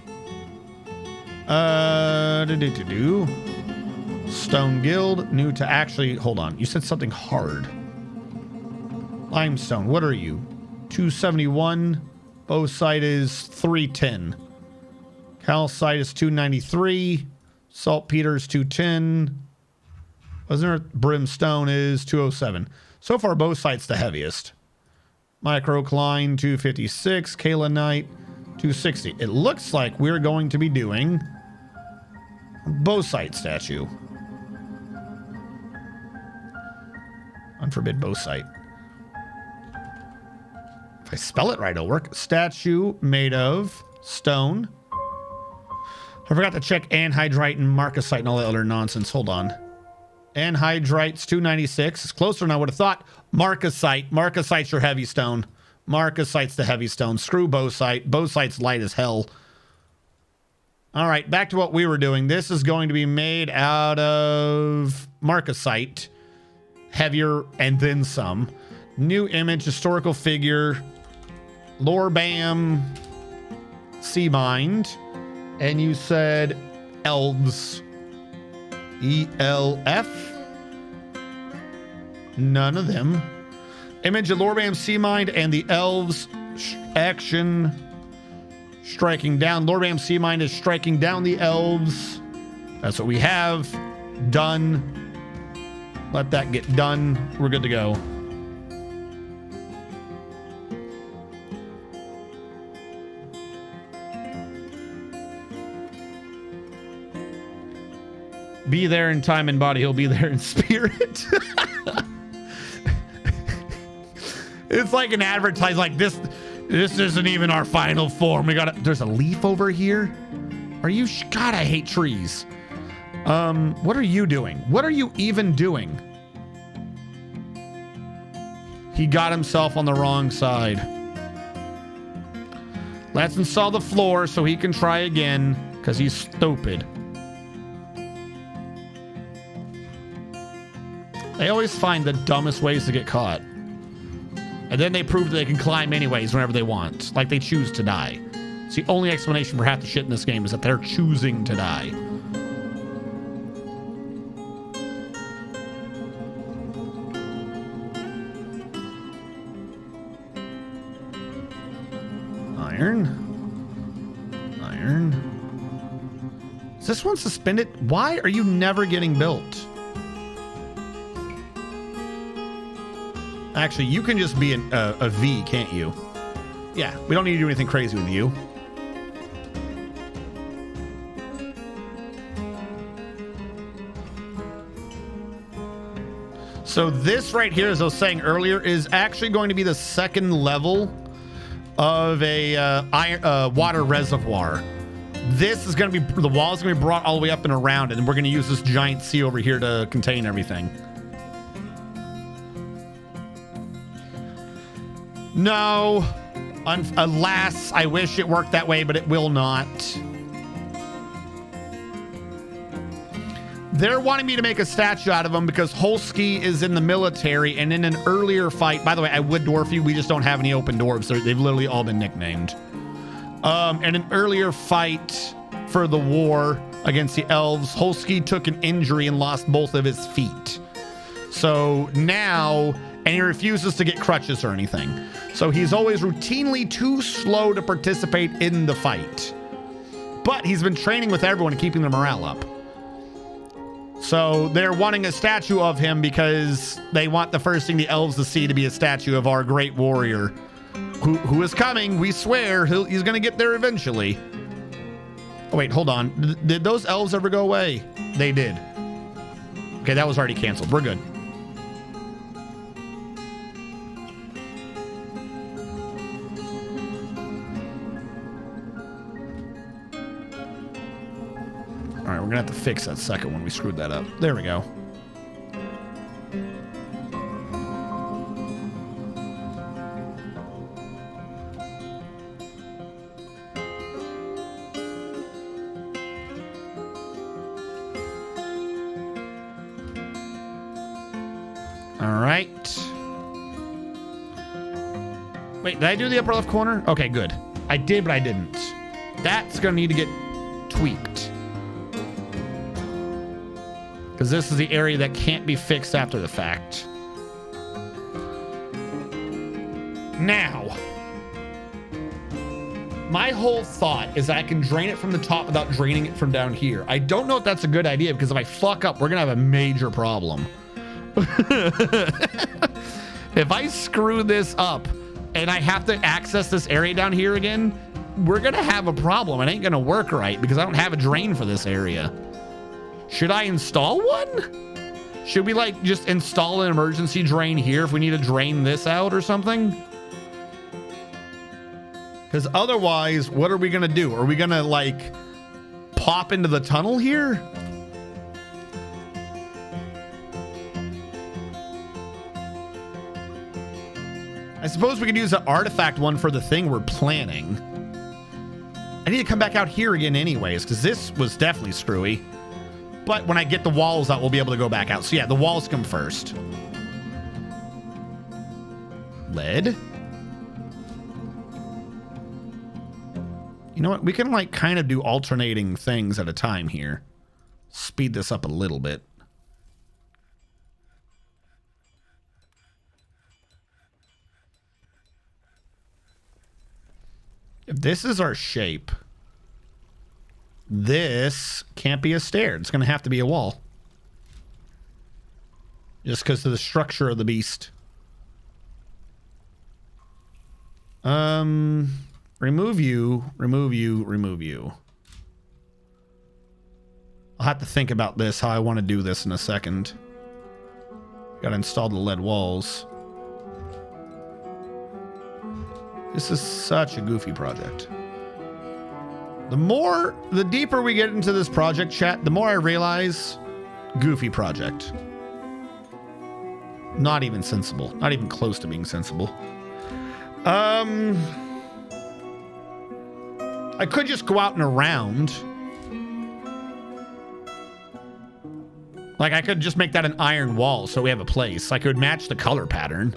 Stone Guild, new to actually, hold on. You said something hard. Limestone, what are you? 271. Bauxite is 310. Calcite is 293. Saltpeter is 210. Wasn't there? Brimstone is 207. So far, bauxite's the heaviest. Microcline 256. Kaolinite 260. It looks like we're going to be doing bauxite statue. Unforbid bauxite. If I spell it right, it'll work. Statue made of stone. I forgot to check anhydrite and marcasite and all that other nonsense. Hold on. Anhydrite's 296. It's closer than I would have thought. Marcasite. Marcasite's your heavy stone. Marcasite's the heavy stone. Screw bauxite. Bauxite's light as hell. All right, back to what we were doing. This is going to be made out of marcasite. Heavier and then some. New image, historical figure. Lorbam Seamind. And you said elves. ELF. None of them. Image of Lorbam Seamind and the elves. Action. Striking down. Lorbam Seamind is striking down the elves. That's what we have. Done. Let that get done. We're good to go. Be there in time and body. He'll be there in spirit. It's like an advertise like this. This isn't even our final form. There's a leaf over here. God, I hate trees. What are you doing? What are you even doing? He got himself on the wrong side. Let's install the floor so he can try again, because he's stupid. They always find the dumbest ways to get caught. And then they prove that they can climb anyways whenever they want. Like they choose to die. It's the only explanation for half the shit in this game is that they're choosing to die. Iron. Is this one suspended? Why are you never getting built? Actually, you can just be a V, can't you? Yeah, we don't need to do anything crazy with you. So this right here, as I was saying earlier, is actually going to be the second level of a water reservoir. This is going to be, the wall is going to be brought all the way up and around it, and we're going to use this giant sea over here to contain everything. No, alas, I wish it worked that way, but it will not. They're wanting me to make a statue out of him because Holsky is in the military, and in an earlier fight, by the way, I would dwarf you, we just don't have any open dwarves. They've literally all been nicknamed. In an earlier fight for the war against the elves, Holsky took an injury and lost both of his feet. So now, and he refuses to get crutches or anything. So he's always routinely too slow to participate in the fight. But he's been training with everyone and keeping their morale up. So they're wanting a statue of him because they want the first thing the elves to see to be a statue of our great warrior who is coming. We swear he's going to get there eventually. Oh, wait, hold on. Did those elves ever go away? They did. Okay, that was already canceled. We're good. All right, we're gonna have to fix that second one. We screwed that up. There we go. All right. Wait, did I do the upper left corner? Okay, good. I did, but I didn't. That's gonna need to get tweaked. Because this is the area that can't be fixed after the fact. Now, my whole thought is that I can drain it from the top without draining it from down here. I don't know if that's a good idea, because if I fuck up, we're going to have a major problem. If I screw this up and I have to access this area down here again, we're going to have a problem. It ain't going to work right because I don't have a drain for this area. Should I install one? Should we like just install an emergency drain here if we need to drain this out or something? Because otherwise, what are we going to do? Are we going to like pop into the tunnel here? I suppose we could use the artifact one for the thing we're planning. I need to come back out here again anyways, because this was definitely screwy. But when I get the walls out, we'll be able to go back out. So yeah, the walls come first. Lead. You know what? We can like kind of do alternating things at a time here. Speed this up a little bit. If this is our shape, this can't be a stair. It's going to have to be a wall. Just because of the structure of the beast. Remove you, remove you, remove you. I'll have to think about this, how I want to do this in a second. Got to install the lead walls. This is such a goofy project. The deeper we get into this project, chat, the more I realize goofy project. Not even sensible. Not even close to being sensible. I could just go out and around. Like, I could just make that an iron wall so we have a place. I could match the color pattern.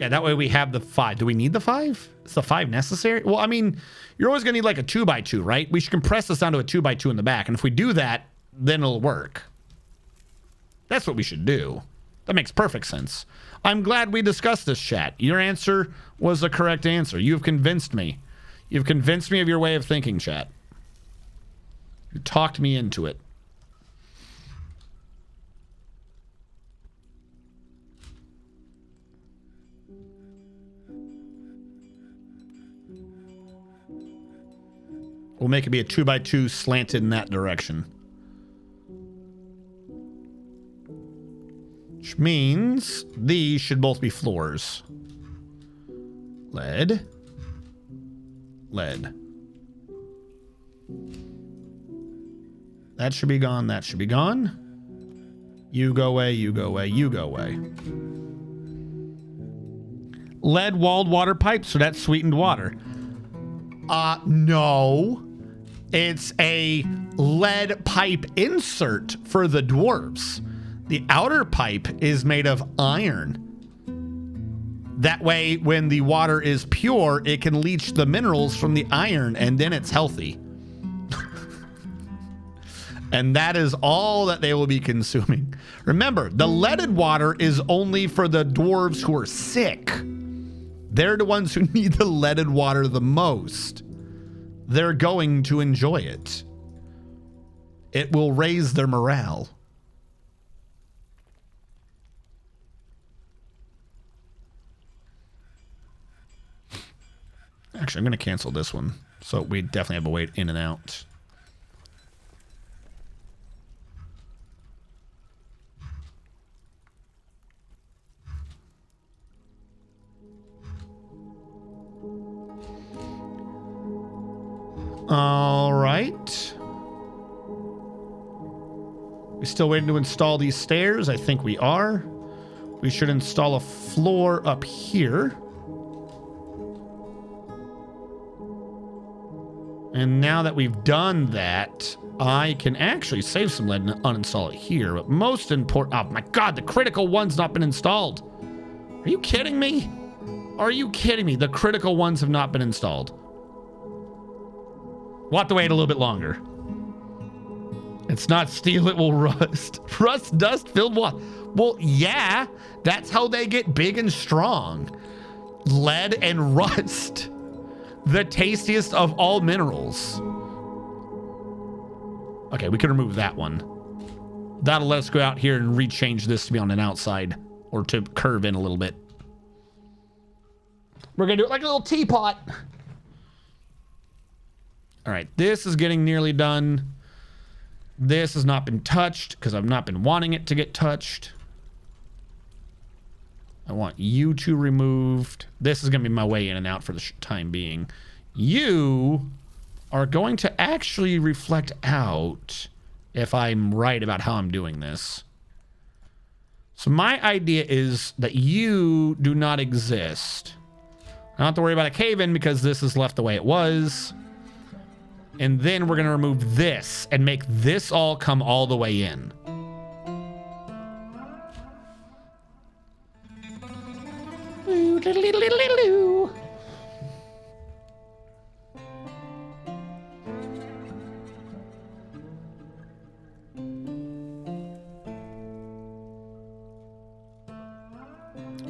Yeah, that way we have the 5. Do we need the 5? Is the 5 necessary? Well, I mean, you're always going to need like a 2x2, right? We should compress this down to a 2x2 in the back. And if we do that, then it'll work. That's what we should do. That makes perfect sense. I'm glad we discussed this, chat. Your answer was the correct answer. You've convinced me. You've convinced me of your way of thinking, chat. You talked me into it. We'll make it be a 2x2 slanted in that direction. Which means these should both be floors. Lead. Lead. That should be gone. That should be gone. You go away. You go away. You go away. Lead walled water pipes. So that's sweetened water. No. It's a lead pipe insert for the dwarves. The outer pipe is made of iron. That way, when the water is pure, it can leach the minerals from the iron, and then it's healthy. And that is all that they will be consuming. Remember, the leaded water is only for the dwarves who are sick. They're the ones who need the leaded water the most. They're going to enjoy it. It will raise their morale. Actually, I'm going to cancel this one. So we definitely have a way in and out. All right. We still waiting to install these stairs? I think we are. We should install a floor up here. And now that we've done that, I can actually save some lead and uninstall it here. But most important... Oh, my God, the critical one's not been installed. Are you kidding me? Are you kidding me? The critical ones have not been installed. We'll have to wait a little bit longer. It's not steel, it will rust. Rust, dust, filled water. Well, yeah, that's how they get big and strong. Lead and rust. The tastiest of all minerals. Okay, we can remove that one. That'll let us go out here and rechange this to be on an outside or to curve in a little bit. We're going to do it like a little teapot. All right, this is getting nearly done. This has not been touched because I've not been wanting it to get touched. I want you two removed. This is going to be my way in and out for the time being. You are going to actually reflect out if I'm right about how I'm doing this. So my idea is that you do not exist. I don't have to worry about a cave-in because this is left the way it was. And then we're going to remove this and make this all come all the way in.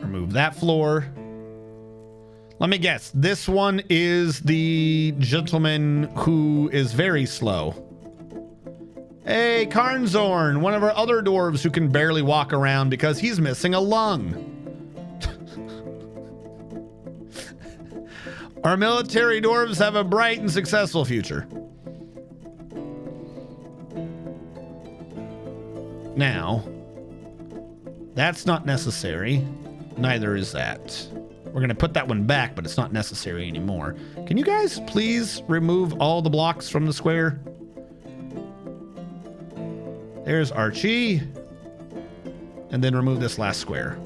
Remove that floor. Let me guess. This one is the gentleman who is very slow. Hey, Karnzorn, one of our other dwarves who can barely walk around because he's missing a lung. Our military dwarves have a bright and successful future. Now, that's not necessary. Neither is that. We're going to put that one back, but it's not necessary anymore. Can you guys please remove all the blocks from the square? There's Archie. And then remove this last square.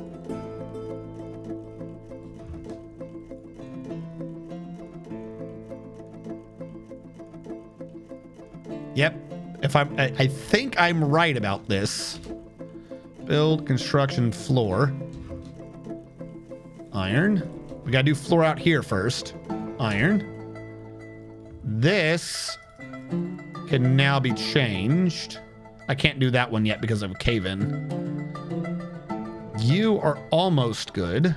Yep. I think I'm right about this. Build construction floor. Iron. We gotta do floor out here first. Iron. This can now be changed. I can't do that one yet because of a cave-in. You are almost good.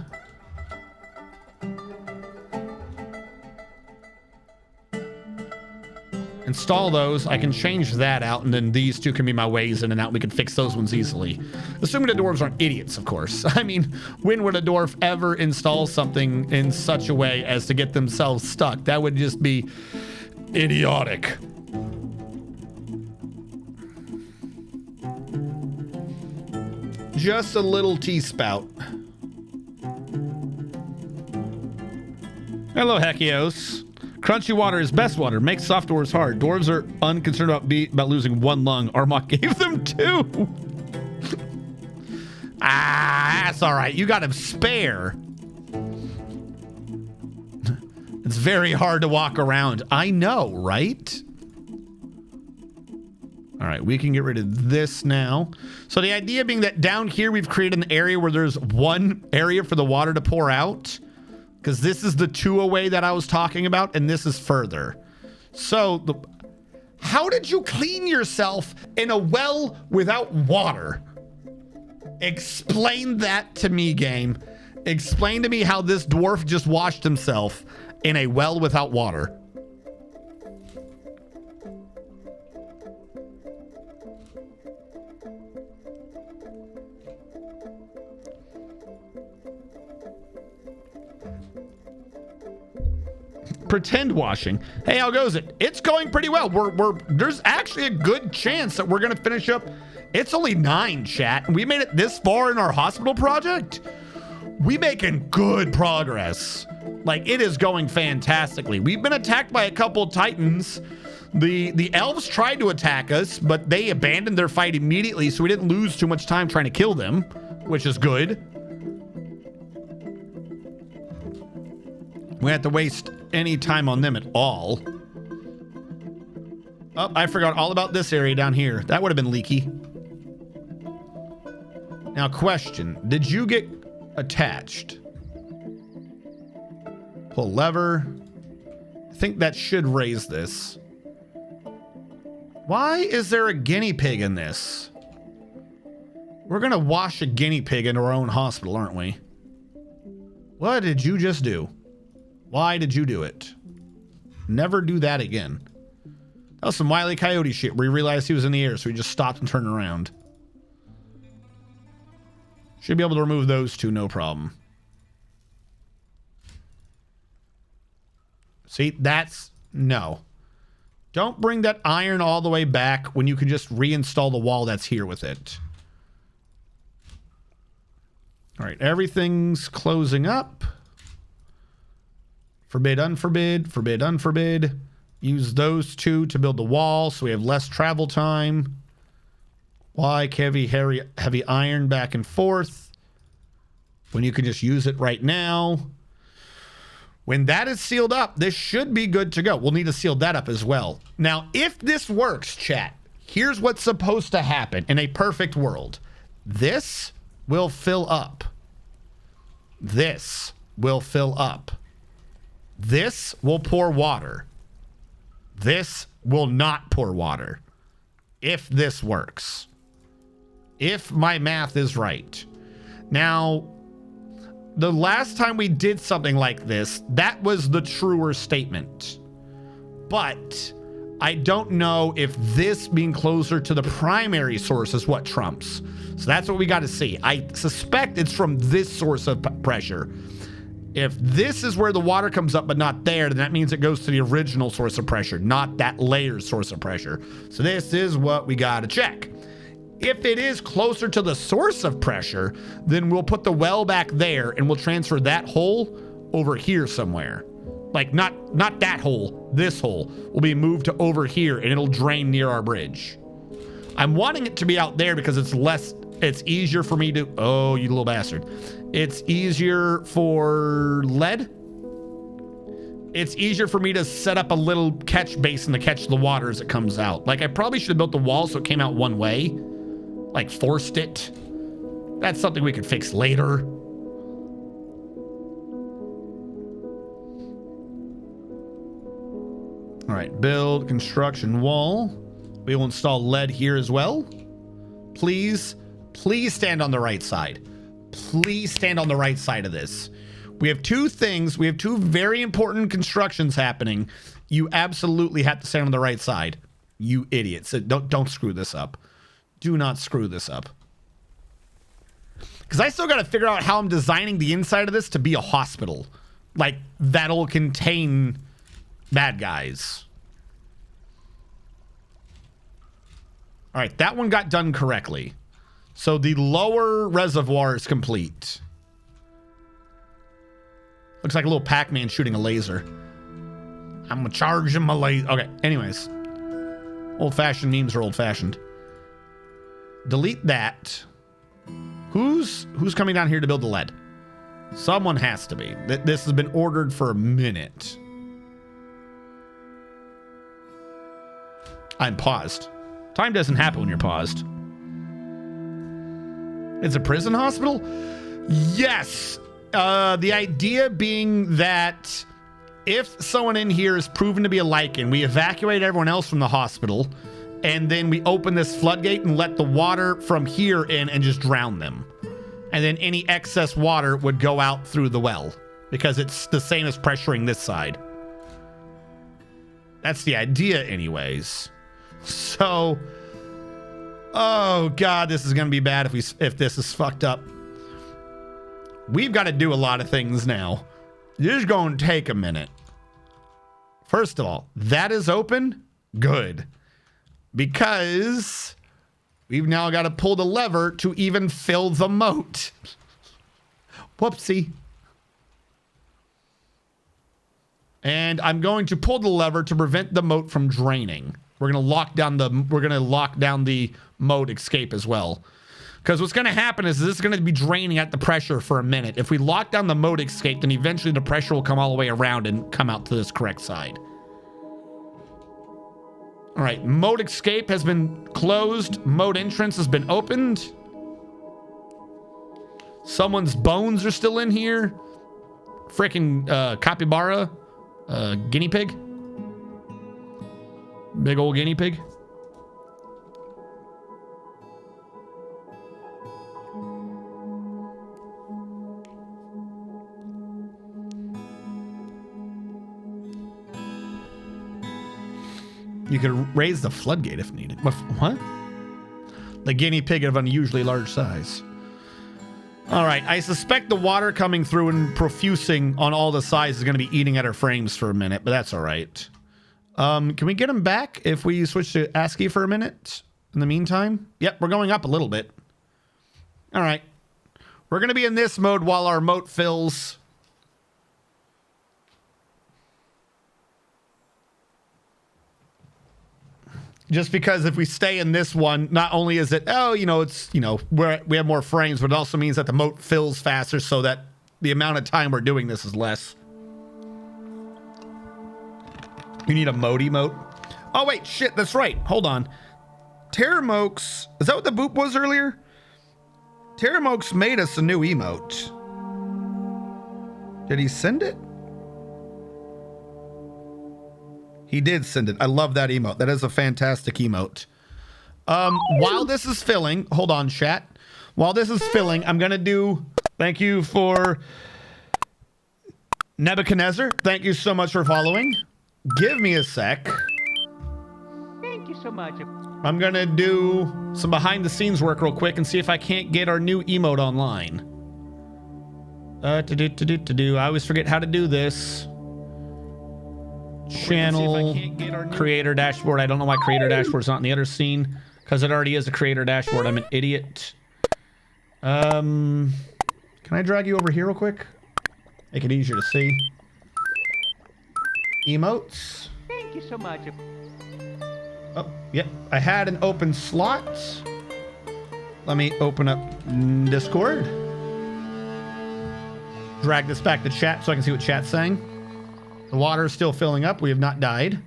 Install those. I can change that out, and then these two can be my ways in and out. We can fix those ones easily. Assuming the dwarves aren't idiots, of course. I mean, when would a dwarf ever install something in such a way as to get themselves stuck? That would just be idiotic. Just a little T-spout. Hello, Hekios. Crunchy water is best water. Makes soft dwarves hard. Dwarves are unconcerned about losing one lung. Armok gave them 2. That's all right. You got him spare. It's very hard to walk around. I know, right? All right, we can get rid of this now. So the idea being that down here we've created an area where there's one area for the water to pour out. Because this is the 2 away that I was talking about, and this is further. So, how did you clean yourself in a well without water? Explain that to me, game. Explain to me how this dwarf just washed himself in a well without water. Pretend washing. Hey, how goes it? It's going pretty well. There's actually a good chance that we're gonna finish up. It's only 9, chat. We made it this far in our hospital project. We making good progress. Like, it is going fantastically. We've been attacked by a couple titans. The elves tried to attack us, but they abandoned their fight immediately, so we didn't lose too much time trying to kill them, which is good. We have to waste any time on them at all. Oh, I forgot all about this area down here. That would have been leaky. Now, question. Did you get attached? Pull lever. I think that should raise this. Why is there a guinea pig in this? We're going to wash a guinea pig into our own hospital, aren't we? What did you just do? Why did you do it? Never do that again. That was some Wile E. Coyote shit where he realized he was in the air, so he just stopped and turned around. Should be able to remove those 2, no problem. See, that's... no. Don't bring that iron all the way back when you can just reinstall the wall that's here with it. All right, everything's closing up. Forbid, unforbid, forbid, unforbid. Use those 2 to build the wall so we have less travel time. Why heavy iron back and forth when you can just use it right now? When that is sealed up, this should be good to go. We'll need to seal that up as well. Now, if this works, chat, here's what's supposed to happen in a perfect world. This will fill up. This will fill up. This will pour water. This will not pour water. If this works. If my math is right. Now, the last time we did something like this, that was the truer statement. But I don't know if this being closer to the primary source is what trumps. So that's what we got to see. I suspect it's from this source of pressure. If this is where the water comes up but not there, then that means it goes to the original source of pressure, not that layer's source of pressure. So this is what we got to check. If it is closer to the source of pressure, then we'll put the well back there and we'll transfer that hole over here somewhere. Like not that hole, this hole will be moved to over here and it'll drain near our bridge. I'm wanting it to be out there because it's easier for me to, oh, you little bastard. It's easier for lead. It's easier for me to set up a little catch basin to catch the water as it comes out. Like I probably should have built the wall so it came out one way. Like forced it. That's something we could fix later. All right, build construction wall. We will install lead here as well. Please stand on the right side. Please stand on the right side of this. We have two things. We have two very important constructions happening. You absolutely have to stand on the right side. You idiots. Don't screw this up. Do not screw this up. Because I still got to figure out how I'm designing the inside of this to be a hospital. Like, that'll contain bad guys. All right, that one got done correctly. So the lower reservoir is complete. Looks like a little Pac-Man shooting a laser. I'm gonna charge him a laser. Okay, anyways. Old-fashioned memes are old-fashioned. Delete that. Who's coming down here to build the lead? Someone has to be. This has been ordered for a minute. I'm paused. Time doesn't happen when you're paused. It's a prison hospital? Yes. The idea being that if someone in here is proven to be a lichen, we evacuate everyone else from the hospital, and then we open this floodgate and let the water from here in and just drown them. And then any excess water would go out through the well because it's the same as pressuring this side. That's the idea anyways. So, oh God, this is going to be bad if this is fucked up. We've got to do a lot of things now. This is going to take a minute. First of all, that is open. Good. Because we've now got to pull the lever to even fill the moat. Whoopsie. And I'm going to pull the lever to prevent the moat from draining. We're going to lock down the moat escape as well. Because what's going to happen is this is going to be draining at the pressure for a minute. If we lock down the moat escape, then eventually the pressure will come all the way around and come out to this correct side. All right, moat escape has been closed. Moat entrance has been opened. Someone's bones are still in here. Freaking capybara, guinea pig. Big old guinea pig. You could raise the floodgate if needed. What? The guinea pig of unusually large size. All right, I suspect the water coming through and profusing on all the sides is going to be eating at our frames for a minute, but that's all right. Can we get them back if we switch to ASCII for a minute in the meantime? Yep, we're going up a little bit. All right. We're going to be in this mode while our moat fills. Just because if we stay in this one, not only is it, we have more frames, but it also means that the moat fills faster so that the amount of time we're doing this is less. You need a moat emote. Oh, wait, shit, that's right. Hold on. Terramokes, is that what the boop was earlier? Terramokes made us a new emote. Did he send it? He did send it. I love that emote. That is a fantastic emote. While this is filling, hold on, chat. While this is filling, I'm going to do, thank you for Nebuchadnezzar. Thank you so much for following. Give me a sec. Thank you so much. I'm going to do some behind the scenes work real quick and see if I can't get our new emote online. I always forget how to do this. Channel, creator dashboard. I don't know why creator dashboard's not in the other scene Because it already is a creator dashboard. I'm an idiot. Can I drag you over here real quick? Make it easier to see. Emotes. Thank you so much. Oh, yep. I had an open slot. Let me open up Discord. Drag this back to chat so I can see what chat's saying. The water is still filling up. We have not died.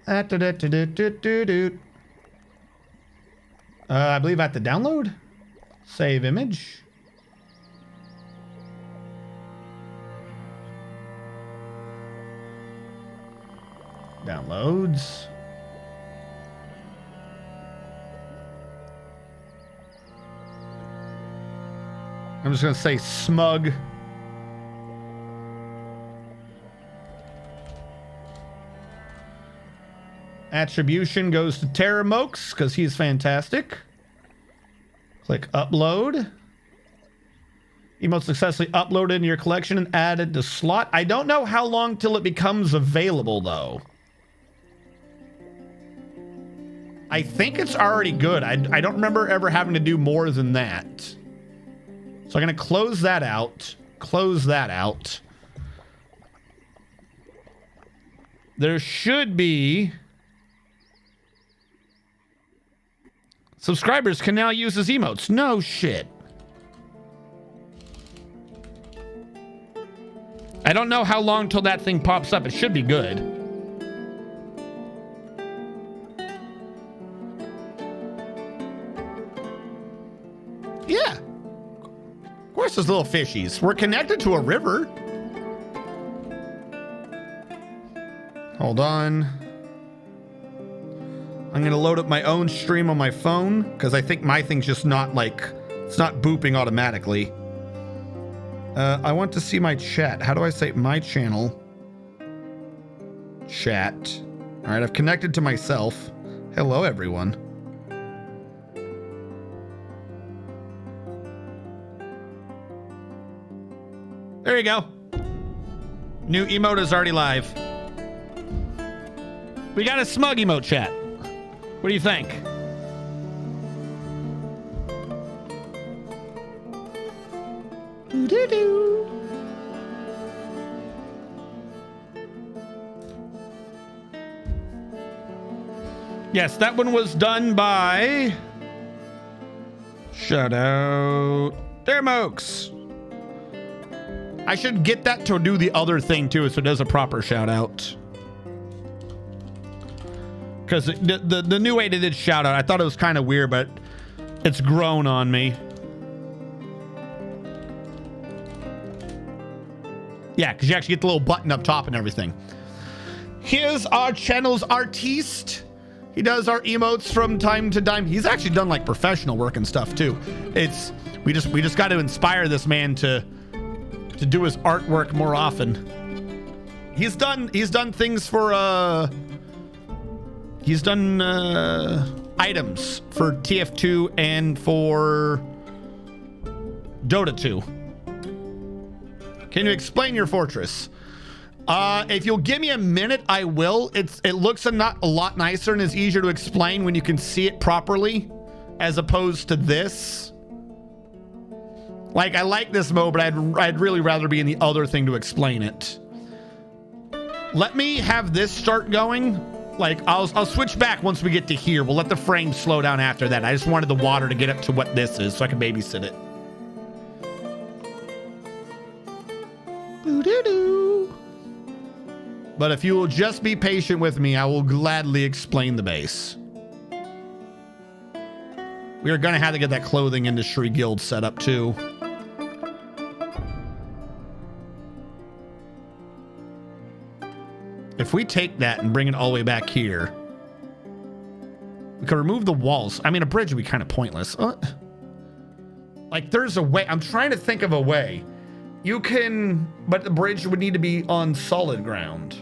I believe I have to download. Save image. Downloads. I'm just going to say smug. Attribution goes to Terramokes because he's fantastic. Click upload. Emote successfully uploaded into your collection and added to slot. I don't know how long till it becomes available though. I think it's already good. I don't remember ever having to do more than that. So I'm going to close that out. Close that out. There should be... Subscribers can now use his emotes. No shit. I don't know how long till that thing pops up. It should be good. Yeah. Of course there's little fishies. We're connected to a river. Hold on. I'm going to load up my own stream on my phone because I think my thing's just not like, it's not booping automatically. I want to see my chat. How do I say my channel? Chat. All right, I've connected to myself. Hello, everyone. There you go. New emote is already live. We got a smug emote chat. What do you think? Doo-doo-doo. Yes, that one was done by... Shout out... Terramokes. I should get that to do the other thing too, so it does a proper shout out. Because the new way they did shout out, I thought it was kind of weird, but it's grown on me. Yeah, because you actually get the little button up top and everything. Here's our channel's artiste. He does our emotes from time to time. He's actually done like professional work and stuff too. It's we just got to inspire this man to do his artwork more often. He's done things for he's done items for TF2 and for Dota 2. Can you explain your fortress? If you'll give me a minute, I will. It looks a lot nicer and is easier to explain when you can see it properly, as opposed to this. Like, I like this mode, but I'd really rather be in the other thing to explain it. Let me have this start going. Like, I'll switch back once we get to here. We'll let the frame slow down after that. I just wanted the water to get up to what this is so I can babysit it. Boo-doo-doo. But if you will just be patient with me, I will gladly explain the base. We are going to have to get that clothing industry guild set up too. If we take that and bring it all the way back here, we could remove the walls. I mean, a bridge would be kind of pointless. Like, there's a way. I'm trying to think of a way. You can, but the bridge would need to be on solid ground.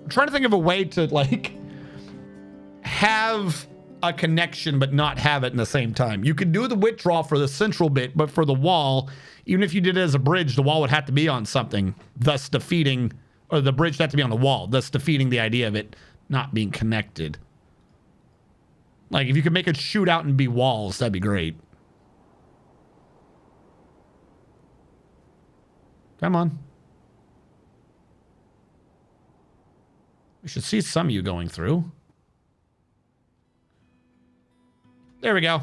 I'm trying to think of a way to, like, have a connection but not have it in the same time. You could do the withdrawal for the central bit, but for the wall, even if you did it as a bridge, the wall would have to be on something, thus defeating, or the bridge would have to be on a wall, thus defeating the idea of it not being connected. Like, if you could make it shoot out and be walls, that'd be great. Come on. We should see some of you going through. There we go.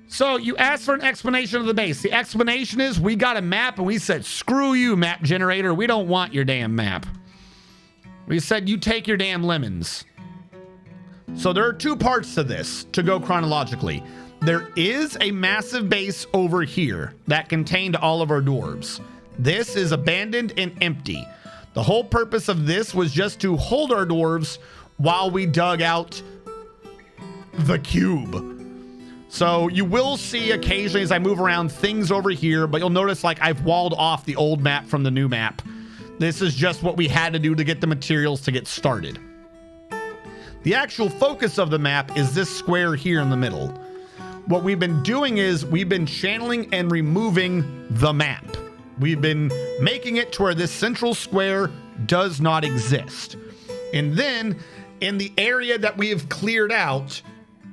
So you asked for an explanation of the base. The explanation is we got a map and we said, screw you, map generator. We don't want your damn map. We said, you take your damn lemons. So there are two parts to this to go chronologically. There is a massive base over here that contained all of our dwarves. This is abandoned and empty. The whole purpose of this was just to hold our dwarves while we dug out the cube. So you will see occasionally as I move around things over here, but you'll notice like I've walled off the old map from the new map. This is just what we had to do to get the materials to get started. The actual focus of the map is this square here in the middle. What we've been doing is we've been channeling and removing the map. We've been making it to where this central square does not exist. And then in the area that we have cleared out,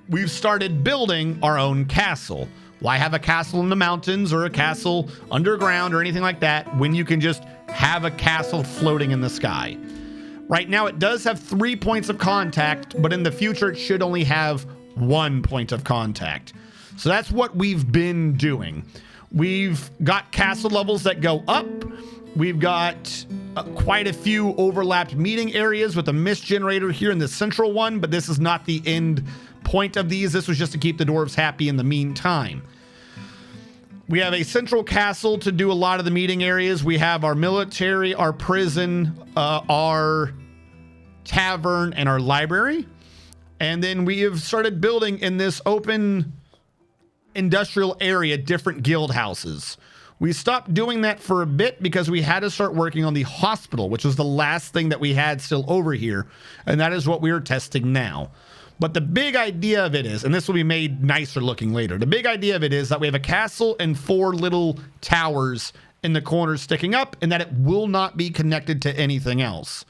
we've started building our own castle. Why have a castle in the mountains or a castle underground or anything like that when you can just have a castle floating in the sky? Right now it does have 3 points of contact, but in the future it should only have 1 point of contact. So that's what we've been doing. We've got castle levels that go up. We've got quite a few overlapped meeting areas with a mist generator here in the central one, but this is not the end point of these. This was just to keep the dwarves happy in the meantime. We have a central castle to do a lot of the meeting areas. We have our military, our prison, our tavern, and our library. And then we have started building in this open industrial area different guild houses. We stopped doing that for a bit because we had to start working on the hospital, which was the last thing that we had still over here. And that is what we are testing now. But the big idea of it is, and this will be made nicer looking later, the big idea of it is that we have a castle and 4 little towers in the corners sticking up, and that it will not be connected to anything else.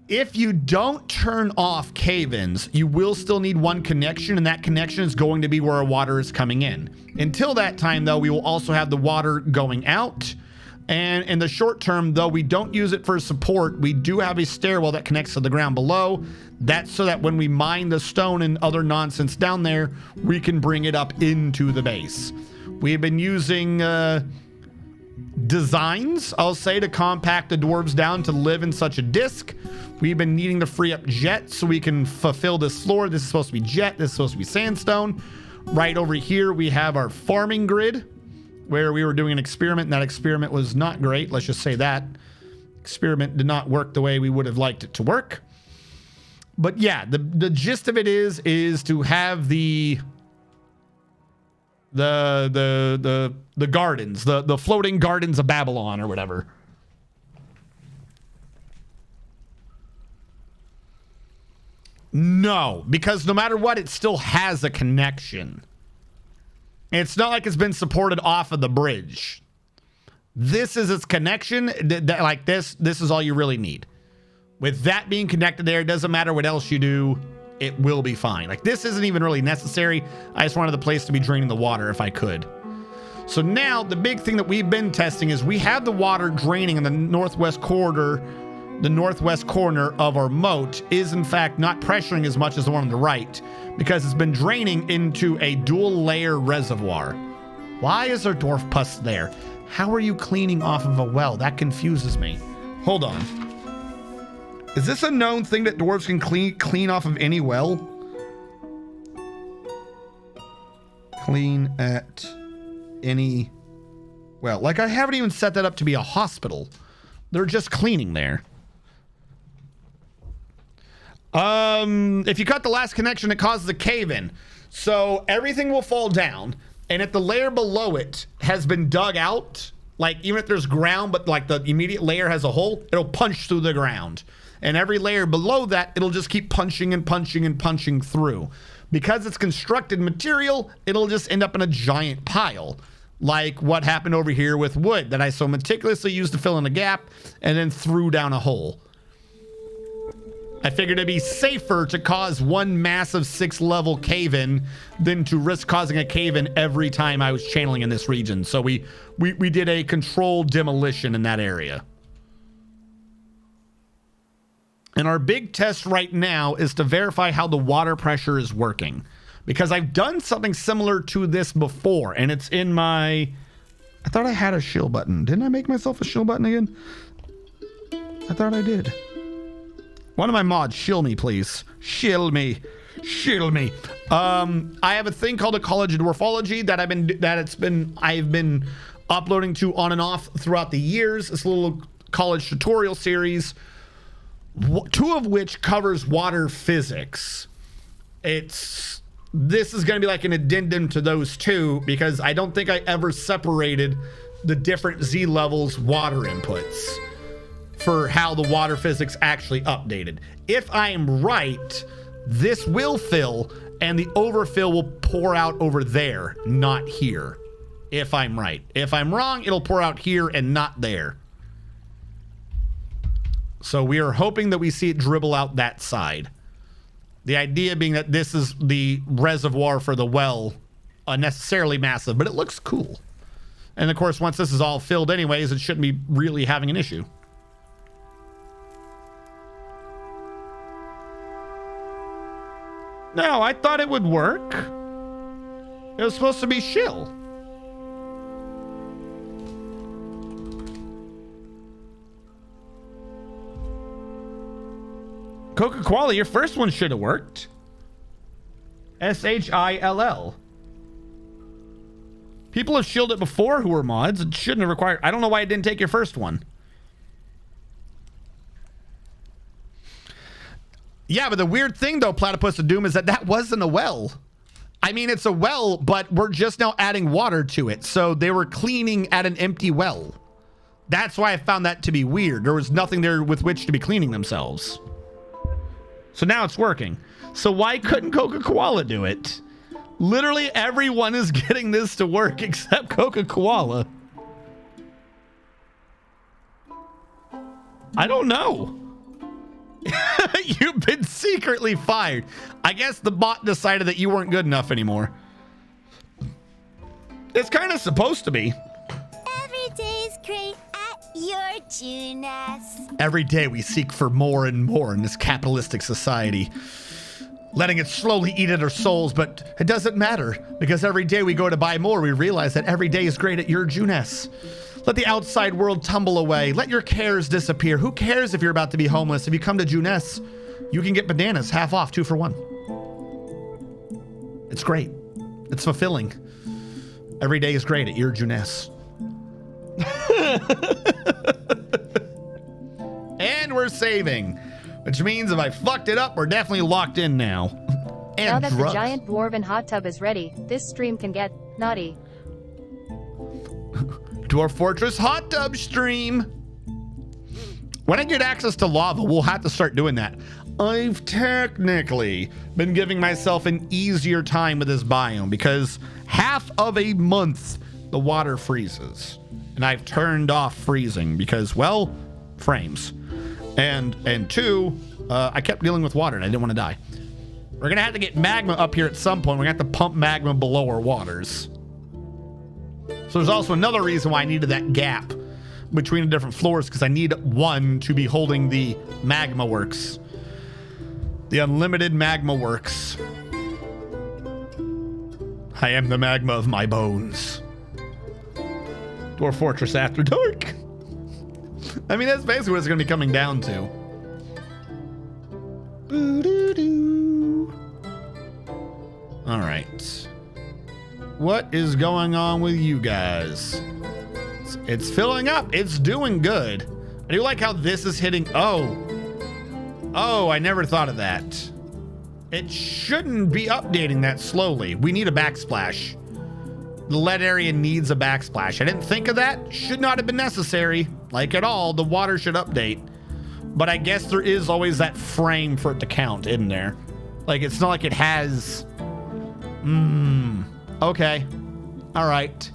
If you don't turn off cave-ins, you will still need one connection, and that connection is going to be where our water is coming in. Until that time, though, we will also have the water going out. And in the short term, though we don't use it for support, we do have a stairwell that connects to the ground below. That's so that when we mine the stone and other nonsense down there, we can bring it up into the base. We've been using designs, I'll say, to compact the dwarves down to live in such a disc. We've been needing to free up jet so we can fulfill this floor. This is supposed to be jet. This is supposed to be sandstone. Right over here, we have our farming grid, where we were doing an experiment, and that experiment was not great. Let's just say that. Experiment did not work the way we would have liked it to work. But yeah, the gist of it is to have the gardens, the floating gardens of Babylon or whatever. No, because no matter what, it still has a connection. It's not like it's been supported off of the bridge. This is its connection. Like this is all you really need. With that being connected there, it doesn't matter what else you do, it will be fine. Like this isn't even really necessary. I just wanted the place to be draining the water if I could. So now the big thing that we've been testing is we have the water draining in the northwest corner. The northwest corner of our moat is in fact not pressuring as much as the one on the right because it's been draining into a dual layer reservoir. Why is there dwarf pus there? How are you cleaning off of a well? That confuses me. Hold on. Is this a known thing that dwarves can clean off of any well? Clean at any well. Like I haven't even set that up to be a hospital. They're just cleaning there. If you cut the last connection, it causes a cave-in. So everything will fall down. And if the layer below it has been dug out, like even if there's ground, but like the immediate layer has a hole, it'll punch through the ground. And every layer below that, it'll just keep punching and punching and punching through. Because it's constructed material, it'll just end up in a giant pile. Like what happened over here with wood that I so meticulously used to fill in a gap and then threw down a hole. I figured it'd be safer to cause one massive 6-level cave-in than to risk causing a cave-in every time I was channeling in this region. So we did a controlled demolition in that area. And our big test right now is to verify how the water pressure is working. Because I've done something similar to this before, and it's in my... I thought I had a shield button. Didn't I make myself a shield button again? I thought I did. One of my mods, shill me, please. Shill me. Shill me. I have a thing called a College of Dwarfology that I've been uploading to on and off throughout the years. It's a little college tutorial series, 2 of which covers water physics. This is going to be like an addendum to those 2 because I don't think I ever separated the different Z levels water inputs for how the water physics actually updated. If I am right, this will fill and the overfill will pour out over there, not here. If I'm right. If I'm wrong, it'll pour out here and not there. So we are hoping that we see it dribble out that side. The idea being that this is the reservoir for the well, unnecessarily massive, but it looks cool. And of course, once this is all filled anyways, it shouldn't be really having an issue. No, I thought it would work. It was supposed to be shill. Coca-Cola, your first one should have worked. SHILL. People have shielded it before who were mods. It shouldn't have required... I don't know why it didn't take your first one. Yeah, but the weird thing, though, Platypus of Doom, is that wasn't a well. I mean, it's a well, but we're just now adding water to it. So they were cleaning at an empty well. That's why I found that to be weird. There was nothing there with which to be cleaning themselves. So now it's working. So why couldn't Coca-Cola do it? Literally everyone is getting this to work except Coca-Cola. I don't know. You've been secretly fired. I guess the bot decided that you weren't good enough anymore. It's kind of supposed to be. Every day's great at your Junas. Every day we seek for more and more in this capitalistic society, letting it slowly eat at our souls, but it doesn't matter because every day we go to buy more, we realize that every day is great at your Junes. Let the outside world tumble away. Let your cares disappear. Who cares if you're about to be homeless? If you come to Junes, you can get bananas half off, 2 for 1. It's great. It's fulfilling. Every day is great at your Junes. And we're saving, which means if I fucked it up, we're definitely locked in now. And now that drugs. the giant dwarven hot tub is ready, this stream can get naughty. Dwarf Fortress hot tub stream. When I get access to lava, we'll have to start doing that. I've technically been giving myself an easier time with this biome because half of a month the water freezes. And I've turned off freezing because, well, frames. And 2, I kept dealing with water and I didn't want to die. We're going to have to get magma up here at some point. We're going to have to pump magma below our waters. So there's also another reason why I needed that gap between the different floors, because I need one to be holding the magma works. The unlimited magma works. I am the magma of my bones. Dwarf Fortress After Dark. I mean, that's basically what it's going to be coming down to. Boo-doo-doo. All right. What is going on with you guys? It's filling up. It's doing good. I do like how this is hitting. Oh, I never thought of that. It shouldn't be updating that slowly. We need a backsplash. The lead area needs a backsplash. I didn't think of that. Should not have been necessary. Like at all, the water should update. But I guess there is always that frame for it to count in there. Like, it's not like it has... Okay. All right.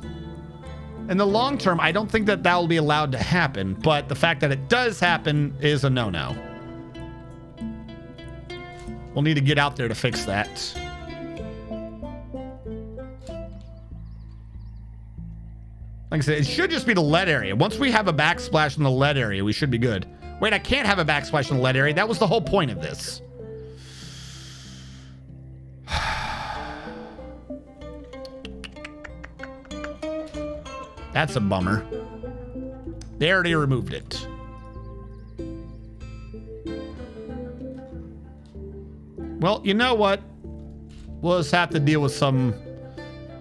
In the long term, I don't think that will be allowed to happen, but the fact that it does happen is a no-no. We'll need to get out there to fix that. Like I said, it should just be the lead area. Once we have a backsplash in the lead area, we should be good. Wait, I can't have a backsplash in the lead area. That was the whole point of this. That's a bummer. They already removed it. Well, you know what? We'll just have to deal with some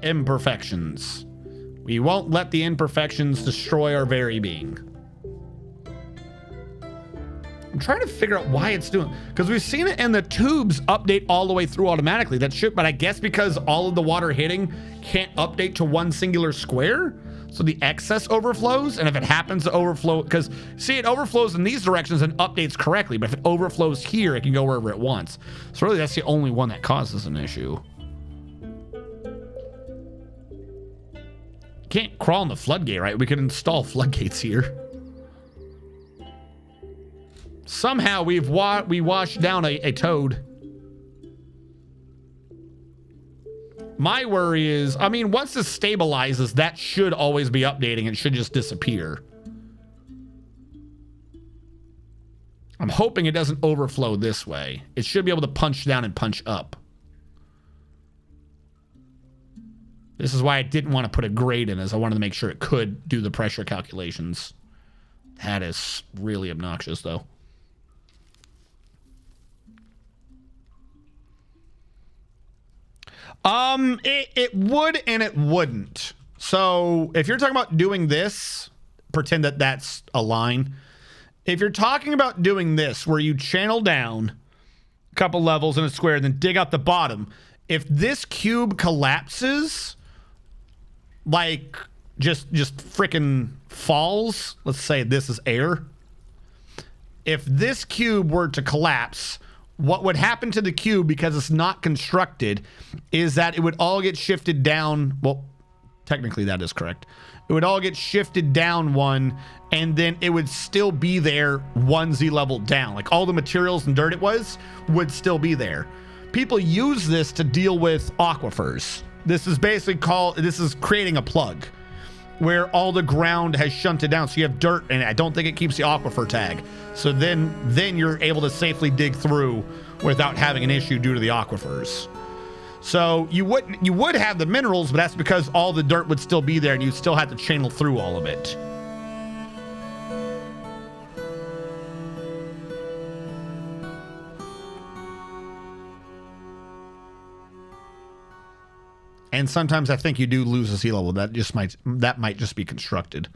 imperfections. We won't let the imperfections destroy our very being. I'm trying to figure out why it's doing, because we've seen it in the tubes update all the way through automatically. That should, but I guess because all of the water hitting can't update to one singular square, so the excess overflows. And if it happens to overflow, because see, it overflows in these directions and updates correctly, but if it overflows here, it can go wherever it wants. So really, that's the only one that causes an issue. Can't crawl in the floodgate, right? We could install floodgates here. Somehow we washed down a toad. My worry is, I mean, once this stabilizes, that should always be updating. It should just disappear. I'm hoping it doesn't overflow this way. It should be able to punch down and punch up. This is why I didn't want to put a grate in, as I wanted to make sure it could do the pressure calculations. That is really obnoxious, though. It would and it wouldn't. So if you're talking about doing this, pretend that that's a line. If you're talking about doing this, where you channel down a couple levels in a square and then dig out the bottom, if this cube collapses, like just freaking falls, let's say this is air. If this cube were to collapse, what would happen to the cube, because it's not constructed, is that it would all get shifted down. Well, technically that is correct. It would all get shifted down one, and then it would still be there 1 Z level down. Like all the materials and dirt it was would still be there. People use this to deal with aquifers. This is basically this is creating a plug where all the ground has shunted down. So you have dirt, and I don't think it keeps the aquifer tag. So then you're able to safely dig through without having an issue due to the aquifers. So you would have the minerals, but that's because all the dirt would still be there and you'd still have to channel through all of it. And sometimes I think you do lose a sea level. That might just be constructed.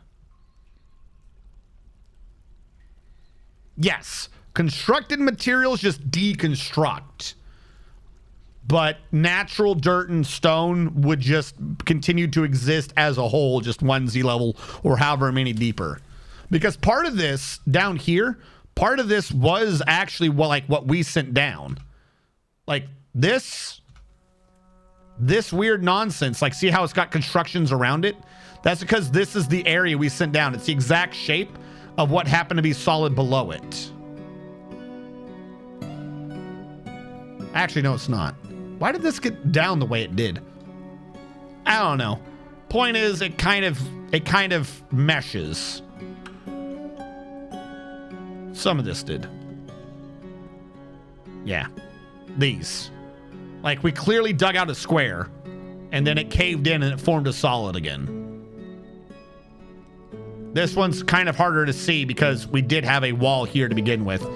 Yes, constructed materials just deconstruct. But natural dirt and stone would just continue to exist as a whole, just 1 Z level or however many deeper. Because part of this down here, part of this was actually what we sent down. Like this weird nonsense, like see how it's got constructions around it? That's because this is the area we sent down. It's the exact shape of what happened to be solid below it. Actually, no, it's not. Why did this get down the way it did? I don't know. Point is, it kind of meshes. Some of this did. Yeah. These. Like, we clearly dug out a square, and then it caved in and it formed a solid again. This one's kind of harder to see because we did have a wall here to begin with.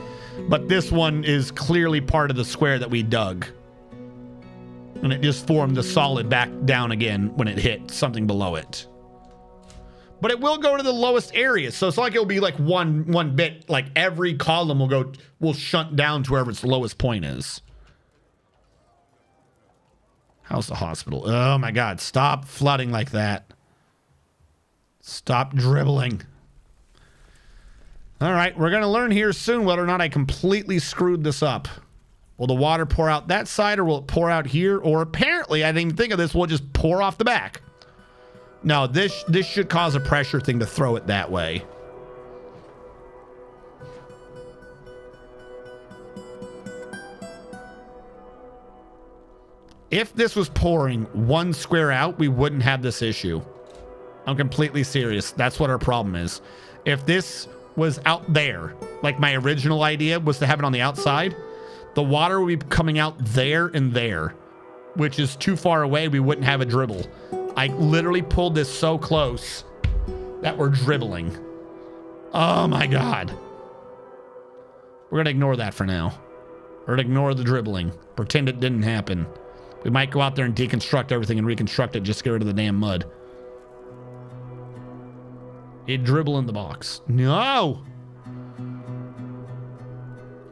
But this one is clearly part of the square that we dug. And it just formed the solid back down again when it hit something below it. But it will go to the lowest area. So it's like it'll be like one bit, like every column will shunt down to wherever its lowest point is. How's the hospital? Oh my God, stop flooding like that. Stop dribbling. All right, we're going to learn here soon whether or not I completely screwed this up. Will the water pour out that side, or will it pour out here? Or apparently, I didn't even think of this, will it just pour off the back? No, this should cause a pressure thing to throw it that way. If this was pouring 1 square out, we wouldn't have this issue. I'm completely serious. That's what our problem is. If this was out there, like my original idea was to have it on the outside, the water would be coming out there and there, which is too far away. We wouldn't have a dribble. I literally pulled this so close that we're dribbling. Oh my God. We're going to ignore that for now. We're going to ignore the dribbling. Pretend it didn't happen. We might go out there and deconstruct everything and reconstruct it just to get rid of the damn mud. It dribble in the box. No!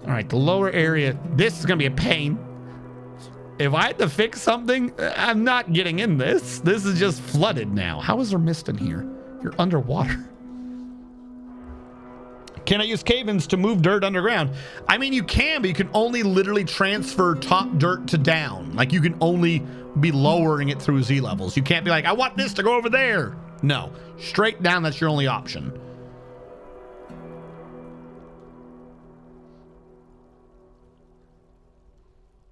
All right, the lower area. This is going to be a pain. If I had to fix something, I'm not getting in this. This is just flooded now. How is there mist in here? You're underwater. Can I use cave-ins to move dirt underground? I mean, you can, but you can only literally transfer top dirt to down. Like, you can only be lowering it through Z levels. You can't be like, I want this to go over there. No, straight down, that's your only option.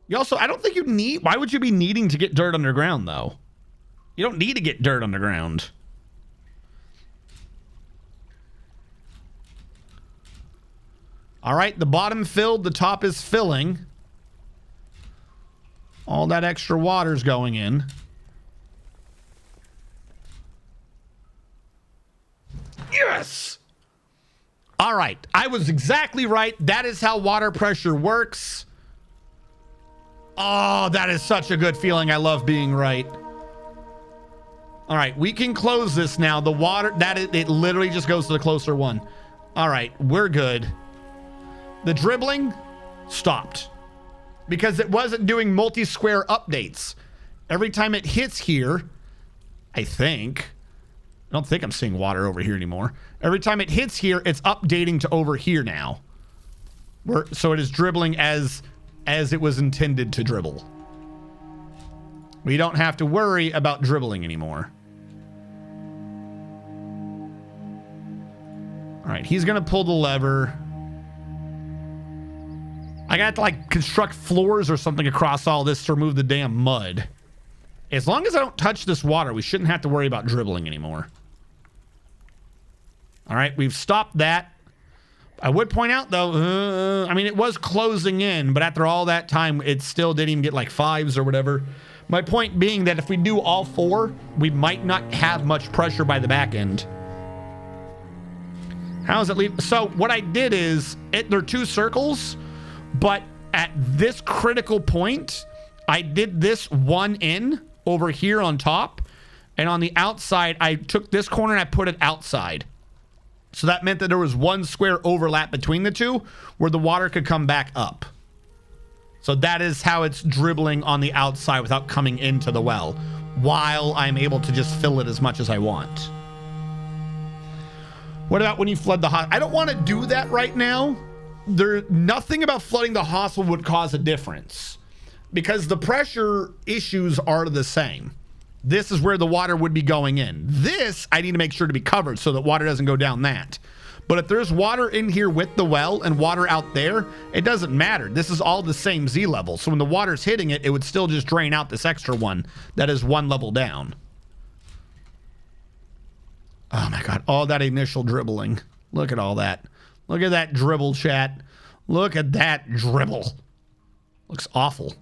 You also, I don't think you need, why would you be needing to get dirt underground, though? You don't need to get dirt underground. All right, the bottom filled, the top is filling. All that extra water's going in. Yes! All right, I was exactly right. That is how water pressure works. Oh, that is such a good feeling. I love being right. All right, we can close this now. The water, it literally just goes to the closer one. All right, we're good. The dribbling stopped because it wasn't doing multi-square updates. Every time it hits here, I don't think I'm seeing water over here anymore. Every time it hits here, it's updating to over here now. So it is dribbling as it was intended to dribble. We don't have to worry about dribbling anymore. All right, he's going to pull the lever. I got to like construct floors or something across all this to remove the damn mud. As long as I don't touch this water, we shouldn't have to worry about dribbling anymore. All right, we've stopped that. I would point out, though, I mean, it was closing in, but after all that time, it still didn't even get like 5s or whatever. My point being that if we do all 4, we might not have much pressure by the back end. How does it leave? So what I did is, they're 2 circles, but at this critical point, I did this one in over here on top, and on the outside, I took this corner and I put it outside. So that meant that there was 1 square overlap between the two where the water could come back up. So that is how it's dribbling on the outside without coming into the well, while I'm able to just fill it as much as I want. What about when you flood the hospital? I don't want to do that right now. Nothing about flooding the hospital would cause a difference because the pressure issues are the same. This is where the water would be going in. This, I need to make sure to be covered so that water doesn't go down that. But if there's water in here with the well and water out there, it doesn't matter. This is all the same Z level. So when the water's hitting it, it would still just drain out this extra one that is 1 level down. Oh my God, all that initial dribbling. Look at all that. Look at that dribble, chat. Look at that dribble. Looks awful.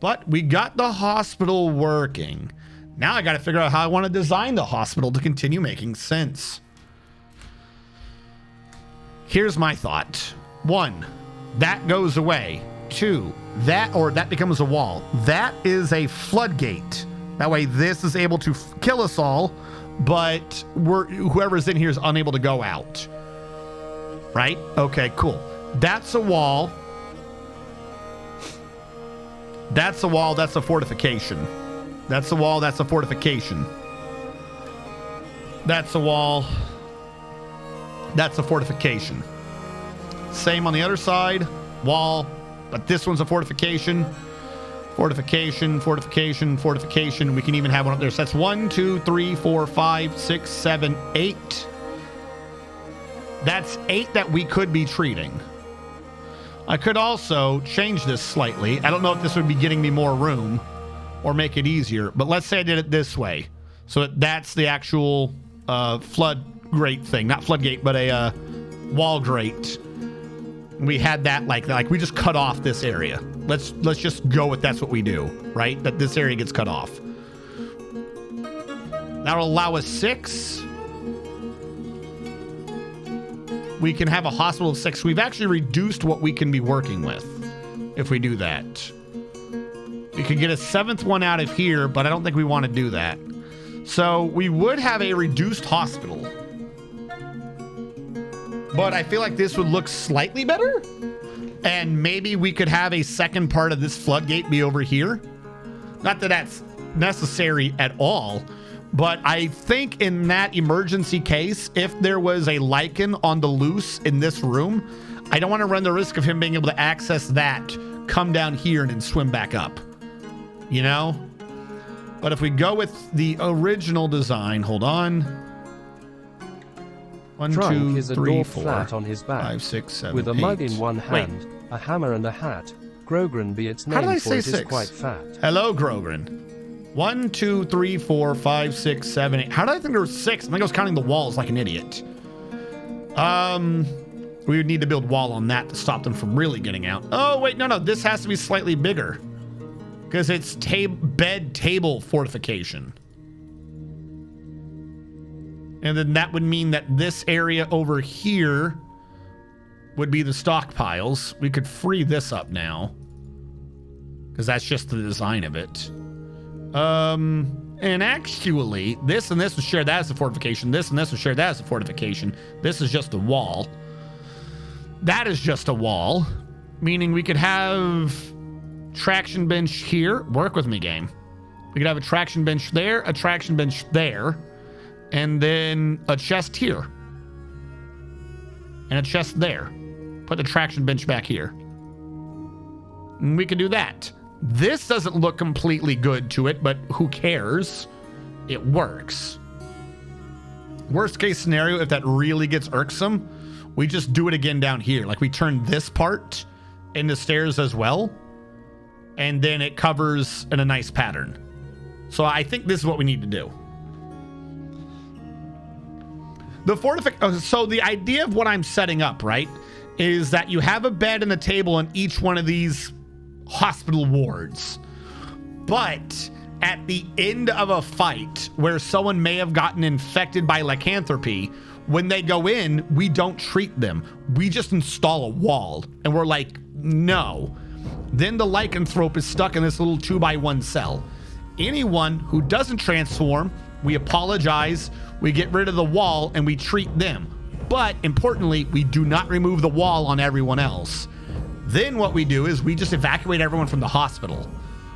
But we got the hospital working. Now I got to figure out how I want to design the hospital to continue making sense. Here's my thought. 1, that goes away. 2, that becomes a wall. That is a floodgate. That way this is able to kill us all, but whoever's in here is unable to go out. Right? Okay, cool. That's a wall. That's a wall, that's a fortification. That's a wall, that's a fortification. That's a wall. That's a fortification. Same on the other side. Wall. But this one's a fortification. Fortification, fortification, fortification. We can even have one up there. So that's 1, 2, 3, 4, 5, 6, 7, 8. That's 8 that we could be treating. I could also change this slightly. I don't know if this would be getting me more room or make it easier, but let's say I did it this way. So that's the actual flood grate thing. Not floodgate, but a wall grate. We had that like we just cut off this area. Let's just go with that's what we do, right? That this area gets cut off. That'll allow us 6. We can have a hospital of 6. We've actually reduced what we can be working with if we do that. We could get a 7th one out of here, but I don't think we want to do that. So we would have a reduced hospital. But I feel like this would look slightly better. And maybe we could have a second part of this floodgate be over here. Not that that's necessary at all. But I think in that emergency case, if there was a lichen on the loose in this room, I don't want to run the risk of him being able to access that, come down here, and then swim back up. You know? But if we go with the original design, hold on. 1, Trunk 2, is a 3, dwarf 4, flat on his back, 5, 6, 7, with a 8. mug in one hand, a hammer and a hat. Grogran be its How did I name, say for it is 6? quite fat. Hello, Grogran. 1, 2, 3, 4, 5, 6, 7, 8. How did I think there was 6? I think I was counting the walls like an idiot. We would need to build wall on that to stop them from really getting out. Oh, wait, no. This has to be slightly bigger. Because it's bed table fortification. And then that would mean that this area over here would be the stockpiles. We could free this up now. Because that's just the design of it. And actually, this and this would share that as a fortification. This and this would share that as a fortification. This is just a wall. That is just a wall. Meaning we could have traction bench here. Work with me, game. We could have a traction bench there, a traction bench there, and then a chest here. And a chest there. Put the traction bench back here. And we could do that. This doesn't look completely good to it, but who cares? It works. Worst case scenario, if that really gets irksome, we just do it again down here. Like we turn this part into stairs as well. And then it covers in a nice pattern. So I think this is what we need to do. So the idea of what I'm setting up, right, is that you have a bed and a table in each one of these hospital wards. But at the end of a fight where someone may have gotten infected by lycanthropy, when they go in, we don't treat them. We just install a wall. And we're like, no. Then the lycanthrope is stuck in this little 2x1 cell. Anyone who doesn't transform, we apologize, we get rid of the wall, and we treat them. But importantly, we do not remove the wall on everyone else. Then what we do is we just evacuate everyone from the hospital.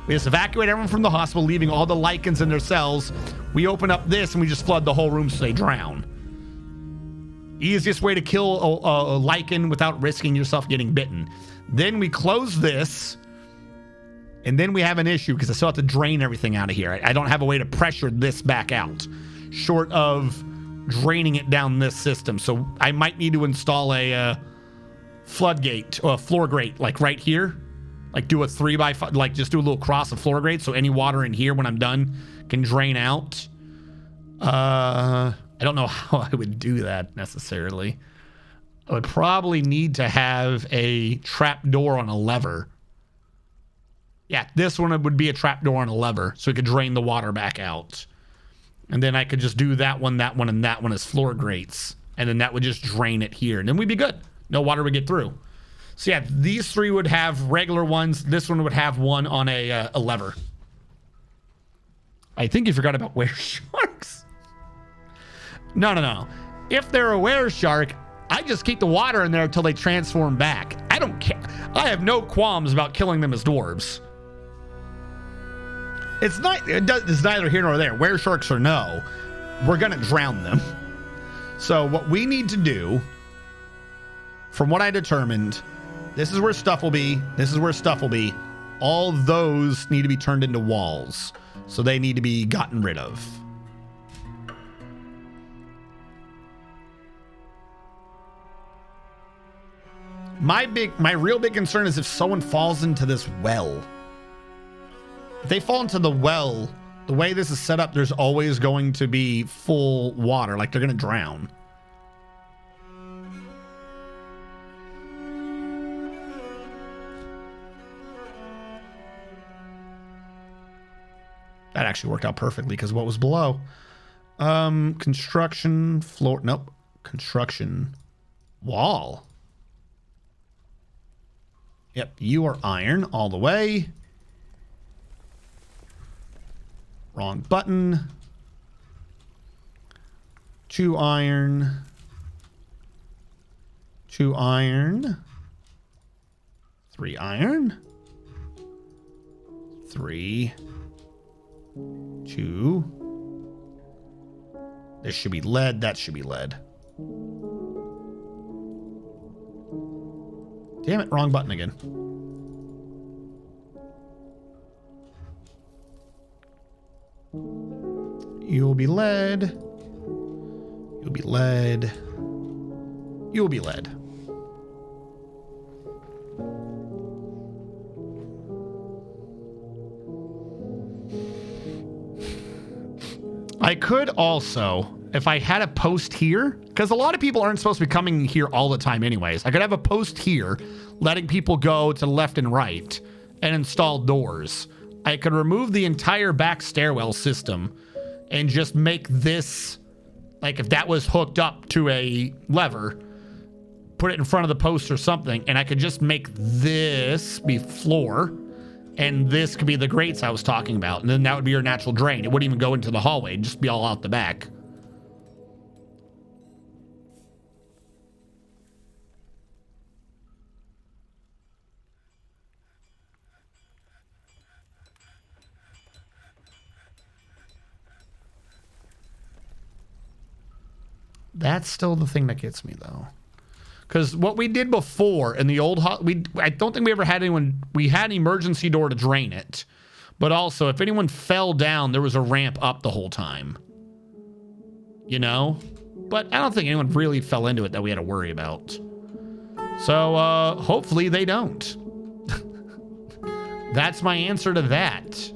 We just evacuate everyone from the hospital, leaving all the lichens in their cells. We open up this and we just flood the whole room so they drown. Easiest way to kill a lichen without risking yourself getting bitten. Then we close this, and then we have an issue because I still have to drain everything out of here. I don't have a way to pressure this back out, short of draining it down this system. So I might need to install a floodgate or a floor grate, like right here. Like do a 3x5, like just do a little cross of floor grate so any water in here when I'm done can drain out. I don't know how I would do that necessarily. I would probably need to have a trap door on a lever. Yeah, this one would be a trap door on a lever so it could drain the water back out. And then I could just do that one, and that one as floor grates. And then that would just drain it here. And then we'd be good. No water would get through. So yeah, these three would have regular ones. This one would have one on a lever. I think you forgot about were sharks. No. If they're a were shark, I just keep the water in there until they transform back. I don't care. I have no qualms about killing them as dwarves. It's neither here nor there. Were sharks or no, we're gonna drown them. So what we need to do, from what I determined, this is where stuff will be. This is where stuff will be. All those need to be turned into walls. So they need to be gotten rid of. My real big concern is if someone falls into this well. If they fall into the well, the way this is set up, there's always going to be full water, like they're going to drown. That actually worked out perfectly because what was below? Construction floor. Nope. Construction wall. Yep. You are iron all the way. Wrong button. 2 iron. 2 iron. 3 iron. 3. 2. This should be lead. That should be lead. Damn it, wrong button again. You'll be lead. You'll be lead. You'll be lead. I could also, if I had a post here, because a lot of people aren't supposed to be coming here all the time anyways. I could have a post here letting people go to left and right and install doors. I could remove the entire back stairwell system and just make this, like if that was hooked up to a lever, put it in front of the post or something, and I could just make this be floor. And this could be the grates I was talking about. And then that would be your natural drain. It wouldn't even go into the hallway. It'd just be all out the back. That's still the thing that gets me, though. Because what we did before in the old, I don't think we ever had anyone. We had an emergency door to drain it, but also if anyone fell down, there was a ramp up the whole time. You know, but I don't think anyone really fell into it that we had to worry about. So hopefully they don't. That's my answer to that.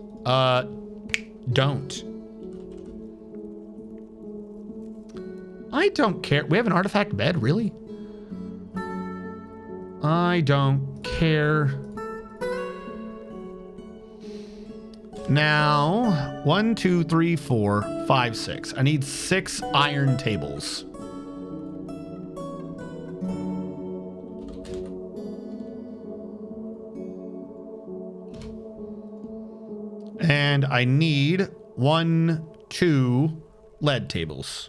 Don't. I don't care. We have an artifact bed, really? I don't care. Now, 1, 2, 3, 4, 5, 6. I need 6 iron tables. And I need 1, 2 lead tables.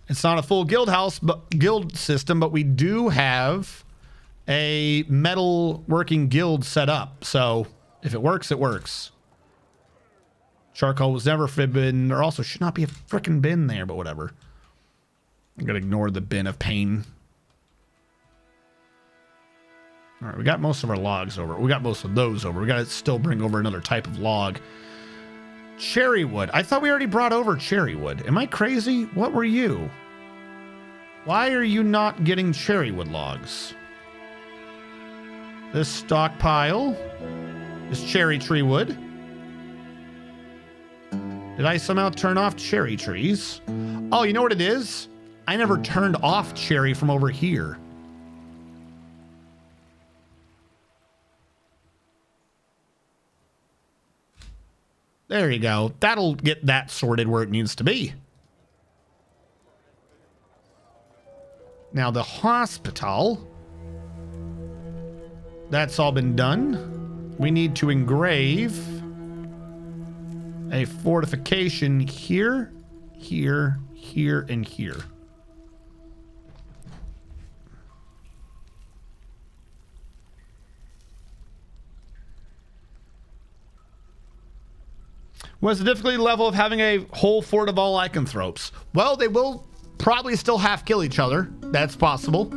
It's not a full guild system, but we do have a metal working guild set up. So if it works, it works. Charcoal was never forbidden. There also should not be a freaking bin there, but whatever. I'm going to ignore the bin of pain. All right, we got most of our logs over. We got most of those over. We got to still bring over another type of log. Cherry wood. I thought we already brought over cherry wood. Am I crazy? What were you? Why are you not getting cherry wood logs? This stockpile is cherry tree wood. Did I somehow turn off cherry trees? Oh, you know what it is? I never turned off cherry from over here. There you go. That'll get that sorted where it needs to be. Now the hospital. That's all been done. We need to engrave a fortification here, here, here, and here. What's the difficulty level of having a whole fort of all lycanthropes? Well, they will probably still half kill each other. That's possible.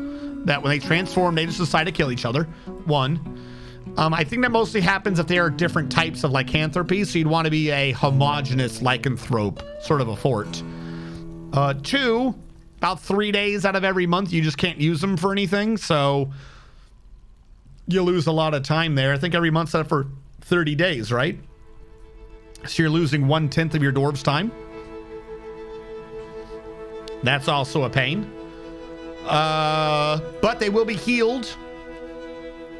That when they transform, they just decide to kill each other. 1. I think that mostly happens if there are different types of lycanthropy, so you'd want to be a homogenous lycanthrope, sort of a fort. 2, about 3 days out of every month, you just can't use them for anything, so you lose a lot of time there. I think every month's set for 30 days, right? So you're losing 1/10 of your dwarves' time. That's also a pain. But they will be healed.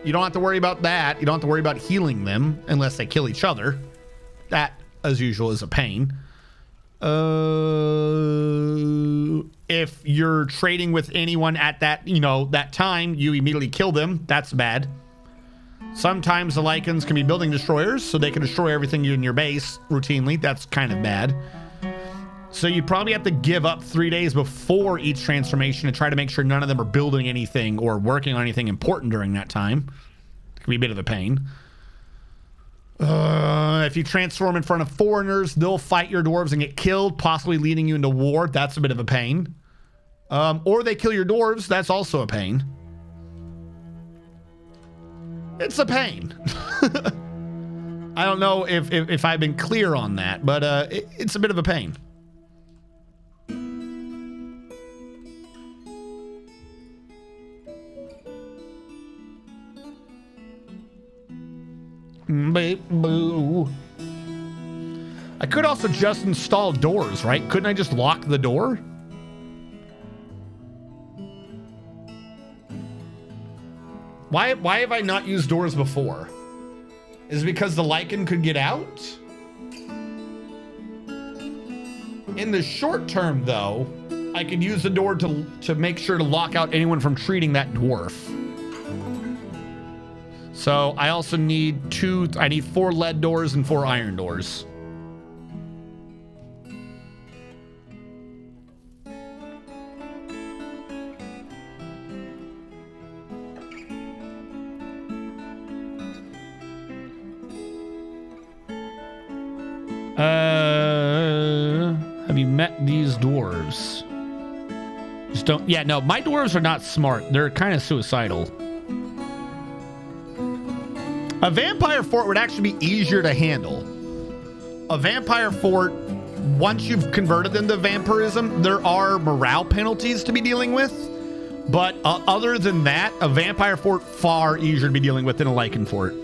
You don't have to worry about that. You don't have to worry about healing them unless they kill each other. That, as usual, is a pain. If you're trading with anyone at that, that time, you immediately kill them. That's bad. Sometimes the Lycans can be building destroyers, so they can destroy everything in your base routinely. That's kind of bad. So you probably have to give up 3 days before each transformation to try to make sure none of them are building anything or working on anything important during that time. It can be a bit of a pain. If you transform in front of foreigners, they'll fight your dwarves and get killed, possibly leading you into war. That's a bit of a pain. Or they kill your dwarves. That's also a pain. It's a pain. I don't know if I've been clear on that, but it's a bit of a pain. Boo. I could also just install doors, right? Couldn't I just lock the door? Why have I not used doors before? Is it because the Lycan could get out? In the short term, though, I could use the door to make sure to lock out anyone from treating that dwarf. So I also need 4 lead doors and 4 iron doors. Have you met these dwarves? Just don't. Yeah, no, my dwarves are not smart. They're kind of suicidal. A vampire fort would actually be easier to handle. A vampire fort, once you've converted them to vampirism, there are morale penalties to be dealing with. But other than that, a vampire fort far easier to be dealing with than a Lycan fort.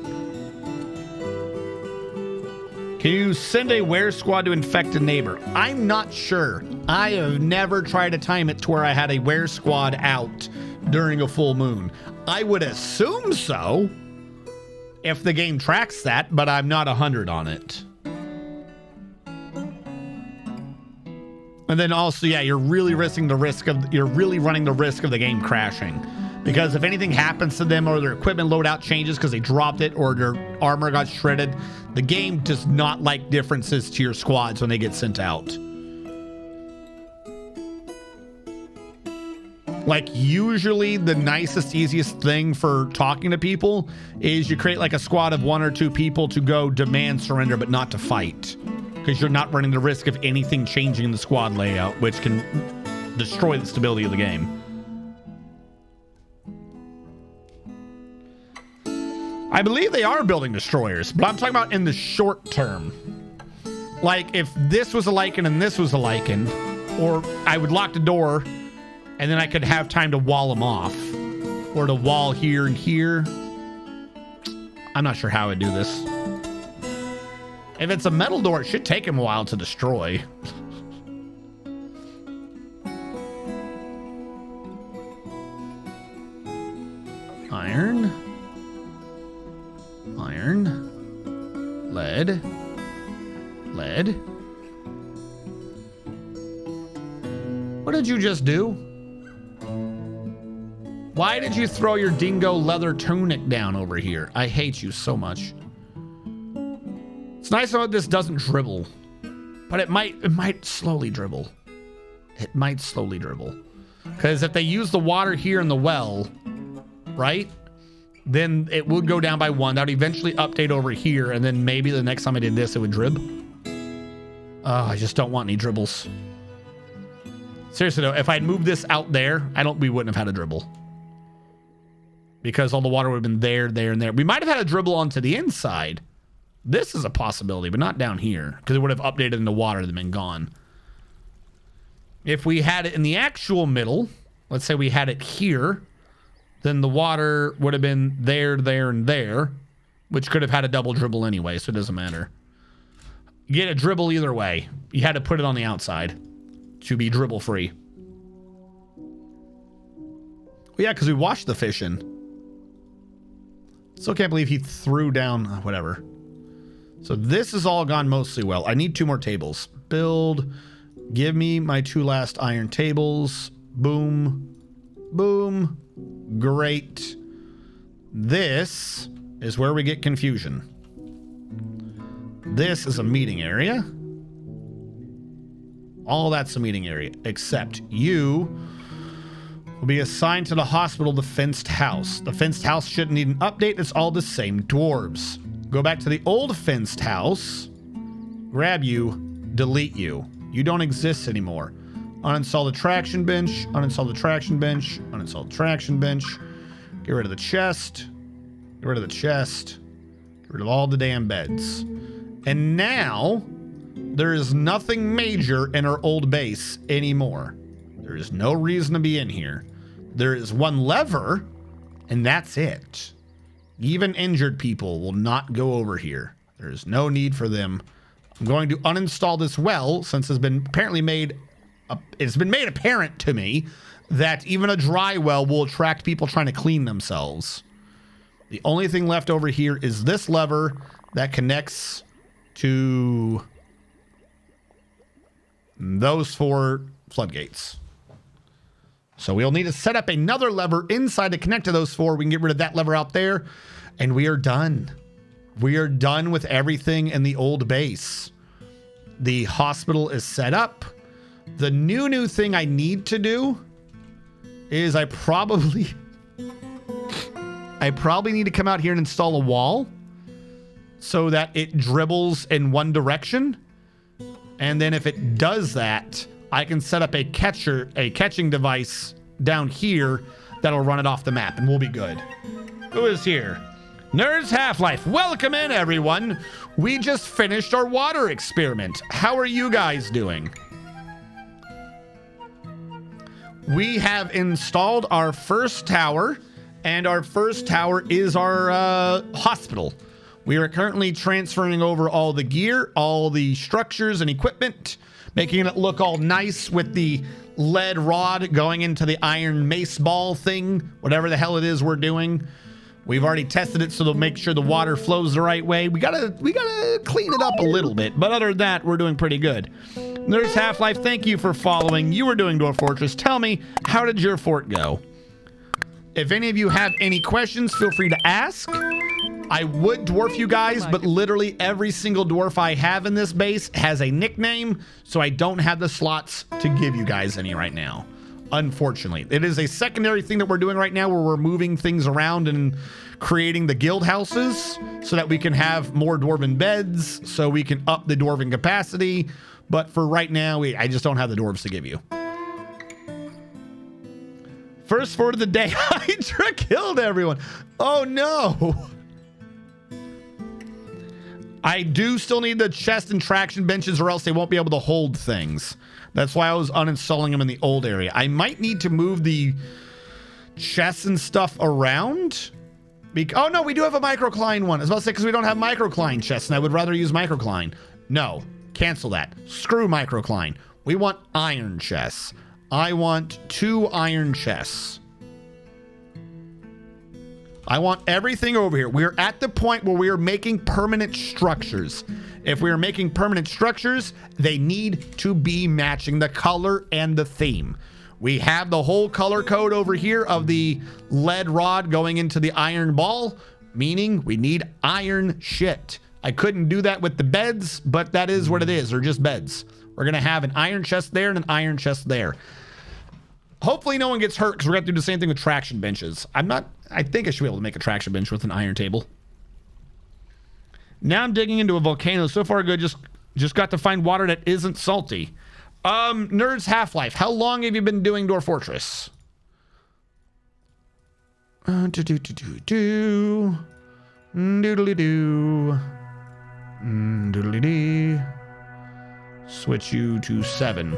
Can you send a were squad to infect a neighbor? I'm not sure. I have never tried to time it to where I had a were squad out during a full moon. I would assume so, if the game tracks that, but I'm not 100 on it. And then also, yeah, you're really running the risk of the game crashing. Because if anything happens to them or their equipment loadout changes because they dropped it or their armor got shredded, the game does not like differences to your squads when they get sent out. Like, usually the nicest, easiest thing for talking to people is you create like a squad of 1 or 2 people to go demand surrender, but not to fight. Because you're not running the risk of anything changing in the squad layout, which can destroy the stability of the game. I believe they are building destroyers, but I'm talking about in the short term. Like, if this was a Lycan and this was a Lycan, or I would lock the door, and then I could have time to wall them off. Or to wall here and here. I'm not sure how I would do this. If it's a metal door, it should take him a while to destroy. Iron. Iron. Lead. Lead. What did you just do? Why did you throw your dingo leather tunic down over here? I hate you so much. It's nice to know this doesn't dribble, but it might slowly dribble. It might slowly dribble. Because if they use the water here in the well, right? Then it would go down by 1. That would eventually update over here, and then maybe the next time I did this, it would drib. Oh, I just don't want any dribbles. Seriously though, if I'd moved this out there, we wouldn't have had a dribble. because all the water would have been there, there, and there. We might have had a dribble onto the inside. This is a possibility, but not down here, because it would have updated in the water and been gone. If we had it in the actual middle, let's say we had it here, then the water would have been there, there, and there, which could have had a double dribble anyway, so it doesn't matter. You get a dribble either way. You had to put it on the outside to be dribble free. Well, yeah, because we washed the fish in. Still can't believe he threw down whatever. So this has all gone mostly well. I need 2 more tables. Build. Give me my 2 last iron tables. Boom. Boom. Great. This is where we get confusion. This is a meeting area. All that's a meeting area, except you will be assigned to the hospital, the fenced house. The fenced house shouldn't need an update. It's all the same dwarves. Go back to the old fenced house, grab you, delete you. You don't exist anymore. Uninstall the traction bench, uninstall the traction bench, uninstall the traction bench. Get rid of the chest, get rid of the chest, get rid of all the damn beds. And now, there is nothing major in our old base anymore. There is no reason to be in here. There is 1 lever, and that's it. Even injured people will not go over here. There is no need for them. I'm going to uninstall this well, since it's been apparently made apparent to me that even a dry well will attract people trying to clean themselves. The only thing left over here is this lever that connects to those 4 floodgates. So we'll need to set up another lever inside to connect to those 4. We can get rid of that lever out there, and we are done. We are done with everything in the old base. The hospital is set up. The new thing I need to do is I probably need to come out here and install a wall so that it dribbles in one direction. And then if it does that, I can set up a catching device down here that'll run it off the map, and we'll be good. Who is here? Nerds Half-Life. Welcome in, everyone. We just finished our water experiment. How are you guys doing? We have installed our first tower, and our first tower is our hospital. We are currently transferring over all the gear, all the structures and equipment, making it look all nice with the lead rod going into the iron mace ball thing, whatever the hell it is we're doing. We've already tested it so to make sure the water flows the right way. We gotta clean it up a little bit, but other than that, we're doing pretty good. There's Half-Life. Thank you for following. You were doing Dwarf Fortress. Tell me, how did your fort go? If any of you have any questions, feel free to ask. I would dwarf you guys, but literally every single dwarf I have in this base has a nickname, so I don't have the slots to give you guys any right now. Unfortunately, it is a secondary thing that we're doing right now where we're moving things around and creating the guild houses so that we can have more dwarven beds, so we can up the dwarven capacity. But for right now, I just don't have the dwarves to give you. First fort of the day, Hydra killed everyone. Oh no. I do still need the chest and traction benches or else they won't be able to hold things. That's why I was uninstalling them in the old area. I might need to move the chests and stuff around. Oh no, we do have a microcline one. I was about to say because we don't have microcline chests and I would rather use microcline. No, cancel that. Screw microcline. We want iron chests. I want 2 iron chests. I want everything over here. We're at the point where we are making permanent structures. If we are making permanent structures, they need to be matching the color and the theme. We have the whole color code over here of the lead rod going into the iron ball, meaning we need iron shit. I couldn't do that with the beds, but that is what it is. They're just beds. We're going to have an iron chest there and an iron chest there. Hopefully no one gets hurt because we're going to do the same thing with traction benches. I think I should be able to make a traction bench with an iron table. Now I'm digging into a volcano. So far good. Just got to find water that isn't salty. Nerds Half-Life. How long have you been doing Dwarf Fortress? Do-do-do-do-do. Doodly-doo. Doodly-dee. Switch you to 7.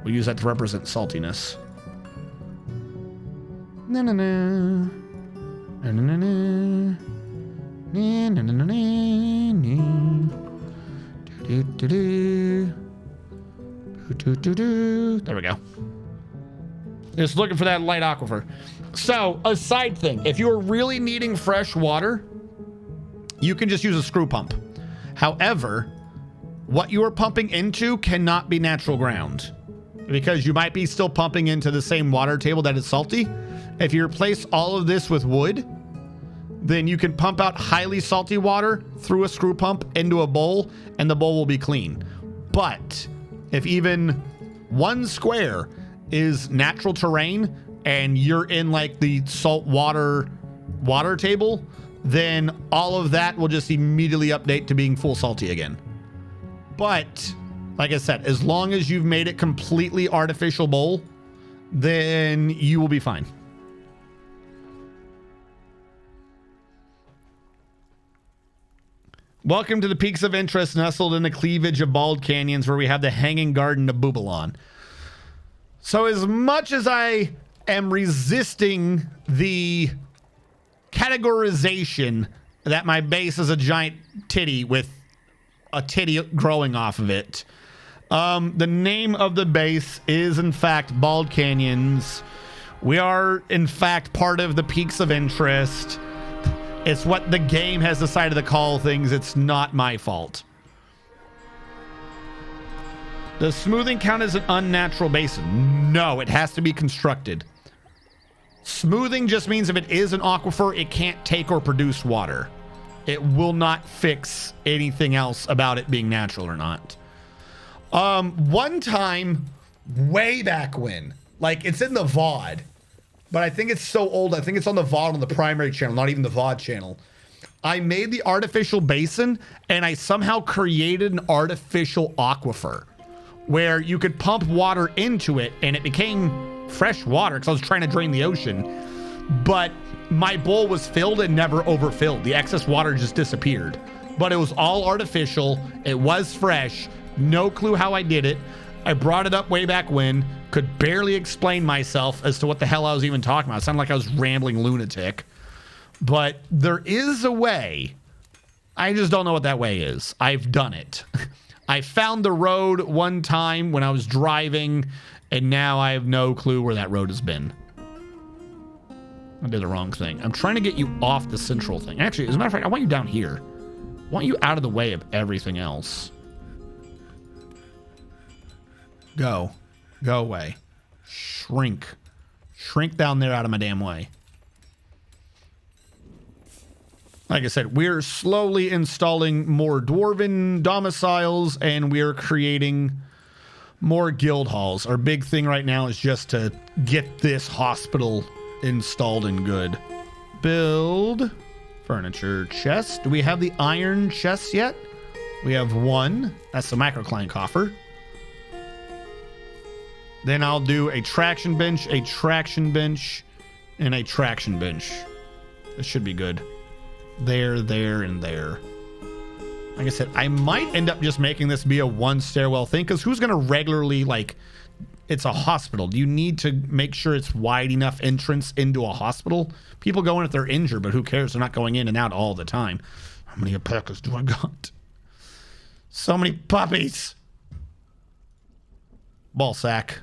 We'll use that to represent saltiness. Na-na-na. Na-na-na-na. Na-na-na-na-na. Do-do-do-do. Do-do-do-do. There we go. Just looking for that light aquifer. So, a side thing. If you're really needing fresh water, you can just use a screw pump. However, what you are pumping into cannot be natural ground, because you might be still pumping into the same water table that is salty. If you replace all of this with wood, then you can pump out highly salty water through a screw pump into a bowl, and the bowl will be clean. But if even 1 square is natural terrain and you're in like the salt water table, then all of that will just immediately update to being full salty again. But like I said, as long as you've made it completely artificial bowl, then you will be fine. Welcome to the Peaks of Interest nestled in the cleavage of Bald Canyons, where we have the Hanging Garden of Boobalon. So as much as I am resisting the categorization that my base is a giant titty with a titty growing off of it, the name of the base is in fact Bald Canyons. We are in fact part of the Peaks of Interest. It's what the game has decided to call things. It's not my fault. Does smoothing count as an unnatural basin? No, it has to be constructed. Smoothing just means if it is an aquifer, it can't take or produce water. It will not fix anything else about it being natural or not. One time, way back when, like it's in the VOD, but I think it's so old. I think it's on the VOD on the primary channel, not even the VOD channel. I made the artificial basin and I somehow created an artificial aquifer where you could pump water into it and it became fresh water because I was trying to drain the ocean. But my bowl was filled and never overfilled. The excess water just disappeared. But it was all artificial. It was fresh. No clue how I did it. I brought it up way back when. Could barely explain myself as to what the hell I was even talking about. It sounded like I was rambling lunatic. But there is a way. I just don't know what that way is. I've done it. I found the road one time when I was driving, and now I have no clue where that road has been. I did the wrong thing. I'm trying to get you off the central thing. Actually, as a matter of fact, I want you down here. I want you out of the way of everything else. Go. Go away. Shrink. Shrink down there out of my damn way. Like I said, we're slowly installing more dwarven domiciles, and we're creating more guild halls. Our big thing right now is just to get this hospital installed and good. Build furniture chest. Do we have the iron chests yet? We have one. That's the microcline coffer. Then I'll do a traction bench, and a traction bench. This should be good. There, and there. Like I said, I might end up just making this be a one stairwell thing, because who's going to regularly, like, it's a hospital. Do you need to make sure it's wide enough entrance into a hospital? People go in if they're injured, but who cares? They're not going in and out all the time. How many alpacas do I got? So many puppies. Ball sack.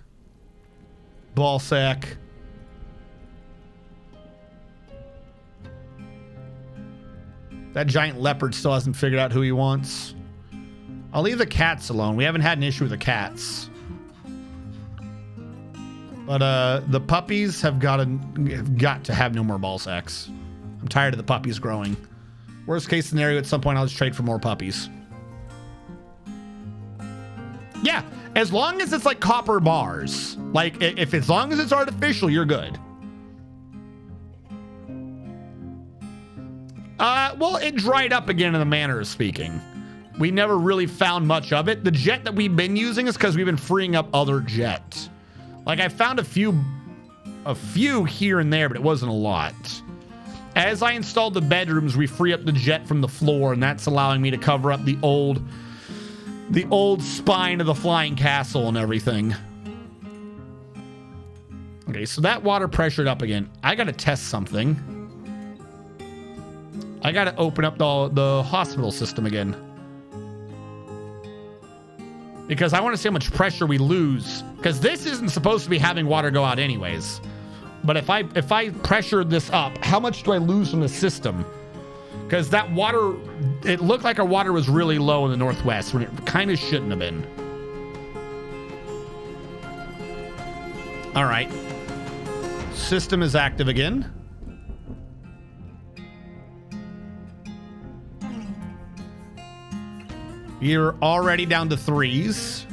Ball sack. That giant leopard still hasn't figured out who he wants. I'll leave the cats alone. We haven't had an issue with the cats. But the puppies have got to have no more ball sacks. I'm tired of the puppies growing. Worst case scenario, at some point I'll just trade for more puppies. Yeah, as long as it's like copper bars. Like, if as long as it's artificial, you're good. Well, it dried up again in the manner of speaking. We never really found much of it. The jet that we've been using is because we've been freeing up other jets. Like, I found a few a few here and there, but it wasn't a lot. As I installed the bedrooms, we free up the jet from the floor, and that's allowing me to cover up the old spine of the flying castle and everything. Okay, so that water pressured up again. I gotta test something. I gotta open up the hospital system again. Because I want to see how much pressure we lose. Because this isn't supposed to be having water go out anyways. But if I pressure this up, how much do I lose from the system? Because that water, it looked like our water was really low in the northwest when it kind of shouldn't have been. All right. System is active again. You're already down to 3s.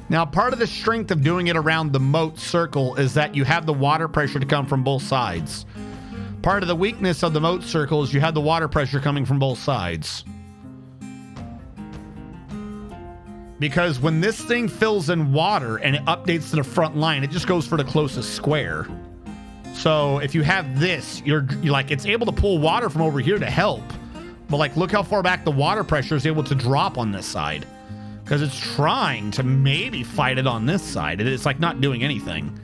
Now, part of the strength of doing it around the moat circle is that you have the water pressure to come from both sides. Part of the weakness of the moat circle is you have the water pressure coming from both sides. Because when this thing fills in water and it updates to the front line, it just goes for the closest square. So if you have this, you're like, it's able to pull water from over here to help. But like, look how far back the water pressure is able to drop on this side. Because it's trying to maybe fight it on this side. It's like not doing anything.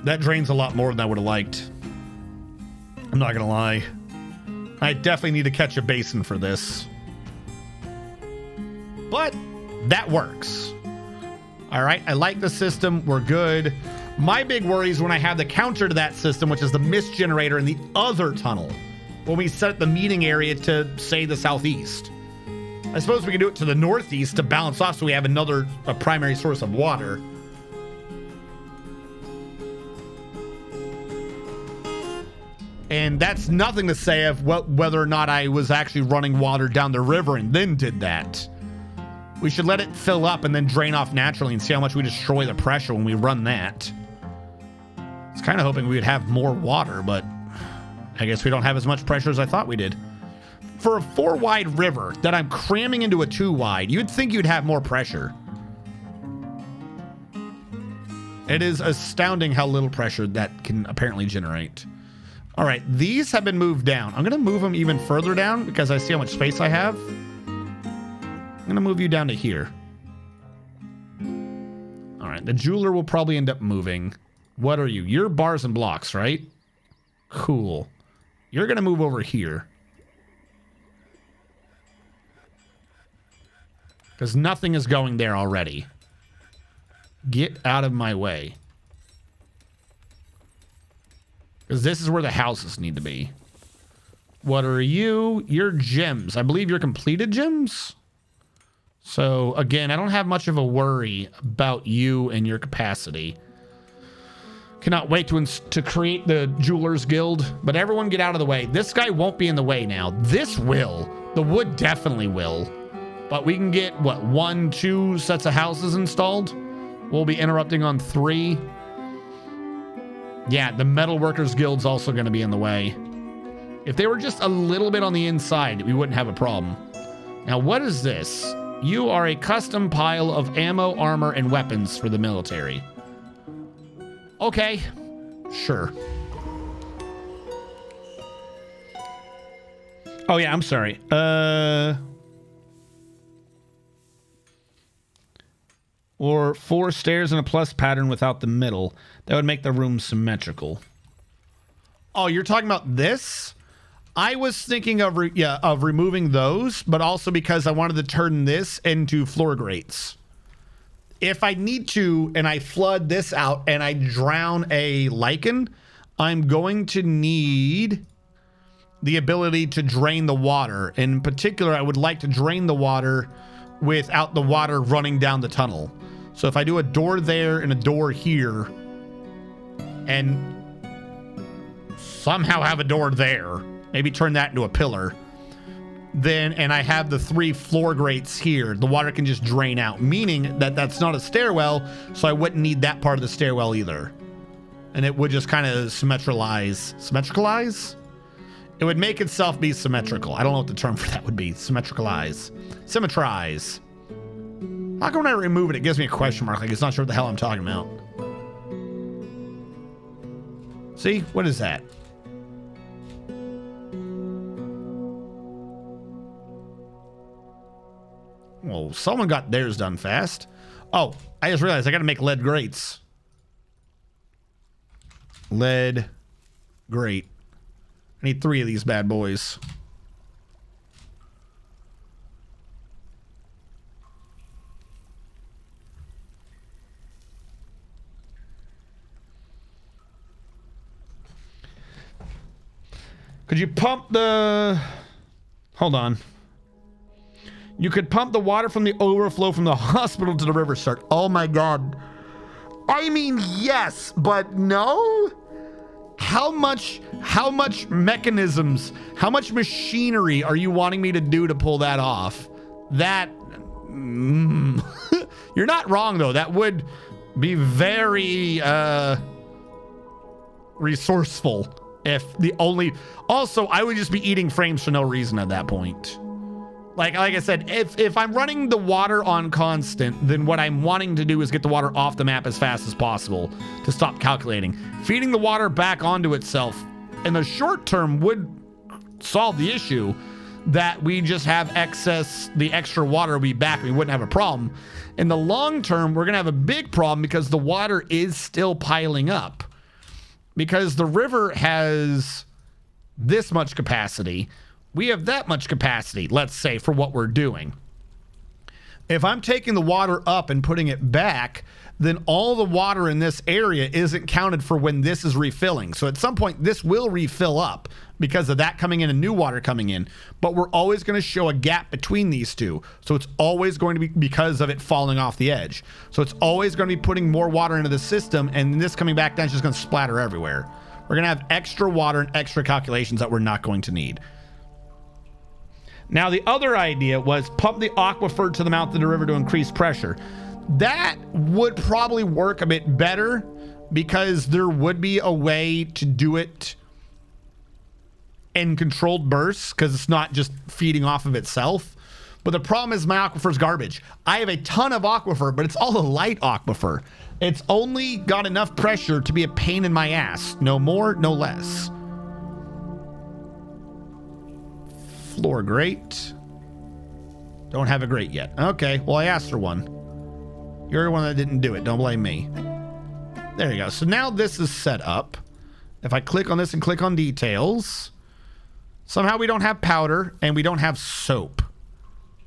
That drains a lot more than I would have liked. I'm not gonna lie. I definitely need to catch a basin for this. But that works. All right, I like the system. We're good. My big worry is when I have the counter to that system, which is the mist generator in the other tunnel. When we set the meeting area to, say, the southeast. I suppose we can do it to the northeast to balance off so we have a primary source of water. And that's nothing to say of whether or not I was actually running water down the river and then did that. We should let it fill up and then drain off naturally and see how much we destroy the pressure when we run that. I was kind of hoping we would have more water, but I guess we don't have as much pressure as I thought we did. For a 4-wide river that I'm cramming into a 2-wide, you'd think you'd have more pressure. It is astounding how little pressure that can apparently generate. All right, these have been moved down. I'm going to move them even further down because I see how much space I have. I'm going to move you down to here. All right, the jeweler will probably end up moving. What are you? You're bars and blocks, right? Cool. You're going to move over here. Because nothing is going there already. Get out of my way. Because this is where the houses need to be. What are you? You're gems. I believe you're completed gems. So, again, I don't have much of a worry about you and your capacity. Cannot wait to create the Jewelers Guild. But everyone get out of the way. This guy won't be in the way now. This will. The wood definitely will. But we can get, what, 1, 2 sets of houses installed? We'll be interrupting on 3. Yeah, the Metalworkers Guild's also going to be in the way. If they were just a little bit on the inside, we wouldn't have a problem. Now, what is this? You are a custom pile of ammo, armor, and weapons for the military. Okay, sure. Oh, yeah, I'm sorry. Or 4 stairs and a plus pattern without the middle. That would make the room symmetrical. Oh, you're talking about this? I was thinking of removing those, but also because I wanted to turn this into floor grates. If I need to, and I flood this out and I drown a lichen, I'm going to need the ability to drain the water. In particular, I would like to drain the water without the water running down the tunnel. So if I do a door there and a door here, and somehow have a door there, maybe turn that into a pillar, then, and I have the 3 floor grates here, the water can just drain out, meaning that that's not a stairwell, so I wouldn't need that part of the stairwell either. And it would just kind of symmetricalize? It would make itself be symmetrical. I don't know what the term for that would be. Symmetricalize. Symmetrize. How come when I remove it, it gives me a question mark? Like it's not sure what the hell I'm talking about. See? What is that? Well, someone got theirs done fast. Oh, I just realized I got to make lead grates. Lead grate. I need 3 of these bad boys. Could you pump the... Hold on. You could pump the water from the overflow from the hospital to the river start. Oh my God. I mean, yes, but no? How much mechanisms, how much machinery are you wanting me to do to pull that off? That, you're not wrong though. That would be very, resourceful if the only, also I would just be eating frames for no reason at that point. Like I said, if I'm running the water on constant, then what I'm wanting to do is get the water off the map as fast as possible to stop calculating. Feeding the water back onto itself in the short term would solve the issue that we just have excess, the extra water will be back. We wouldn't have a problem. In the long term, we're going to have a big problem because the water is still piling up. Because the river has this much capacity. We have that much capacity, let's say, for what we're doing. If I'm taking the water up and putting it back, then all the water in this area isn't counted for when this is refilling. So at some point, this will refill up because of that coming in and new water coming in. But we're always going to show a gap between these two. So it's always going to be because of it falling off the edge. So it's always going to be putting more water into the system, and this coming back down is just going to splatter everywhere. We're going to have extra water and extra calculations that we're not going to need. Now, the other idea was pump the aquifer to the mouth of the river to increase pressure. That would probably work a bit better because there would be a way to do it in controlled bursts because it's not just feeding off of itself. But the problem is my aquifer is garbage. I have a ton of aquifer, but it's all a light aquifer. It's only got enough pressure to be a pain in my ass. No more, no less. Floor grate. Don't have a grate yet. Okay, well, I asked for one. You're the one that didn't do it. Don't blame me. There you go. So now this is set up. If I click on this and click on details, somehow we don't have powder and we don't have soap.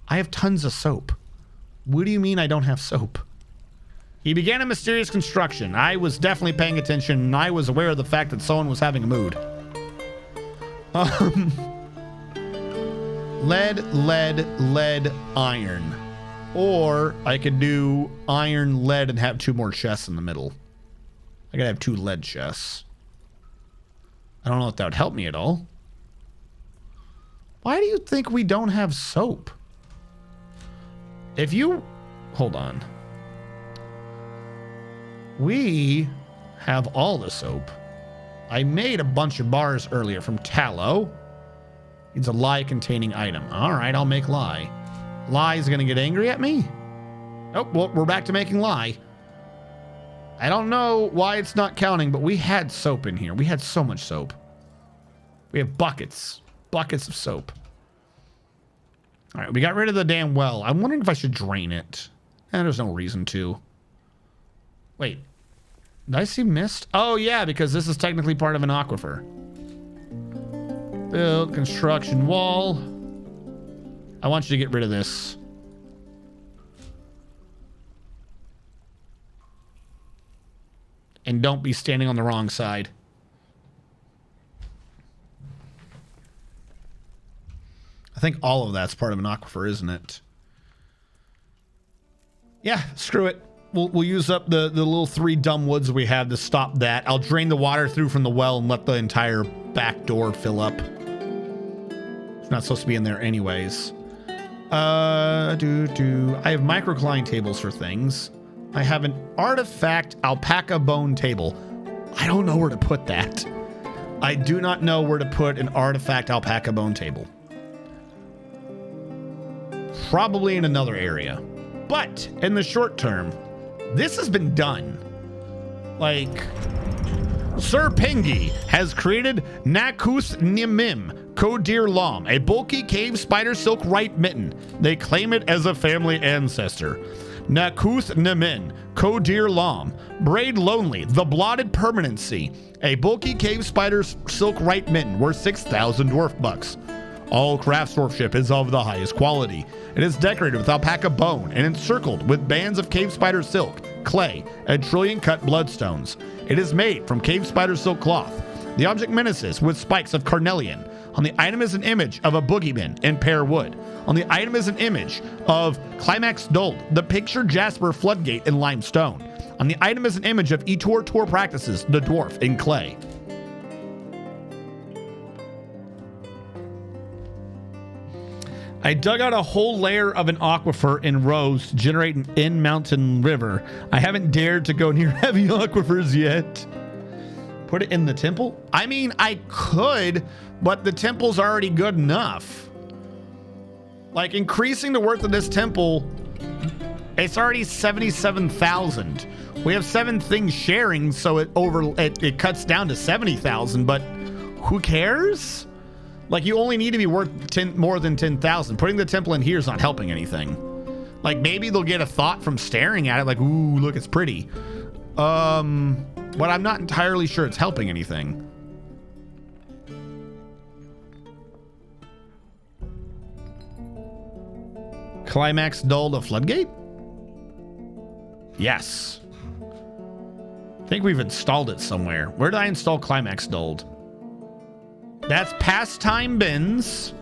I have tons of soap. What do you mean I don't have soap? He began a mysterious construction. I was definitely paying attention, and I was aware of the fact that someone was having a mood. Lead, iron. Or I could do iron, lead, and have 2 more chests in the middle. I could have 2 lead chests. I don't know if that would help me at all. Why do you think we don't have soap? If you... Hold on. We have all the soap. I made a bunch of bars earlier from tallow. It's a lye containing item. All right, I'll make lye. Lye is going to get angry at me? Oh, well, we're back to making lye. I don't know why it's not counting, but we had soap in here. We had so much soap. We have buckets. Buckets of soap. All right, we got rid of the damn well. I'm wondering if I should drain it. There's no reason to. Wait. Did I see mist? Oh, yeah, because this is technically part of an aquifer. Build construction wall. I want you to get rid of this. And don't be standing on the wrong side. I think all of that's part of an aquifer, isn't it? Yeah, screw it. We'll use up the little 3 dumb woods we have to stop that. I'll drain the water through from the well and let the entire back door fill up. It's not supposed to be in there anyways. I have microcline tables for things. I have an artifact alpaca bone table. I don't know where to put that. I do not know where to put an artifact alpaca bone table. Probably in another area. But in the short term, this has been done. Like, Sir Pingy has created Nakus Nimim Kodir Lam, a bulky cave spider silk right mitten. They claim it as a family ancestor. Nakuth Nimin, Kodir Lam, Braid Lonely, The Blotted Permanency, a bulky cave spider silk right mitten worth 6,000 dwarf bucks. All craftsmanship is of the highest quality. It is decorated with alpaca bone and encircled with bands of cave spider silk, clay, and trillion cut bloodstones. It is made from cave spider silk cloth. The object menaces with spikes of carnelian. On the item is an image of a boogeyman in pear wood. On the item is an image of Climax Dold, the picture Jasper Floodgate in limestone. On the item is an image of Etor Tor Practices, the dwarf in clay. I dug out a whole layer of an aquifer in rows to generate an in-mountain river. I haven't dared to go near heavy aquifers yet. Put it in the temple? I mean, I could, but the temple's already good enough. Like, increasing the worth of this temple, it's already 77,000. We have 7 things sharing, so it cuts down to 70,000, but who cares? Like, you only need to be worth more than 10,000. Putting the temple in here is not helping anything. Like, maybe they'll get a thought from staring at it, like, ooh, look, it's pretty. But I'm not entirely sure it's helping anything. Climax Dull to Floodgate? Yes. I think we've installed it somewhere. Where did I install Climax Dulled? That's Pastime Bins.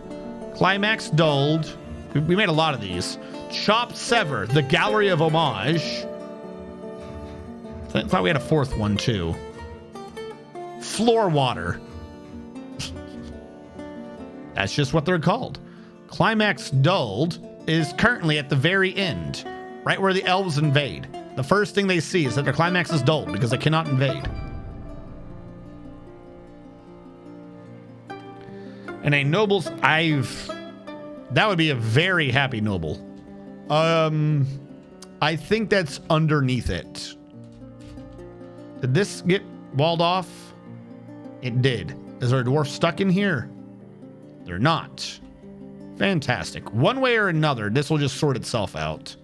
Climax Dulled. We made a lot of these. Chop Sever, the Gallery of Homage. I thought we had a 4th one too. Floor Water. That's just what they're called. Climax Dulled is currently at the very end, right where the elves invade. The first thing they see is that their climax is dulled because they cannot invade. And a noble's, that would be a very happy noble. I think that's underneath it. Did this get walled off? It did. Is there a dwarf stuck in here? They're not. Fantastic. One way or another, this will just sort itself out.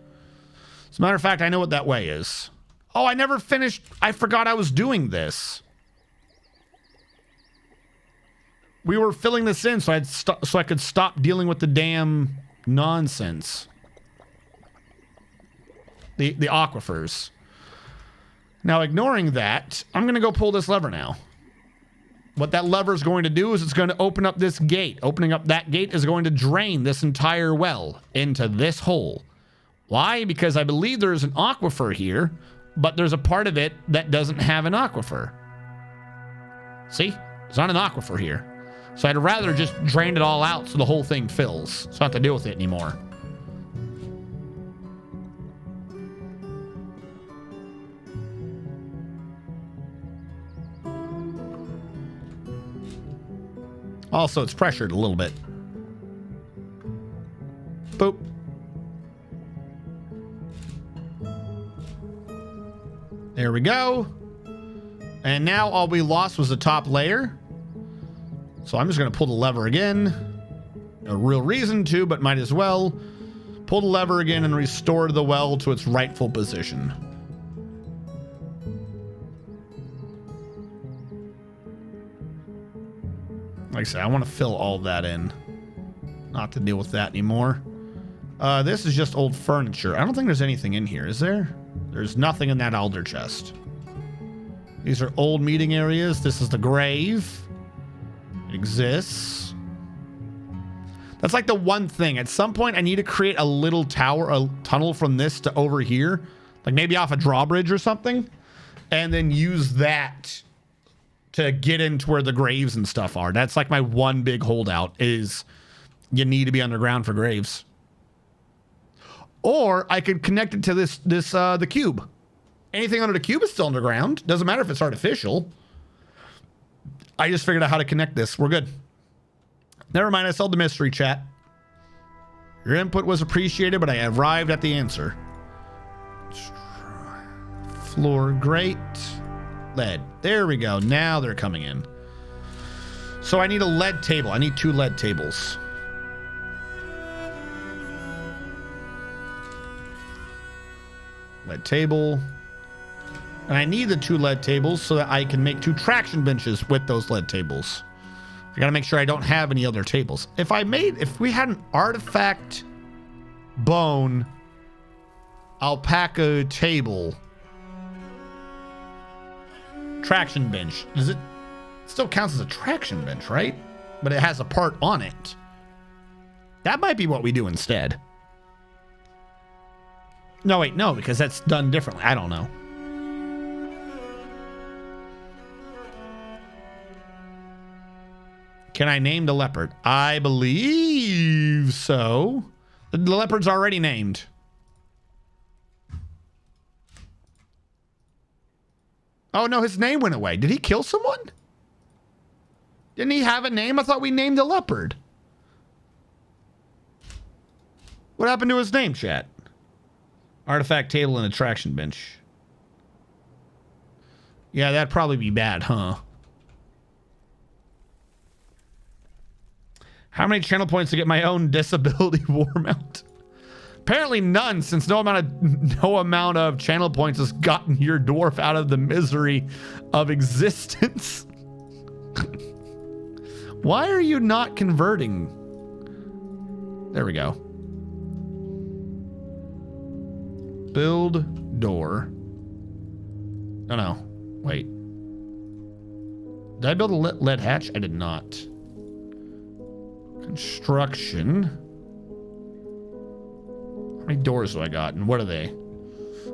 As a matter of fact, I know what that way is. Oh, I never finished. I forgot I was doing this. We were filling this in so I could stop dealing with the damn nonsense. The aquifers. Now, ignoring that, I'm going to go pull this lever now. What that lever is going to do is it's going to open up this gate. Opening up that gate is going to drain this entire well into this hole. Why? Because I believe there's an aquifer here, but there's a part of it that doesn't have an aquifer. See? There's not an aquifer here. So I'd rather just drain it all out so the whole thing fills. So I don't have to deal with it anymore. Also, it's pressured a little bit. Boop. There we go. And now all we lost was the top layer. So I'm just going to pull the lever again. No real reason to, but might as well. Pull the lever again and restore the well to its rightful position. Like I said, I want to fill all that in. Not to deal with that anymore. This is just old furniture. I don't think there's anything in here, is there? There's nothing in that alder chest. These are old meeting areas. This is the grave. It exists. That's like the one thing. At some point, I need to create a little tower, a tunnel from this to over here. Like maybe off a drawbridge or something. And then use that to get into where the graves and stuff are. That's like my one big holdout is you need to be underground for graves. Or I could connect it to the cube. Anything under the cube is still underground. Doesn't matter if it's artificial. I just figured out how to connect this. We're good. Never mind, I solved the mystery, chat. Your input was appreciated, but I arrived at the answer. Floor, great. Lead. There we go. Now they're coming in. So I need a lead table. I need 2 lead tables. Lead table. And I need the 2 lead tables so that I can make 2 traction benches with those lead tables. I gotta make sure I don't have any other tables. If we had an artifact bone alpaca table traction bench, does it still counts as a traction bench, right? But it has a part on it. That might be what we do instead. No, wait, no, because that's done differently. I don't know. Can I name the leopard? I believe so. The leopard's already named. Oh, no, his name went away. Did he kill someone? Didn't he have a name? I thought we named the leopard. What happened to his name, chat? Artifact table and attraction bench. Yeah, that'd probably be bad, huh? How many channel points to get my own disability war mount? Apparently none, since no amount of channel points has gotten your dwarf out of the misery of existence. Why are you not converting? There we go. Build door. Oh no, wait. Did I build a lead hatch? I did not. Construction. How many doors do I got and what are they?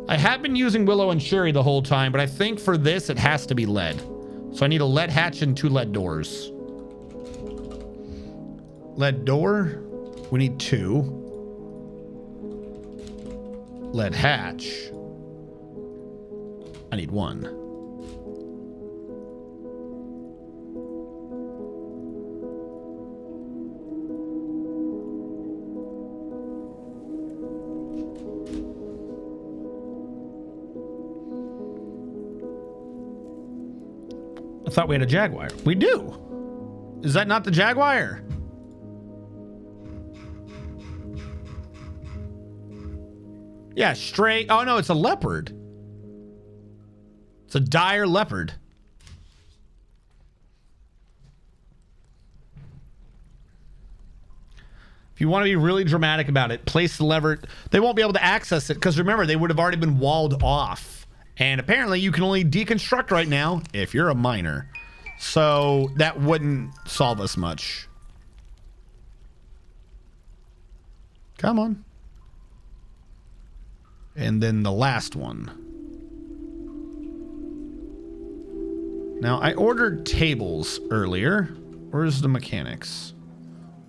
I have been using willow and cherry the whole time, but I think for this it has to be lead. So I need a lead hatch and 2 lead doors. Lead door. We need 2. Lead hatch. I need 1. I thought we had a jaguar. We do. Is that not the jaguar? Yeah, straight. Oh no, it's a leopard. It's a dire leopard. If you want to be really dramatic about it, place the lever. They won't be able to access it because remember, they would have already been walled off. And apparently you can only deconstruct right now if you're a miner. So that wouldn't solve us much. Come on. And then the last one. Now I ordered tables earlier. Where's the mechanics?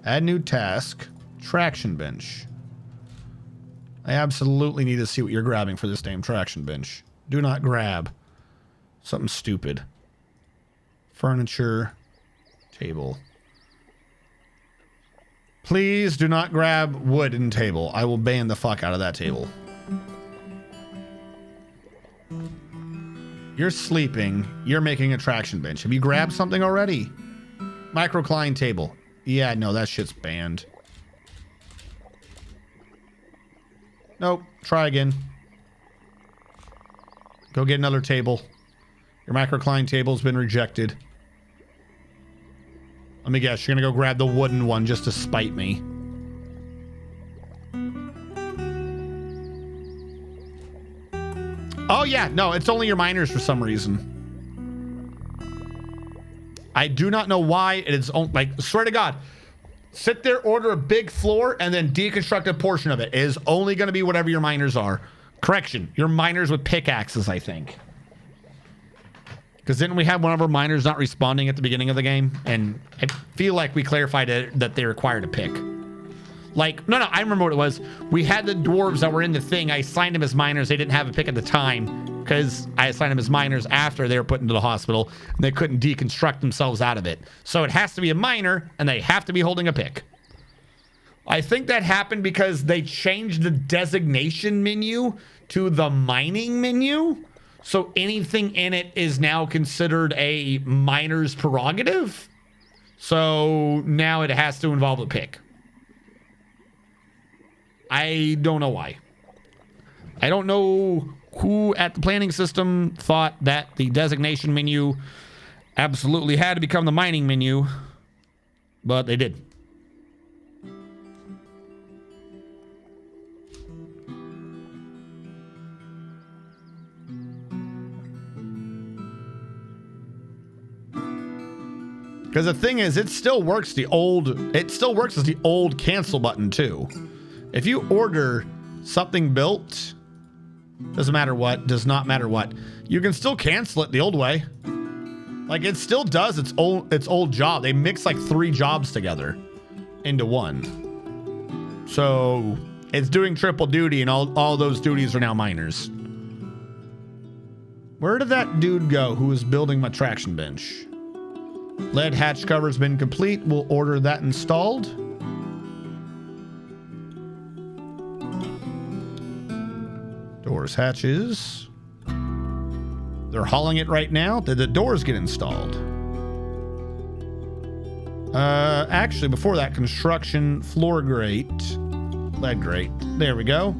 Add new task. Traction bench. I absolutely need to see what you're grabbing for this damn traction bench. Do not grab something stupid. Furniture. Table. Please do not grab wooden table. I will ban the fuck out of that table. You're sleeping. You're making a traction bench. Have you grabbed something already? Microcline table. Yeah, no, that shit's banned. Nope. Try again. Go get another table. Your microcline table's been rejected. Let me guess, you're gonna go grab the wooden one just to spite me. Oh yeah, no, it's only your miners for some reason. I do not know why it is, like, swear to God. Sit there, order a big floor, and then deconstruct a portion of it. It is only gonna be whatever your miners are. Correction, your miners with pickaxes, I think. Because didn't we have one of our miners not responding at the beginning of the game? And I feel like we clarified it, that they required a pick. Like, no, I remember what it was. We had the dwarves that were in the thing. I signed them as miners. They didn't have a pick at the time. because I assigned them as minors after they were put into the hospital and they couldn't deconstruct themselves out of it. So it has to be a minor and they have to be holding a pick. I think that happened because they changed the designation menu to the mining menu. So anything in it is now considered a minor's prerogative. So now it has to involve a pick. I don't know why. I don't know who at the planning system thought that the designation menu absolutely had to become the mining menu, but they did. Because the thing is, it still works as the old cancel button too. If you order something built, does not matter what, you can still cancel it the old way. Like it still does its old job. They mix like 3 jobs together into one. So it's doing triple duty, and all those duties are now minors. Where did that dude go who was building my traction bench? Lead hatch cover's been complete. We'll order that installed. Doors, hatches. They're hauling it right now. Did the doors get installed? Actually, before that, construction floor grate. Lead grate. There we go.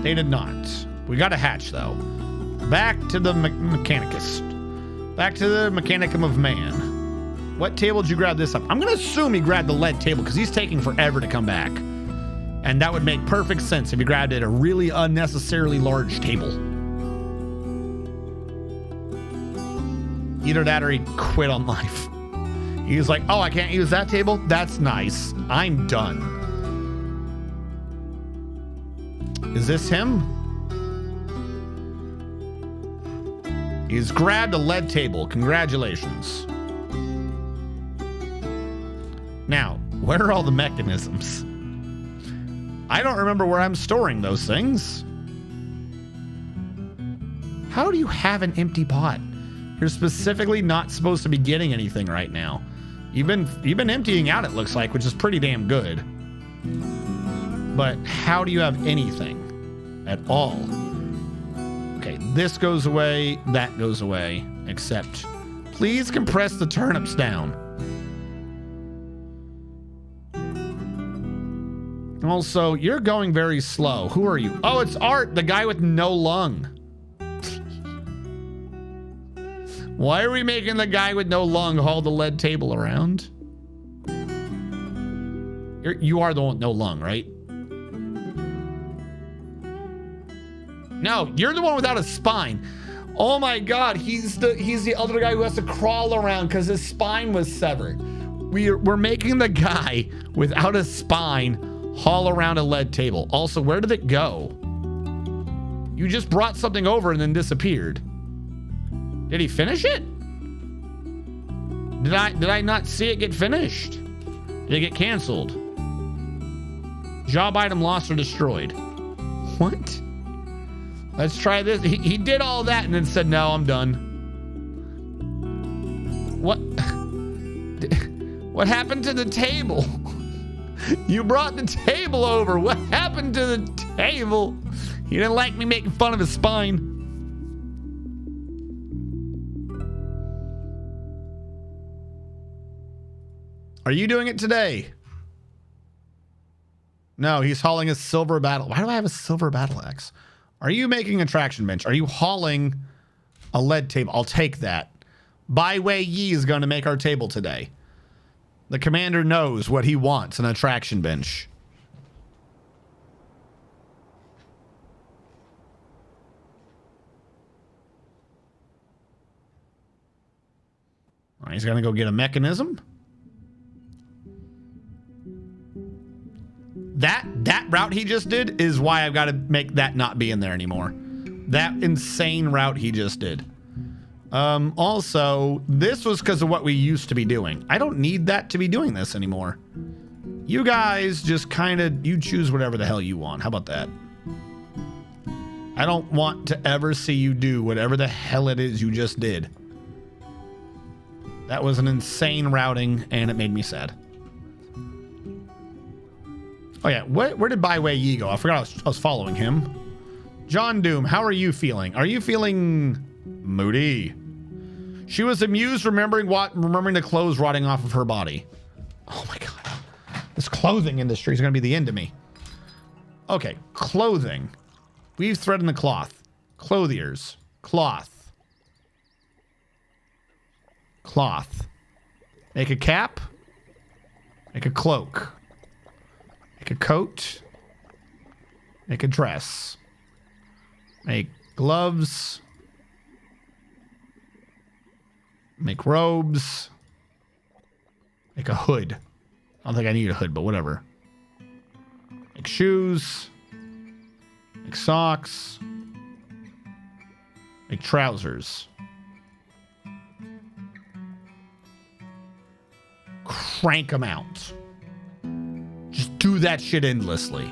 They did not. We got a hatch, though. Back to the mechanicist. Back to the mechanicum of man. What table did you grab this up? I'm going to assume he grabbed the lead table because he's taking forever to come back. And that would make perfect sense if he grabbed it a really unnecessarily large table. Either that or he quit on life. He was like, oh, I can't use that table? That's nice. I'm done. Is this him? He's grabbed a lead table. Congratulations. Now, where are all the mechanisms? I don't remember where I'm storing those things. How do you have an empty pot? You're specifically not supposed to be getting anything right now. You've been emptying out, it looks like, which is pretty damn good. But how do you have anything at all? Okay, this goes away, that goes away, except please compress the turnips down. Also, you're going very slow. Who are you? Oh, it's Art, the guy with no lung. Why are we making the guy with no lung haul the lead table around? You are the one with no lung, right? No, you're the one without a spine. Oh my God, he's the other guy who has to crawl around because his spine was severed. We're making the guy without a spine haul around a lead table. Also, where did it go? You just brought something over and then disappeared. Did he finish it? Did I not see it get finished? Did it get canceled? Job item lost or destroyed. What? Let's try this. He did all that and then said, no, I'm done. What happened to the table? You brought the table over. What happened to the table? He didn't like me making fun of his spine. Are you doing it today? No, he's hauling a silver battle. Why do I have a silver battle axe? Are you making a traction bench? Are you hauling a lead table? I'll take that. Bai Wei Yi is going to make our table today. The commander knows what he wants in a traction bench. All right, he's going to go get a mechanism. That route he just did is why I've got to make that not be in there anymore. That insane route he just did. Also, this was because of what we used to be doing. I don't need that to be doing this anymore. You guys just kind of, you choose whatever the hell you want. How about that? I don't want to ever see you do whatever the hell it is you just did. That was an insane routing, and it made me sad. Oh yeah, where did Byway Yi go? I forgot I was following him. John Doom, how are you feeling? Are you feeling moody? She was amused remembering the clothes rotting off of her body. Oh my god. This clothing industry is going to be the end of me. Okay, clothing. Weave thread in the cloth. Clothiers. Cloth. Cloth. Make a cap. Make a cloak. Make a coat. Make a dress. Make gloves. Make robes. Make a hood. I don't think I need a hood, but whatever. Make shoes. Make socks. Make trousers. Crank them out. Just do that shit endlessly.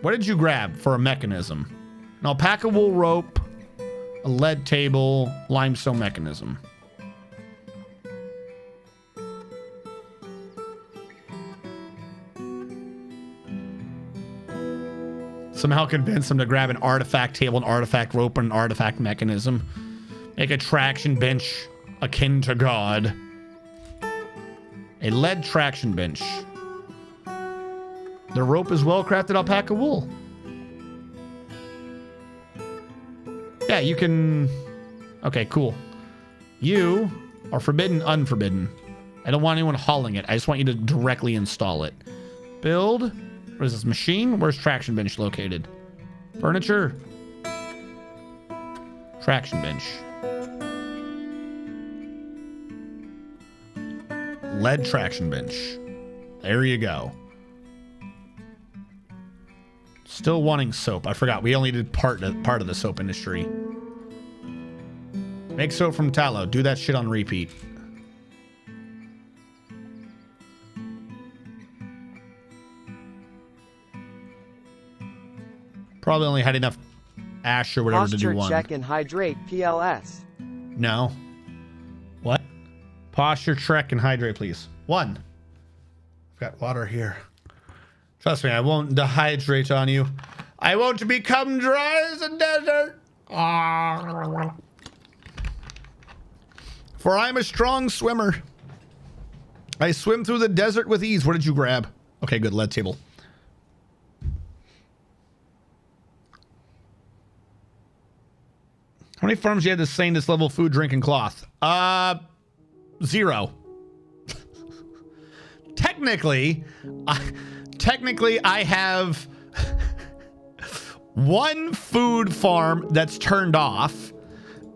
What did you grab for a mechanism? An alpaca wool rope, a lead table, limestone mechanism. Somehow convince them to grab an artifact table, an artifact rope, and an artifact mechanism. Make a traction bench akin to God. A lead traction bench. The rope is well-crafted alpaca wool. Yeah, you can... Okay, cool. You are forbidden, unforbidden. I don't want anyone hauling it. I just want you to directly install it. Build... What is this, machine? Where's traction bench located? Furniture. Traction bench. Lead traction bench. There you go. Still wanting soap. I forgot. We only did part of the soap industry. Make soap from tallow. Do that shit on repeat. Probably only had enough ash or whatever to do one. Posture check and hydrate PLS. No. What? Posture check and hydrate, please. 1. I've got water here. Trust me, I won't dehydrate on you. I won't become dry as a desert. For I'm a strong swimmer. I swim through the desert with ease. What did you grab? Okay, good. Lead table. How many farms do you have to sustain this level of food, drink, and cloth? 0. Technically, I have 1 food farm that's turned off.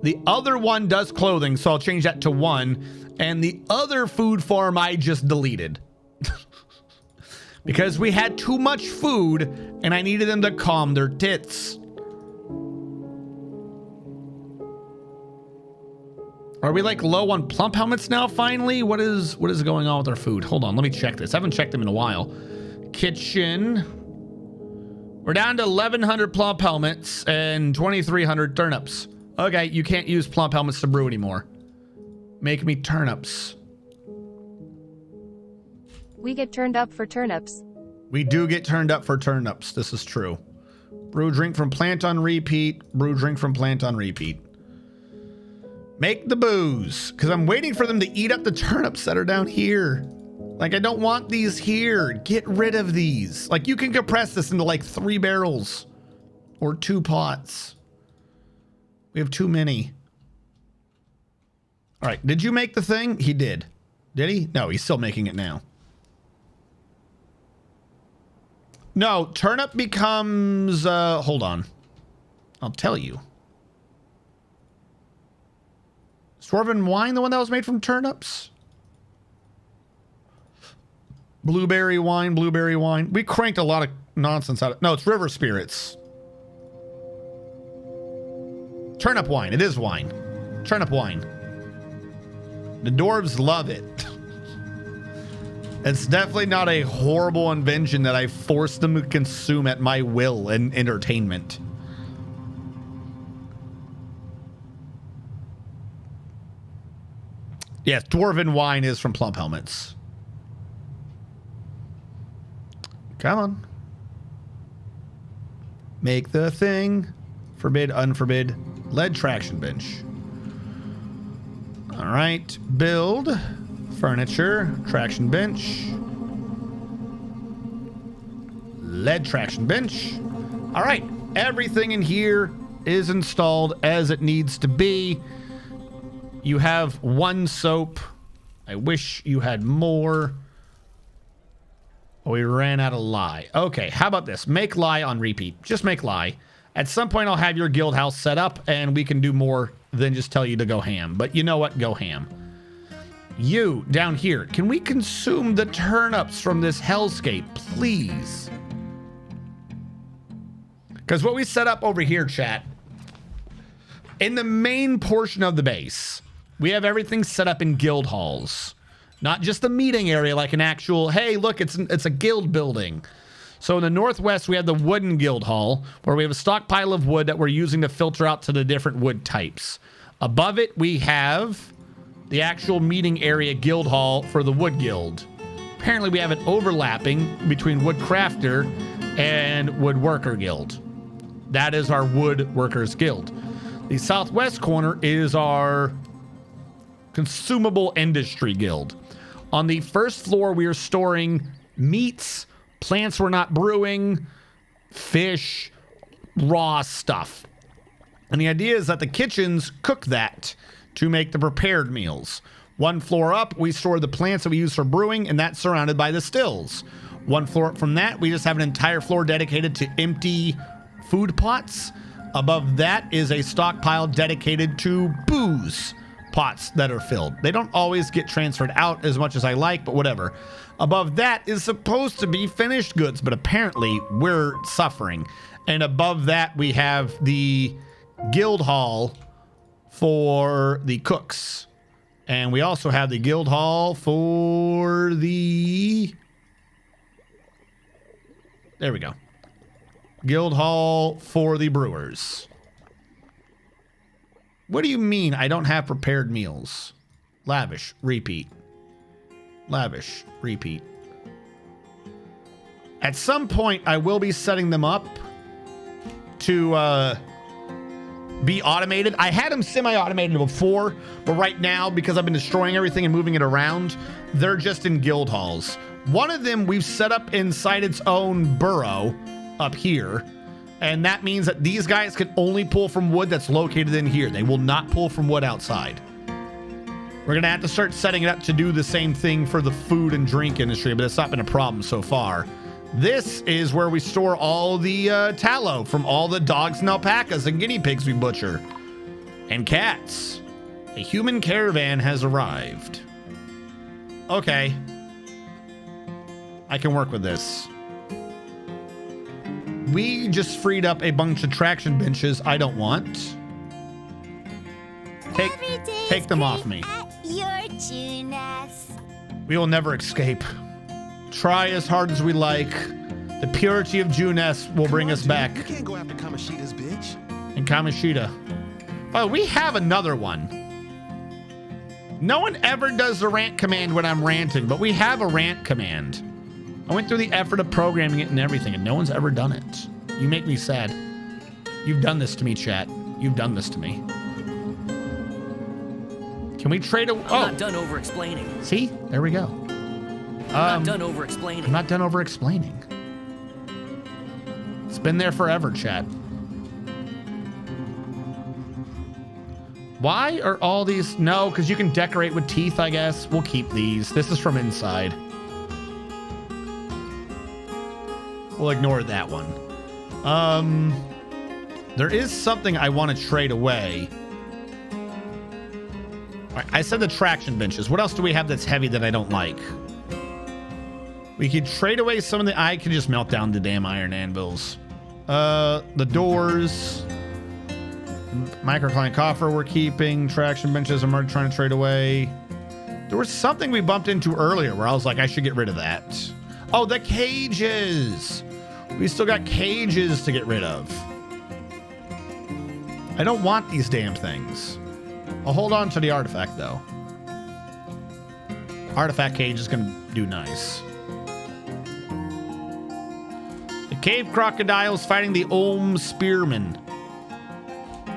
The other one does clothing, so I'll change that to 1. And the other food farm I just deleted. Because we had too much food, and I needed them to calm their tits. Are we like low on plump helmets now finally? What is going on with our food? Hold on, let me check this. I haven't checked them in a while. Kitchen. We're down to 1,100 plump helmets and 2,300 turnips. Okay, you can't use plump helmets to brew anymore. Make me turnips. We get turned up for turnips. We do get turned up for turnips. This is true. Brew drink from plant on repeat. Brew drink from plant on repeat. Make the booze, because I'm waiting for them to eat up the turnips that are down here. Like, I don't want these here. Get rid of these. Like, you can compress this into like 3 barrels or 2 pots. We have too many. All right, did you make the thing? He did. Did he? No, he's still making it now. No, turnip becomes, hold on. I'll tell you. Dwarven wine, the one that was made from turnips? Blueberry wine, blueberry wine. We cranked a lot of nonsense out of... No, it's river spirits. Turnip wine. It is wine. Turnip wine. The dwarves love it. It's definitely not a horrible invention that I forced them to consume at my will and entertainment. Yes, dwarven wine is from plump helmets. Come on. Make the thing. Forbid, unforbid. Lead traction bench. All right. Build. Furniture. Traction bench. Lead traction bench. All right. Everything in here is installed as it needs to be. You have one soap. I wish you had more. We ran out of lye. Okay, how about this? Make lye on repeat. Just make lye. At some point, I'll have your guild house set up, and we can do more than just tell you to go ham. But you know what? Go ham. You, down here, can we consume the turnips from this hellscape, please? Because what we set up over here, chat, in the main portion of the base, we have everything set up in guild halls. Not just the meeting area, like an actual, hey, look, it's a guild building. So in the northwest, we have the wooden guild hall, where we have a stockpile of wood that we're using to filter out to the different wood types. Above it, we have the actual meeting area guild hall for the wood guild. Apparently, we have it overlapping between wood crafter and woodworker guild. That is our woodworkers guild. The southwest corner is our consumable industry guild. On the first floor, we are storing meats, plants we're not brewing, fish, raw stuff. And the idea is that the kitchens cook that to make the prepared meals. One floor up, we store the plants that we use for brewing, and that's surrounded by the stills. One floor up from that, we just have an entire floor dedicated to empty food pots. Above that is a stockpile dedicated to booze pots that are filled. They don't always get transferred out as much as I like, but whatever. Above that is supposed to be finished goods, but apparently we're suffering. And above that, we have the guild hall for the cooks. And we also have the guild hall for the... There we go. Guild hall for the brewers. What do you mean I don't have prepared meals? Lavish, repeat. Lavish, repeat. At some point, I will be setting them up to be automated. I had them semi-automated before, but right now, because I've been destroying everything and moving it around, they're just in guild halls. One of them we've set up inside its own burrow up here. And that means that these guys can only pull from wood that's located in here. They will not pull from wood outside. We're going to have to start setting it up to do the same thing for the food and drink industry, but it's not been a problem so far. This is where we store all the tallow from all the dogs and alpacas and guinea pigs we butcher. And cats. A human caravan has arrived. Okay. I can work with this. We just freed up a bunch of traction benches I don't want. Take them off me. We will never escape. Try as hard as we like. The purity of Juness will bring us back. You can't go after Kamoshida's bitch. And Kamoshida. Oh, we have another one. No one ever does the rant command when I'm ranting, but we have a rant command. I went through the effort of programming it and everything, and no one's ever done it. You make me sad. You've done this to me, chat. You've done this to me. Can we trade a... I'm not done over-explaining. See? There we go. I'm not done over-explaining. I'm not done over-explaining. It's been there forever, chat. Why are all these... No, because you can decorate with teeth, I guess. We'll keep these. This is from inside. We'll ignore that one. There is something I want to trade away. All right, I said the traction benches. What else do we have that's heavy that I don't like? We could trade away some of the... I could just melt down the damn iron anvils. The doors. Microcline coffer we're keeping. Traction benches I'm already trying to trade away. There was something we bumped into earlier where I was like, I should get rid of that. Oh, the cages. We still got cages to get rid of. I don't want these damn things. I'll hold on to the artifact, though. Artifact cage is going to do nice. The cave crocodiles fighting the Olm spearmen.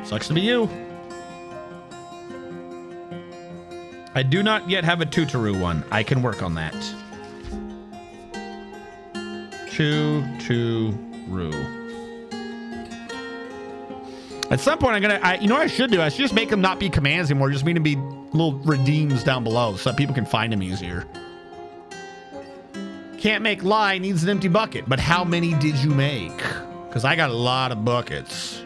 Sucks to be you. I do not yet have a Tutoru one. I can work on that. Tutoru. At some point, you know what I should do? I should just make them not be commands anymore. Just mean to be little redeems down below so that people can find them easier. Can't make lye, needs an empty bucket. But how many did you make? Because I got a lot of buckets.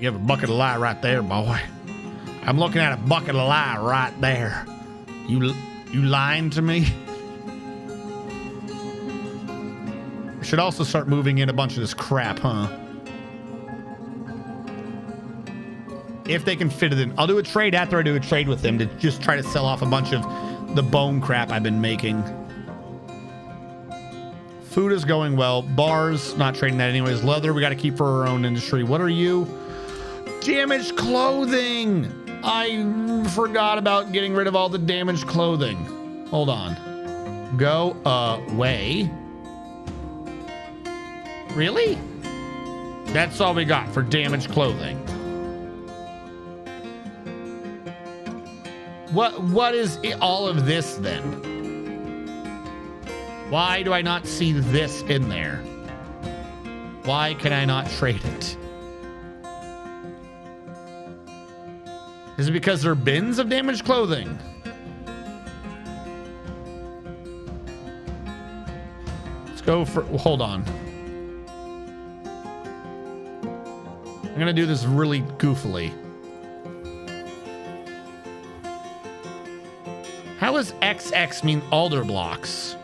You have a bucket of lye right there, boy. I'm looking at a bucket of lye right there. You lying to me? I should also start moving in a bunch of this crap, huh? If they can fit it in. I'll do a trade after I do a trade with them to just try to sell off a bunch of the bone crap I've been making. Food is going well. Bars, not trading that anyways. Leather, we got to keep for our own industry. What are you? Damaged clothing. I forgot about getting rid of all the damaged clothing. Hold on. Go away. Really? That's all we got for damaged clothing. What is all of this then? Why do I not see this in there? Why can I not trade it? Is it because there are bins of damaged clothing? Let's go for, hold on. I'm gonna do this really goofily. How does XX mean alder blocks?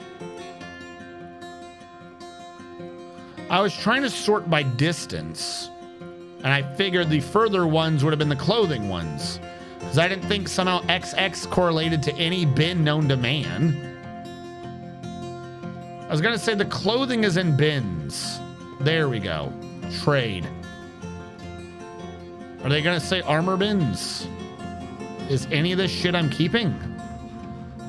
I was trying to sort by distance, and I figured the further ones would have been the clothing ones, because I didn't think somehow XX correlated to any bin known to man. I was gonna say the clothing is in bins. There we go. Trade. Are they gonna say armor bins? Is any of this shit I'm keeping?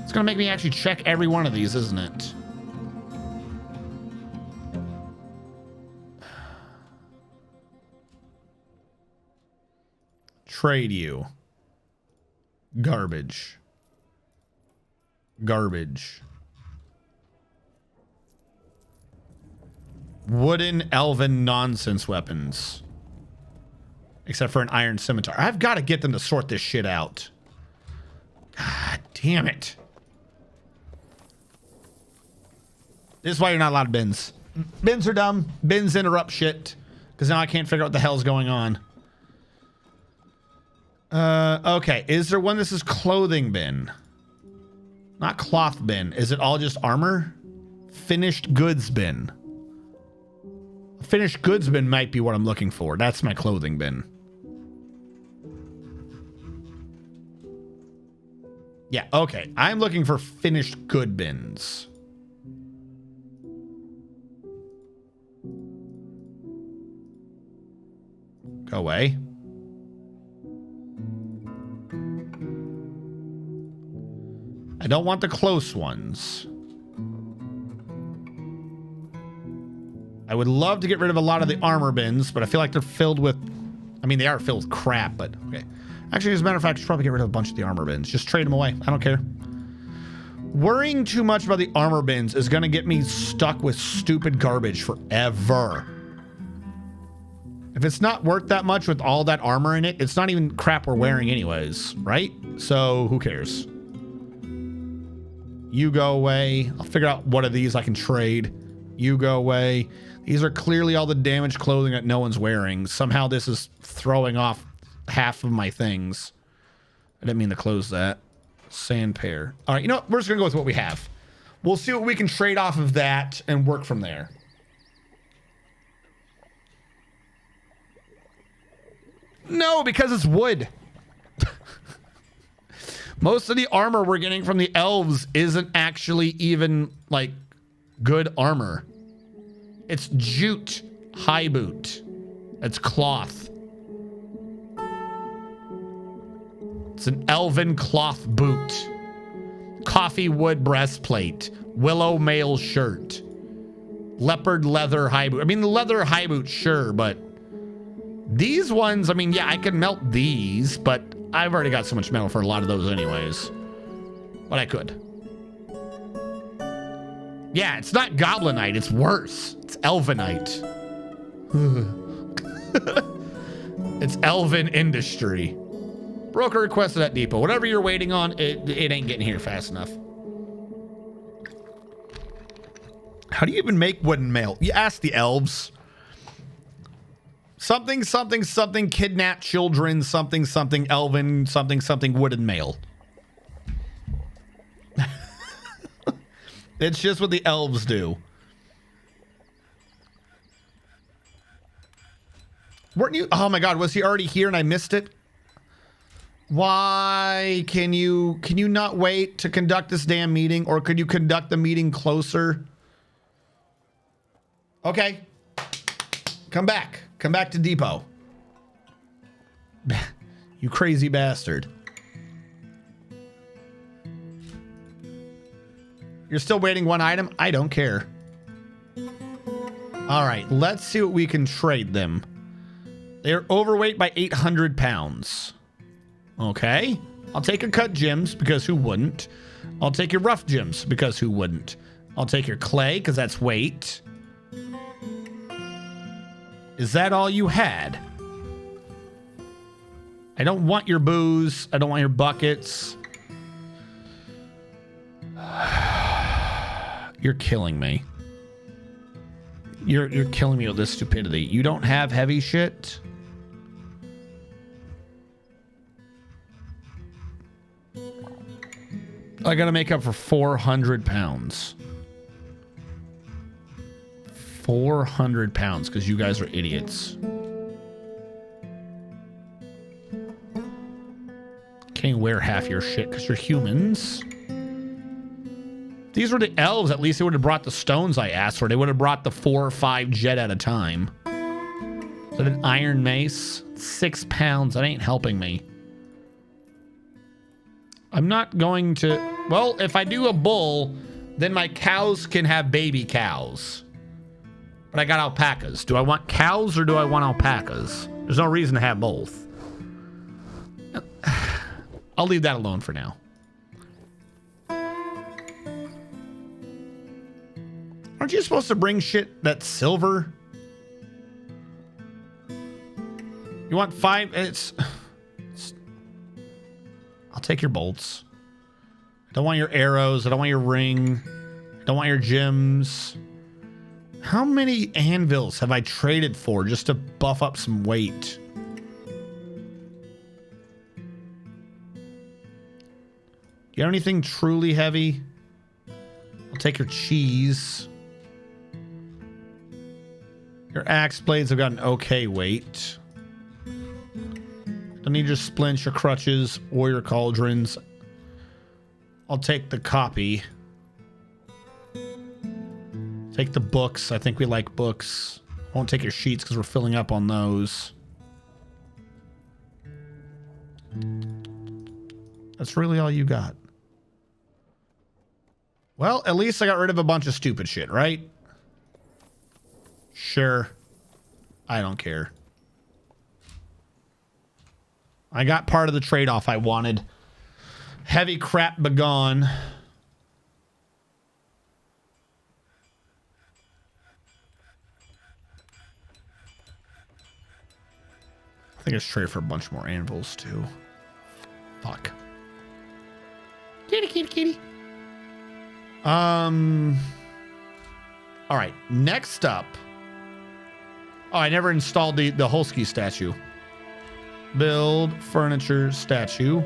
It's gonna make me actually check every one of these, isn't it? Trade you. Garbage. Garbage. Wooden elven nonsense weapons. Except for an iron scimitar. I've got to get them to sort this shit out. God damn it. This is why you're not allowed bins. Bins are dumb. Bins interrupt shit. Because now I can't figure out what the hell's going on. Okay. Is there one that says clothing bin? Not cloth bin. Is it all just armor? Finished goods bin. Finished goods bin might be what I'm looking for. That's my clothing bin. Yeah, okay. I'm looking for finished good bins. Go away. I don't want the close ones. I would love to get rid of a lot of the armor bins, but I feel like they're filled with... I mean, they are filled with crap, but okay. Actually, as a matter of fact, I should probably get rid of a bunch of the armor bins. Just trade them away. I don't care. Worrying too much about the armor bins is going to get me stuck with stupid garbage forever. If it's not worth that much with all that armor in it, it's not even crap we're wearing anyways, right? So who cares? You go away. I'll figure out what of these I can trade. You go away. These are clearly all the damaged clothing that no one's wearing. Somehow this is throwing off half of my things. I didn't mean to close that. Sand pair. All right, you know what? We're just going to go with what we have. We'll see what we can trade off of that and work from there. No, because it's wood. Most of the armor we're getting from the elves isn't actually even like good armor. It's jute high boot. It's cloth. It's an elven cloth boot. Coffee wood breastplate. Willow mail shirt. Leopard leather high boot. I mean, the leather high boot, sure, but these ones, I mean, yeah, I can melt these, but I've already got so much metal for a lot of those anyways. But I could. Yeah, it's not Goblinite, it's worse. It's Elvenite. It's Elven Industry. Broker requested at depot. Whatever you're waiting on, it ain't getting here fast enough. How do you even make wooden mail? You ask the elves. Something, something, something, kidnap children, something, something, elven, something, something, wooden mail. It's just what the elves do. Weren't you? Oh my God, was he already here and I missed it? Why can you not wait to conduct this damn meeting, or could you conduct the meeting closer? Okay. Come back to depot. You crazy bastard. You're still waiting one item? I don't care. All right, let's see what we can trade them. They're overweight by 800 pounds. Okay. I'll take your cut gems, because who wouldn't? I'll take your rough gems, because who wouldn't? I'll take your clay, because that's weight. Is that all you had? I don't want your booze. I don't want your buckets. You're killing me. You're killing me with this stupidity. You don't have heavy shit? I gotta make up for 400 pounds. 400 pounds, because you guys are idiots. Can't wear half your shit because you're humans. These were the elves. At least they would have brought the stones I asked for. They would have brought the 4 or 5 jet at a time. Is that an iron mace? 6 pounds. That ain't helping me. I'm not going to... Well, if I do a bull, then my cows can have baby cows. But I got alpacas. Do I want cows or do I want alpacas? There's no reason to have both. I'll leave that alone for now. Aren't you supposed to bring shit that's silver? You want 5? I'll take your bolts. I don't want your arrows. I don't want your ring. I don't want your gems. How many anvils have I traded for just to buff up some weight? You have anything truly heavy? I'll take your cheese. Your axe blades have got an okay weight. Don't need your splints, your crutches, or your cauldrons. I'll take the copy. Take the books. I think we like books. I won't take your sheets because we're filling up on those. That's really all you got. Well, at least I got rid of a bunch of stupid shit, right? Sure. I don't care. I got part of the trade-off I wanted. Heavy crap begone. I think it's trade for a bunch more anvils, too. Fuck. Kitty, kitty, kitty. All right, next up. Oh, I never installed the Holsky statue. Build furniture statue.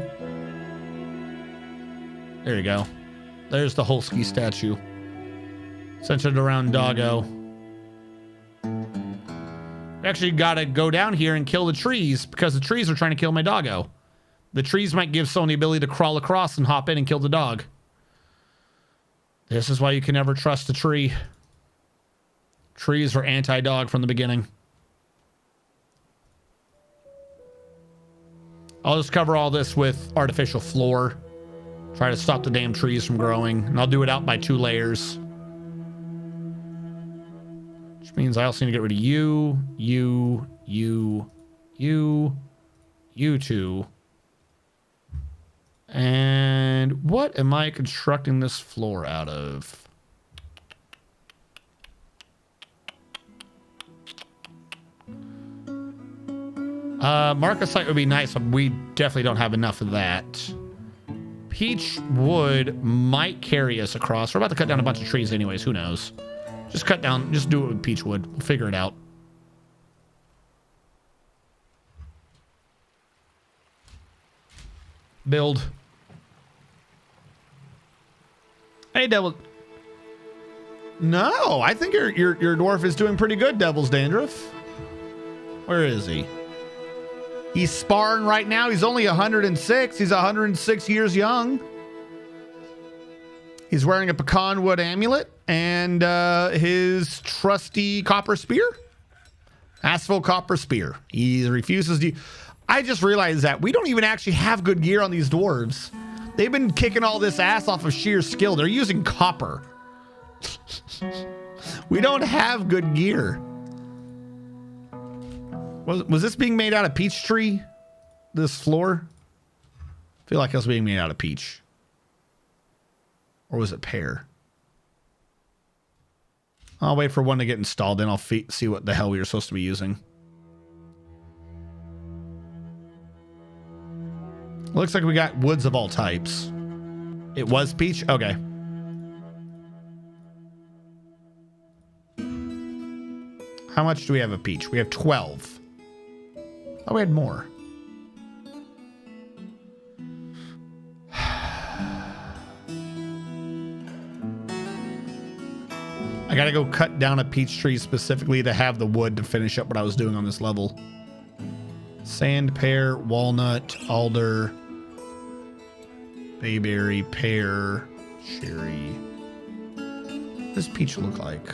There you go. There's the Holsky statue. Centered around Doggo. We actually got to go down here and kill the trees because the trees are trying to kill my Doggo. The trees might give someone the ability to crawl across and hop in and kill the dog. This is why you can never trust a tree. Trees were anti-dog from the beginning. I'll just cover all this with artificial floor. Try to stop the damn trees from growing. And I'll do it out by 2 layers. Which means I also need to get rid of you, you two. And what am I constructing this floor out of? Market site would be nice, but we definitely don't have enough of that. Peach wood might carry us across. We're about to cut down a bunch of trees anyways. Who knows? Just cut down. Just do it with peach wood. We'll figure it out. Build. Hey, Devil. No, I think your dwarf is doing pretty good, Devil's Dandruff. Where is he? He's sparring right now. He's only 106. He's 106 years young. He's wearing a pecan wood amulet and his trusty copper spear. Asphalt copper spear. He refuses to... I just realized that we don't even actually have good gear on these dwarves. They've been kicking all this ass off of sheer skill. They're using copper. We don't have good gear. Was this being made out of peach tree? This floor? I feel like it was being made out of peach. Or was it pear? I'll wait for one to get installed, then I'll see what the hell we were supposed to be using. Looks like we got woods of all types. It was peach? Okay. How much do we have of peach? We have 12. Oh, we had more. I gotta go cut down a peach tree specifically to have the wood to finish up what I was doing on this level. Sand, pear, walnut, alder, bayberry, pear, cherry. What does peach look like?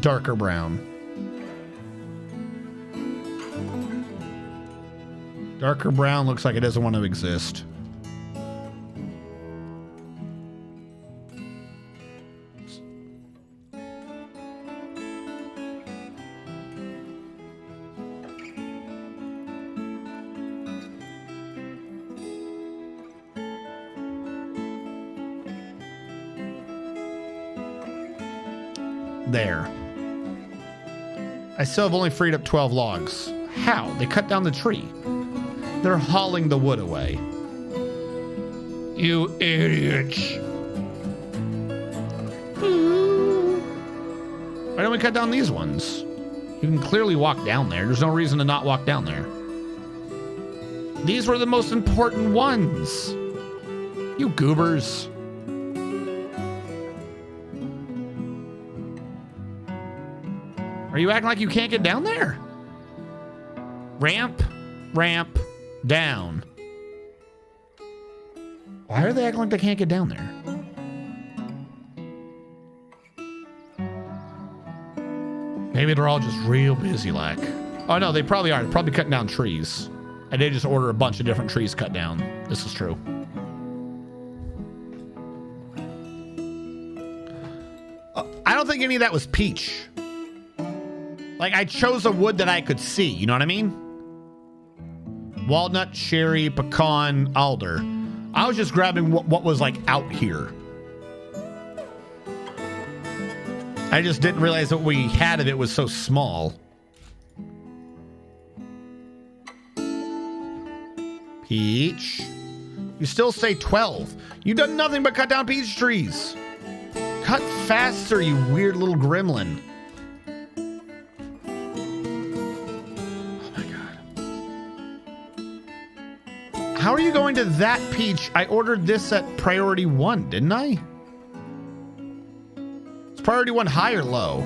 Darker brown. Darker brown looks like it doesn't want to exist. There. I still have only freed up 12 logs. How? They cut down the tree. They're hauling the wood away. You idiots. Why don't we cut down these ones? You can clearly walk down there. There's no reason to not walk down there. These were the most important ones. You goobers. Are you acting like you can't get down there? Ramp, ramp, down. Why are they acting like they can't get down there? Maybe they're all just real busy like. Oh no, they probably are. They're probably cutting down trees. And they just order a bunch of different trees cut down. This is true. I don't think any of that was peach. Like, I chose a wood that I could see. You know what I mean? Walnut, cherry, pecan, alder. I was just grabbing what was, like, out here. I just didn't realize that what we had of it was so small. Peach. You still say 12. You've done nothing but cut down peach trees. Cut faster, you weird little gremlin. How are you going to that peach? I ordered this at priority 1, didn't I? It's priority 1 high or low?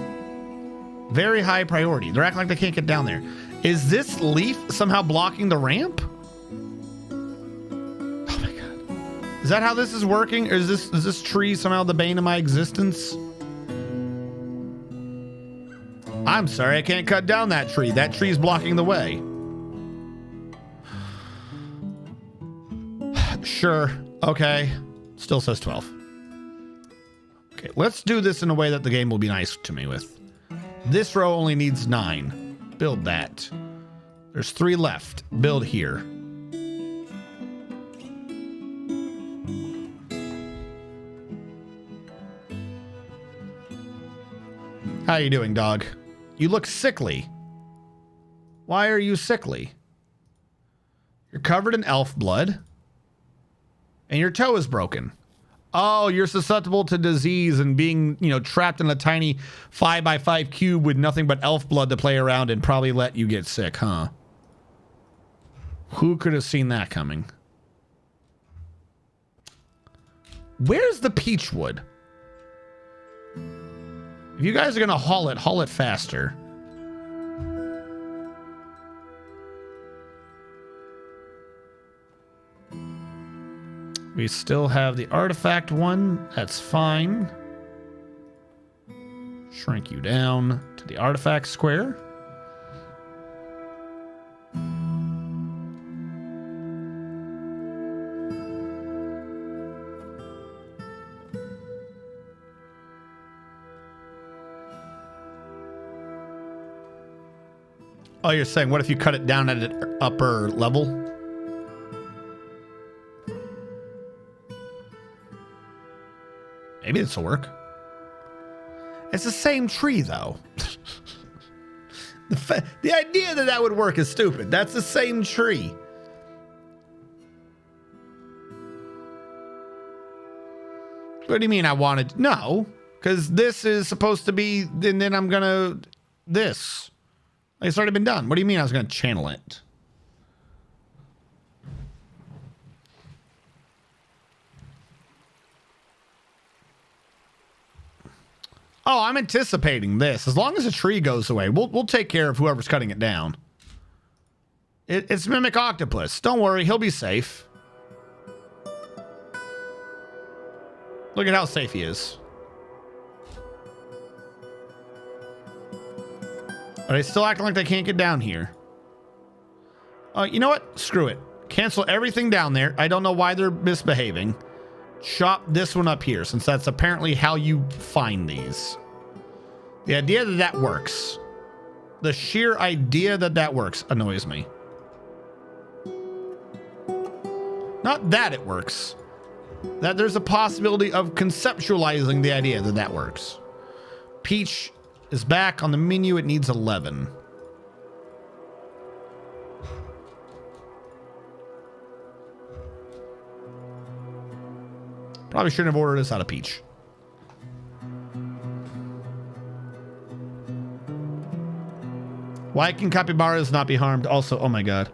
Very high priority. They're acting like they can't get down there. Is this leaf somehow blocking the ramp? Oh my god. Is that how this is working? Or is this tree somehow the bane of my existence? I'm sorry, I can't cut down that tree. That tree's blocking the way. Sure. Okay. Still says 12. Okay, let's do this in a way that the game will be nice to me with. This row only needs 9. Build that. There's 3 left. Build here. How you doing, dog? You look sickly. Why are you sickly? You're covered in elf blood. And your toe is broken. Oh, you're susceptible to disease and being, trapped in a tiny 5x5 cube with nothing but elf blood to play around and probably let you get sick, huh? Who could have seen that coming? Where's the peach wood? If you guys are going to haul it faster. We still have the artifact one. That's fine. Shrink you down to the artifact square. Oh, you're saying, what if you cut it down at an upper level? Maybe this will work. It's the same tree, though. The idea that that would work is stupid. That's the same tree. What do you mean I wanted? No, because this is supposed to be, and then I'm going to, this. It's already been done. What do you mean I was going to channel it? Oh, I'm anticipating this. As long as the tree goes away, we'll take care of whoever's cutting it down. It's Mimic Octopus. Don't worry, he'll be safe. Look at how safe he is. Are they still acting like they can't get down here? You know what? Screw it. Cancel everything down there. I don't know why they're misbehaving. Chop this one up here, since that's apparently how you find these. The idea that that works. The sheer idea that that works annoys me. Not that it works. That there's a possibility of conceptualizing the idea that that works. Peach is back on the menu. It needs 11. Probably shouldn't have ordered this out of Peach. Why can capybaras not be harmed? Also, oh my god.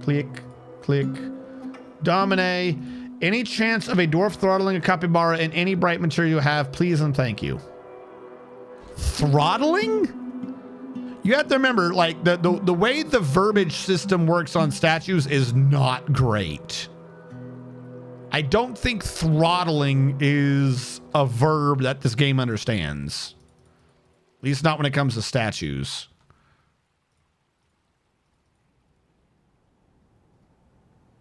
Click, click. Domine. Any chance of a dwarf throttling a capybara in any bright material you have, please and thank you. Throttling? You have to remember, like, the way the verbiage system works on statues is not great. I don't think throttling is a verb that this game understands. At least not when it comes to statues.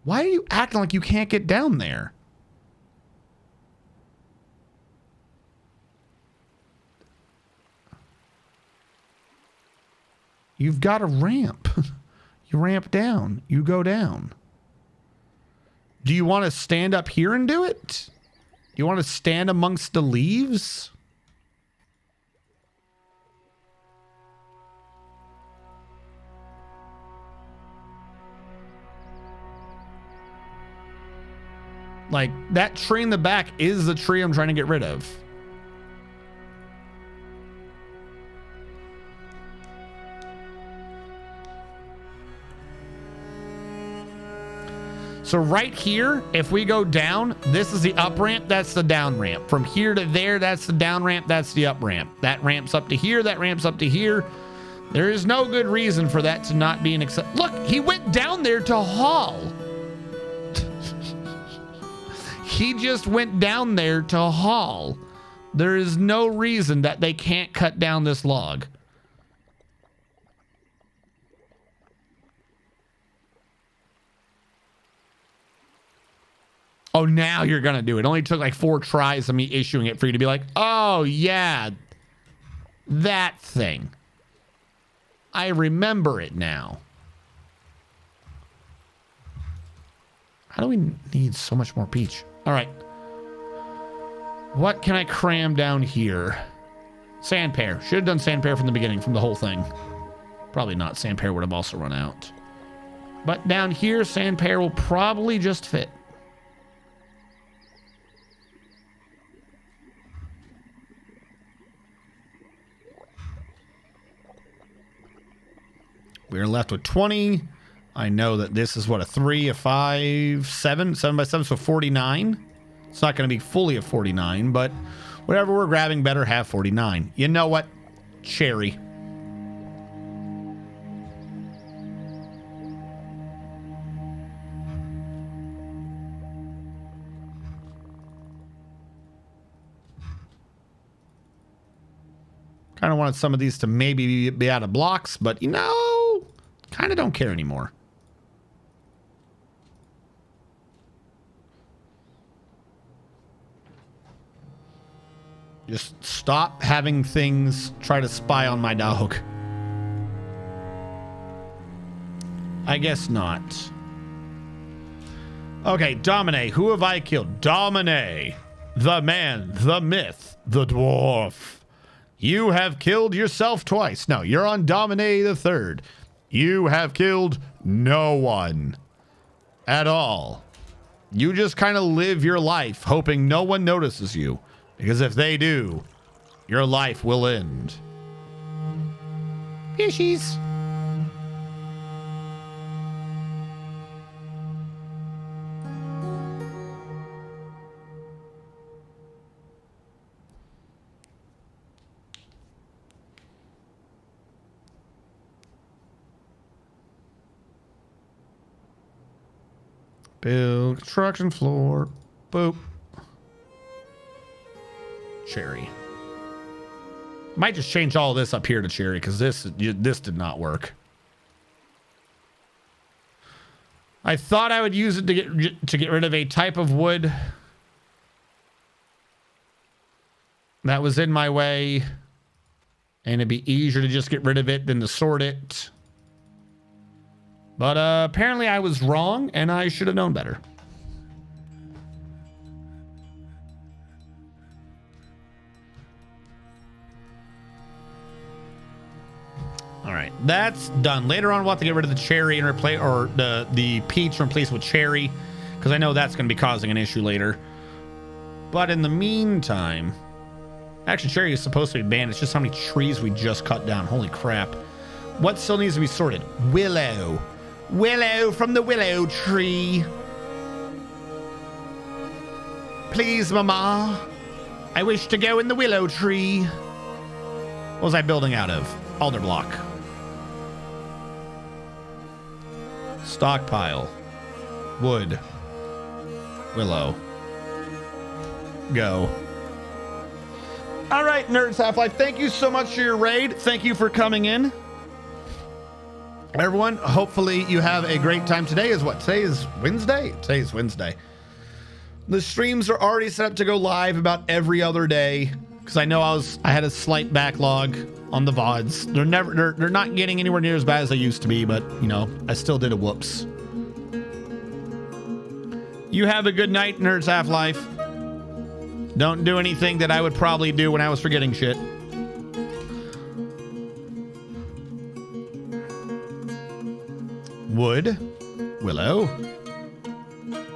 Why are you acting like you can't get down there? You've got a ramp. You ramp down. You go down. Do you want to stand up here and do it? You want to stand amongst the leaves? Like, that tree in the back is the tree I'm trying to get rid of. So right here, if we go down, this is the up ramp, that's the down ramp. From here to there, that's the down ramp, that's the up ramp. That ramps up to here, that ramps up to here. There is no good reason for that to not be an accept. Look, he went down there to haul. He just went down there to haul. There is no reason that they can't cut down this log. Oh, now you're going to do it. It only took like 4 tries of me issuing it for you to be like, oh, yeah, that thing. I remember it now. How do we need so much more peach? All right. What can I cram down here? Sand pear. Should have done sand pear from the beginning, from the whole thing. Probably not. Sand pear would have also run out. But down here, sand pear will probably just fit. We're left with 20. I know that this is what, a 3, a 5, 7, 7 by 7, so 49. It's not going to be fully a 49, but whatever we're grabbing, better have 49. You know what? Cherry. Kind of wanted some of these to maybe be out of blocks, but you know, kind of don't care anymore. Just stop having things try to spy on my dog. I guess not. Okay, Domine. Who have I killed? Domine. The man, the myth, the dwarf. You have killed yourself twice. No, you're on Domine the third. You have killed no one at all. You just kind of live your life hoping no one notices you. Because if they do, your life will end. Fishies. Build construction floor. Boop. Cherry. Might just change all this up here to cherry because this did not work. I thought I would use it to get rid of a type of wood that was in my way, and it'd be easier to just get rid of it than to sort it. But apparently I was wrong, and I should have known better. All right, that's done. Later on, we'll have to get rid of the cherry and replace, or the peach and replace with cherry, because I know that's going to be causing an issue later. But in the meantime, actually, cherry is supposed to be banned. It's just how many trees we just cut down. Holy crap! What still needs to be sorted? Willow. Willow from the willow tree. Please, Mama. I wish to go in the willow tree. What was I building out of? Alder block. Stockpile. Wood. Willow. Go. All right, Nerds Half-Life. Thank you so much for your raid. Thank you for coming in. Everyone, hopefully you have a great time. Today is what? Today is Wednesday? Today is Wednesday. The streams are already set up to go live about every other day because I know I had a slight backlog on the VODs. They're not getting anywhere near as bad as they used to be, but you know, I still did a whoops. You have a good night, Nerds Half-Life. Don't do anything that I would probably do when I was forgetting shit. Wood, willow,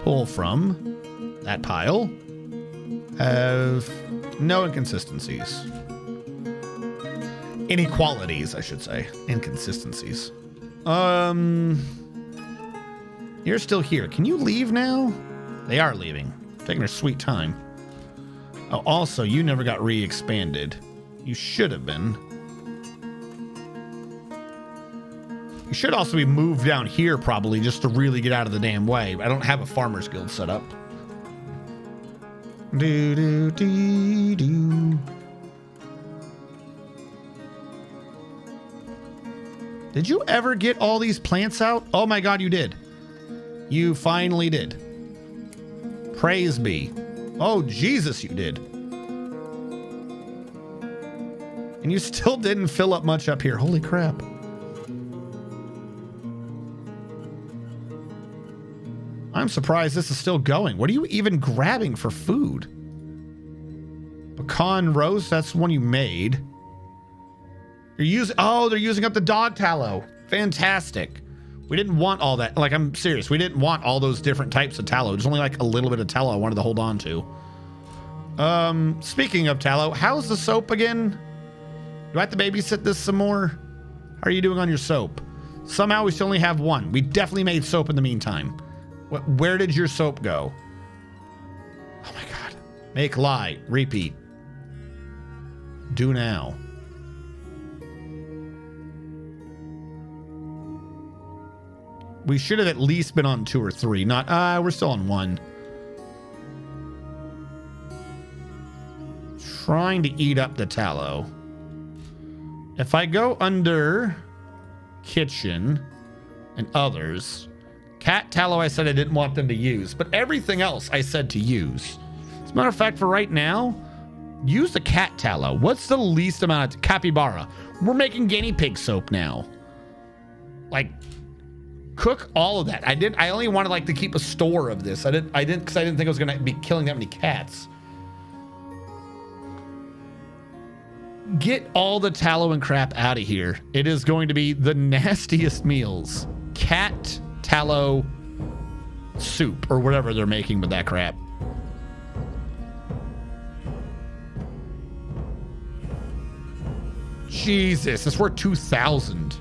pull from that pile, have no inconsistencies. Inequalities, I should say. Inconsistencies. You're still here. Can you leave now? They are leaving. Taking their sweet time. Oh, also, you never got re-expanded. You should have been. You should also be moved down here probably just to really get out of the damn way. I don't have a farmer's guild set up. Do do do do. Did you ever get all these plants out? Oh my god, you did. You finally did. Praise be. Oh Jesus, you did. And you still didn't fill up much up here. Holy crap. I'm surprised this is still going. What are you even grabbing for food? Pecan roast, that's the one you made. You're using, oh, they're using up the dog tallow. Fantastic. We didn't want all that. Like, I'm serious. We didn't want all those different types of tallow. There's only like a little bit of tallow I wanted to hold on to. Speaking of tallow, how's the soap again? Do I have to babysit this some more? How are you doing on your soap? Somehow we still only have one. We definitely made soap in the meantime. Where did your soap go? Oh my god. Make lie. Repeat. Do now. We should have at least been on 2 or 3. Not, we're still on 1. Trying to eat up the tallow. If I go under kitchen and others, cat tallow I said I didn't want them to use, but everything else I said to use. As a matter of fact, for right now, use the cat tallow. What's the least amount of capybara? We're making guinea pig soap now. Like, cook all of that. I only wanted like to keep a store of this. I didn't because I didn't think I was gonna be killing that many cats. Get all the tallow and crap out of here. It is going to be the nastiest meals. Cat tallow soup or whatever they're making with that crap. Jesus, it's worth 2,000.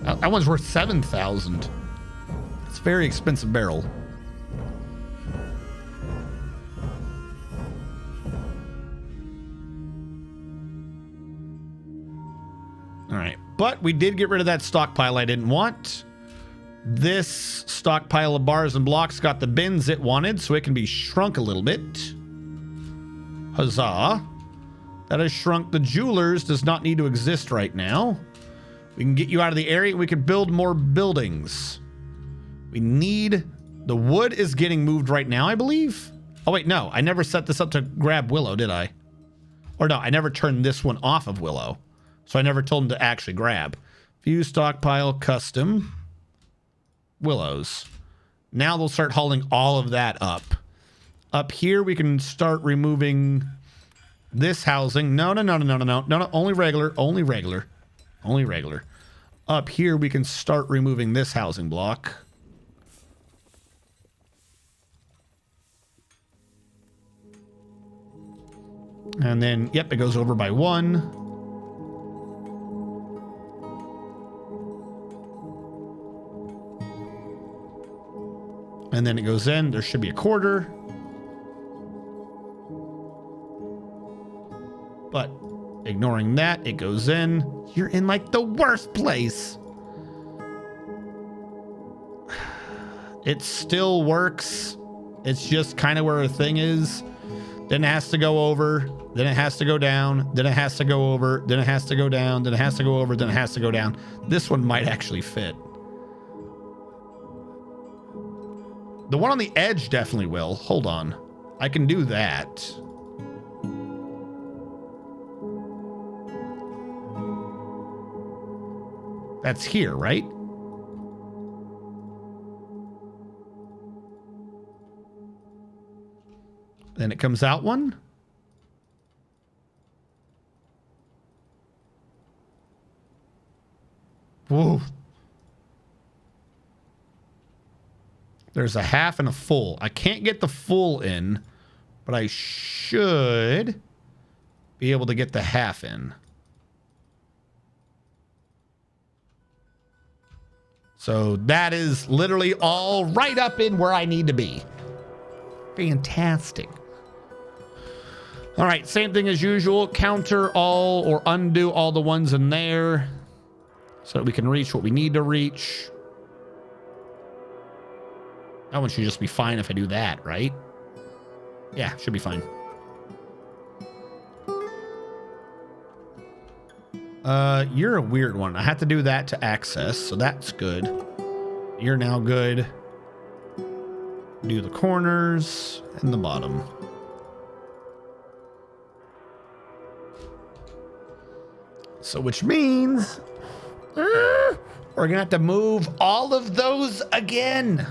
That one's worth 7,000. It's a very expensive barrel. All right, but we did get rid of that stockpile I didn't want. This stockpile of bars and blocks got the bins it wanted, so it can be shrunk a little bit. Huzzah. That has shrunk. The jewelers does not need to exist right now. We can get you out of the area. We can build more buildings. We need... The wood is getting moved right now, I believe. Oh, wait, no. I never set this up to grab Willow, did I? Or no, I never turned this one off of Willow. So I never told him to actually grab. View stockpile custom. Willows. Now they'll start hauling all of that up. Up here, we can start removing this housing. No. Only regular. Up here, we can start removing this housing block. And then, yep, it goes over by 1. And then it goes in. There should be a quarter. But ignoring that, it goes in. You're in like the worst place. It still works. It's just kind of where a thing is. Then it has to go over. Then it has to go down. Then it has to go over. Then it has to go down. Then it has to go over. Then it has to go down. This one might actually fit. The one on the edge definitely will. Hold on. I can do that. That's here, right? Then it comes out one. Whoa. There's a half and a full. I can't get the full in, but I should be able to get the half in. So that is literally all right up in where I need to be. Fantastic. All right, same thing as usual. Counter all or undo all the ones in there. so that we can reach what we need to reach. That one should just be fine if I do that, right? Yeah, should be fine. You're a weird one. I have to do that to access, so that's good. You're now good. Do the corners and the bottom. So which means we're gonna have to move all of those again.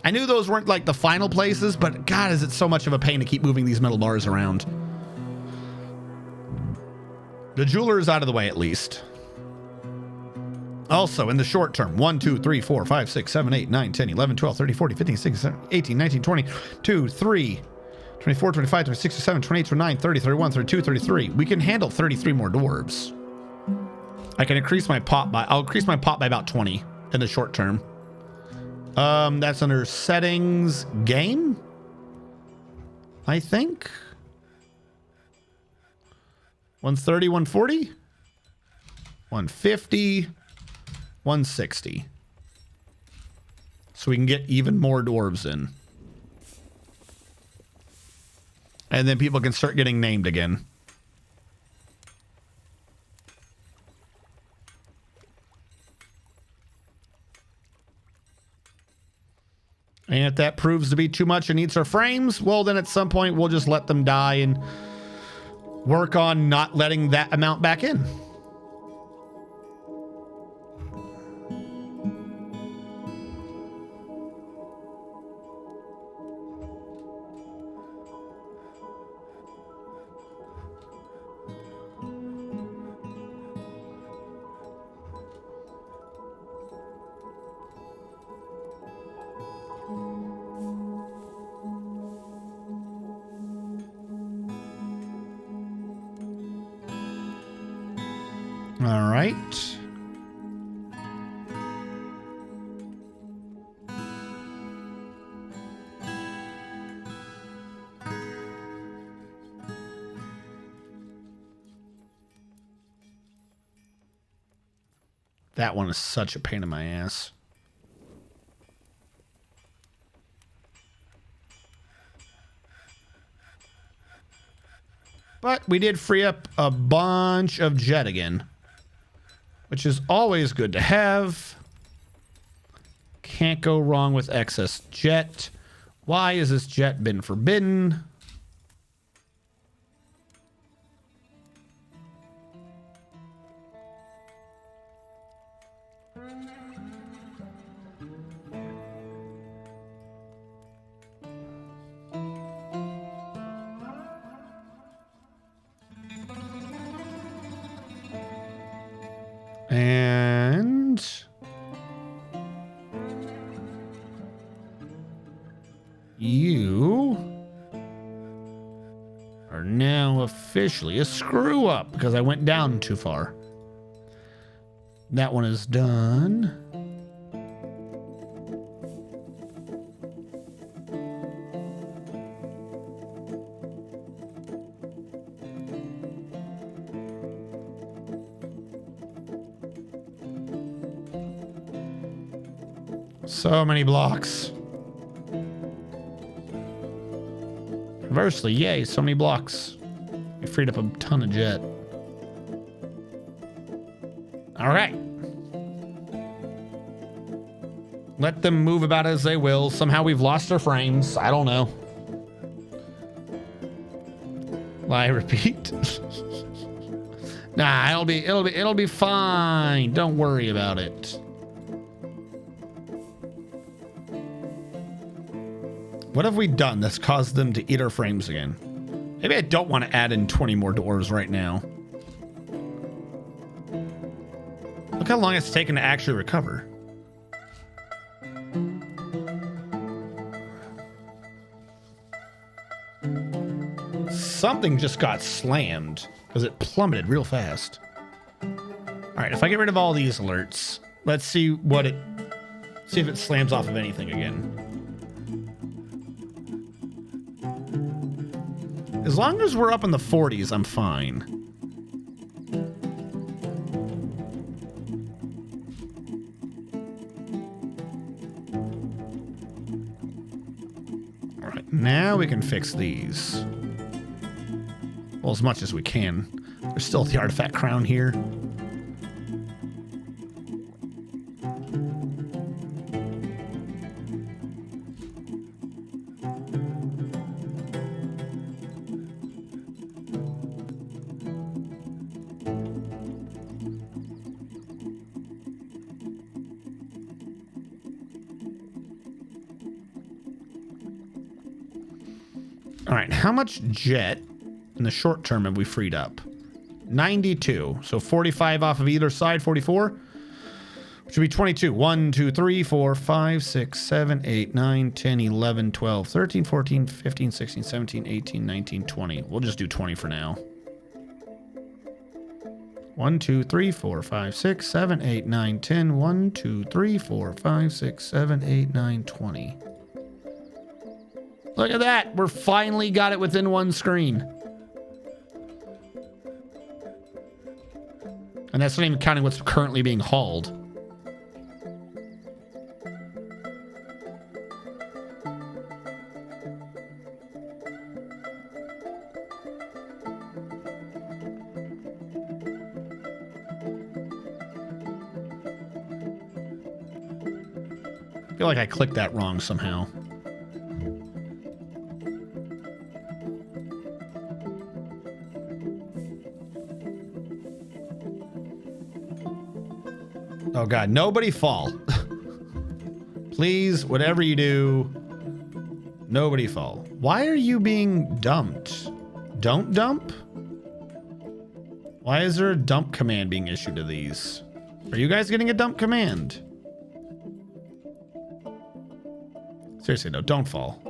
I knew those weren't like the final places, but God, is it so much of a pain to keep moving these metal bars around. The jeweler is out of the way at least. Also, in the short term, 1, 2, 3, 4, 5, 6, 7, 8, 9, 10, 11, 12, 13, 14, 15, 16, 17, 18, 19, 20, 2, 3, 24, 25, 26, 27, 28, 29, 30, 31, 32, 33. We can handle 33 more dwarves. I can increase my pot by, I'll increase my pot by about 20 in the short term. That's under settings, game, I think. 130, 140, 150, 160. So we can get even more dwarves in. And then people can start getting named again. And if that proves to be too much and eats our frames, well, then at some point we'll just let them die and work on not letting that amount back in. All right. That one is such a pain in my ass. But we did free up a bunch of jet again, which is always good to have. Can't go wrong with excess jet. Why has this jet been forbidden? And you are now officially a screw up because I went down too far. That one is done. So many blocks. Conversely, yay, so many blocks. We freed up a ton of jet. All right. Let them move about as they will. Somehow we've lost our frames. I don't know. I repeat. Nah, it'll be fine. Don't worry about it. What have we done that's caused them to eat our frames again? Maybe I don't want to add in 20 more dwarves right now. Look how long it's taken to actually recover. Something just got slammed because it plummeted real fast. All right, if I get rid of all these alerts, let's see if it slams off of anything again. As long as we're up in the 40s, I'm fine. now we can fix these. Well, as much as we can. There's still the artifact crown here. All right, how much jet in the short term have we freed up? 92. So 45 off of either side, 44. Which would be 22. 1, 2, 3, 4, 5, 6, 7, 8, 9, 10, 11, 12, 13, 14, 15, 16, 17, 18, 19, 20. We'll just do 20 for now. 1, 2, 3, 4, 5, 6, 7, 8, 9, 10. 1, 2, 3, 4, 5, 6, 7, 8, 9, 20. Look at that. We're finally got it within one screen. And that's not even counting what's currently being hauled. I feel like I clicked that wrong somehow. Oh God, nobody fall. Please, whatever you do, nobody fall. Why are you being dumped? Don't dump? Why is there a dump command being issued to these? Are you guys getting a dump command? Seriously, no, don't fall.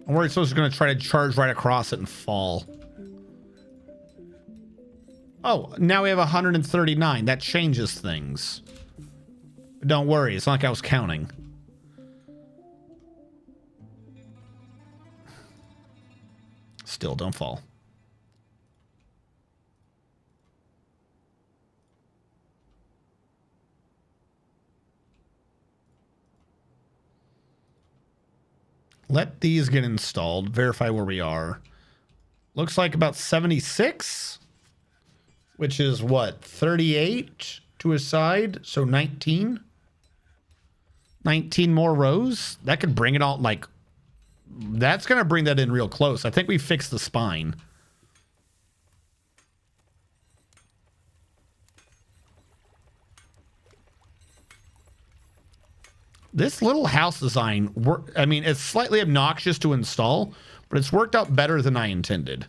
I'm worried someone's gonna try to charge right across it and fall. Oh, now we have 139. That changes things. But don't worry, it's not like I was counting. Still, don't fall. Let these get installed. Verify where we are. Looks like about 76. Which is what, 38 to a side, so 19. 19 more rows. That could bring it all, like, that's going to bring that in real close. I think we fixed the spine. This little house design, I mean, it's slightly obnoxious to install, but it's worked out better than I intended.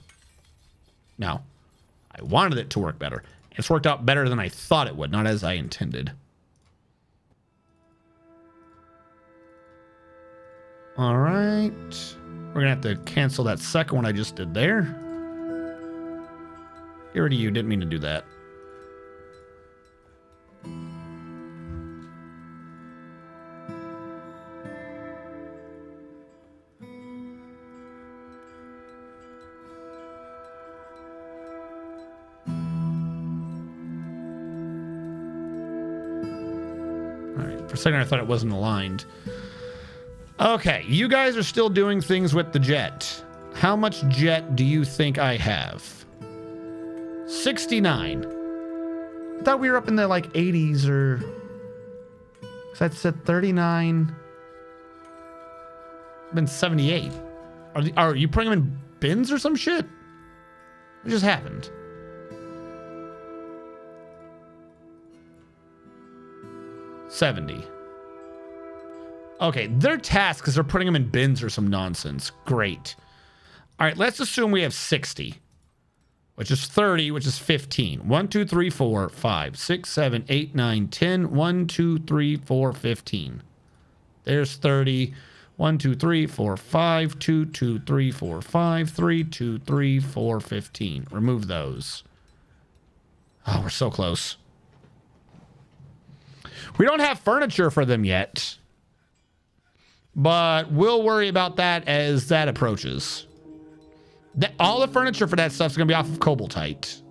Now, I wanted it to work better. It's worked out better than I thought it would, not as I intended. All right. We're going to have to cancel that second one I just did there. Get rid of you. Didn't mean to do that. For a second, I thought it wasn't aligned. Okay, you guys are still doing things with the jet. How much jet do you think I have? 69. I thought we were up in the like 80s or... That said 39. Been 78. Are you putting them in bins or some shit? What just happened? $70. Okay, their task is they're putting them in bins or some nonsense. Great. All right, let's assume we have 60, which is 30, which is 15. 1, 2, 3, 4, 5, 6, 7, 8, 9, 10. 1, 2, 3, 4, 15. There's 30. 1, 2, 3, 4, 5. 2, 2, 3, 4, 5. 3, 2, 3, 4, 15. Remove those. Oh, we're so close. We don't have furniture for them yet, but we'll worry about that as that approaches. All the furniture for that stuff's going to be off of Cobaltite.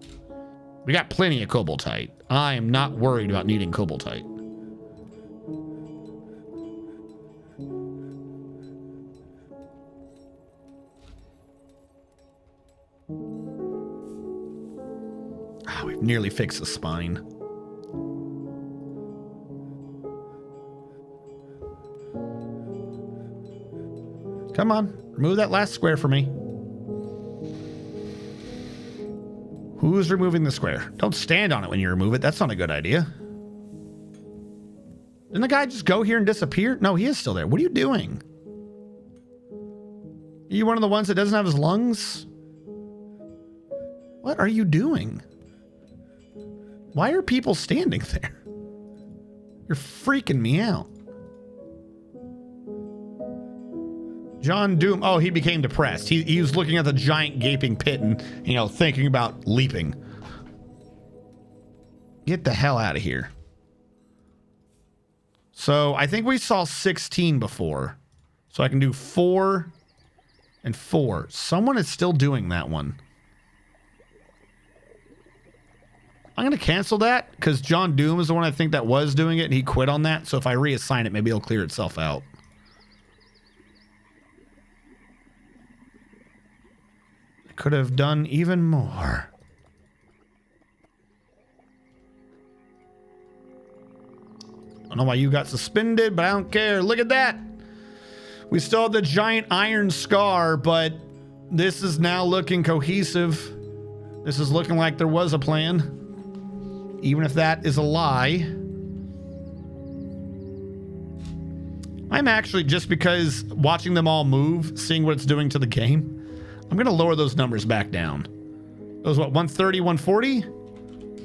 We got plenty of Cobaltite. I am not worried about needing Cobaltite. nearly fix the spine. Come on, remove that last square for me. Who's removing the square? Don't stand on it when you remove it. That's not a good idea. Didn't the guy just go here and disappear? No, he is still there. What are you doing? Are you one of the ones that doesn't have his lungs? What are you doing? Why are people standing there? You're freaking me out. John Doom. Oh, he became depressed. He was looking at the giant gaping pit and, you know, thinking about leaping. Get the hell out of here. So I think we saw 16 before. So I can do 4 and 4. Someone is still doing that one. I'm going to cancel that because John Doom is the one I think that was doing it and he quit on that. So if I reassign it, maybe it'll clear itself out. Could have done even more. I don't know why you got suspended, but I don't care. Look at that. We still have the giant iron scar, but this is now looking cohesive. This is looking like there was a plan, even if that is a lie. I'm actually, just because watching them all move, seeing what it's doing to the game, I'm going to lower those numbers back down. Those, what, 130, 140?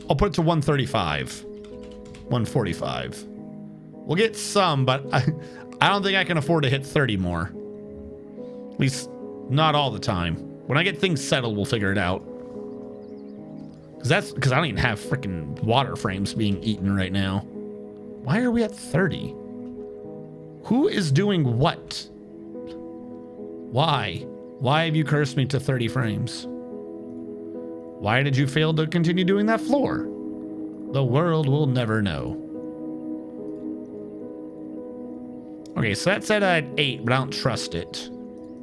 I'll put it to 135. 145. We'll get some, but I don't think I can afford to hit 30 more. At least, not all the time. When I get things settled, we'll figure it out. Because I don't even have freaking water frames being eaten right now. Why are we at 30? Who is doing what? Why? Why have you cursed me to 30 frames? Why did you fail to continue doing that floor? The world will never know. Okay, so that said I had 8, but I don't trust it.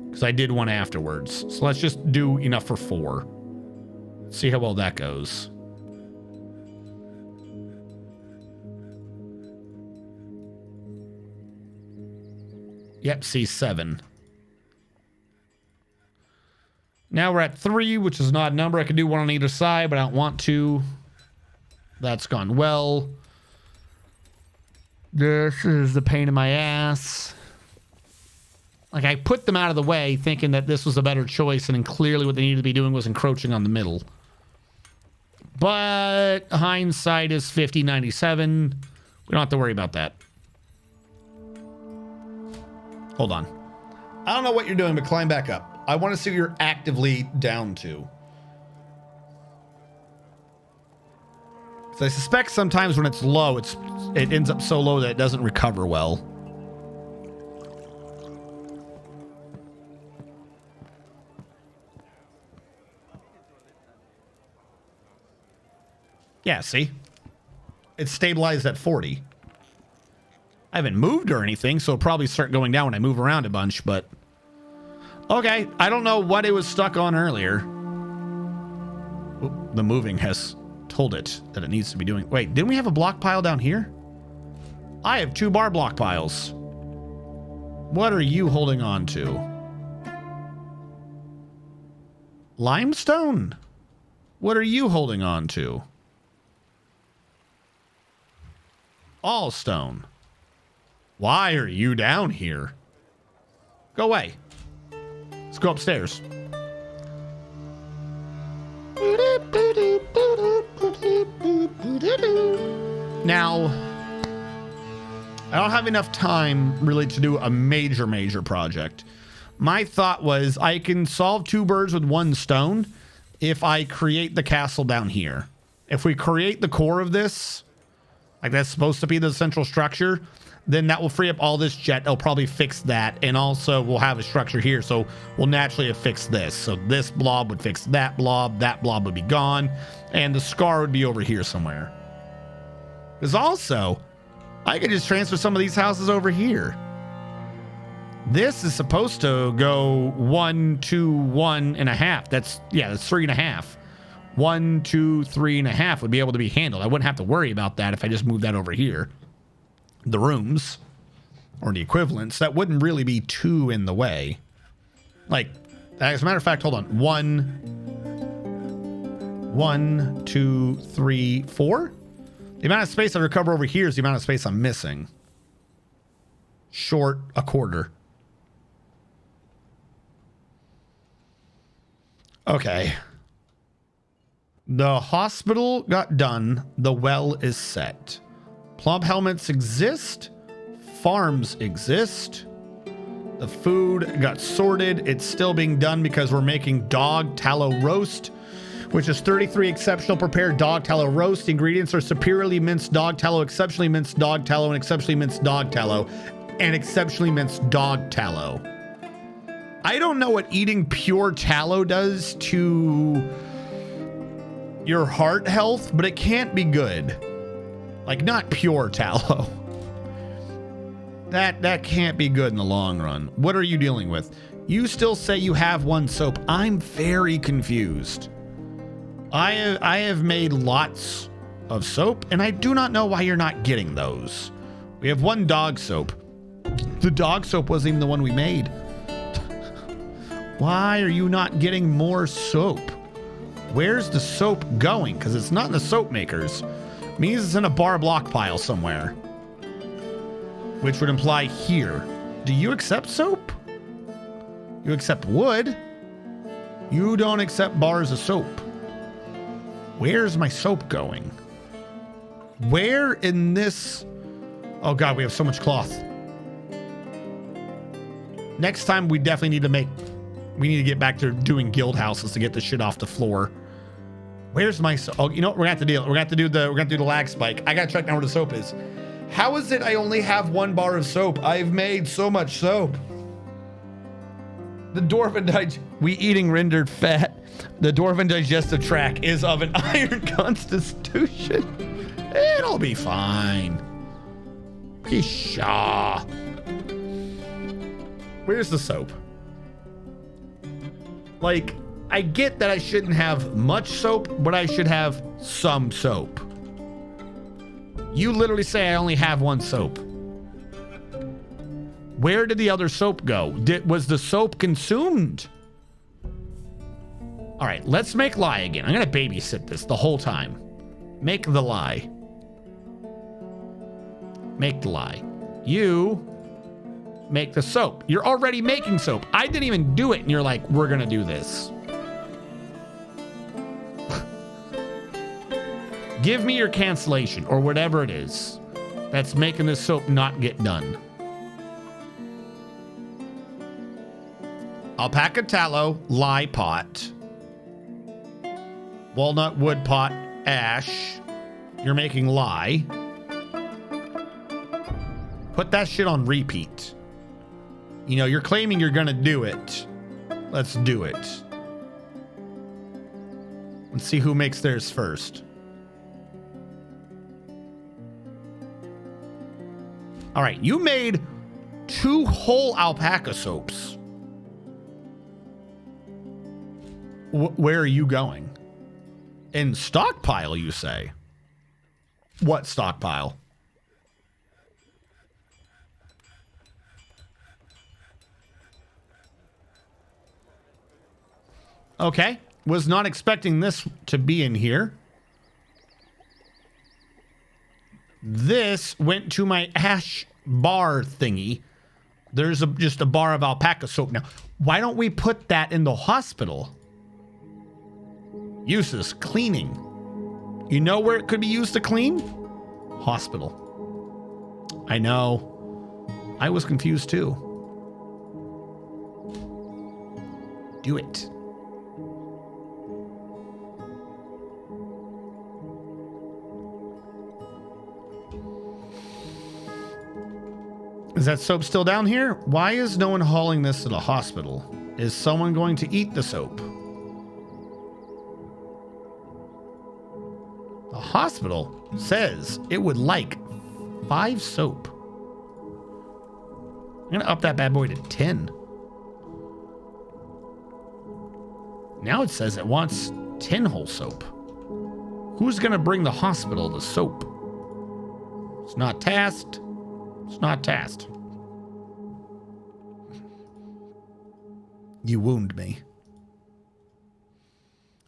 Because I did one afterwards. So let's just do enough for 4. See how well that goes. Yep, C7. Now we're at 3, which is an odd number. I could do one on either side, but I don't want to. That's gone well. This is the pain in my ass. Like, I put them out of the way thinking that this was a better choice, and then clearly what they needed to be doing was encroaching on the middle. But hindsight is 50/97. We don't have to worry about that. Hold on. I don't know what you're doing, but climb back up. I want to see what you're actively down to. So I suspect sometimes when it's low, it ends up so low that it doesn't recover well. Yeah, see? It's stabilized at 40. I haven't moved or anything, so it'll probably start going down when I move around a bunch, but... Okay, I don't know what it was stuck on earlier. Oop, the moving has told it that it needs to be doing... Wait, didn't we have a block pile down here? I have 2 bar block piles. What are you holding on to? Limestone? What are you holding on to? All stone. Why are you down here? Go away. Let's go upstairs. Now, I don't have enough time really to do a major project. My thought was I can solve 2 birds with 1 stone if I create the castle down here. If we create the core of this, like that's supposed to be the central structure, then that will free up all this jet. It'll probably fix that. And also we'll have a structure here. So we'll naturally have fixed this. So this blob would fix that blob would be gone. And the scar would be over here somewhere. Because also, I could just transfer some of these houses over here. This is supposed to go 1, 2, 1.5. That's 3.5. 1, 2, 3.5 would be able to be handled. I wouldn't have to worry about that if I just moved that over here. The rooms, or the equivalents, that wouldn't really be too in the way. Like, as a matter of fact, hold on. 1, 2, 3, 4. The amount of space I recover over here is the amount of space I'm missing. Short a quarter. Okay. The hospital got done. The well is set. Plumb helmets exist. Farms exist. The food got sorted. It's still being done because we're making dog tallow roast, which is 33 exceptional prepared dog tallow roast. Ingredients are superiorly minced dog tallow, exceptionally minced dog tallow, and exceptionally minced dog tallow, and exceptionally minced dog tallow. I don't know what eating pure tallow does to your heart health, but it can't be good. Like, not pure tallow. That can't be good in the long run. What are you dealing with? You still say you have 1 soap. I'm very confused. I have made lots of soap, and I do not know why you're not getting those. We have 1 dog soap. The dog soap wasn't even the one we made. Why are you not getting more soap? Where's the soap going? Because it's not in the soap makers. It means it's in a bar block pile somewhere. Which would imply here. Do you accept soap? You accept wood. You don't accept bars of soap. Where's my soap going? Where in this... Oh God, we have so much cloth. Next time we definitely need to make... We need to get back to doing guild houses to get this shit off the floor. Where's my soap? Oh, you know what? We're gonna have to deal. We're gonna have to do the lag spike. I gotta check now where the soap is. How is it I only have 1 bar of soap? I've made so much soap. The Dwarven we eating rendered fat. The Dwarven digestive tract is of an iron constitution. It'll be fine. Pisha. Where's the soap? Like, I get that I shouldn't have much soap, but I should have some soap. You literally say I only have 1 soap. Where did the other soap go? Was the soap consumed? All right, let's make lie again. I'm gonna babysit this the whole time. Make the lie. Make the lie. You make the soap. You're already making soap. I didn't even do it, and you're like, we're gonna do this. Give me your cancellation, or whatever it is that's making this soap not get done. Alpaca tallow, lye pot, walnut wood pot, ash. You're making lye. Put that shit on repeat. You know, you're claiming you're gonna do it. Let's do it. Let's see who makes theirs first. All right, you made 2 whole alpaca soaps. Where are you going? In stockpile, you say? What stockpile? Okay, was not expecting this to be in here. This went to my ash bar thingy. There's just a bar of alpaca soap now. Why don't we put that in the hospital? Uses, cleaning. You know where it could be used to clean? Hospital. I know. I was confused too. Do it. Is that soap still down here? Why is no one hauling this to the hospital? Is someone going to eat the soap? The hospital says it would like 5 soap. I'm gonna up that bad boy to 10. Now it says it wants 10-hole soap. Who's going to bring the hospital the soap? It's not tasked. It's not tasked. You wound me.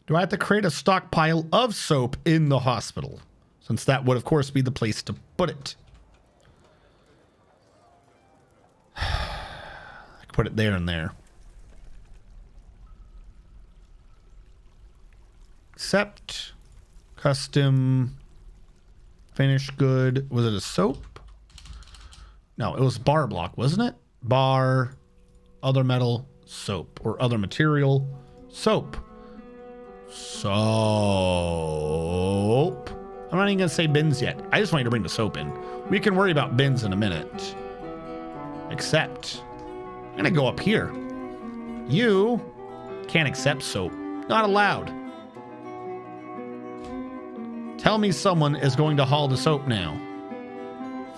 Do I have to create a stockpile of soap in the hospital? Since that would, of course, be the place to put it. I could put it there and there. Accept. Custom. Finished good. Was it a soap? No, it was bar block, wasn't it? Bar. Other metal. Soap. Or other material. Soap. Soap. I'm not even going to say bins yet. I just want you to bring the soap in. We can worry about bins in a minute. Accept. I'm going to go up here. You can't accept soap. Not allowed. Tell me someone is going to haul the soap now.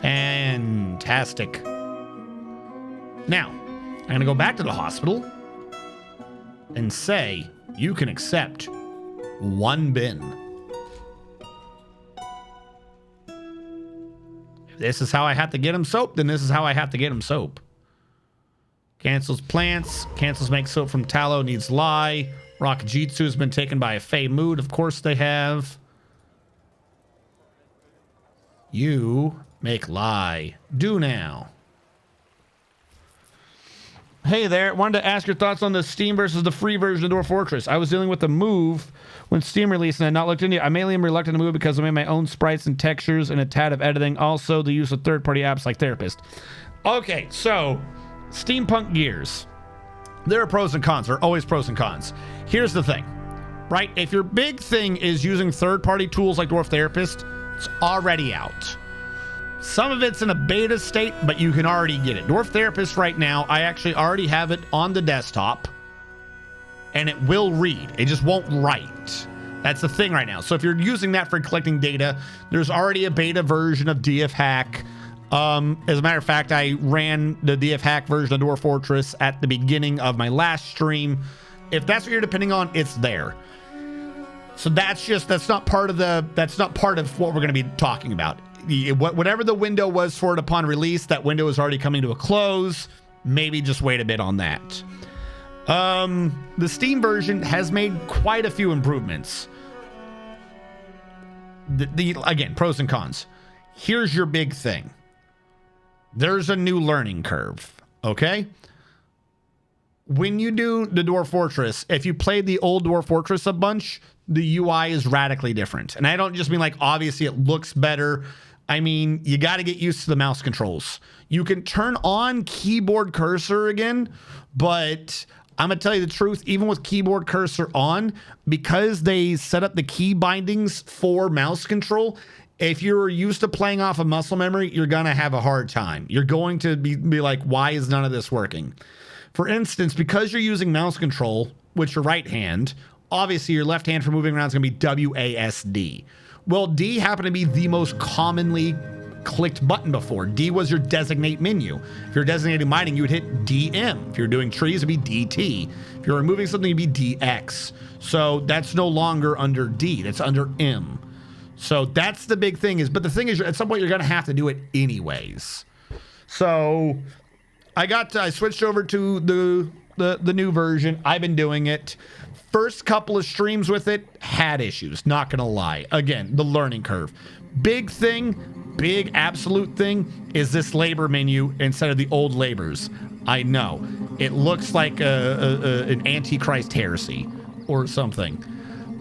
Fantastic. Now, I'm going to go back to the hospital and say you can accept 1 bin. If this is how I have to get him soap, then this is how I have to get him soap. Cancels plants. Cancels make soap from tallow. Needs lye. Rockajitsu has been taken by a Fey mood. Of course they have. You make lye. Do now. Hey there, wanted to ask your thoughts on the Steam versus the free version of Dwarf Fortress. I was dealing with the move when Steam released and I had not looked into it. I mainly am reluctant to move because I made my own sprites and textures and a tad of editing. Also, the use of third-party apps like Therapist. Okay, so Steampunk Gears. There are pros and cons. There are always pros and cons. Here's the thing, right? If your big thing is using third-party tools like Dwarf Therapist, it's already out. Some of it's in a beta state, but you can already get it. Dwarf Therapist right now, I actually already have it on the desktop, and it will read. It just won't write. That's the thing right now. So if you're using that for collecting data, there's already a beta version of DF Hack. As a matter of fact, I ran the DF Hack version of Dwarf Fortress at the beginning of my last stream. If that's what you're depending on, it's there. So that's not part of what we're going to be talking about. Whatever the window was for it upon release, that window is already coming to a close. Maybe just wait a bit on that. The Steam version has made quite a few improvements. Again, pros and cons. Here's your big thing. There's a new learning curve, okay? When you do the Dwarf Fortress, if you played the old Dwarf Fortress a bunch, the UI is radically different. And I don't just mean like, obviously it looks better. I mean, you got to get used to the mouse controls. You can turn on keyboard cursor again, but I'm going to tell you the truth, even with keyboard cursor on, because they set up the key bindings for mouse control, if you're used to playing off of muscle memory, you're going to have a hard time. You're going to be like, why is none of this working? For instance, because you're using mouse control with your right hand, obviously your left hand for moving around is going to be WASD. Well, D happened to be the most commonly clicked button before. D was your designate menu. If you're designating mining, you would hit DM. If you're doing trees, it'd be DT. If you're removing something, it'd be DX. So that's no longer under D. That's under M. So that's the big thing but the thing is, at some point, you're going to have to do it anyways. So I switched over to the new version. I've been doing it. First couple of streams with it had issues, not gonna lie. Again, the learning curve. Big absolute thing is this labor menu instead of the old labors. I know it looks like an Antichrist heresy or something.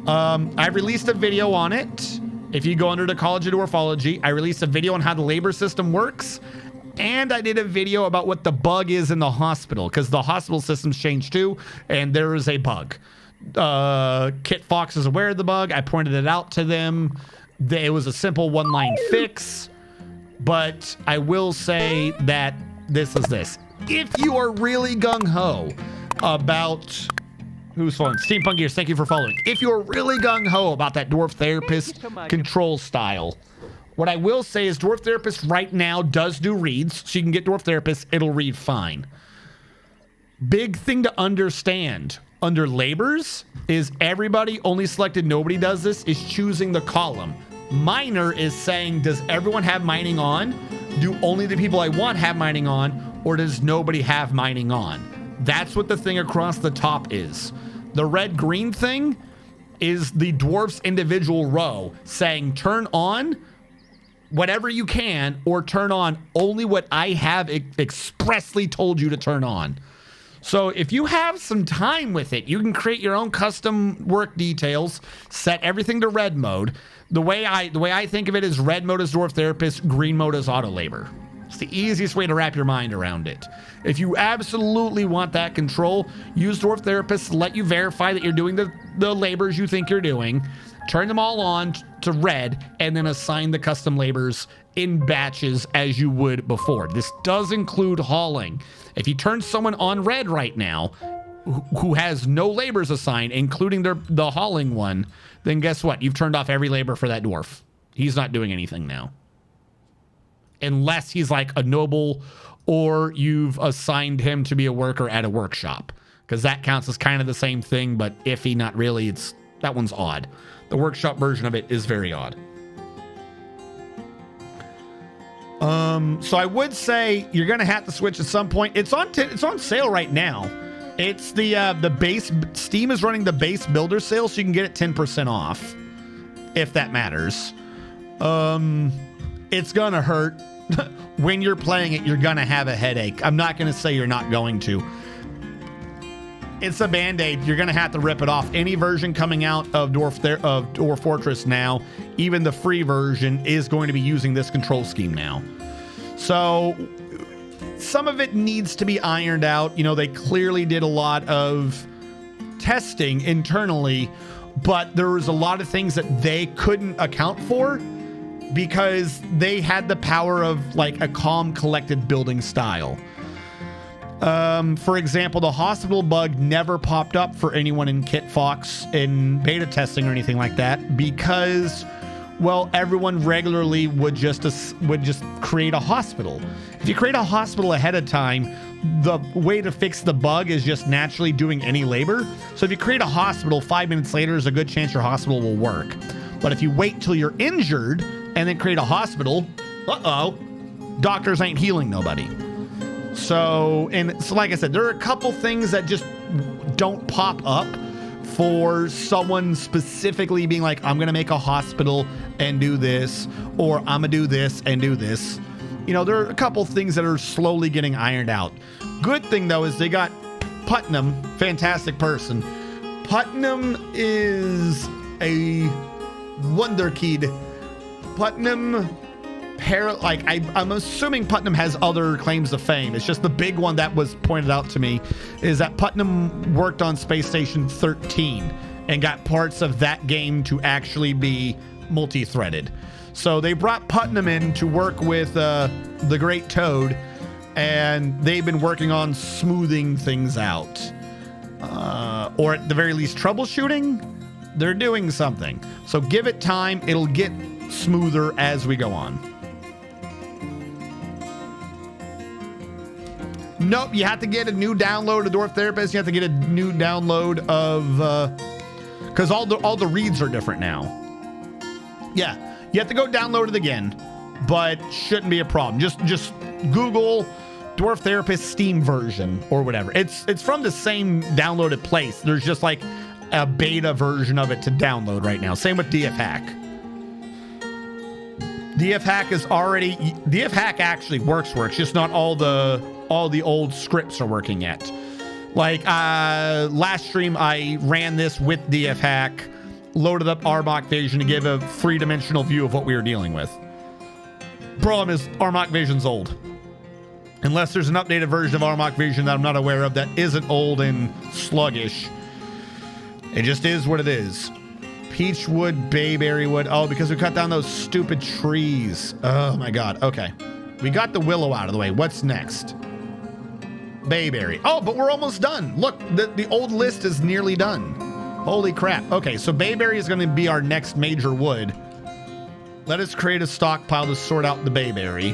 I released a video on it. If you go under the College of Dwarfology, I released a video on how the labor system works. And I did a video about what the bug is in the hospital, because the hospital system's changed too, and there is a bug. Kit Fox is aware of the bug. I pointed it out to them. It was a simple one-line fix, but I will say that this is this. If you are really gung-ho about... Who's following? Steampunk Gears, thank you for following. If you're really gung-ho about that Dwarf Therapist control style, what I will say is Dwarf Therapist right now does do reads, so you can get Dwarf Therapist, it'll read fine. Big thing to understand under labors is everybody only selected, nobody does this, is choosing the column. Miner is saying, does everyone have mining on? Do only the people I want have mining on, or does nobody have mining on? That's what the thing across the top is. The red-green thing is the dwarf's individual row saying turn on whatever you can, or turn on only what I have expressly told you to turn on. So if you have some time with it, you can create your own custom work details, set everything to red mode. The way I think of it is red mode is dwarf therapist, green mode is auto labor. It's the easiest way to wrap your mind around it. If you absolutely want that control, use dwarf therapist to let you verify that you're doing the labors you think you're doing, turn them all on to red, and then assign the custom labors in batches as you would before. This does include hauling. If you turn someone on red right now who has no labors assigned, including the hauling one, then guess what? You've turned off every labor for that dwarf. He's not doing anything now. Unless he's like a noble or you've assigned him to be a worker at a workshop, because that counts as kind of the same thing, but iffy, not really. That one's odd. The workshop version of it is very odd. So I would say you're gonna have to switch at some point. It's on sale right now. It's the base. Steam is running the base builder sale, so you can get it 10% off, if that matters. It's gonna hurt. When you're playing it, you're gonna have a headache. I'm not gonna say you're not going to. It's a band-aid. You're gonna have to rip it off. Any version coming out of Dwarf Fortress now, even the free version, is going to be using this control scheme now. So some of it needs to be ironed out. You know, they clearly did a lot of testing internally, but there was a lot of things that they couldn't account for because they had the power of like a calm, collected building style. For example, the hospital bug never popped up for anyone in KitFox in beta testing or anything like that because, well, everyone regularly would just create a hospital. If you create a hospital ahead of time, the way to fix the bug is just naturally doing any labor. So if you create a hospital, 5 minutes later, there's a good chance your hospital will work. But if you wait till you're injured and then create a hospital, doctors ain't healing nobody. So like I said, there are a couple things that just don't pop up for someone specifically being like, I'm going to make a hospital and do this, or I'm going to do this and do this. You know, there are a couple things that are slowly getting ironed out. Good thing, though, is they got Putnam, fantastic person. Putnam is a wonder kid. Putnam... I'm assuming Putnam has other claims to fame. It's just the big one that was pointed out to me is that Putnam worked on Space Station 13 and got parts of that game to actually be multi-threaded. So they brought Putnam in to work with the Great Toad, and they've been working on smoothing things out. Or at the very least, troubleshooting. They're doing something. So give it time. It'll get smoother as we go on. Nope, you have to get a new download of Dwarf Therapist. You have to get a new download of, because all the reads are different now. Yeah, you have to go download it again, but shouldn't be a problem. Just Google Dwarf Therapist Steam version or whatever. It's from the same downloaded place. There's just like a beta version of it to download right now. Same with DF Hack. DF Hack actually works, just not all the old scripts are working yet. Like last stream I ran this with DF Hack, loaded up Armok Vision to give a three-dimensional view of what we were dealing with. Problem is Armok Vision's old. Unless there's an updated version of Armok Vision that I'm not aware of that isn't old and sluggish. It just is what it is. Peachwood, bayberry wood. Oh, because we cut down those stupid trees. Oh my god. Okay. We got the willow out of the way. What's next? Bayberry. Oh, but we're almost done. Look, the old list is nearly done. Holy crap. Okay, so bayberry is going to be our next major wood. Let us create a stockpile to sort out the bayberry.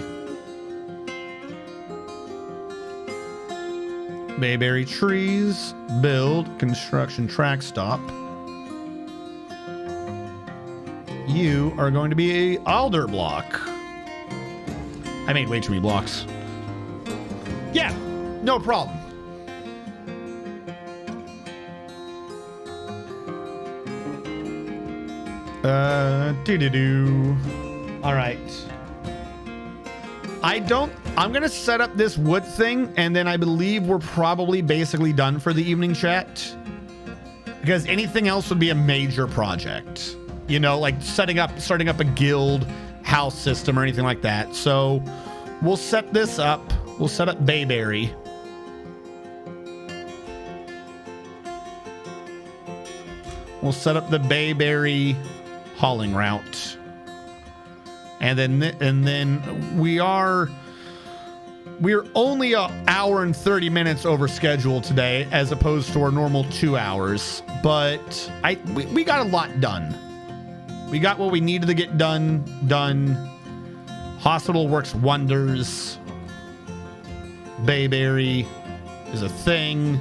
Bayberry trees. Build. Construction track stop. You are going to be a alder block. I made way too many blocks. Yeah, no problem. Doo-doo-doo. All right. I'm going to set up this wood thing, and then I believe we're probably basically done for the evening chat. Because anything else would be a major project. You know, like starting up a guild house system or anything like that. So we'll set this up. We'll set up Bayberry. We'll set up the Bayberry hauling route. And then we're only an hour and 30 minutes over schedule today, as opposed to our normal 2 hours. But we got a lot done. We got what we needed to get done. Hospital works wonders. Bayberry is a thing.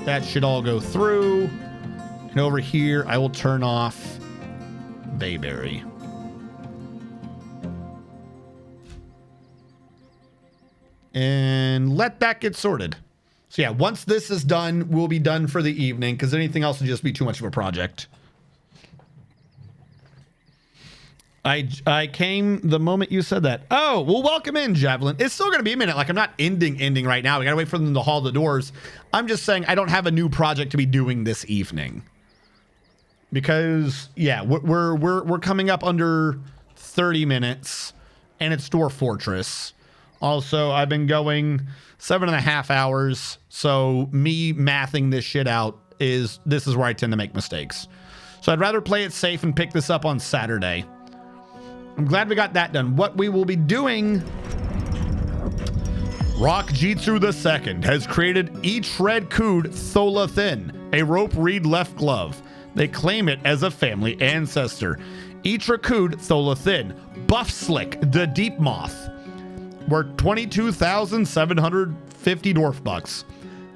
That should all go through. And over here, I will turn off Bayberry. And let that get sorted. So yeah, once this is done, we'll be done for the evening, because anything else would just be too much of a project. I came the moment you said that. Oh, well, welcome in, Javelin. It's still going to be a minute. Like, I'm not ending right now. We got to wait for them to haul the doors. I'm just saying I don't have a new project to be doing this evening. Because, yeah, we're coming up under 30 minutes, and it's Dwarf Fortress. Also, I've been going 7.5 hours, so me mathing this shit out this is where I tend to make mistakes. So I'd rather play it safe and pick this up on Saturday. I'm glad we got that done. What we will be doing... Rock Jitsu II has created each red cood Thola Thin, a rope reed left glove. They claim it as a family ancestor. Each Rakud Thola Thin, Buff Slick, the Deep Moth. Worth 22,750 dwarf bucks.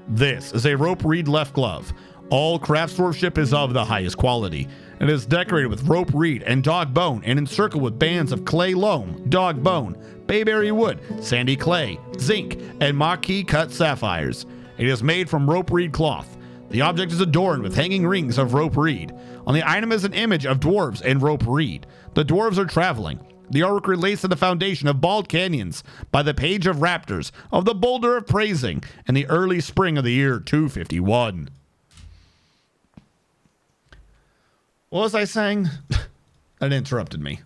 This is a rope reed left glove. All craft dwarfship is of the highest quality. It is decorated with rope reed and dog bone and encircled with bands of clay loam, dog bone, bayberry wood, sandy clay, zinc, and marquee cut sapphires. It is made from rope reed cloth. The object is adorned with hanging rings of rope reed. On the item is an image of dwarves and rope reed. The dwarves are traveling. The artwork relates to the foundation of BaldCanyons by the Page of Raptors of the Boulder of Praising in the early spring of the year 251. What was I saying? That interrupted me.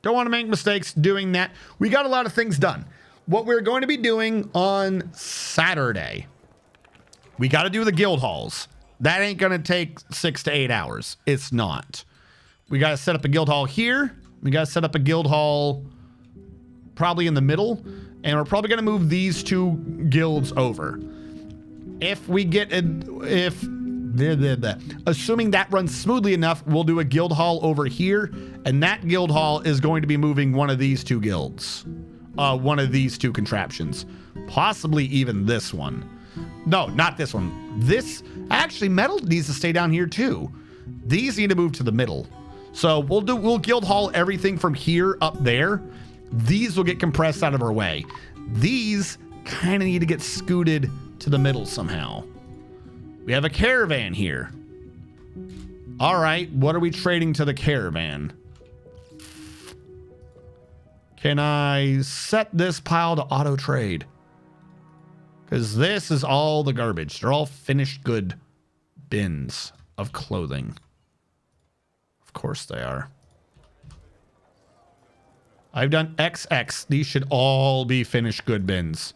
Don't want to make mistakes doing that. We got a lot of things done. What we're going to be doing on Saturday, we got to do the guild halls. That ain't going to take 6 to 8 hours. It's not. We got to set up a guild hall here. We got to set up a guild hall probably in the middle. And we're probably going to move these two guilds over. If we get assuming that runs smoothly enough, we'll do a guild hall over here. And that guild hall is going to be moving one of these two guilds. One of these two contraptions. Possibly even this one. No, not this one. This, actually, metal needs to stay down here too. These need to move to the middle. So we'll guild hall everything from here up there. These will get compressed out of our way. These kind of need to get scooted to the middle somehow. We have a caravan here. All right, what are we trading to the caravan? Can I set this pile to auto trade? Because this is all the garbage. They're all finished good bins of clothing. Of course they are. I've done XX. These should all be finished good bins.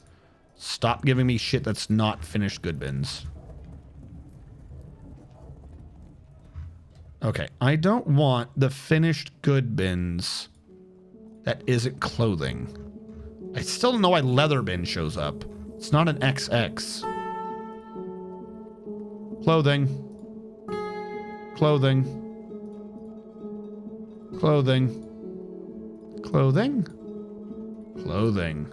Stop giving me shit that's not finished good bins. Okay, I don't want the finished good bins that isn't clothing. I still don't know why leather bin shows up. It's not an XX. Clothing. Clothing. Clothing. Clothing. Clothing.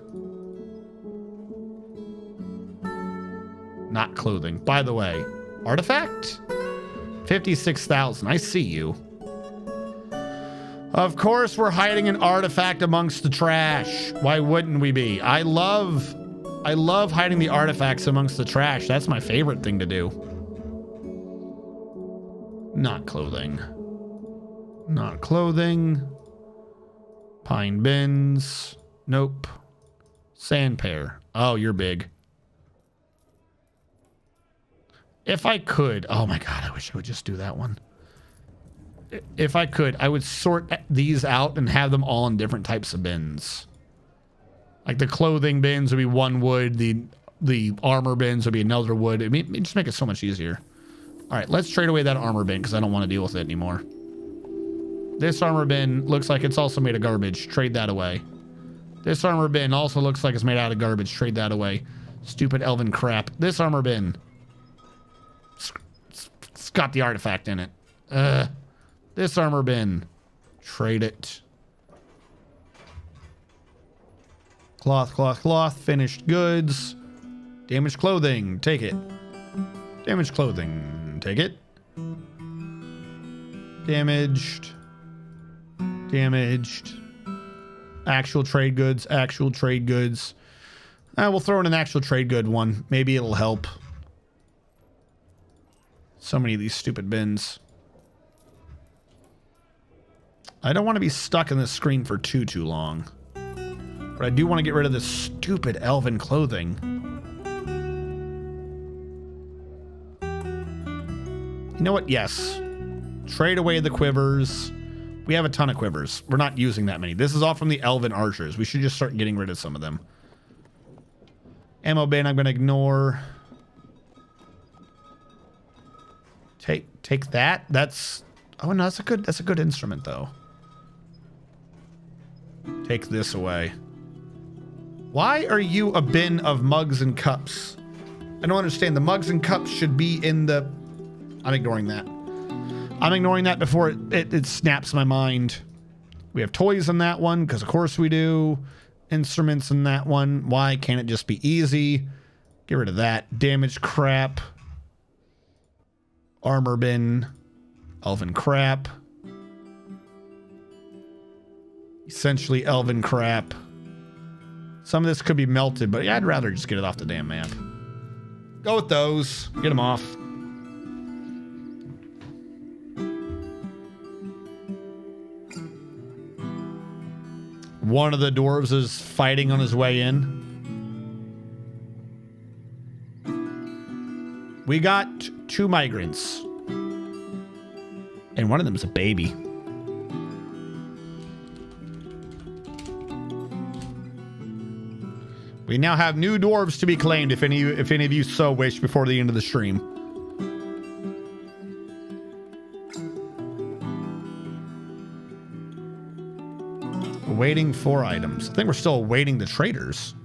Not clothing. By the way, artifact? 56,000. I see you. Of course we're hiding an artifact amongst the trash. Why wouldn't we be? I love hiding the artifacts amongst the trash. That's my favorite thing to do. Not clothing. Not clothing. Pine bins. Nope. Sand pear. Oh, you're big. If I could, oh my God, I wish I would just do that one. If I could, I would sort these out and have them all in different types of bins. Like the clothing bins would be one wood, the armor bins would be another wood. It'd just make it so much easier. All right, let's trade away that armor bin because I don't want to deal with it anymore. This armor bin looks like it's also made of garbage. Trade that away. This armor bin also looks like it's made out of garbage. Trade that away. Stupid elven crap. This armor bin. It's got the artifact in it. This armor bin. Trade it. Cloth, cloth, cloth. Finished goods. Damaged clothing. Take it. Damaged clothing. Take it. Damaged. Damaged. Actual trade goods. Actual trade goods. We'll throw in an actual trade good one. Maybe it'll help. So many of these stupid bins. I don't want to be stuck in this screen for too long. But I do want to get rid of this stupid elven clothing. You know what? Yes. Trade away the quivers. We have a ton of quivers. We're not using that many. This is all from the elven archers. We should just start getting rid of some of them. Ammo bin I'm going to ignore. Take that. That's... Oh no, that's a good instrument though. Take this away. Why are you a bin of mugs and cups? I don't understand. The mugs and cups should be in the... I'm ignoring that. I'm ignoring that before it snaps my mind. We have toys in that one, because of course we do. Instruments in that one. Why can't it just be easy? Get rid of that. Damaged crap. Armor bin. Elven crap. Essentially elven crap. Some of this could be melted, but yeah, I'd rather just get it off the damn map. Go with those. Get them off. One of the dwarves is fighting on his way in. We got 2 migrants. And one of them is a baby. We now have new dwarves to be claimed if any of you so wish before the end of the stream. Waiting for items. I think we're still awaiting the traders.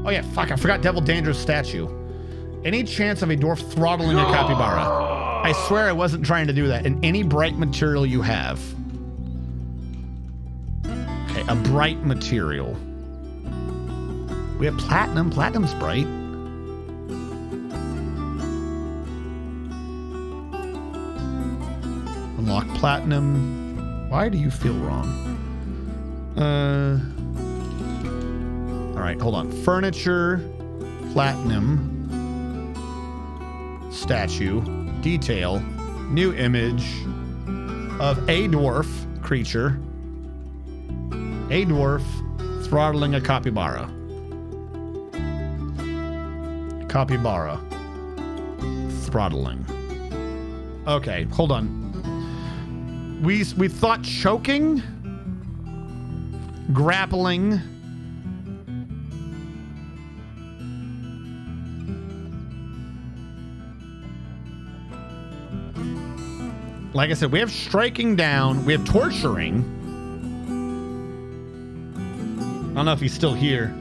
Oh yeah, fuck, I forgot Devil Dangerous statue. Any chance of a dwarf throttling a capybara? I swear I wasn't trying to do that. In any bright material you have. Okay, a bright material. We have platinum. Platinum's bright. Unlock platinum. Why do you feel wrong? All right, hold on. Furniture, platinum, statue, detail, new image of a dwarf creature. A dwarf throttling a capybara. Capybara. Throttling. Okay, hold on. We thought choking, grappling, like I said, we have striking down, we have torturing. I don't know if he's still here.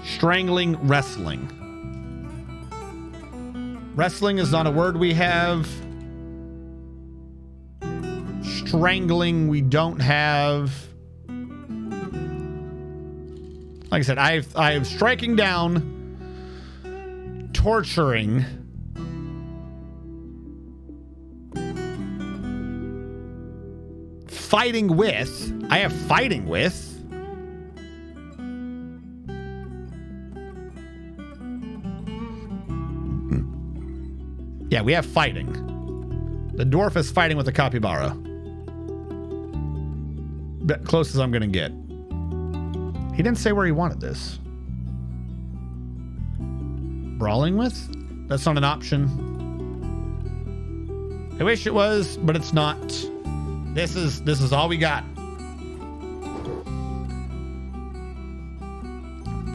Strangling, wrestling. Wrestling is not a word we have. Strangling we don't have. Like I said, I have striking down, torturing. Fighting with. I have fighting with. Yeah, we have fighting. The dwarf is fighting with the capybara. Close as I'm going to get. He didn't say where he wanted this. Brawling with? That's not an option. I wish it was, but it's not. This is all we got.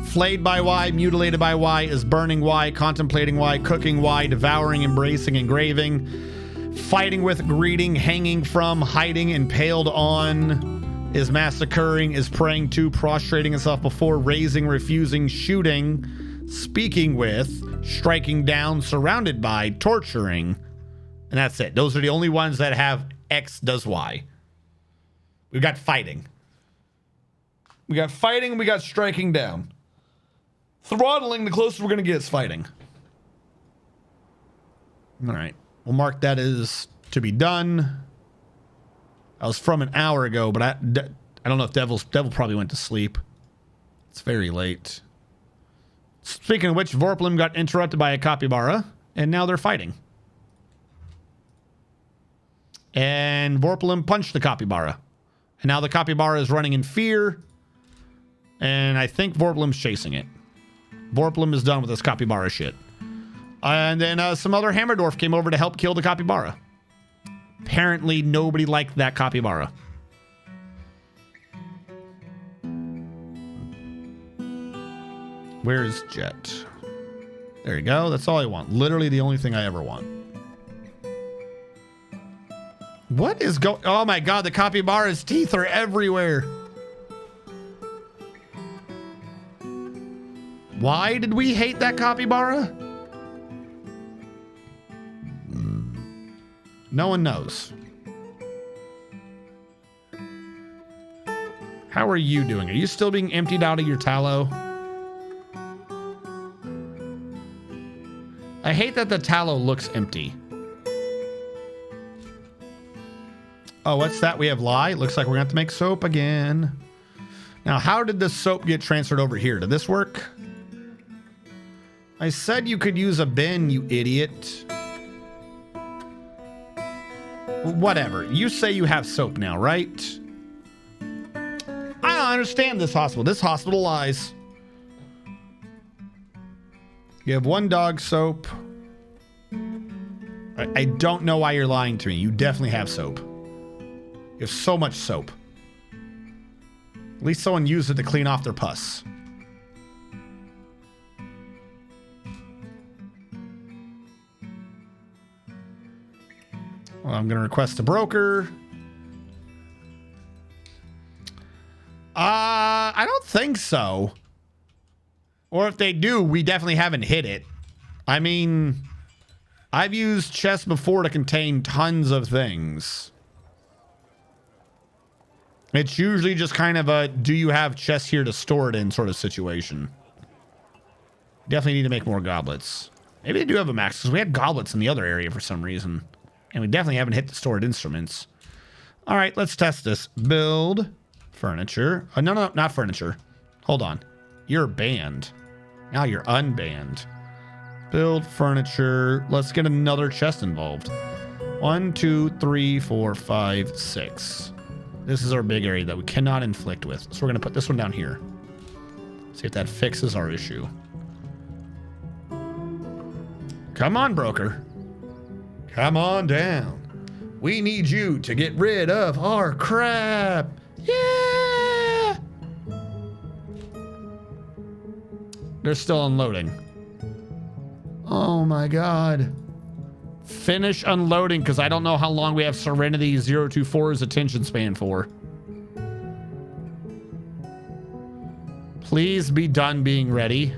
Flayed by Y, mutilated by Y, is burning Y, contemplating Y, cooking Y, devouring, embracing, engraving, fighting with, greeting, hanging from, hiding, impaled on, is massacring, is praying to, prostrating itself before, raising, refusing, shooting, speaking with, striking down, surrounded by, torturing, and that's it. Those are the only ones that have X does Y. We've got fighting. We got fighting and we got striking down. Throttling, the closest we're going to get is fighting. All right. We'll mark that as to be done. I was from an hour ago, but I don't know if Devil probably went to sleep. It's very late. Speaking of which, Vorplim got interrupted by a capybara, and now they're fighting. And Vorplim punched the capybara. And now the capybara is running in fear. And I think Vorplim's chasing it. Vorplim is done with this capybara shit. And then some other Hammerdorf came over to help kill the capybara. Apparently nobody liked that capybara. Where's Jet? There you go. That's all I want. Literally the only thing I ever want. What is going... Oh my god, the capybara's teeth are everywhere. Why did we hate that capybara? No one knows. How are you doing? Are you still being emptied out of your tallow? I hate that the tallow looks empty. Oh, what's that? We have lye. Looks like we're going to have to make soap again. Now, how did the soap get transferred over here? Did this work? I said you could use a bin, you idiot. Whatever. You say you have soap now, right? I don't understand this hospital. This hospital lies. You have one dog soap. I don't know why you're lying to me. You definitely have soap. You have so much soap. At least someone used it to clean off their pus. Well, I'm going to request a broker. I don't think so. Or if they do, we definitely haven't hit it. I mean, I've used chests before to contain tons of things. It's usually just kind of a, do you have chests here to store it in sort of situation. Definitely need to make more goblets. Maybe they do have a max, because we had goblets in the other area for some reason. And we definitely haven't hit the stored instruments. All right, let's test this. Build furniture. No, not furniture. Hold on. You're banned. Now you're unbanned. Build furniture. Let's get another chest involved. 1, 2, 3, 4, 5, 6. This is our big area that we cannot inflict with. So we're going to put this one down here. See if that fixes our issue. Come on, broker. Come on down. We need you to get rid of our crap. Yeah! They're still unloading. Oh my god. Finish unloading, because I don't know how long we have Serenity 024's attention span for. Please be done being ready.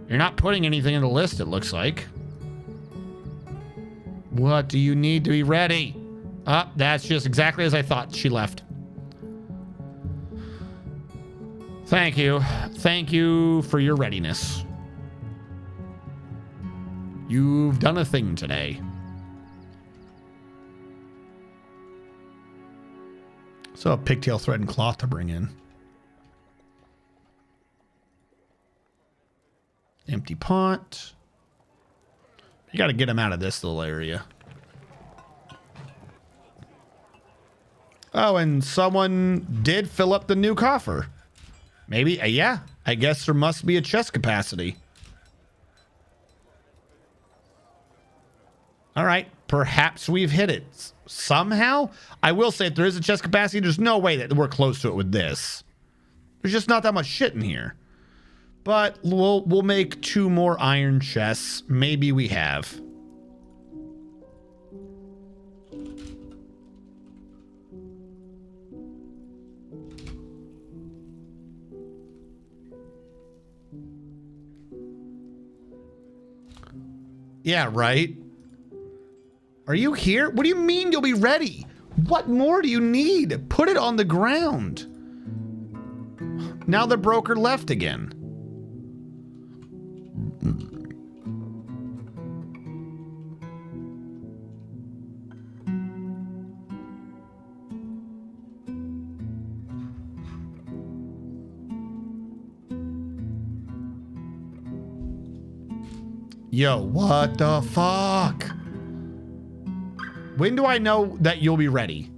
You're not putting anything in the list, it looks like. What do you need to be ready? Ah, that's just exactly as I thought. She left. Thank you. Thank you for your readiness. You've done a thing today. So a pigtail, thread, and cloth to bring in. Empty pot. You got to get him out of this little area. Oh, and someone did fill up the new coffer. Maybe, yeah. I guess there must be a chest capacity. All right. Perhaps we've hit it somehow. I will say if there is a chest capacity, there's no way that we're close to it with this. There's just not that much shit in here. But we'll make 2 more iron chests. Maybe we have. Yeah, right? Are you here? What do you mean you'll be ready? What more do you need? Put it on the ground. Now the broker left again. Yo, what the fuck? When do I know that you'll be ready?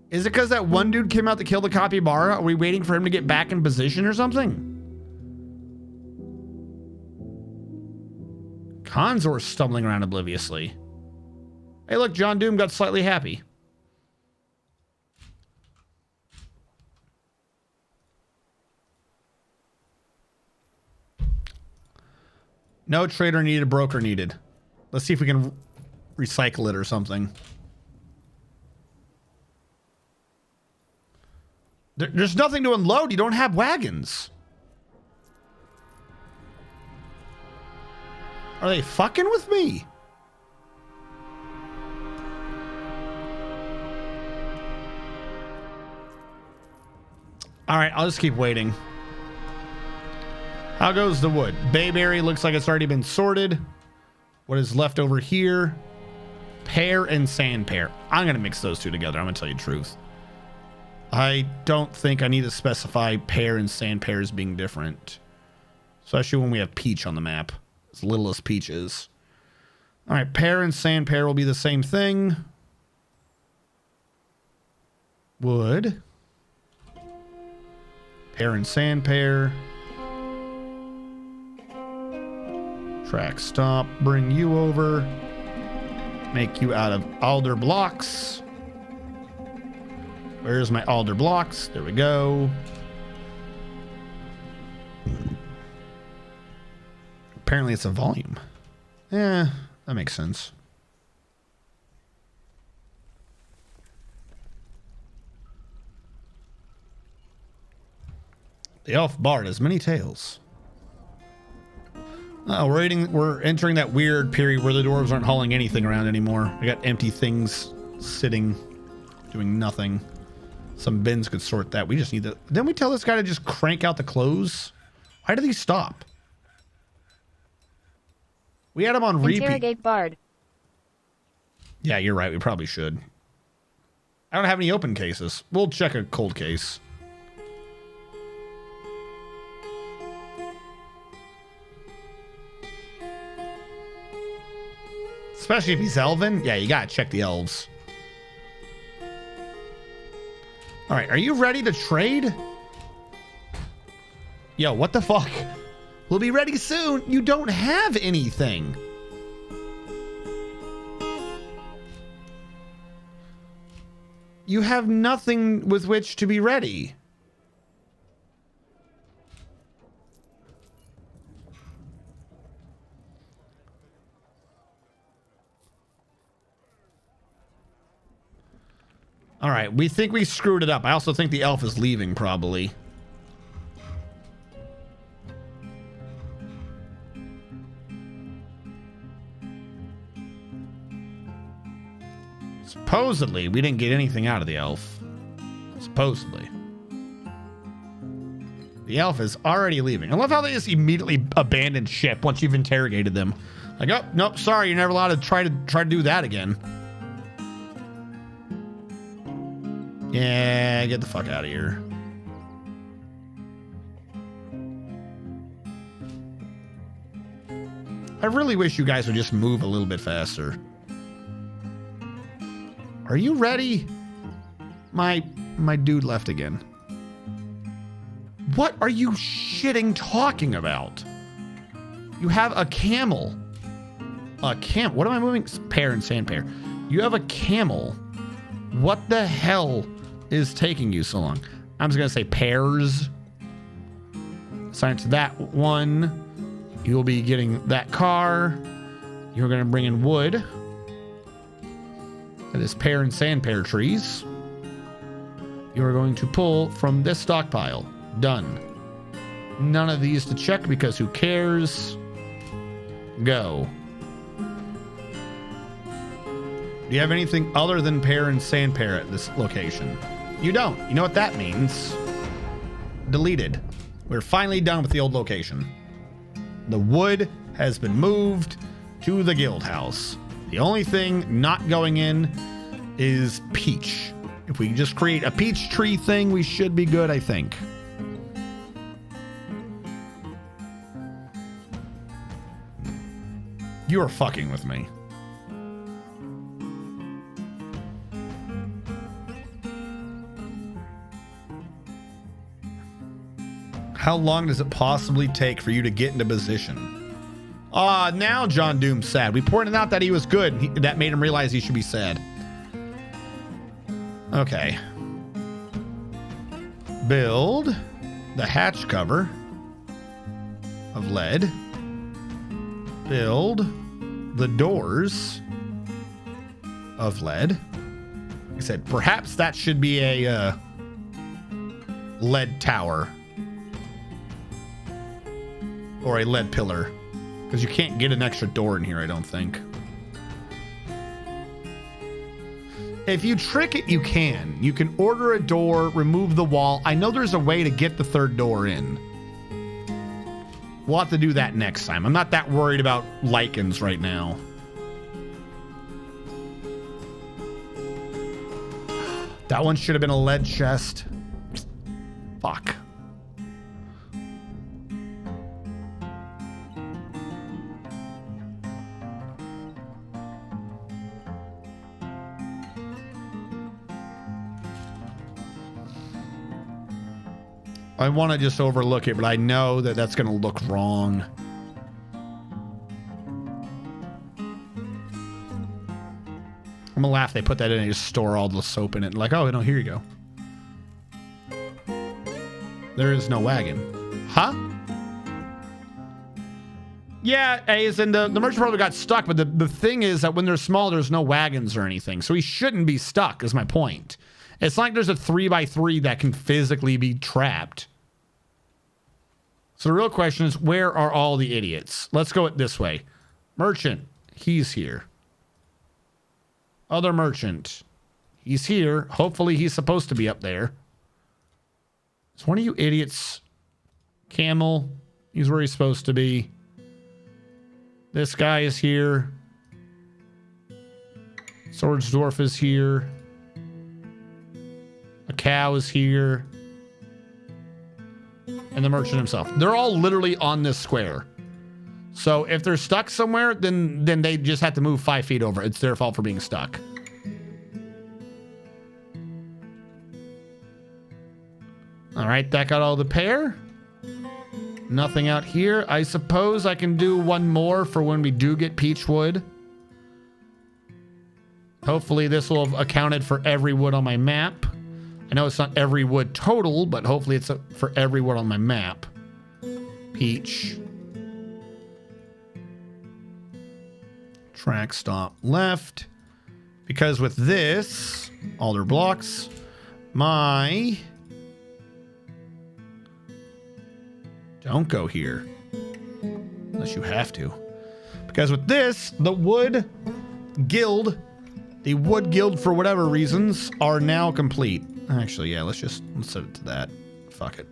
Is it because that one dude came out to kill the capybara? Are we waiting for him to get back in position or something? Consor's stumbling around obliviously. Hey, look, John Doom got slightly happy. No trader needed, broker needed. Let's see if we can recycle it or something. There's nothing to unload. You don't have wagons. Are they fucking with me? All right, I'll just keep waiting. How goes the wood? Bayberry looks like it's already been sorted. What is left over here? Pear and sand pear. I'm going to mix those two together. I'm going to tell you the truth. I don't think I need to specify pear and sand pear as being different. Especially when we have peach on the map. As little as peach is. All right, pear and sand pear will be the same thing. Wood. Pear and sand pear. Track stop. Bring you over. Make you out of alder blocks. Where's my alder blocks? There we go. Apparently it's a volume. Yeah, that makes sense. The elf bard has many tales. We're entering that weird period where the dwarves aren't hauling anything around anymore. I got empty things sitting, doing nothing. Some bins could sort that. We just need to... Didn't we tell this guy to just crank out the clothes? Why did he stop? We had him on repeat. Interrogate Bard. Yeah, you're right. We probably should. I don't have any open cases. We'll check a cold case. Especially if he's elven. Yeah, you gotta check the elves. All right, are you ready to trade? Yo, what the fuck? We'll be ready soon. You don't have anything. You have nothing with which to be ready. All right, we think we screwed it up. I also think the elf is leaving, probably. Supposedly, we didn't get anything out of the elf. Supposedly. The Alpha is already leaving. I love how they just immediately abandon ship once you've interrogated them. Like, oh, nope, sorry, you're never allowed to try to do that again. Yeah, get the fuck out of here. I really wish you guys would just move a little bit faster. Are you ready? My dude left again. What are you shitting talking about? You have a camel. A camel. What am I moving? Pear and sand pear. You have a camel. What the hell is taking you so long? I'm just going to say pears. Assign it to that one. You'll be getting that car. You're going to bring in wood. That is pear and sand pear trees. You're going to pull from this stockpile. Done. None of these to check because who cares? Go. Do you have anything other than pear and sand pear at this location? You don't. You know what that means? Deleted. We're finally done with the old location. The wood has been moved to the guild house. The only thing not going in is peach. If we just create a peach tree thing, we should be good, I think. You are fucking with me. How long does it possibly take for you to get into position? Now John Doom's sad. We pointed out that he was good. That made him realize he should be sad. Okay. Build the hatch cover of lead. Build the doors of lead. Like I said, perhaps that should be a lead tower. Or a lead pillar. Because you can't get an extra door in here, I don't think. If you trick it, you can. You can order a door, remove the wall. I know there's a way to get the third door in. We'll have to do that next time. I'm not that worried about lichens right now. That one should have been a lead chest. Fuck. I want to just overlook it, but I know that that's going to look wrong. I'm going to laugh. They put that in and just store all the soap in it. Like, oh, no, here you go. There is no wagon. Huh? Yeah, as in the merchant probably got stuck, but the thing is that when they're small, there's no wagons or anything. So he shouldn't be stuck, is my point. It's not like there's a 3x3 that can physically be trapped. So the real question is, where are all the idiots? Let's go it this way. Merchant, he's here. Other merchant, he's here. Hopefully he's supposed to be up there. It's one of you idiots. Camel, he's where he's supposed to be. This guy is here. Swords Dwarf is here. A cow is here. And the merchant himself. They're all literally on this square. So if they're stuck somewhere, then they just have to move 5 feet over. It's their fault for being stuck. All right, that got all the pear. Nothing out here. I suppose I can do one more for when we do get peach wood. Hopefully this will have accounted for every wood on my map. I know it's not every wood total, but hopefully it's for every wood on my map. Peach. Track stop left. Because with this, alder blocks, my... Don't go here. Unless you have to. Because with this, the wood guild, for whatever reasons, are now complete. Actually, yeah, let's set it to that. Fuck it.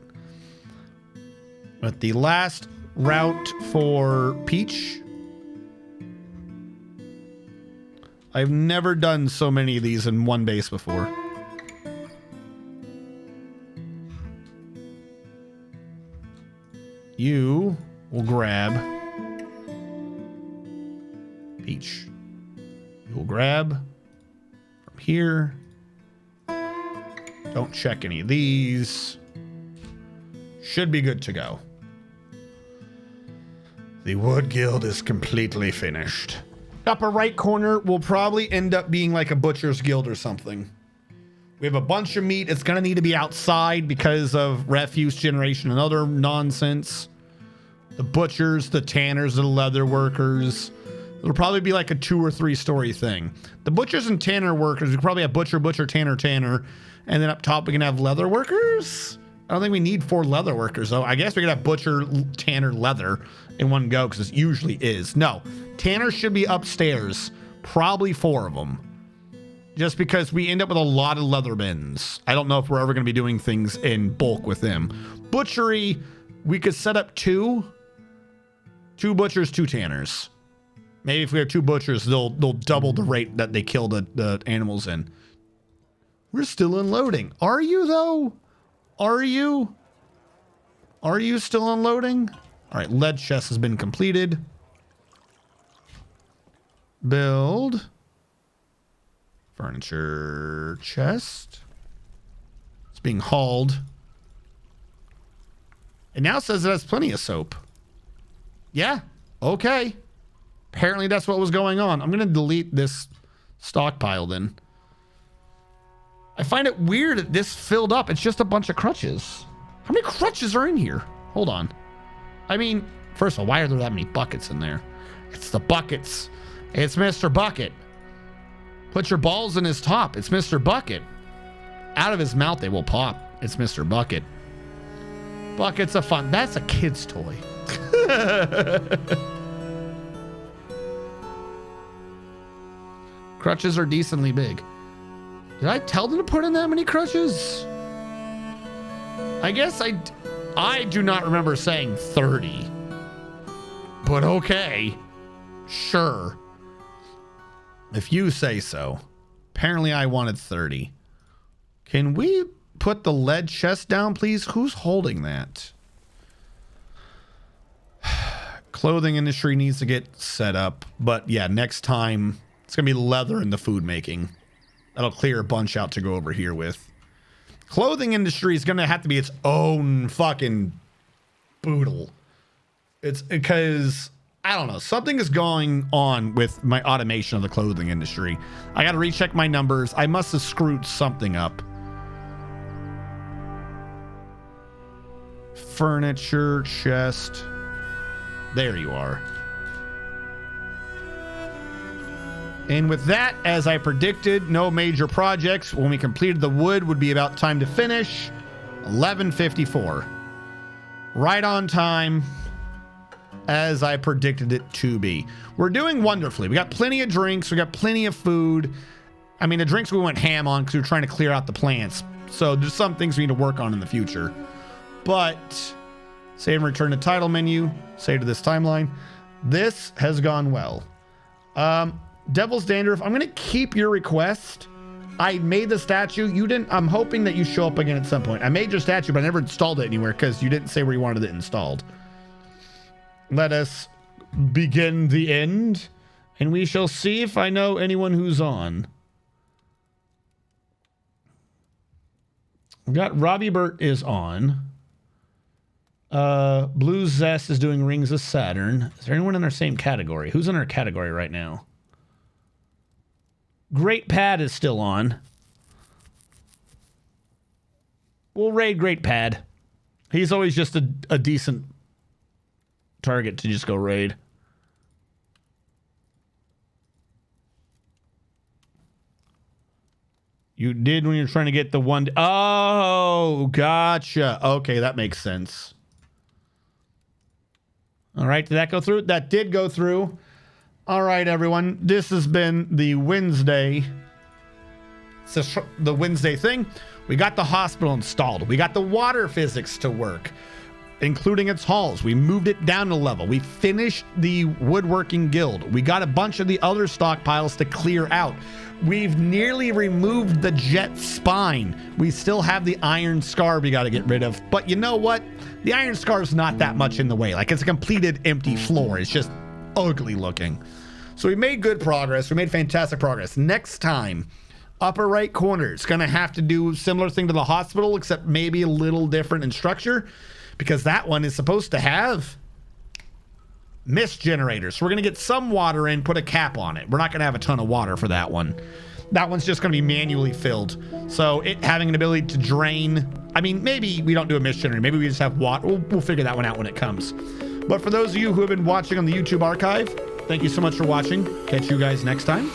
But the last route for Peach. I've never done so many of these in one base before. You will grab Peach. You will grab from here. Don't check any of these. Should be good to go. The Wood Guild is completely finished. Upper right corner will probably end up being like a butcher's guild or something. We have a bunch of meat. It's going to need to be outside because of refuse generation and other nonsense. The butchers, the tanners, the leather workers. It'll probably be like a 2 or 3 story thing. The butchers and tanner workers, we probably have butcher, tanner, tanner. And then up top we can have leather workers. I don't think we need 4 leather workers though. I guess we could have butcher, tanner, leather in one go because it usually is. No, tanner should be upstairs. Probably 4 of them. Just because we end up with a lot of leather bins. I don't know if we're ever going to be doing things in bulk with them. Butchery, we could set up 2 butchers, 2 tanners. Maybe if we have 2 butchers, they'll double the rate that they kill the animals in. We're still unloading. Are you though? Are you? Are you still unloading? All right, lead chest has been completed. Build. Furniture chest. It's being hauled. It now says it has plenty of soap. Yeah, okay. Apparently that's what was going on. I'm going to delete this stockpile then. I find it weird that this filled up. It's just a bunch of crutches. How many crutches are in here? Hold on. I mean, first of all, why are there that many buckets in there? It's the buckets. It's Mr. Bucket. Put your balls in his top. It's Mr. Bucket. Out of his mouth they will pop. It's Mr. Bucket. Buckets of fun. That's a kid's toy. Crutches are decently big. Did I tell them to put in that many crutches? I guess I do not remember saying 30. But okay. Sure. If you say so. Apparently I wanted 30. Can we put the lead chest down, please? Who's holding that? Clothing industry needs to get set up. But yeah, next time it's going to be leather in the food making. That'll clear a bunch out to go over here with. Clothing industry is going to have to be its own fucking boodle. It's because, I don't know, something is going on with my automation of the clothing industry. I got to recheck my numbers. I must have screwed something up. Furniture, chest. There you are. And with that, as I predicted, no major projects. When we completed the wood would be about time to finish. 11:54. Right on time, as I predicted it to be. We're doing wonderfully. We got plenty of drinks. We got plenty of food. I mean, the drinks we went ham on because we were trying to clear out the plants. So there's some things we need to work on in the future. But save and return to title menu. Save to this timeline. This has gone well. Devil's Dandruff, I'm going to keep your request. I made the statue. You didn't. I'm hoping that you show up again at some point. I made your statue, but I never installed it anywhere because you didn't say where you wanted it installed. Let us begin the end, and we shall see if I know anyone who's on. We've got Robbie Burt is on. Blue Zest is doing Rings of Saturn. Is there anyone in our same category? Who's in our category right now? Great Pad is still on. We'll raid Great Pad. He's always just a decent target to just go raid. You did when you're trying to get the one. Oh, gotcha. Okay, that makes sense. All right, did that go through? That did go through. All right, everyone. This has been the Wednesday. The Wednesday thing. We got the hospital installed. We got the water physics to work. including its halls. We moved it down a level. We finished the woodworking guild. We got a bunch of the other stockpiles to clear out. We've nearly removed the jet spine. We still have the iron scar we got to get rid of. But you know what? The iron scar is not that much in the way. Like, it's a completed empty floor. It's just ugly looking. So we made good progress. We made fantastic progress. Next time, upper right corner, it's going to have to do a similar thing to the hospital, except maybe a little different in structure, because that one is supposed to have mist generators. So we're going to get some water in, put a cap on it. We're not going to have a ton of water for that one. That one's just going to be manually filled. So it having an ability to drain. I mean, maybe we don't do a mist generator. Maybe we just have water. We'll figure that one out when it comes. But for those of you who have been watching on the YouTube archive, thank you so much for watching. Catch you guys next time.